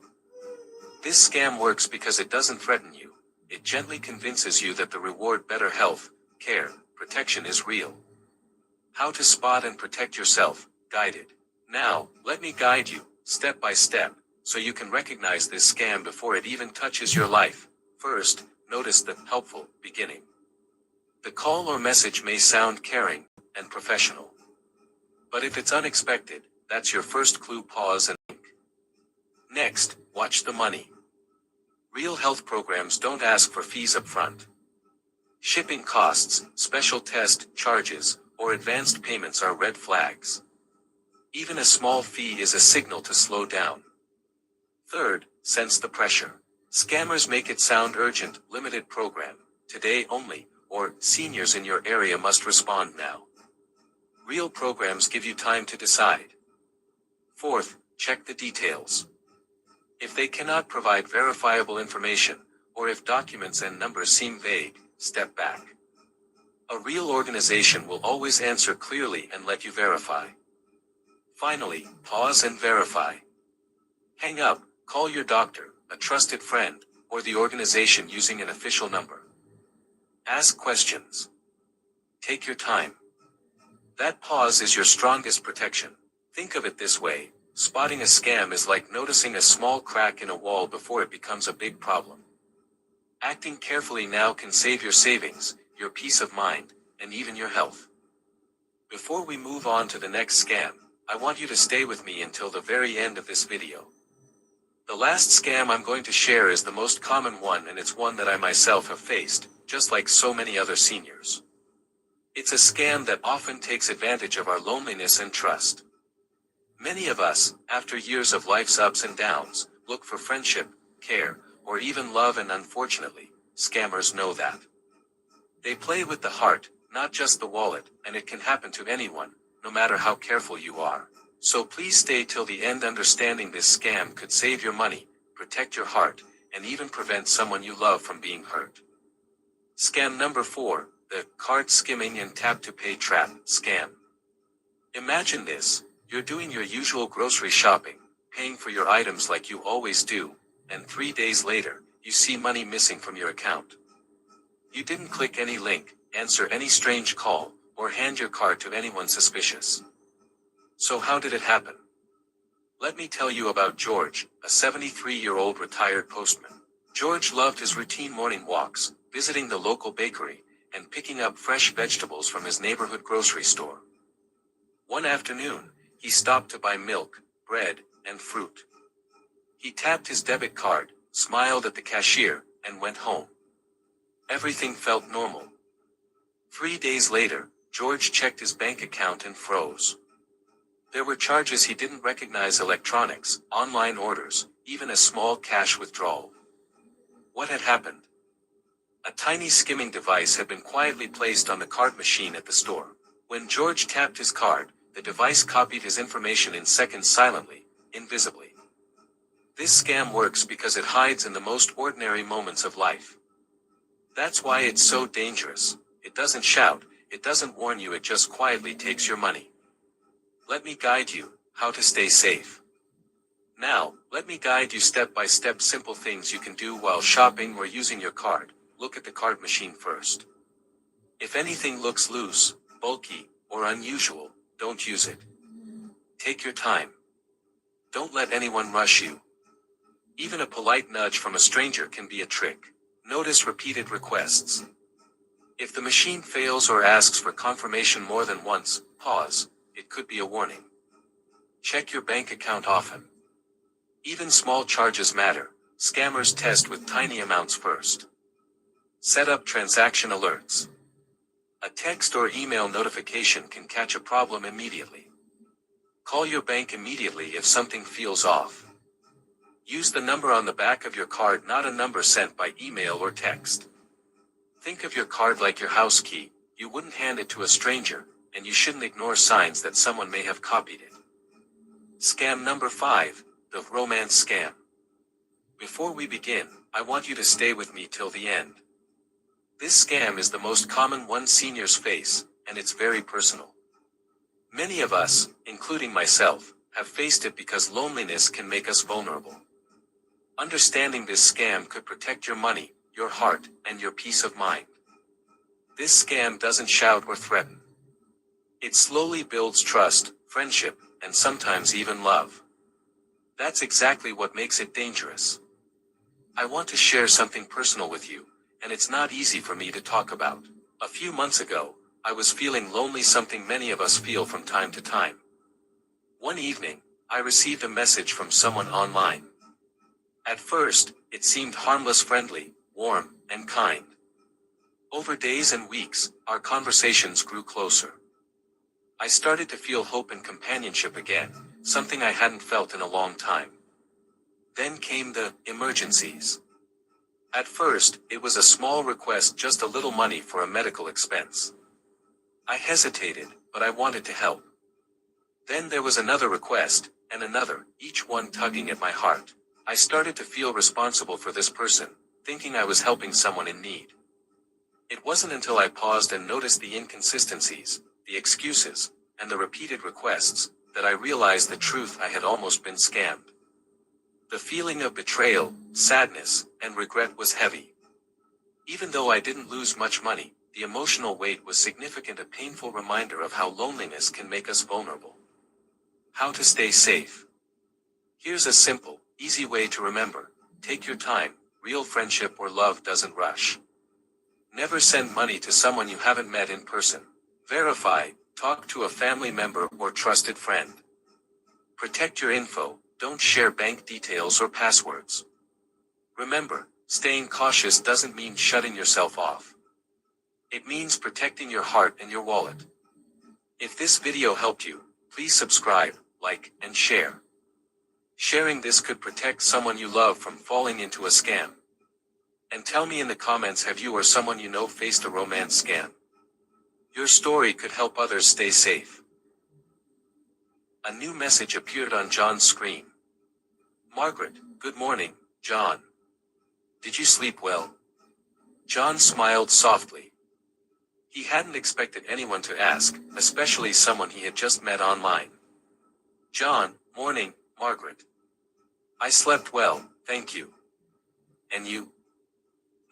S1: This scam works because it doesn't threaten you. It gently convinces you that the reward, better health, care, protection, is real. How to spot and protect yourself, guided. Now, let me guide you, step by step, so you can recognize this scam before it even touches your life. First, notice the helpful beginning. The call or message may sound caring and professional. But if it's unexpected, that's your first clue. Pause and think. Next, watch the money. Real health programs don't ask for fees up front. Shipping costs, special test charges, or advanced payments are red flags. Even a small fee is a signal to slow down. Third, sense the pressure. Scammers make it sound urgent, limited program, today only, or seniors in your area must respond now. Real programs give you time to decide. Fourth, check the details. If they cannot provide verifiable information, or if documents and numbers seem vague, step back. A real organization will always answer clearly and let you verify. Finally, pause and verify. Hang up, call your doctor, a trusted friend, or the organization using an official number. Ask questions. Take your time. That pause is your strongest protection. Think of it this way, spotting a scam is like noticing a small crack in a wall before it becomes a big problem. Acting carefully now can save your savings, your peace of mind, and even your health. Before we move on to the next scam, I want you to stay with me until the very end of this video. The last scam I'm going to share is the most common one, and it's one that I myself have faced, just like so many other seniors. It's a scam that often takes advantage of our loneliness and trust. Many of us, after years of life's ups and downs, look for friendship, care, or even love, and unfortunately, scammers know that. They play with the heart, not just the wallet, and it can happen to anyone, no matter how careful you are. So please stay till the end. Understanding this scam could save your money, protect your heart, and even prevent someone you love from being hurt. Scam number 4, the card skimming and tap-to-pay trap scam. Imagine this: you're doing your usual grocery shopping, paying for your items like you always do, and 3 days later, you see money missing from your account. You didn't click any link, answer any strange call, or hand your card to anyone suspicious. So how did it happen? Let me tell you about George, a 73-year-old retired postman. George loved his routine morning walks, visiting the local bakery, and picking up fresh vegetables from his neighborhood grocery store. One afternoon, he stopped to buy milk, bread, and fruit. He tapped his debit card, smiled at the cashier, and went home. Everything felt normal. 3 days later, George checked his bank account and froze. There were charges he didn't recognize: electronics, online orders, even a small cash withdrawal. What had happened? A tiny skimming device had been quietly placed on the card machine at the store. When George tapped his card, the device copied his information in seconds silently, invisibly. This scam works because it hides in the most ordinary moments of life. That's why it's so dangerous. It doesn't shout, it doesn't warn you, it just quietly takes your money. Let me guide you how to stay safe. Now, let me guide you step by step simple things you can do while shopping or using your card. Look at the card machine first. If anything looks loose, bulky, or unusual, don't use it. Take your time. Don't let anyone rush you. Even a polite nudge from a stranger can be a trick. Notice repeated requests. If the machine fails or asks for confirmation more than once, pause. It could be a warning. Check your bank account often. Even small charges matter. Scammers test with tiny amounts first. Set up transaction alerts. A text or email notification can catch a problem immediately. Call your bank immediately if something feels off. Use the number on the back of your card, not a number sent by email or text. Think of your card like your house key. You wouldn't hand it to a stranger, and you shouldn't ignore signs that someone may have copied it. Scam number 5, the romance scam. Before we begin, I want you to stay with me till the end. This scam is the most common one seniors face, and it's very personal. Many of us, including myself, have faced it because loneliness can make us vulnerable. Understanding this scam could protect your money, your heart, and your peace of mind. This scam doesn't shout or threaten. It slowly builds trust, friendship, and sometimes even love. That's exactly what makes it dangerous. I want to share something personal with you, and it's not easy for me to talk about. A few months ago, I was feeling lonely, something many of us feel from time to time. One evening, I received a message from someone online. At first, it seemed harmless, friendly, warm, and kind. Over days and weeks, our conversations grew closer. I started to feel hope and companionship again, something I hadn't felt in a long time. Then came the emergencies. At first, it was a small request, just a little money for a medical expense. I hesitated, but I wanted to help. Then there was another request, and another, each one tugging at my heart. I started to feel responsible for this person, thinking I was helping someone in need. It wasn't until I paused and noticed the inconsistencies, the excuses, and the repeated requests, that I realized the truth: I had almost been scammed. The feeling of betrayal, sadness, and regret was heavy. Even though I didn't lose much money, the emotional weight was significant, a painful reminder of how loneliness can make us vulnerable. How to stay safe. Here's a simple, easy way to remember. Take your time. Real friendship or love doesn't rush. Never send money to someone you haven't met in person. Verify. Talk to a family member or trusted friend. Protect your info. Don't share bank details or passwords. Remember, staying cautious doesn't mean shutting yourself off. It means protecting your heart and your wallet. If this video helped you, please subscribe, like, and share. Sharing this could protect someone you love from falling into a scam. And tell me in the comments, have you or someone you know faced a romance scam? Your story could help others stay safe. A new message appeared on John's screen. Margaret, good morning. John. Did you sleep well? John smiled softly. He hadn't expected anyone to ask, especially someone he had just met online. John, morning, Margaret. I slept well, thank you. And you?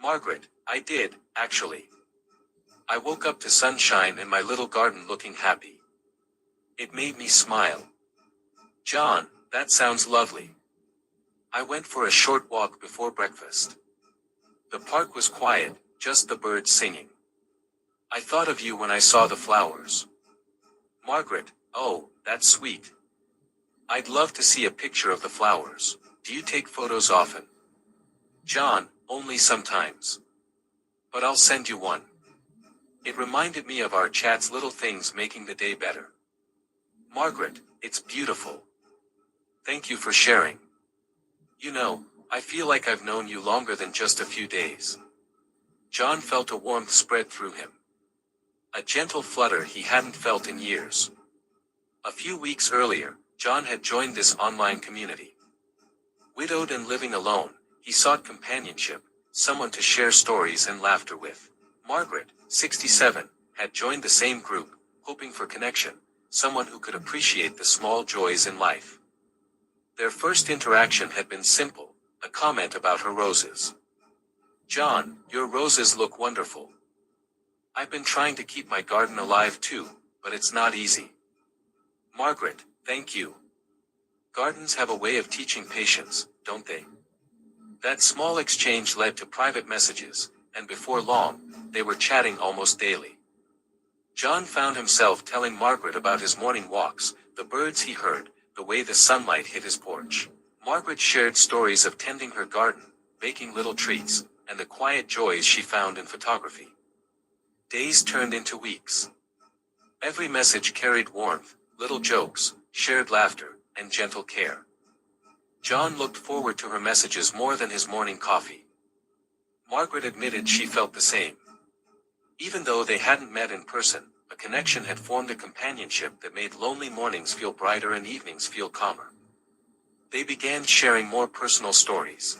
S1: Margaret, I did, actually. I woke up to sunshine and my little garden looking happy. It made me smile. John, that sounds lovely. I went for a short walk before breakfast. The park was quiet, just the birds singing. I thought of you when I saw the flowers. Margaret, oh, that's sweet. I'd love to see a picture of the flowers. Do you take photos often? John, only sometimes. But I'll send you one. It reminded me of our chat's little things making the day better. Margaret, it's beautiful. Thank you for sharing. You know, I feel like I've known you longer than just a few days. John felt a warmth spread through him. A gentle flutter he hadn't felt in years. A few weeks earlier, John had joined this online community. Widowed and living alone, he sought companionship, someone to share stories and laughter with. Margaret, 67, had joined the same group, hoping for connection, someone who could appreciate the small joys in life. Their first interaction had been simple, a comment about her roses. John, your roses look wonderful. I've been trying to keep my garden alive too, but it's not easy. Margaret, thank you. Gardens have a way of teaching patience, don't they? That small exchange led to private messages, and before long, they were chatting almost daily. John found himself telling Margaret about his morning walks, the birds he heard, the way the sunlight hit his porch. Margaret shared stories of tending her garden, baking little treats, and the quiet joys she found in photography. Days turned into weeks. Every message carried warmth, little jokes, shared laughter, and gentle care. John looked forward to her messages more than his morning coffee. Margaret admitted she felt the same. Even though they hadn't met in person, a connection had formed, a companionship that made lonely mornings feel brighter and evenings feel calmer. They began sharing more personal stories.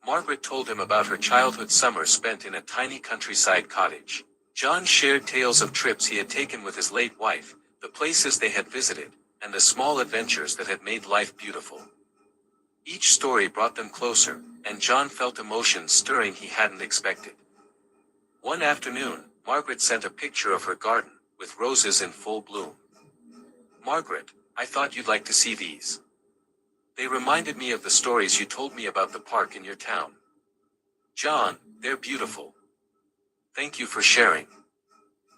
S1: Margaret told him about her childhood summer spent in a tiny countryside cottage. John shared tales of trips he had taken with his late wife, the places they had visited, and the small adventures that had made life beautiful. Each story brought them closer, and John felt emotions stirring he hadn't expected. One afternoon, Margaret sent a picture of her garden, with roses in full bloom. Margaret, I thought you'd like to see these. They reminded me of the stories you told me about the park in your town. John, they're beautiful. Thank you for sharing.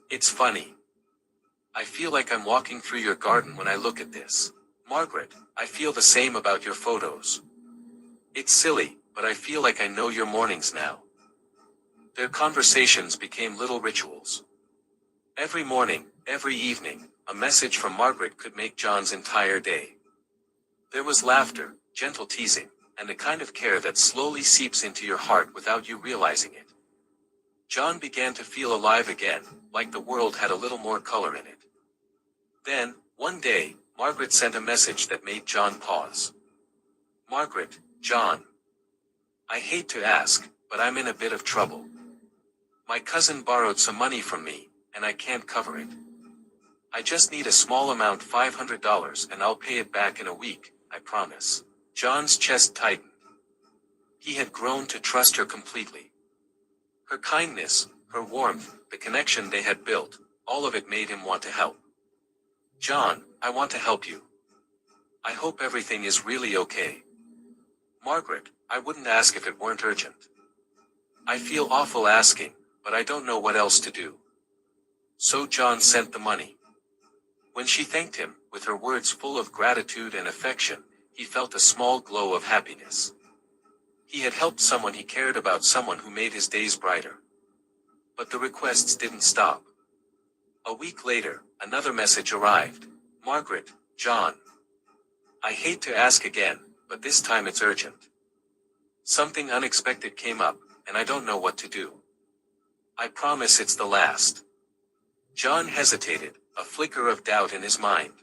S1: It's funny. I feel like I'm walking through your garden when I look at this. Margaret, I feel the same about your photos. It's silly, but I feel like I know your mornings now. Their conversations became little rituals. Every morning, every evening, a message from Margaret could make John's entire day. There was laughter, gentle teasing, and the kind of care that slowly seeps into your heart without you realizing it. John began to feel alive again, like the world had a little more color in it. Then, one day, Margaret sent a message that made John pause. Margaret, John. I hate to ask, but I'm in a bit of trouble. My cousin borrowed some money from me, and I can't cover it. I just need a small amount, $500, and I'll pay it back in a week, I promise. John's chest tightened. He had grown to trust her completely. Her kindness, her warmth, the connection they had built, all of it made him want to help. John, I want to help you. I hope everything is really okay. Margaret, I wouldn't ask if it weren't urgent. I feel awful asking, but I don't know what else to do. So John sent the money. When she thanked him, with her words full of gratitude and affection, he felt a small glow of happiness. He had helped someone he cared about, someone who made his days brighter. But the requests didn't stop. A week later, another message arrived. Margaret, John. I hate to ask again, but this time it's urgent. Something unexpected came up, and I don't know what to do. I promise it's the last. John hesitated, a flicker of doubt in his mind.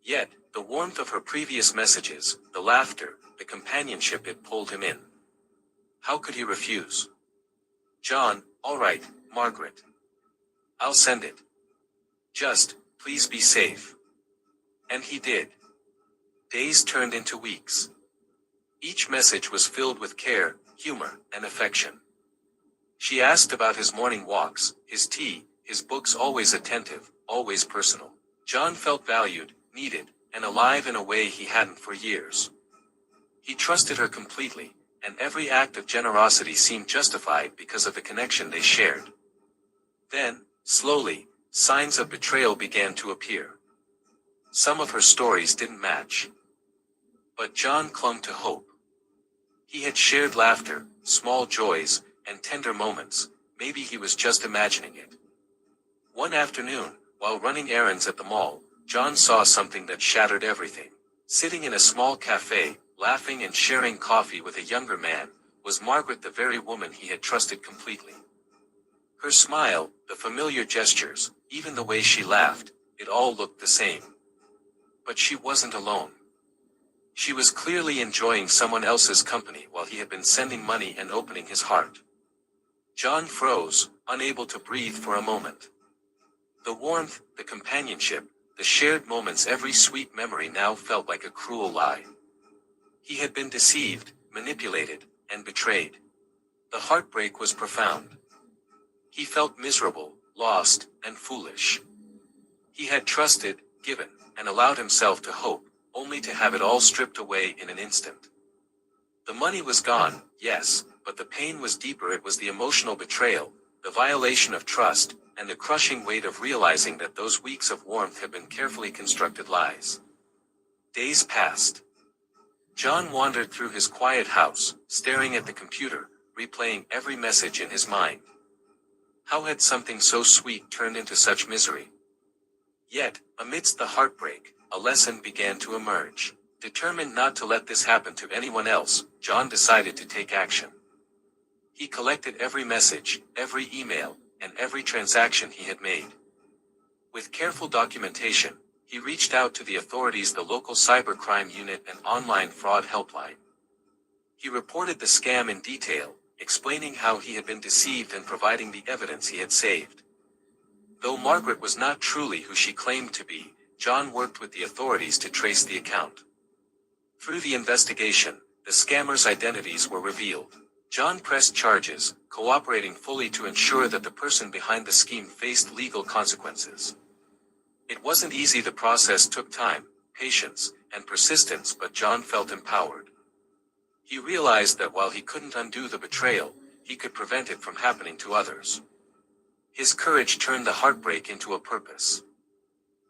S1: Yet, the warmth of her previous messages, the laughter, the companionship it pulled him in. How could he refuse? John, all right, Margaret. I'll send it. Just, please be safe. And he did. Days turned into weeks. Each message was filled with care, humor, and affection. She asked about his morning walks, his tea, his books, always attentive, always personal. John felt valued, needed, and alive in a way he hadn't for years. He trusted her completely, and every act of generosity seemed justified because of the connection they shared. Then, slowly, signs of betrayal began to appear. Some of her stories didn't match. But John clung to hope. He had shared laughter, small joys, and tender moments. Maybe he was just imagining it. One afternoon, while running errands at the mall, John saw something that shattered everything. Sitting in a small cafe, laughing and sharing coffee with a younger man, was Margaret, the very woman he had trusted completely. Her smile, the familiar gestures, even the way she laughed, it all looked the same. But she wasn't alone. She was clearly enjoying someone else's company while he had been sending money and opening his heart. John froze, unable to breathe for a moment. The warmth, the companionship, the shared moments, every sweet memory now felt like a cruel lie. He had been deceived, manipulated, and betrayed. The heartbreak was profound. He felt miserable, lost, and foolish. He had trusted, given, and allowed himself to hope, only to have it all stripped away in an instant. The money was gone, yes, but the pain was deeper. It was the emotional betrayal, the violation of trust, and the crushing weight of realizing that those weeks of warmth had been carefully constructed lies. Days passed. John wandered through his quiet house, staring at the computer, replaying every message in his mind. How had something so sweet turned into such misery? Yet, amidst the heartbreak, a lesson began to emerge. Determined not to let this happen to anyone else, John decided to take action. He collected every message, every email, and every transaction he had made. With careful documentation, he reached out to the authorities, the local cybercrime unit and online fraud helpline. He reported the scam in detail, explaining how he had been deceived and providing the evidence he had saved. Though Margaret was not truly who she claimed to be, John worked with the authorities to trace the account. Through the investigation, the scammers' identities were revealed. John pressed charges, cooperating fully to ensure that the person behind the scheme faced legal consequences. It wasn't easy. The process took time, patience, and persistence, but John felt empowered. He realized that while he couldn't undo the betrayal, he could prevent it from happening to others. His courage turned the heartbreak into a purpose.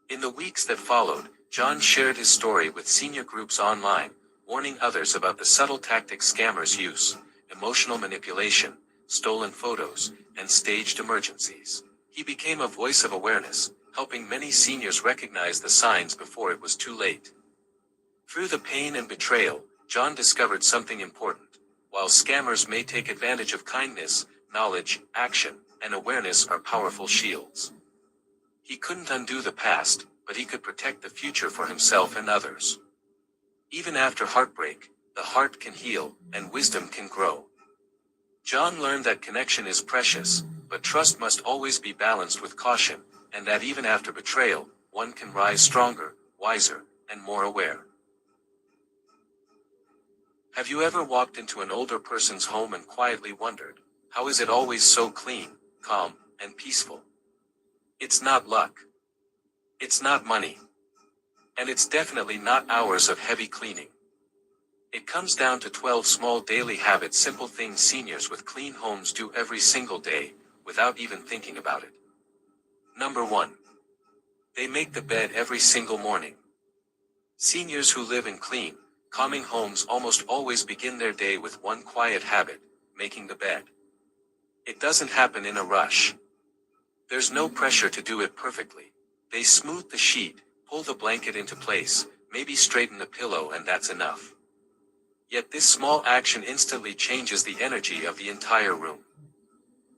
S1: In the weeks that followed, John shared his story with senior groups online, warning others about the subtle tactics scammers use: emotional manipulation, stolen photos, and staged emergencies. He became a voice of awareness, helping many seniors recognize the signs before it was too late. Through the pain and betrayal, John discovered something important. While scammers may take advantage of kindness, knowledge, action, and awareness are powerful shields. He couldn't undo the past, but he could protect the future for himself and others. Even after heartbreak, the heart can heal, and wisdom can grow. John learned that connection is precious, but trust must always be balanced with caution, and that even after betrayal, one can rise stronger, wiser, and more aware. Have you ever walked into an older person's home and quietly wondered, how is it always so clean, calm, and peaceful? It's not luck. It's not money. And it's definitely not hours of heavy cleaning. It comes down to 12 small daily habits, simple things seniors with clean homes do every single day, without even thinking about it. Number 1. They make the bed every single morning. Seniors who live in clean, calming homes almost always begin their day with one quiet habit: making the bed. It doesn't happen in a rush. There's no pressure to do it perfectly. They smooth the sheet, pull the blanket into place, maybe straighten the pillow, and that's enough. Yet this small action instantly changes the energy of the entire room.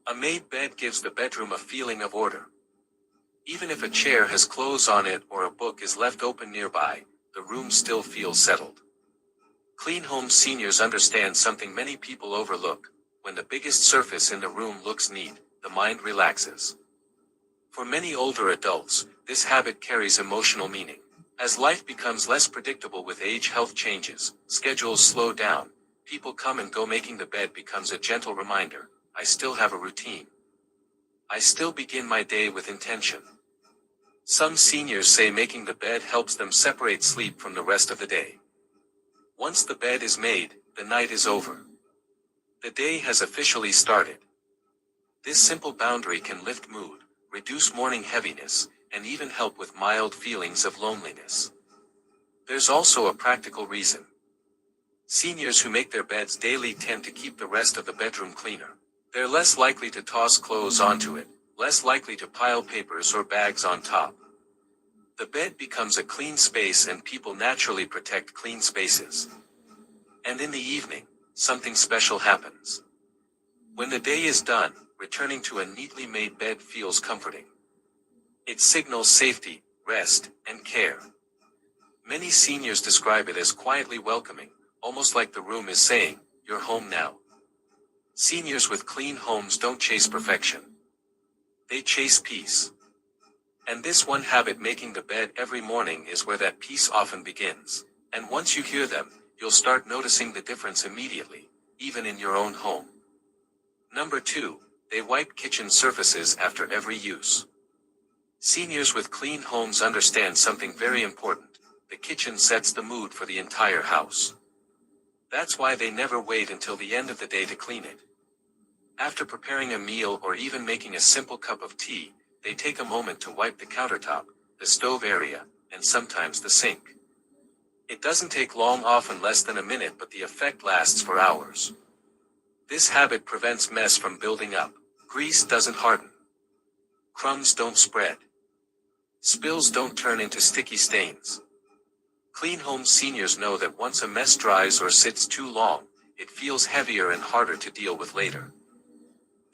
S1: A made bed gives the bedroom a feeling of order. Even if a chair has clothes on it or a book is left open nearby, the room still feels settled. Clean home seniors understand something many people overlook. When the biggest surface in the room looks neat, the mind relaxes. For many older adults, this habit carries emotional meaning. As life becomes less predictable with age, health changes, schedules slow down, people come and go, making the bed becomes a gentle reminder. I still have a routine. I still begin my day with intention. Some seniors say making the bed helps them separate sleep from the rest of the day. Once the bed is made, the night is over. The day has officially started. This simple boundary can lift mood, reduce morning heaviness, and even help with mild feelings of loneliness. There's also a practical reason. Seniors who make their beds daily tend to keep the rest of the bedroom cleaner. They're less likely to toss clothes onto it, less likely to pile papers or bags on top. The bed becomes a clean space and people naturally protect clean spaces. And in the evening, something special happens. When the day is done, returning to a neatly made bed feels comforting. It signals safety, rest, and care. Many seniors describe it as quietly welcoming, almost like the room is saying, "You're home now." Seniors with clean homes don't chase perfection. They chase peace. And this one habit, making the bed every morning, is where that peace often begins. And once you hear them, you'll start noticing the difference immediately, even in your own home. Number 2, they wipe kitchen surfaces after every use. Seniors with clean homes understand something very important. The kitchen sets the mood for the entire house. That's why they never wait until the end of the day to clean it. After preparing a meal or even making a simple cup of tea, they take a moment to wipe the countertop, the stove area, and sometimes the sink. It doesn't take long, often less than a minute, but the effect lasts for hours. This habit prevents mess from building up. Grease doesn't harden. Crumbs don't spread. Spills don't turn into sticky stains. Clean home seniors know that once a mess dries or sits too long, it feels heavier and harder to deal with later.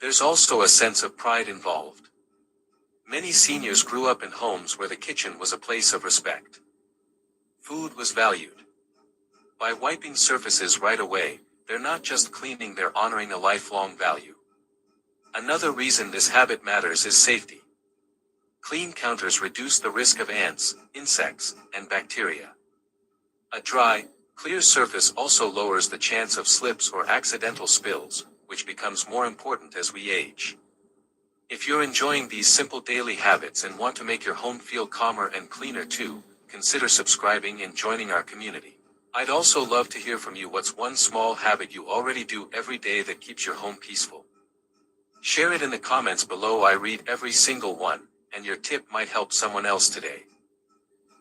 S1: There's also a sense of pride involved. Many seniors grew up in homes where the kitchen was a place of respect. Food was valued. By wiping surfaces right away, they're not just cleaning, they're honoring a lifelong value. Another reason this habit matters is safety. Clean counters reduce the risk of ants, insects, and bacteria. A dry, clear surface also lowers the chance of slips or accidental spills, which becomes more important as we age. If you're enjoying these simple daily habits and want to make your home feel calmer and cleaner too, consider subscribing and joining our community. I'd also love to hear from you. What's one small habit you already do every day that keeps your home peaceful? Share it in the comments below. I read every single one, and your tip might help someone else today.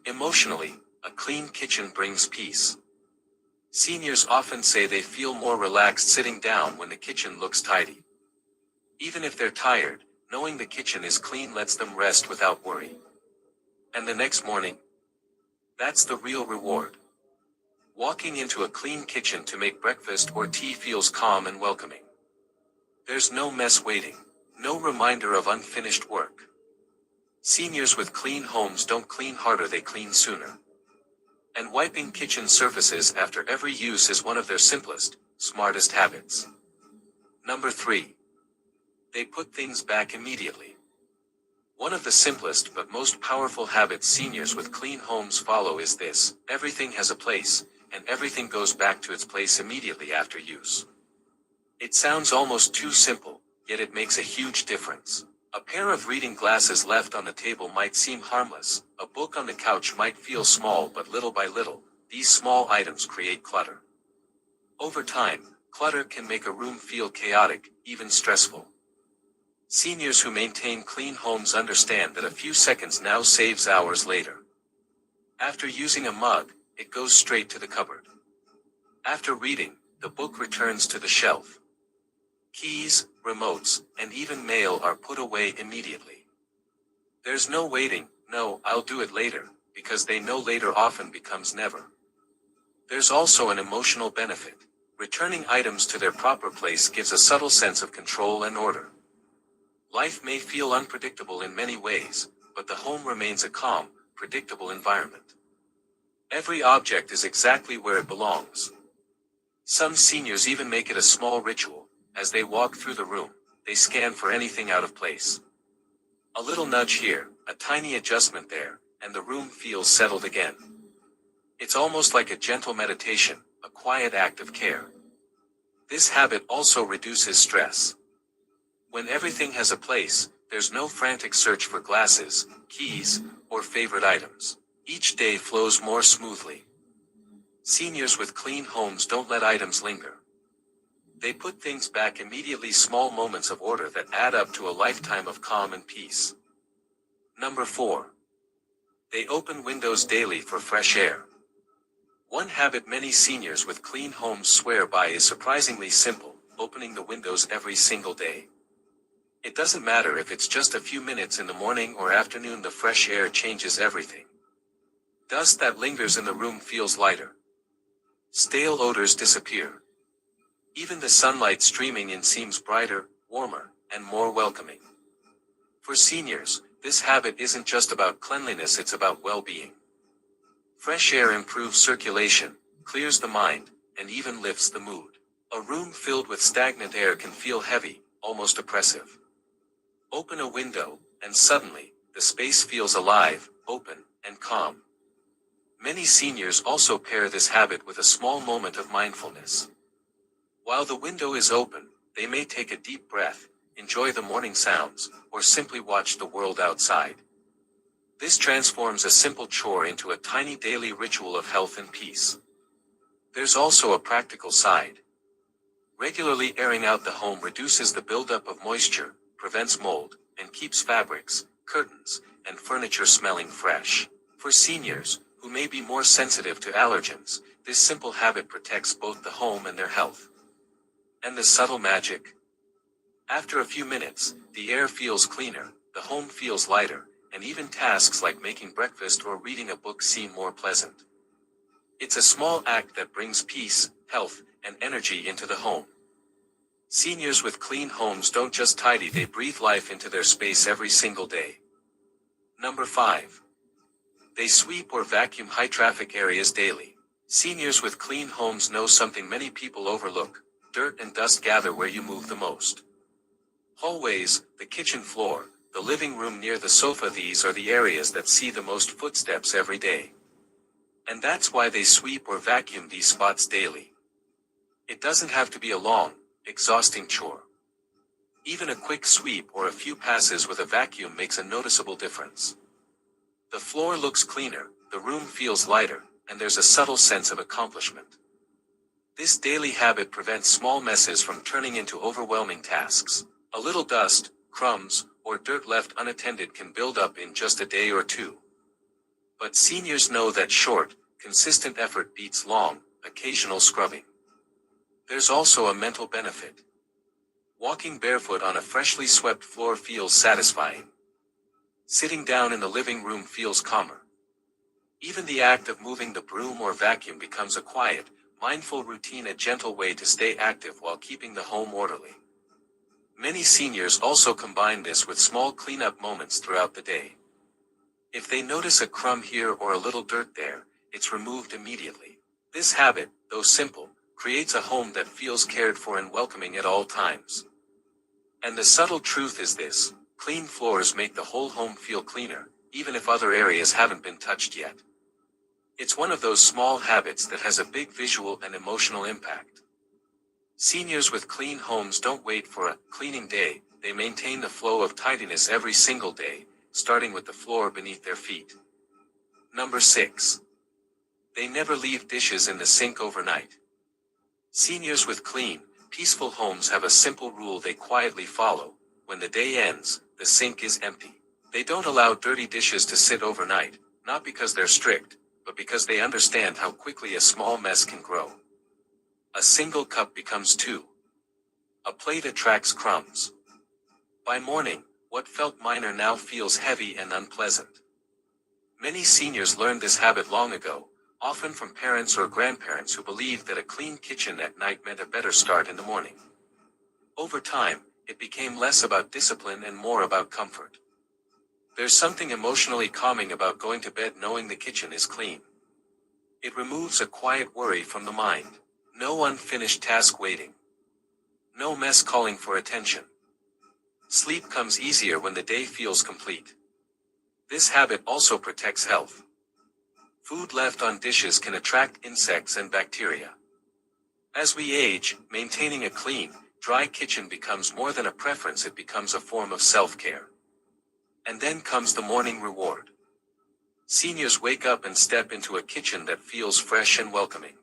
S1: Emotionally, a clean kitchen brings peace. Seniors often say they feel more relaxed sitting down when the kitchen looks tidy. Even if they're tired, knowing the kitchen is clean lets them rest without worry. And the next morning? That's the real reward. Walking into a clean kitchen to make breakfast or tea feels calm and welcoming. There's no mess waiting, no reminder of unfinished work. Seniors with clean homes don't clean harder, they clean sooner. And wiping kitchen surfaces after every use is one of their simplest, smartest habits. Number 3. They put things back immediately. One of the simplest but most powerful habits seniors with clean homes follow is this: everything has a place, and everything goes back to its place immediately after use. It sounds almost too simple, yet it makes a huge difference. A pair of reading glasses left on the table might seem harmless, a book on the couch might feel small, but little by little, these small items create clutter. Over time, clutter can make a room feel chaotic, even stressful. Seniors who maintain clean homes understand that a few seconds now saves hours later. After using a mug, it goes straight to the cupboard. After reading, the book returns to the shelf. Keys, remotes, and even mail are put away immediately. There's no waiting, no "I'll do it later," because they know later often becomes never. There's also an emotional benefit. Returning items to their proper place gives a subtle sense of control and order. Life may feel unpredictable in many ways, but the home remains a calm, predictable environment. Every object is exactly where it belongs. Some seniors even make it a small ritual. As they walk through the room, they scan for anything out of place. A little nudge here, a tiny adjustment there, and the room feels settled again. It's almost like a gentle meditation, a quiet act of care. This habit also reduces stress. When everything has a place, there's no frantic search for glasses, keys, or favorite items. Each day flows more smoothly. Seniors with clean homes don't let items linger. They put things back immediately, small moments of order that add up to a lifetime of calm and peace. Number 4. They open windows daily for fresh air. One habit many seniors with clean homes swear by is surprisingly simple, opening the windows every single day. It doesn't matter if it's just a few minutes in the morning or afternoon, the fresh air changes everything. Dust that lingers in the room feels lighter. Stale odors disappear. Even the sunlight streaming in seems brighter, warmer, and more welcoming. For seniors, this habit isn't just about cleanliness, it's about well-being. Fresh air improves circulation, clears the mind, and even lifts the mood. A room filled with stagnant air can feel heavy, almost oppressive. Open a window, and suddenly, the space feels alive, open, and calm. Many seniors also pair this habit with a small moment of mindfulness. While the window is open, they may take a deep breath, enjoy the morning sounds, or simply watch the world outside. This transforms a simple chore into a tiny daily ritual of health and peace. There's also a practical side. Regularly airing out the home reduces the buildup of moisture, prevents mold, and keeps fabrics, curtains, and furniture smelling fresh. For seniors, who may be more sensitive to allergens, this simple habit protects both the home and their health. And the subtle magic? After a few minutes, the air feels cleaner, the home feels lighter, and even tasks like making breakfast or reading a book seem more pleasant. It's a small act that brings peace, health, and energy into the home. Seniors with clean homes don't just tidy, they breathe life into their space every single day. Number 5. They sweep or vacuum high-traffic areas daily. Seniors with clean homes know something many people overlook. Dirt and dust gather where you move the most. Hallways, the kitchen floor, the living room near the sofa, these are the areas that see the most footsteps every day. And that's why they sweep or vacuum these spots daily. It doesn't have to be a long, exhausting chore. Even a quick sweep or a few passes with a vacuum makes a noticeable difference. The floor looks cleaner, the room feels lighter, and there's a subtle sense of accomplishment. This daily habit prevents small messes from turning into overwhelming tasks. A little dust, crumbs, or dirt left unattended can build up in just a day or two. But seniors know that short, consistent effort beats long, occasional scrubbing. There's also a mental benefit. Walking barefoot on a freshly swept floor feels satisfying. Sitting down in the living room feels calmer. Even the act of moving the broom or vacuum becomes a quiet, mindful routine, a gentle way to stay active while keeping the home orderly. Many seniors also combine this with small cleanup moments throughout the day. If they notice a crumb here or a little dirt there, it's removed immediately. This habit, though simple, creates a home that feels cared for and welcoming at all times. And the subtle truth is this: clean floors make the whole home feel cleaner, even if other areas haven't been touched yet. It's one of those small habits that has a big visual and emotional impact. Seniors with clean homes don't wait for a cleaning day, they maintain the flow of tidiness every single day, starting with the floor beneath their feet. Number 6. They never leave dishes in the sink overnight. Seniors with clean, peaceful homes have a simple rule they quietly follow: when the day ends, the sink is empty. They don't allow dirty dishes to sit overnight, not because they're strict, but because they understand how quickly a small mess can grow. A single cup becomes 2. A plate attracts crumbs. By morning, what felt minor now feels heavy and unpleasant. Many seniors learned this habit long ago, often from parents or grandparents who believed that a clean kitchen at night meant a better start in the morning. Over time, it became less about discipline and more about comfort. There's something emotionally calming about going to bed knowing the kitchen is clean. It removes a quiet worry from the mind. No unfinished task waiting. No mess calling for attention. Sleep comes easier when the day feels complete. This habit also protects health. Food left on dishes can attract insects and bacteria. As we age, maintaining a clean, dry kitchen becomes more than a preference, it becomes a form of self-care. And then comes the morning reward. Seniors wake up and step into a kitchen that feels fresh and welcoming.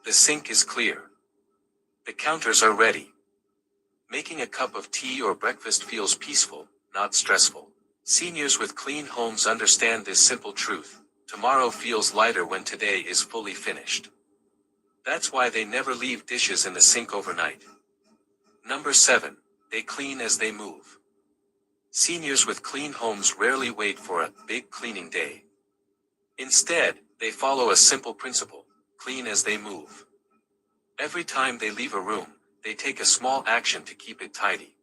S1: The sink is clear. The counters are ready. Making a cup of tea or breakfast feels peaceful, not stressful. Seniors with clean homes understand this simple truth. Tomorrow feels lighter when today is fully finished. That's why they never leave dishes in the sink overnight. Number 7. They clean as they move. Seniors with clean homes rarely wait for a big cleaning day. Instead, they follow a simple principle: clean as they move. Every time they leave a room, they take a small action to keep it tidy.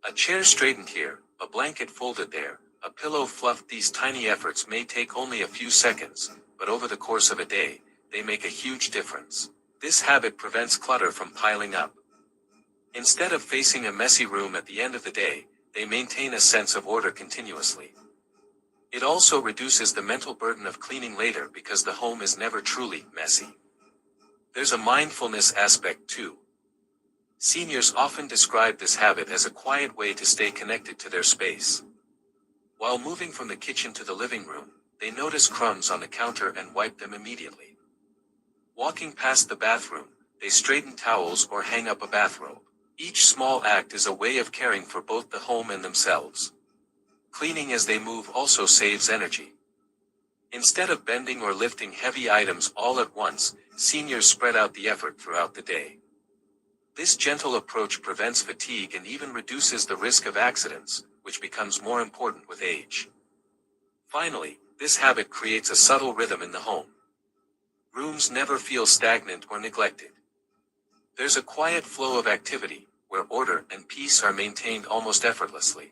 S1: A chair straightened here, a blanket folded there, a pillow fluffed. These tiny efforts may take only a few seconds, but over the course of a day, they make a huge difference. This habit prevents clutter from piling up. Instead of facing a messy room at the end of the day, they maintain a sense of order continuously. It also reduces the mental burden of cleaning later because the home is never truly messy. There's a mindfulness aspect too. Seniors often describe this habit as a quiet way to stay connected to their space. While moving from the kitchen to the living room, they notice crumbs on the counter and wipe them immediately. Walking past the bathroom, they straighten towels or hang up a bathrobe. Each small act is a way of caring for both the home and themselves. Cleaning as they move also saves energy. Instead of bending or lifting heavy items all at once, seniors spread out the effort throughout the day. This gentle approach prevents fatigue and even reduces the risk of accidents, which becomes more important with age. Finally, this habit creates a subtle rhythm in the home. Rooms never feel stagnant or neglected. There's a quiet flow of activity, where order and peace are maintained almost effortlessly.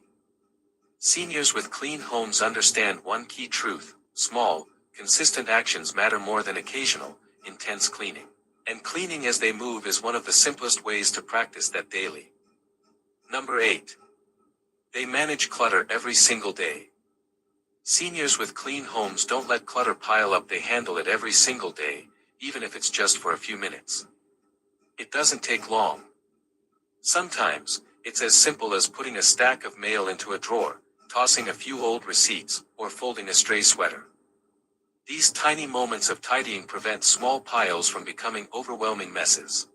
S1: Seniors with clean homes understand one key truth: small, consistent actions matter more than occasional, intense cleaning. And cleaning as they move is one of the simplest ways to practice that daily. Number 8. They manage clutter every single day. Seniors with clean homes don't let clutter pile up, they handle it every single day, even if it's just for a few minutes. It doesn't take long. Sometimes, it's as simple as putting a stack of mail into a drawer, tossing a few old receipts, or folding a stray sweater. These tiny moments of tidying prevent small piles from becoming overwhelming messes.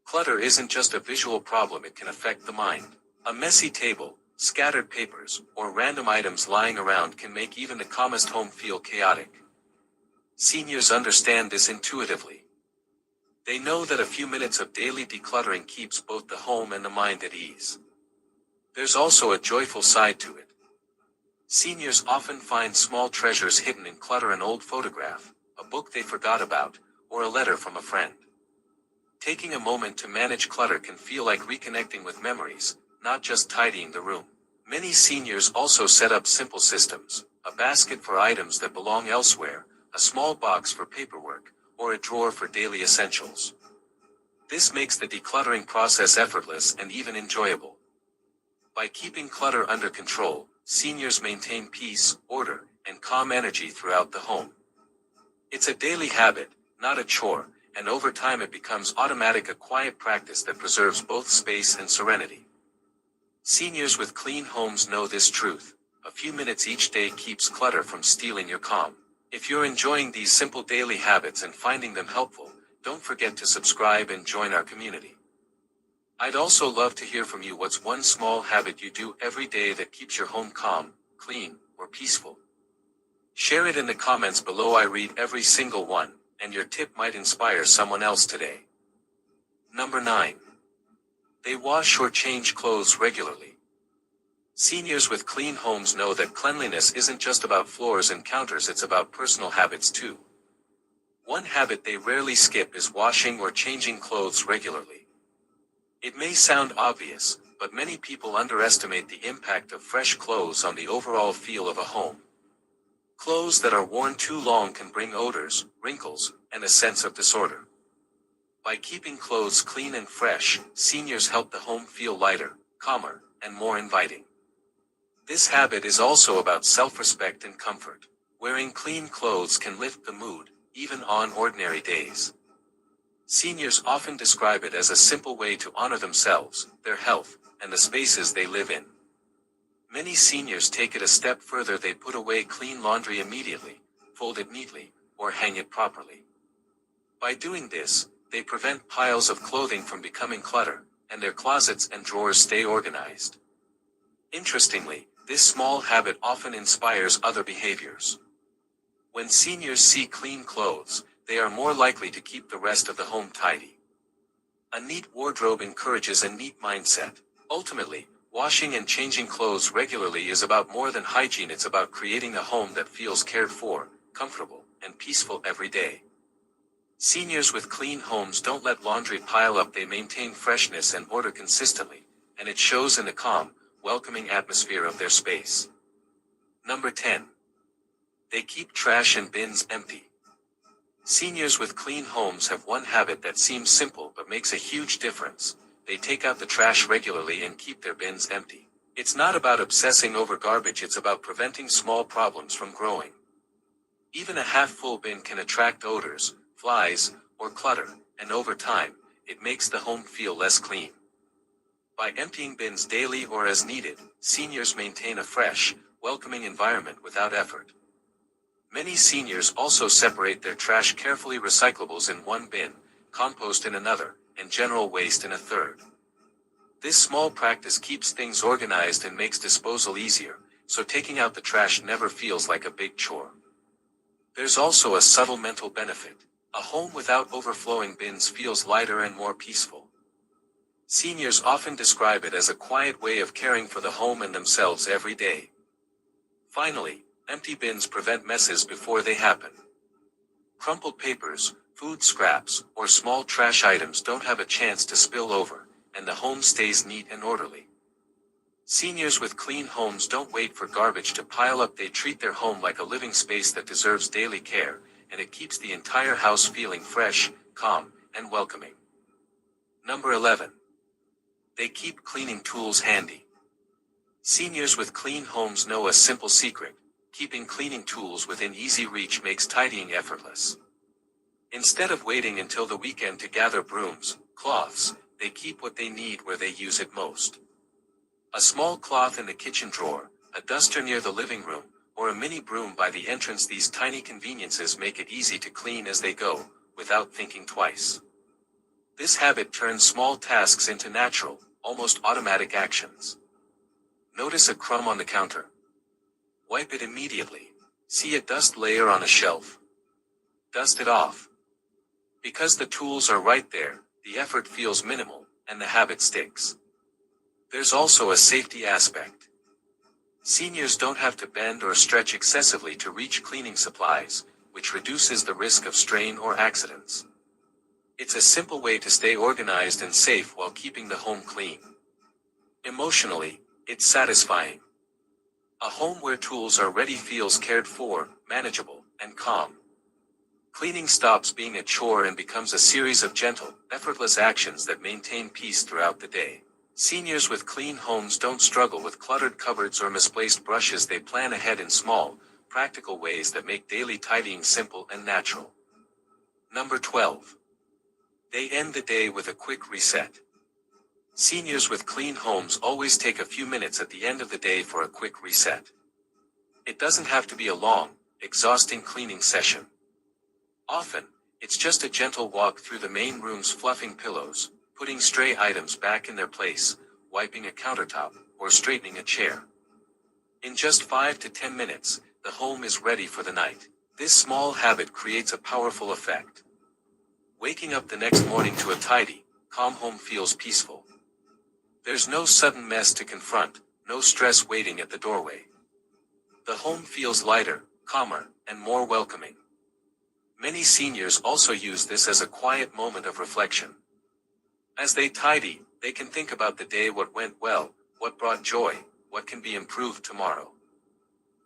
S1: Clutter isn't just a visual problem, it can affect the mind. A messy table, scattered papers, or random items lying around can make even the calmest home feel chaotic. Seniors understand this intuitively. They know that a few minutes of daily decluttering keeps both the home and the mind at ease. There's also a joyful side to it. Seniors often find small treasures hidden in clutter: an old photograph, a book they forgot about, or a letter from a friend. Taking a moment to manage clutter can feel like reconnecting with memories, not just tidying the room. Many seniors also set up simple systems: a basket for items that belong elsewhere, a small box for paperwork, or a drawer for daily essentials. This makes the decluttering process effortless and even enjoyable. By keeping clutter under control, seniors maintain peace, order, and calm energy throughout the home. It's a daily habit, not a chore, and over time it becomes automatic, a quiet practice that preserves both space and serenity. Seniors with clean homes know this truth: a few minutes each day keeps clutter from stealing your calm. If you're enjoying these simple daily habits and finding them helpful, don't forget to subscribe and join our community. I'd also love to hear from you. What's one small habit you do every day that keeps your home calm, clean, or peaceful? Share it in the comments below. I read every single one, and your tip might inspire someone else today. Number 9. They wash or change clothes regularly. Seniors with clean homes know that cleanliness isn't just about floors and counters, it's about personal habits too. One habit they rarely skip is washing or changing clothes regularly. It may sound obvious, but many people underestimate the impact of fresh clothes on the overall feel of a home. Clothes that are worn too long can bring odors, wrinkles, and a sense of disorder. By keeping clothes clean and fresh, seniors help the home feel lighter, calmer, and more inviting. This habit is also about self-respect and comfort. Wearing clean clothes can lift the mood, even on ordinary days. Seniors often describe it as a simple way to honor themselves, their health, and the spaces they live in. Many seniors take it a step further. They put away clean laundry immediately, fold it neatly, or hang it properly. By doing this, they prevent piles of clothing from becoming clutter, and their closets and drawers stay organized. Interestingly, this small habit often inspires other behaviors. When seniors see clean clothes, they are more likely to keep the rest of the home tidy. A neat wardrobe encourages a neat mindset. Ultimately, washing and changing clothes regularly is about more than hygiene. It's about creating a home that feels cared for, comfortable, and peaceful every day. Seniors with clean homes don't let laundry pile up. They maintain freshness and order consistently, and it shows in the calm, welcoming atmosphere of their space. Number 10. They keep trash and bins empty. Seniors with clean homes have one habit that seems simple but makes a huge difference. They take out the trash regularly and keep their bins empty. It's not about obsessing over garbage. It's about preventing small problems from growing. Even a half-full bin can attract odors, flies, or clutter, and over time, it makes the home feel less clean. By emptying bins daily or as needed, seniors maintain a fresh, welcoming environment without effort. Many seniors also separate their trash carefully: recyclables in one bin, compost in another, and general waste in a third. This small practice keeps things organized and makes disposal easier, so taking out the trash never feels like a big chore. There's also a subtle mental benefit. A home without overflowing bins feels lighter and more peaceful. Seniors often describe it as a quiet way of caring for the home and themselves every day. Finally, empty bins prevent messes before they happen. Crumpled papers, food scraps, or small trash items don't have a chance to spill over, and the home stays neat and orderly. Seniors with clean homes don't wait for garbage to pile up. They treat their home like a living space that deserves daily care, and it keeps the entire house feeling fresh, calm, and welcoming. Number 11. They keep cleaning tools handy. Seniors with clean homes know a simple secret: keeping cleaning tools within easy reach makes tidying effortless. Instead of waiting until the weekend to gather brooms, cloths, they keep what they need where they use it most. A small cloth in the kitchen drawer, a duster near the living room, or a mini broom by the entrance. These tiny conveniences make it easy to clean as they go, without thinking twice. This habit turns small tasks into natural, almost automatic actions. Notice a crumb on the counter. Wipe it immediately. See a dust layer on a shelf. Dust it off. Because the tools are right there, the effort feels minimal, and the habit sticks. There's also a safety aspect. Seniors don't have to bend or stretch excessively to reach cleaning supplies, which reduces the risk of strain or accidents. It's a simple way to stay organized and safe while keeping the home clean. Emotionally, it's satisfying. A home where tools are ready feels cared for, manageable, and calm. Cleaning stops being a chore and becomes a series of gentle, effortless actions that maintain peace throughout the day. Seniors with clean homes don't struggle with cluttered cupboards or misplaced brushes. They plan ahead in small, practical ways that make daily tidying simple and natural. Number 12. They end the day with a quick reset. Seniors with clean homes always take a few minutes at the end of the day for a quick reset. It doesn't have to be a long, exhausting cleaning session. Often, it's just a gentle walk through the main rooms, fluffing pillows, putting stray items back in their place, wiping a countertop, or straightening a chair. In just 5 to 10 minutes, the home is ready for the night. This small habit creates a powerful effect. Waking up the next morning to a tidy, calm home feels peaceful. There's no sudden mess to confront, no stress waiting at the doorway. The home feels lighter, calmer, and more welcoming. Many seniors also use this as a quiet moment of reflection. As they tidy, they can think about the day: what went well, what brought joy, what can be improved tomorrow.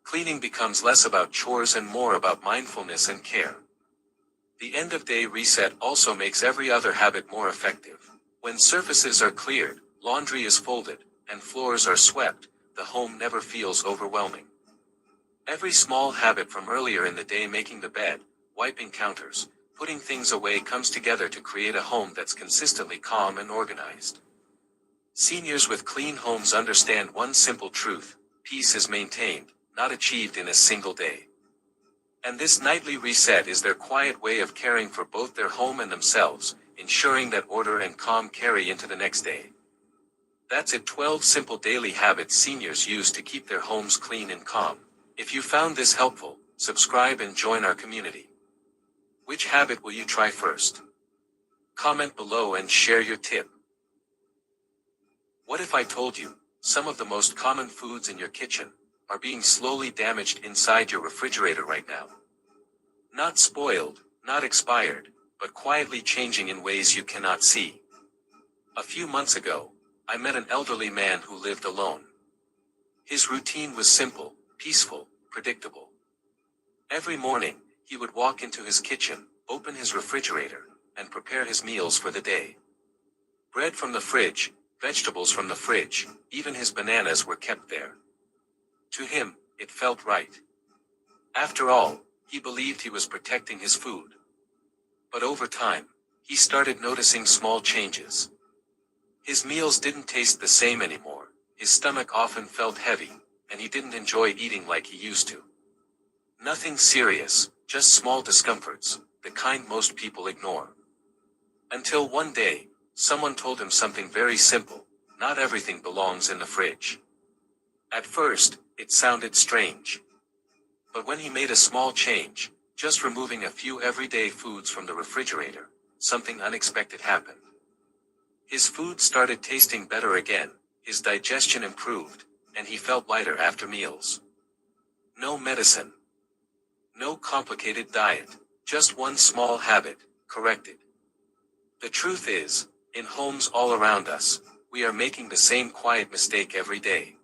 S1: Cleaning becomes less about chores and more about mindfulness and care. The end-of-day reset also makes every other habit more effective. When surfaces are cleared, laundry is folded, and floors are swept, the home never feels overwhelming. Every small habit from earlier in the day, making the bed, wiping counters, putting things away, comes together to create a home that's consistently calm and organized. Seniors with clean homes understand one simple truth: peace is maintained, not achieved in a single day. And this nightly reset is their quiet way of caring for both their home and themselves, ensuring that order and calm carry into the next day. That's it, 12 simple daily habits seniors use to keep their homes clean and calm. If you found this helpful, subscribe and join our community. Which habit will you try first? Comment below and share your tip. What if I told you, some of the most common foods in your kitchen are being slowly damaged inside your refrigerator right now? Not spoiled, not expired, but quietly changing in ways you cannot see. A few months ago, I met an elderly man who lived alone. His routine was simple, peaceful, predictable. Every morning, he would walk into his kitchen, open his refrigerator, and prepare his meals for the day. Bread from the fridge, vegetables from the fridge, even his bananas were kept there. To him, it felt right. After all, he believed he was protecting his food. But over time, he started noticing small changes. His meals didn't taste the same anymore, his stomach often felt heavy, and he didn't enjoy eating like he used to. Nothing serious, just small discomforts, the kind most people ignore. Until one day, someone told him something very simple: not everything belongs in the fridge. At first, it sounded strange. But when he made a small change, just removing a few everyday foods from the refrigerator, something unexpected happened. His food started tasting better again, his digestion improved, and he felt lighter after meals. No medicine. No complicated diet, just one small habit, corrected. The truth is, in homes all around us, we are making the same quiet mistake every day.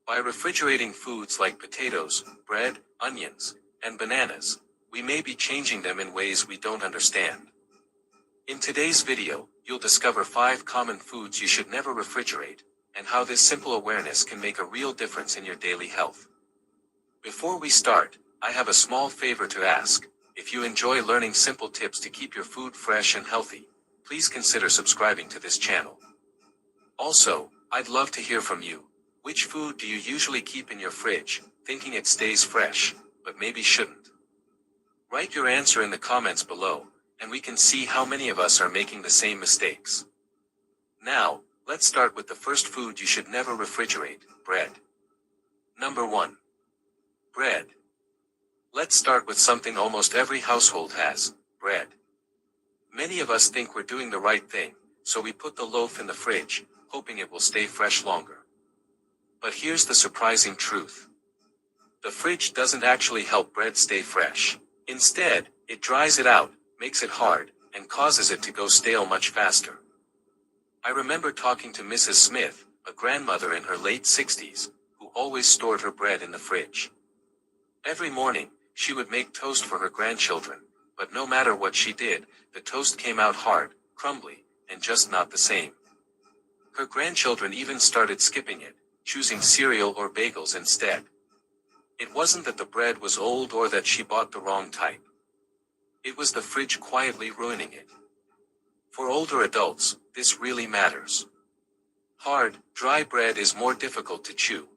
S1: By refrigerating foods like potatoes, bread, onions, and bananas, we may be changing them in ways we don't understand. In today's video, you'll discover 5 common foods you should never refrigerate, and how this simple awareness can make a real difference in your daily health. Before we start, I have a small favor to ask. If you enjoy learning simple tips to keep your food fresh and healthy, please consider subscribing to this channel. Also, I'd love to hear from you. Which food do you usually keep in your fridge, thinking it stays fresh, but maybe shouldn't? Write your answer in the comments below, and we can see how many of us are making the same mistakes. Now, let's start with the first food you should never refrigerate: bread. Number 1. Bread. Let's start with something almost every household has: bread. Many of us think we're doing the right thing, so we put the loaf in the fridge, hoping it will stay fresh longer. But here's the surprising truth. The fridge doesn't actually help bread stay fresh. Instead, it dries it out, makes it hard, and causes it to go stale much faster. I remember talking to Mrs. Smith, a grandmother in her late 60s, who always stored her bread in the fridge. Every morning, she would make toast for her grandchildren, but no matter what she did, the toast came out hard, crumbly, and just not the same. Her grandchildren even started skipping it, choosing cereal or bagels instead. It wasn't that the bread was old or that she bought the wrong type. It was the fridge quietly ruining it. For older adults, this really matters. Hard, dry bread is more difficult to chew.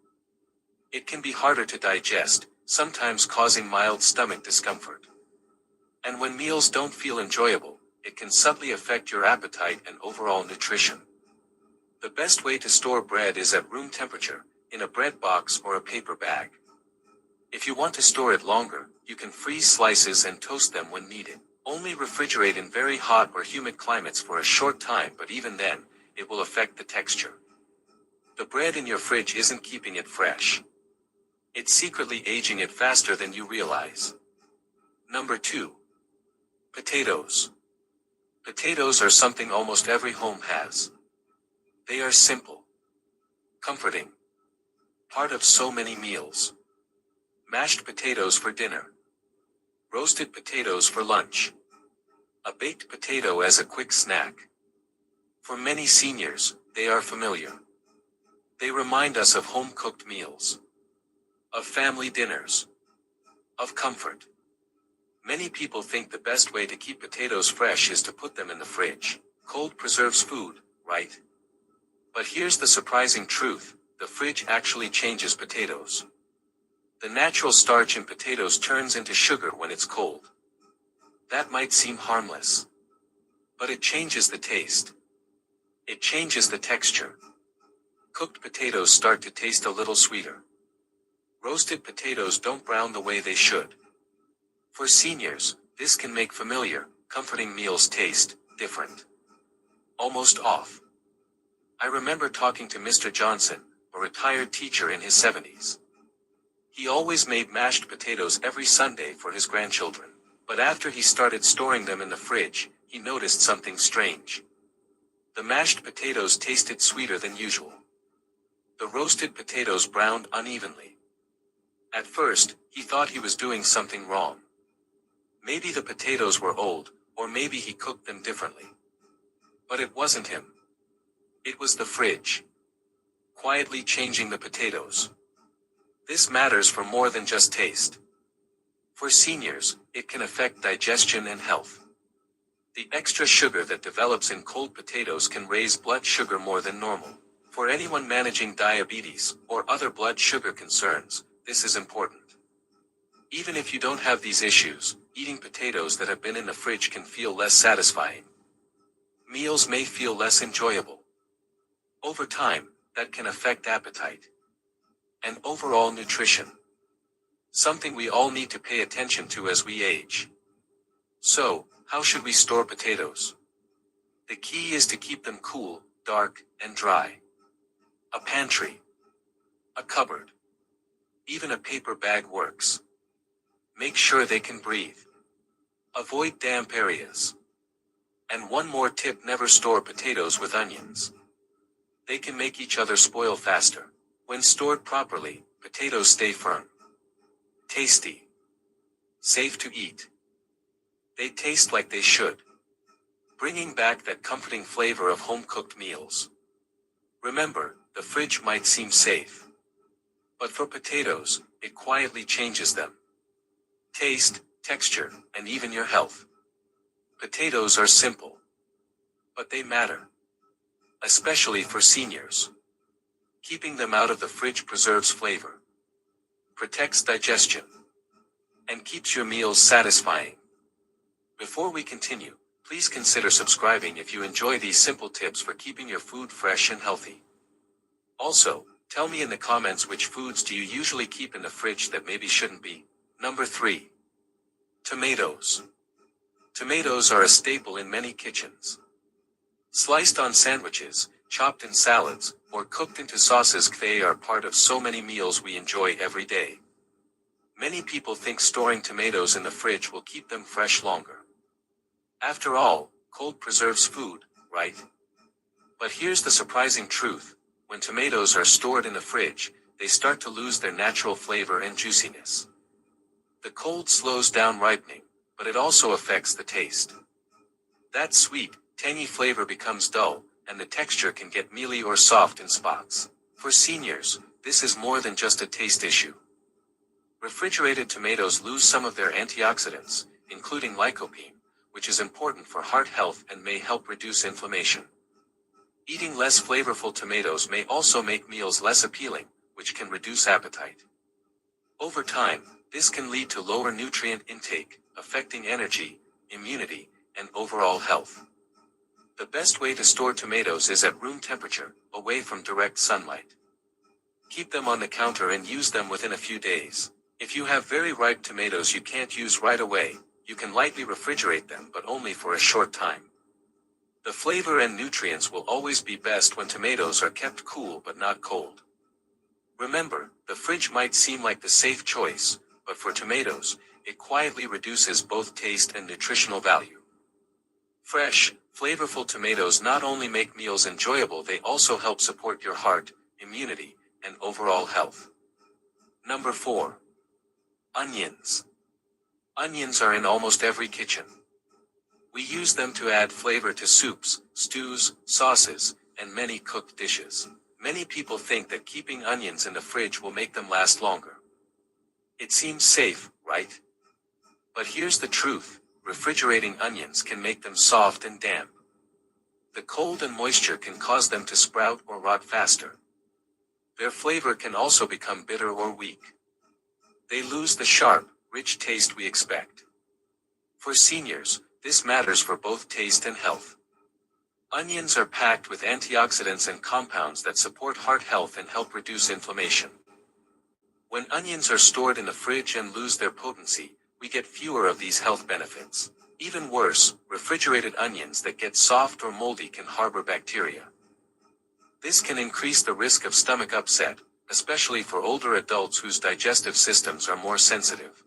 S1: It can be harder to digest, sometimes causing mild stomach discomfort. And when meals don't feel enjoyable, it can subtly affect your appetite and overall nutrition. The best way to store bread is at room temperature, in a bread box or a paper bag. If you want to store it longer, you can freeze slices and toast them when needed. Only refrigerate in very hot or humid climates for a short time, but even then, it will affect the texture. The bread in your fridge isn't keeping it fresh. It's secretly aging it faster than you realize. Number 2. Potatoes. Potatoes are something almost every home has. They are simple, comforting, part of so many meals. Mashed potatoes for dinner. Roasted potatoes for lunch. A baked potato as a quick snack. For many seniors, they are familiar. They remind us of home-cooked meals, of family dinners, of comfort. Many people think the best way to keep potatoes fresh is to put them in the fridge. Cold preserves food, right? But here's the surprising truth: the fridge actually changes potatoes. The natural starch in potatoes turns into sugar when it's cold. That might seem harmless, but it changes the taste. It changes the texture. Cooked potatoes start to taste a little sweeter. Roasted potatoes don't brown the way they should. For seniors, this can make familiar, comforting meals taste different. Almost off. I remember talking to Mr. Johnson, a retired teacher in his 70s. He always made mashed potatoes every Sunday for his grandchildren. But after he started storing them in the fridge, he noticed something strange. The mashed potatoes tasted sweeter than usual. The roasted potatoes browned unevenly. At first, he thought he was doing something wrong. Maybe the potatoes were old, or maybe he cooked them differently. But it wasn't him. It was the fridge, quietly changing the potatoes. This matters for more than just taste. For seniors, it can affect digestion and health. The extra sugar that develops in cold potatoes can raise blood sugar more than normal. For anyone managing diabetes or other blood sugar concerns, this is important. Even if you don't have these issues, eating potatoes that have been in the fridge can feel less satisfying. Meals may feel less enjoyable. Over time, that can affect appetite and overall nutrition. Something we all need to pay attention to as we age. So, how should we store potatoes? The key is to keep them cool, dark, and dry. A pantry, a cupboard, even a paper bag works. Make sure they can breathe. Avoid damp areas. And one more tip: never store potatoes with onions. They can make each other spoil faster. When stored properly, potatoes stay firm, tasty, safe to eat. They taste like they should, bringing back that comforting flavor of home-cooked meals. Remember, the fridge might seem safe, but for potatoes, it quietly changes them. Taste, texture, and even your health. Potatoes are simple, but they matter, especially for seniors. Keeping them out of the fridge preserves flavor, protects digestion, and keeps your meals satisfying. Before we continue, please consider subscribing if you enjoy these simple tips for keeping your food fresh and healthy. Also, tell me in the comments which foods do you usually keep in the fridge that maybe shouldn't be. Number 3. Tomatoes. Tomatoes are a staple in many kitchens. Sliced on sandwiches, chopped in salads, or cooked into sauces, they are part of so many meals we enjoy every day. Many people think storing tomatoes in the fridge will keep them fresh longer. After all, cold preserves food, right? But here's the surprising truth: when tomatoes are stored in the fridge, they start to lose their natural flavor and juiciness. The cold slows down ripening, but it also affects the taste. That sweet, tangy flavor becomes dull, and the texture can get mealy or soft in spots. For seniors, this is more than just a taste issue. Refrigerated tomatoes lose some of their antioxidants, including lycopene, which is important for heart health and may help reduce inflammation. Eating less flavorful tomatoes may also make meals less appealing, which can reduce appetite. Over time, this can lead to lower nutrient intake, affecting energy, immunity, and overall health. The best way to store tomatoes is at room temperature, away from direct sunlight. Keep them on the counter and use them within a few days. If you have very ripe tomatoes you can't use right away, you can lightly refrigerate them, but only for a short time. The flavor and nutrients will always be best when tomatoes are kept cool but not cold. Remember, the fridge might seem like the safe choice, but for tomatoes, it quietly reduces both taste and nutritional value. Fresh, flavorful tomatoes not only make meals enjoyable, they also help support your heart, immunity, and overall health. Number 4. Onions. Onions are in almost every kitchen. We use them to add flavor to soups, stews, sauces, and many cooked dishes. Many people think that keeping onions in the fridge will make them last longer. It seems safe, right? But here's the truth. Refrigerating onions can make them soft and damp. The cold and moisture can cause them to sprout or rot faster. Their flavor can also become bitter or weak. They lose the sharp, rich taste we expect. For seniors, this matters for both taste and health. Onions are packed with antioxidants and compounds that support heart health and help reduce inflammation. When onions are stored in the fridge and lose their potency, we get fewer of these health benefits. Even worse, refrigerated onions that get soft or moldy can harbor bacteria. This can increase the risk of stomach upset, especially for older adults whose digestive systems are more sensitive.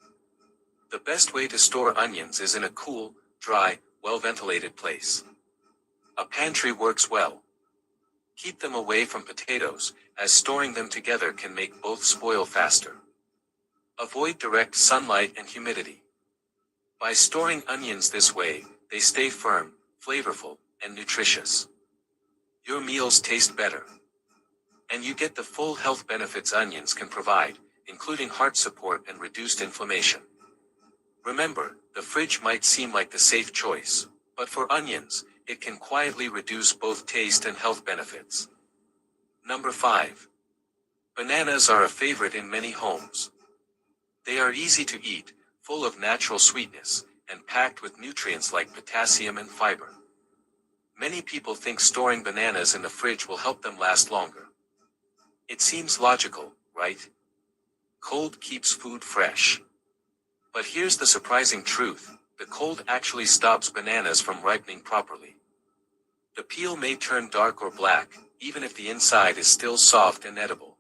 S1: The best way to store onions is in a cool, dry, well-ventilated place. A pantry works well. Keep them away from potatoes, as storing them together can make both spoil faster. Avoid direct sunlight and humidity. By storing onions this way, they stay firm, flavorful, and nutritious. Your meals taste better. And you get the full health benefits onions can provide, including heart support and reduced inflammation. Remember, the fridge might seem like the safe choice, but for onions, it can quietly reduce both taste and health benefits. Number 5. Bananas are a favorite in many homes. They are easy to eat, full of natural sweetness, and packed with nutrients like potassium and fiber. Many people think storing bananas in the fridge will help them last longer. It seems logical, right? Cold keeps food fresh. But here's the surprising truth. The cold actually stops bananas from ripening properly. The peel may turn dark or black, even if the inside is still soft and edible.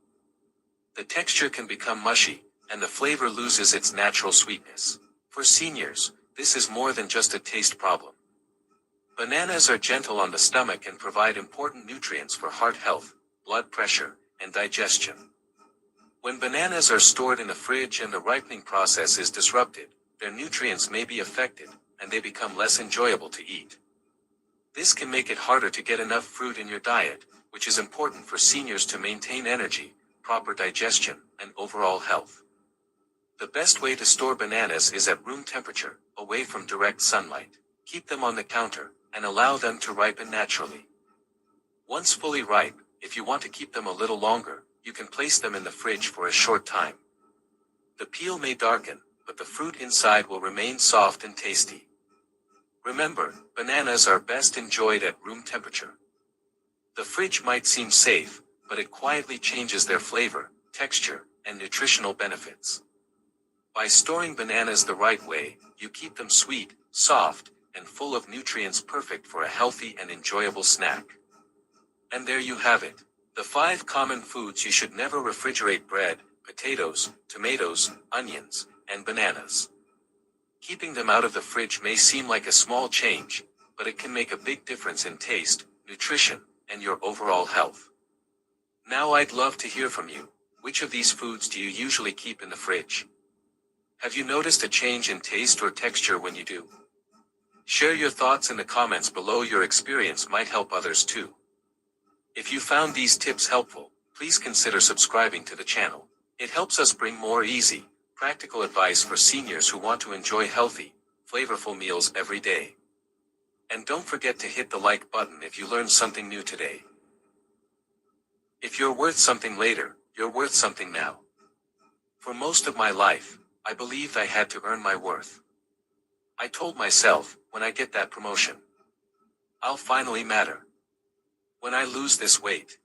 S1: The texture can become mushy, and the flavor loses its natural sweetness. For seniors, this is more than just a taste problem. Bananas are gentle on the stomach and provide important nutrients for heart health, blood pressure, and digestion. When bananas are stored in the fridge and the ripening process is disrupted, their nutrients may be affected, and they become less enjoyable to eat. This can make it harder to get enough fruit in your diet, which is important for seniors to maintain energy, proper digestion, and overall health. The best way to store bananas is at room temperature, away from direct sunlight. Keep them on the counter, and allow them to ripen naturally. Once fully ripe, if you want to keep them a little longer, you can place them in the fridge for a short time. The peel may darken, but the fruit inside will remain soft and tasty. Remember, bananas are best enjoyed at room temperature. The fridge might seem safe, but it quietly changes their flavor, texture, and nutritional benefits. By storing bananas the right way, you keep them sweet, soft, and full of nutrients, perfect for a healthy and enjoyable snack. And there you have it. The 5 common foods you should never refrigerate: bread, potatoes, tomatoes, onions, and bananas. Keeping them out of the fridge may seem like a small change, but it can make a big difference in taste, nutrition, and your overall health. Now I'd love to hear from you. Which of these foods do you usually keep in the fridge? Have you noticed a change in taste or texture when you do? Share your thoughts in the comments below. Your experience might help others too. If you found these tips helpful, please consider subscribing to the channel. It helps us bring more easy, practical advice for seniors who want to enjoy healthy, flavorful meals every day. And don't forget to hit the like button if you learned something new today. If you're worth something later, you're worth something now. For most of my life, I believed I had to earn my worth. I told myself, when I get that promotion, I'll finally matter. When I lose this weight,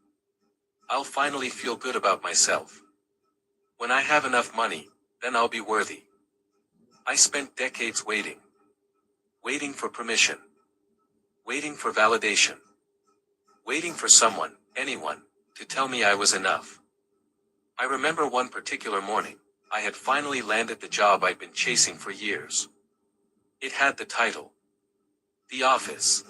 S1: I'll finally feel good about myself. When I have enough money, then I'll be worthy. I spent decades waiting. Waiting for permission. Waiting for validation. Waiting for someone, anyone, to tell me I was enough. I remember one particular morning, I had finally landed the job I'd been chasing for years. It had the title, The Office.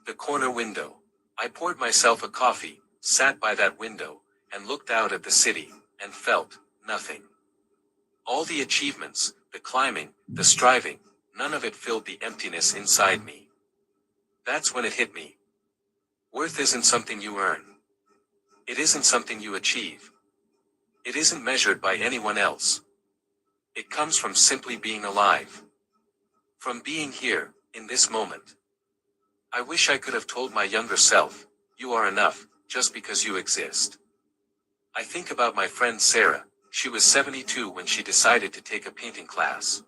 S1: The corner window. I poured myself a coffee, sat by that window, and looked out at the city, and felt nothing. All the achievements, the climbing, the striving, none of it filled the emptiness inside me. That's when it hit me. Worth isn't something you earn. It isn't something you achieve. It isn't measured by anyone else. It comes from simply being alive. From being here, in this moment. I wish I could have told my younger self, you are enough, just because you exist. I think about my friend Sarah. She was 72 when she decided to take a painting class.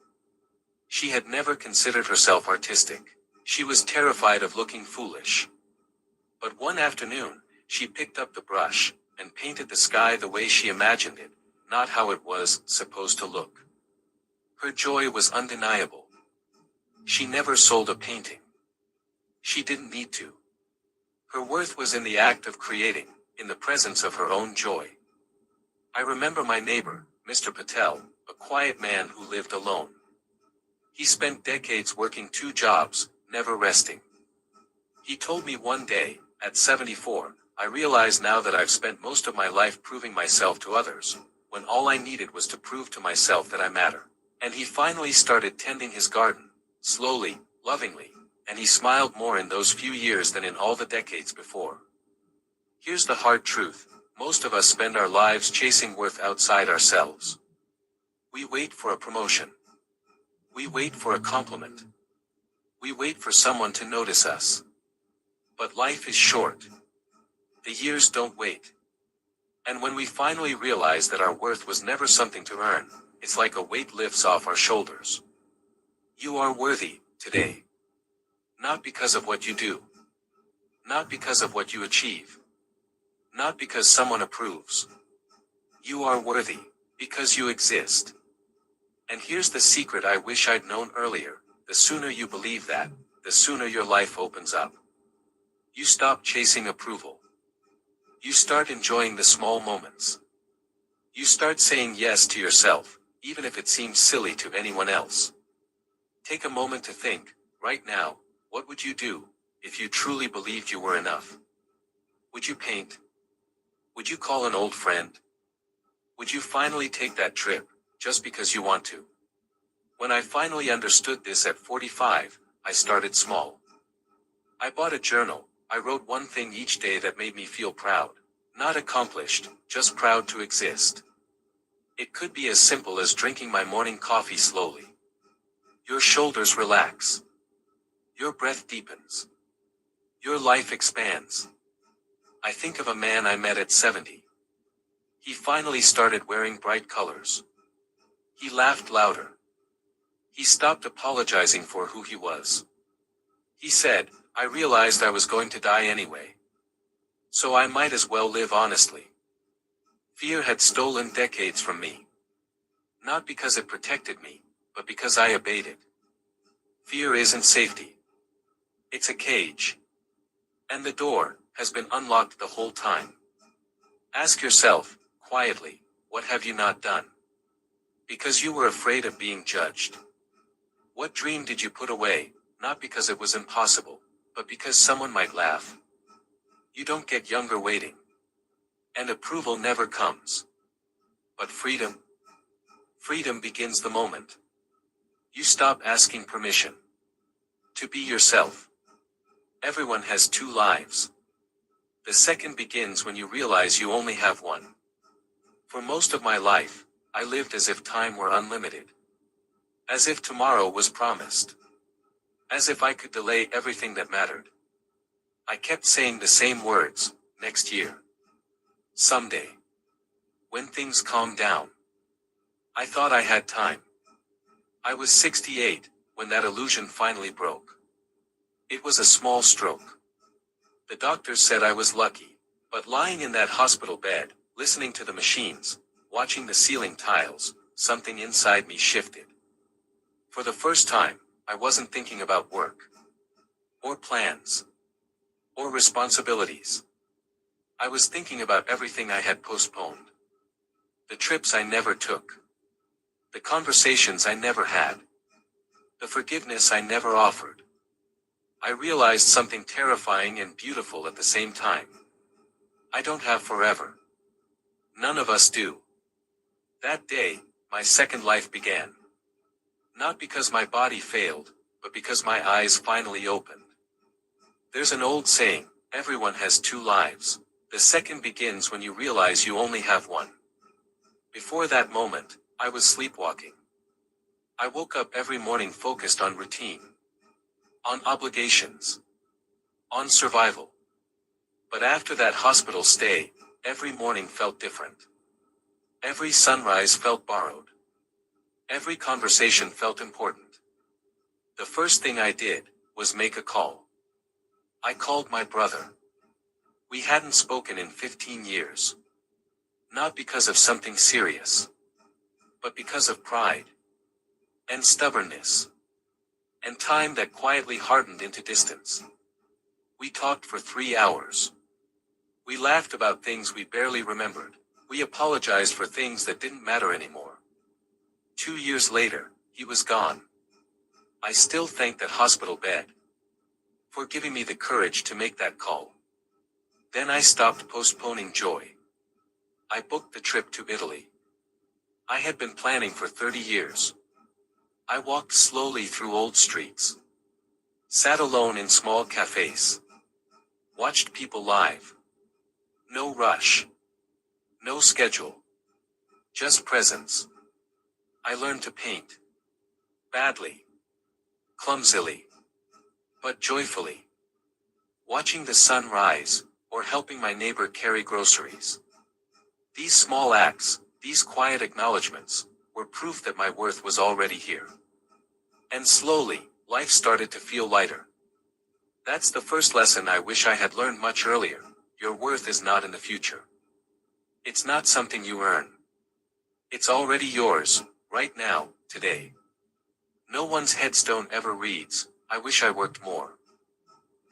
S1: She had never considered herself artistic. She was terrified of looking foolish. But one afternoon, she picked up the brush and painted the sky the way she imagined it, not how it was supposed to look. Her joy was undeniable. She never sold a painting. She didn't need to. Her worth was in the act of creating, in the presence of her own joy. I remember my neighbor, Mr. Patel, a quiet man who lived alone. He spent decades working 2 jobs, never resting. He told me one day, at 74, I realize now that I've spent most of my life proving myself to others, when all I needed was to prove to myself that I matter. And he finally started tending his garden, slowly, lovingly, and he smiled more in those few years than in all the decades before. Here's the hard truth. Most of us spend our lives chasing worth outside ourselves. We wait for a promotion. We wait for a compliment. We wait for someone to notice us. But life is short. The years don't wait. And when we finally realize that our worth was never something to earn, it's like a weight lifts off our shoulders. You are worthy, today. Not because of what you do. Not because of what you achieve. Not because someone approves. You are worthy, because you exist. And here's the secret I wish I'd known earlier. The sooner you believe that, the sooner your life opens up. You stop chasing approval. You start enjoying the small moments. You start saying yes to yourself, even if it seems silly to anyone else. Take a moment to think, right now, what would you do, if you truly believed you were enough? Would you paint? Would you call an old friend? Would you finally take that trip, just because you want to? When I finally understood this at 45, I started small. I bought a journal. I wrote one thing each day that made me feel proud. Not accomplished, just proud to exist. It could be as simple as drinking my morning coffee slowly. Your shoulders relax. Your breath deepens. Your life expands. I think of a man I met at 70. He finally started wearing bright colors. He laughed louder. He stopped apologizing for who he was. He said, I realized I was going to die anyway. So I might as well live honestly. Fear had stolen decades from me. Not because it protected me, but because I obeyed it. Fear isn't safety. It's a cage. And the door has been unlocked the whole time. Ask yourself, quietly, what have you not done? Because you were afraid of being judged. What dream did you put away, not because it was impossible, but because someone might laugh? You don't get younger waiting. And approval never comes. But freedom? Freedom begins the moment you stop asking permission to be yourself. Everyone has 2 lives. The second begins when you realize you only have one. For most of my life, I lived as if time were unlimited. As if tomorrow was promised. As if I could delay everything that mattered. I kept saying the same words, next year. Someday. When things calmed down. I thought I had time. I was 68, when that illusion finally broke. It was a small stroke. The doctors said I was lucky, but lying in that hospital bed, listening to the machines, watching the ceiling tiles, something inside me shifted. For the first time, I wasn't thinking about work. Or plans. Or responsibilities. I was thinking about everything I had postponed. The trips I never took. The conversations I never had. The forgiveness I never offered. I realized something terrifying and beautiful at the same time. I don't have forever. None of us do. That day, my second life began. Not because my body failed, but because my eyes finally opened. There's an old saying, everyone has two lives. The second begins when you realize you only have one. Before that moment, I was sleepwalking. I woke up every morning focused on routine, on obligations, on survival. But after that hospital stay, every morning felt different. Every sunrise felt borrowed. Every conversation felt important. The first thing I did was make a call. I called my brother. We hadn't spoken in 15 years. Not because of something serious, but because of pride, and stubbornness, and time that quietly hardened into distance. We talked for 3 hours. We laughed about things we barely remembered. We apologized for things that didn't matter anymore. 2 years later, he was gone. I still thank that hospital bed for giving me the courage to make that call. Then I stopped postponing joy. I booked the trip to Italy. I had been planning for 30 years. I walked slowly through old streets, sat alone in small cafes, watched people live. No rush, no schedule, just presence. I learned to paint. Badly, clumsily, but joyfully. Watching the sun rise, or helping my neighbor carry groceries. These small acts, these quiet acknowledgments, were proof that my worth was already here. And slowly, life started to feel lighter. That's the first lesson I wish I had learned much earlier. Your worth is not in the future. It's not something you earn. It's already yours, right now, today. No one's headstone ever reads, "I wish I worked more."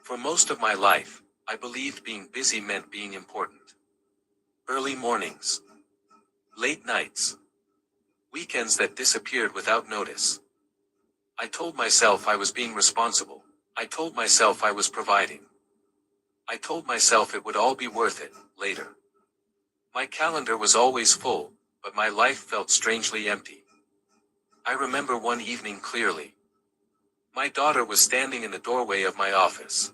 S1: For most of my life, I believed being busy meant being important. Early mornings, late nights, weekends that disappeared without notice. I told myself I was being responsible. I told myself I was providing. I told myself it would all be worth it, later. My calendar was always full, but my life felt strangely empty. I remember one evening clearly. My daughter was standing in the doorway of my office.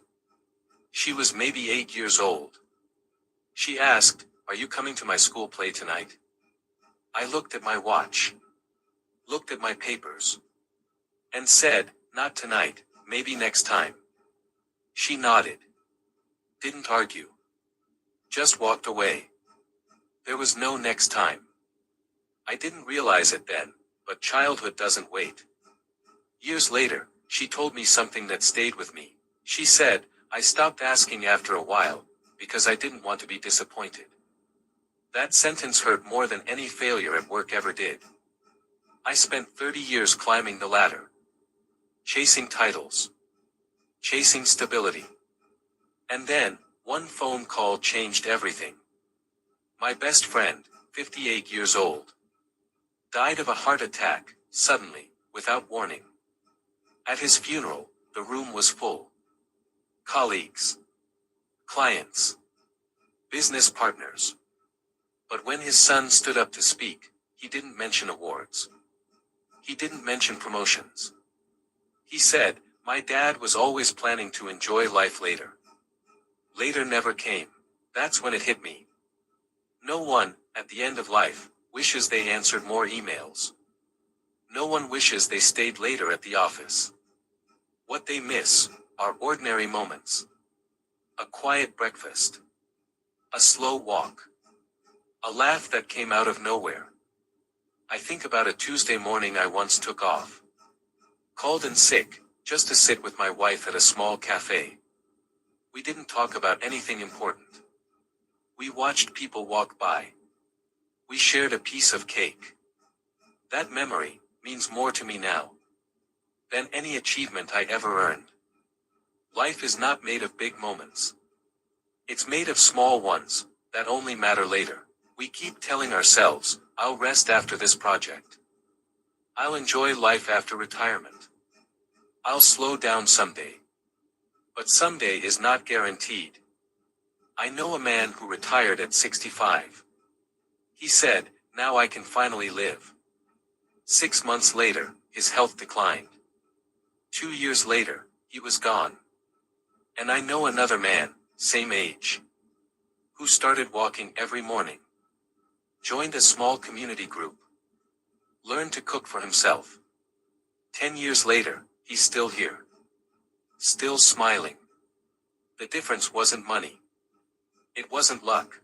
S1: She was maybe 8 years old. She asked, "Are you coming to my school play tonight?" I looked at my watch, looked at my papers, and said, "Not tonight, maybe next time." She nodded. Didn't argue. Just walked away. There was no next time. I didn't realize it then, but childhood doesn't wait. Years later, she told me something that stayed with me. She said, "I stopped asking after a while, because I didn't want to be disappointed." That sentence hurt more than any failure at work ever did. I spent 30 years climbing the ladder, chasing titles, chasing stability. And then, one phone call changed everything. My best friend, 58 years old, died of a heart attack, suddenly, without warning. At his funeral, the room was full. Colleagues, clients, business partners. But when his son stood up to speak, he didn't mention awards. He didn't mention promotions. He said, "My dad was always planning to enjoy life later." Later never came. That's when it hit me. No one, at the end of life, wishes they answered more emails. No one wishes they stayed later at the office. What they miss are ordinary moments. A quiet breakfast. A slow walk. A laugh that came out of nowhere. I think about a Tuesday morning I once took off. Called in sick, just to sit with my wife at a small cafe. We didn't talk about anything important. We watched people walk by. We shared a piece of cake. That memory means more to me now than any achievement I ever earned. Life is not made of big moments. It's made of small ones that only matter later. We keep telling ourselves, "I'll rest after this project. I'll enjoy life after retirement. I'll slow down someday." But someday is not guaranteed. I know a man who retired at 65. He said, "Now I can finally live." 6 months later, his health declined. 2 years later, he was gone. And I know another man, same age, who started walking every morning, joined a small community group, learned to cook for himself. 10 years later, he's still here. Still smiling. The difference wasn't money. It wasn't luck.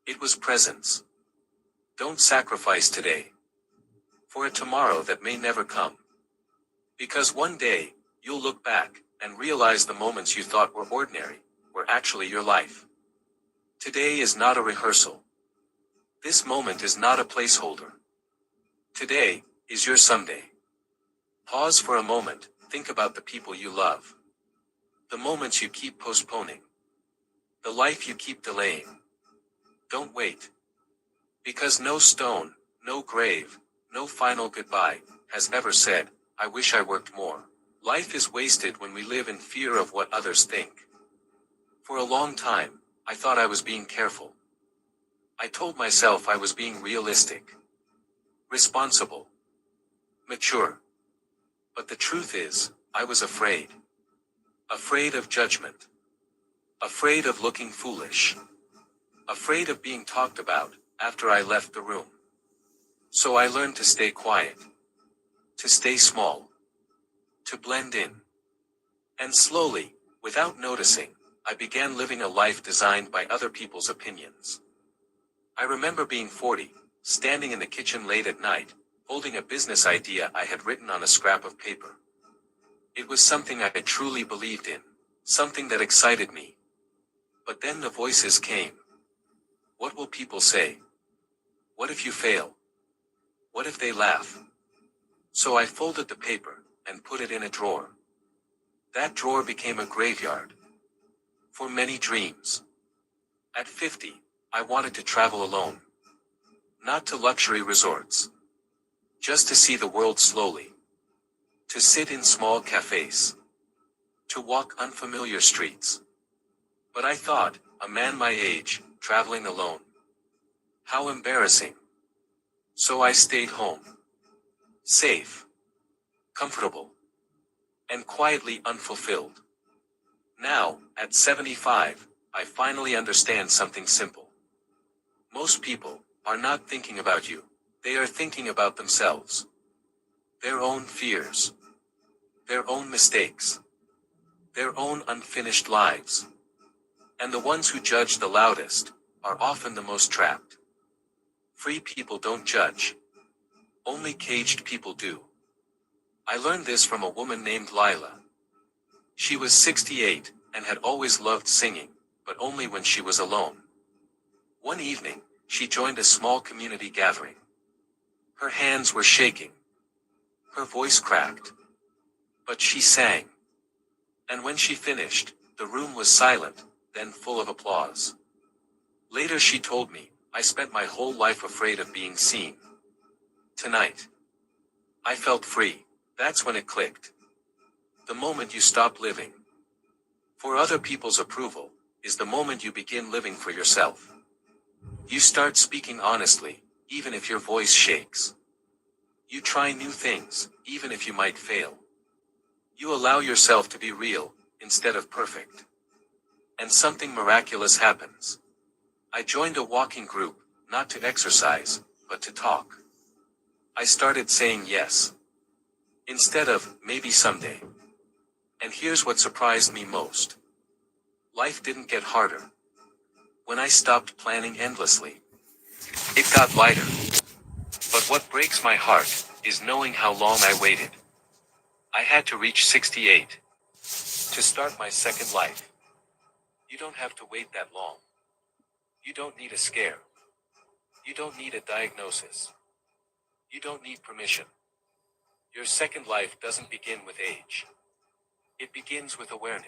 S1: It was presence. Don't sacrifice today for a tomorrow that may never come. Because one day, you'll look back and realize the moments you thought were ordinary were actually your life. Today is not a rehearsal. This moment is not a placeholder. Today is your someday. Pause for a moment, think about the people you love. The moments you keep postponing. The life you keep delaying. Don't wait. Because no stone, no grave, no final goodbye has ever said, I wish I worked more. Life is wasted when we live in fear of what others think. For a long time, I thought I was being careful. I told myself I was being realistic, responsible, mature. But the truth is, I was afraid. Afraid of judgment. Afraid of looking foolish. Afraid of being talked about after I left the room. So I learned to stay quiet. To stay small. To blend in. And slowly, without noticing, I began living a life designed by other people's opinions. I remember being 40, standing in the kitchen late at night, holding a business idea I had written on a scrap of paper. It was something I truly believed in, something that excited me. But then the voices came. What will people say? What if you fail? What if they laugh? So I folded the paper and put it in a drawer. That drawer became a graveyard for many dreams. At 50, I wanted to travel alone. Not to luxury resorts. Just to see the world slowly. To sit in small cafes. To walk unfamiliar streets. But I thought, a man my age, traveling alone. How embarrassing. So I stayed home. Safe. Comfortable. And quietly unfulfilled. Now, at 75, I finally understand something simple. Most people are not thinking about you. They are thinking about themselves. Their own fears. Their own mistakes. Their own unfinished lives. And the ones who judge the loudest are often the most trapped. Free people don't judge. Only caged people do. I learned this from a woman named Lila. She was 68 and had always loved singing, but only when she was alone. One evening, she joined a small community gathering. Her hands were shaking. Her voice cracked. But she sang. And when she finished, the room was silent, then full of applause. Later she told me, I spent my whole life afraid of being seen. Tonight, I felt free. That's when it clicked. The moment you stop living for other people's approval is the moment you begin living for yourself. You start speaking honestly, even if your voice shakes. You try new things, even if you might fail. You allow yourself to be real, instead of perfect. And something miraculous happens. I joined a walking group, not to exercise, but to talk. I started saying yes. Instead of, maybe someday. And here's what surprised me most. Life didn't get harder. When I stopped planning endlessly, it got lighter. But what breaks my heart is knowing how long I waited. I had to reach 68 to start my second life. You don't have to wait that long. You don't need a scare. You don't need a diagnosis. You don't need permission. Your second life doesn't begin with age. It begins with awareness.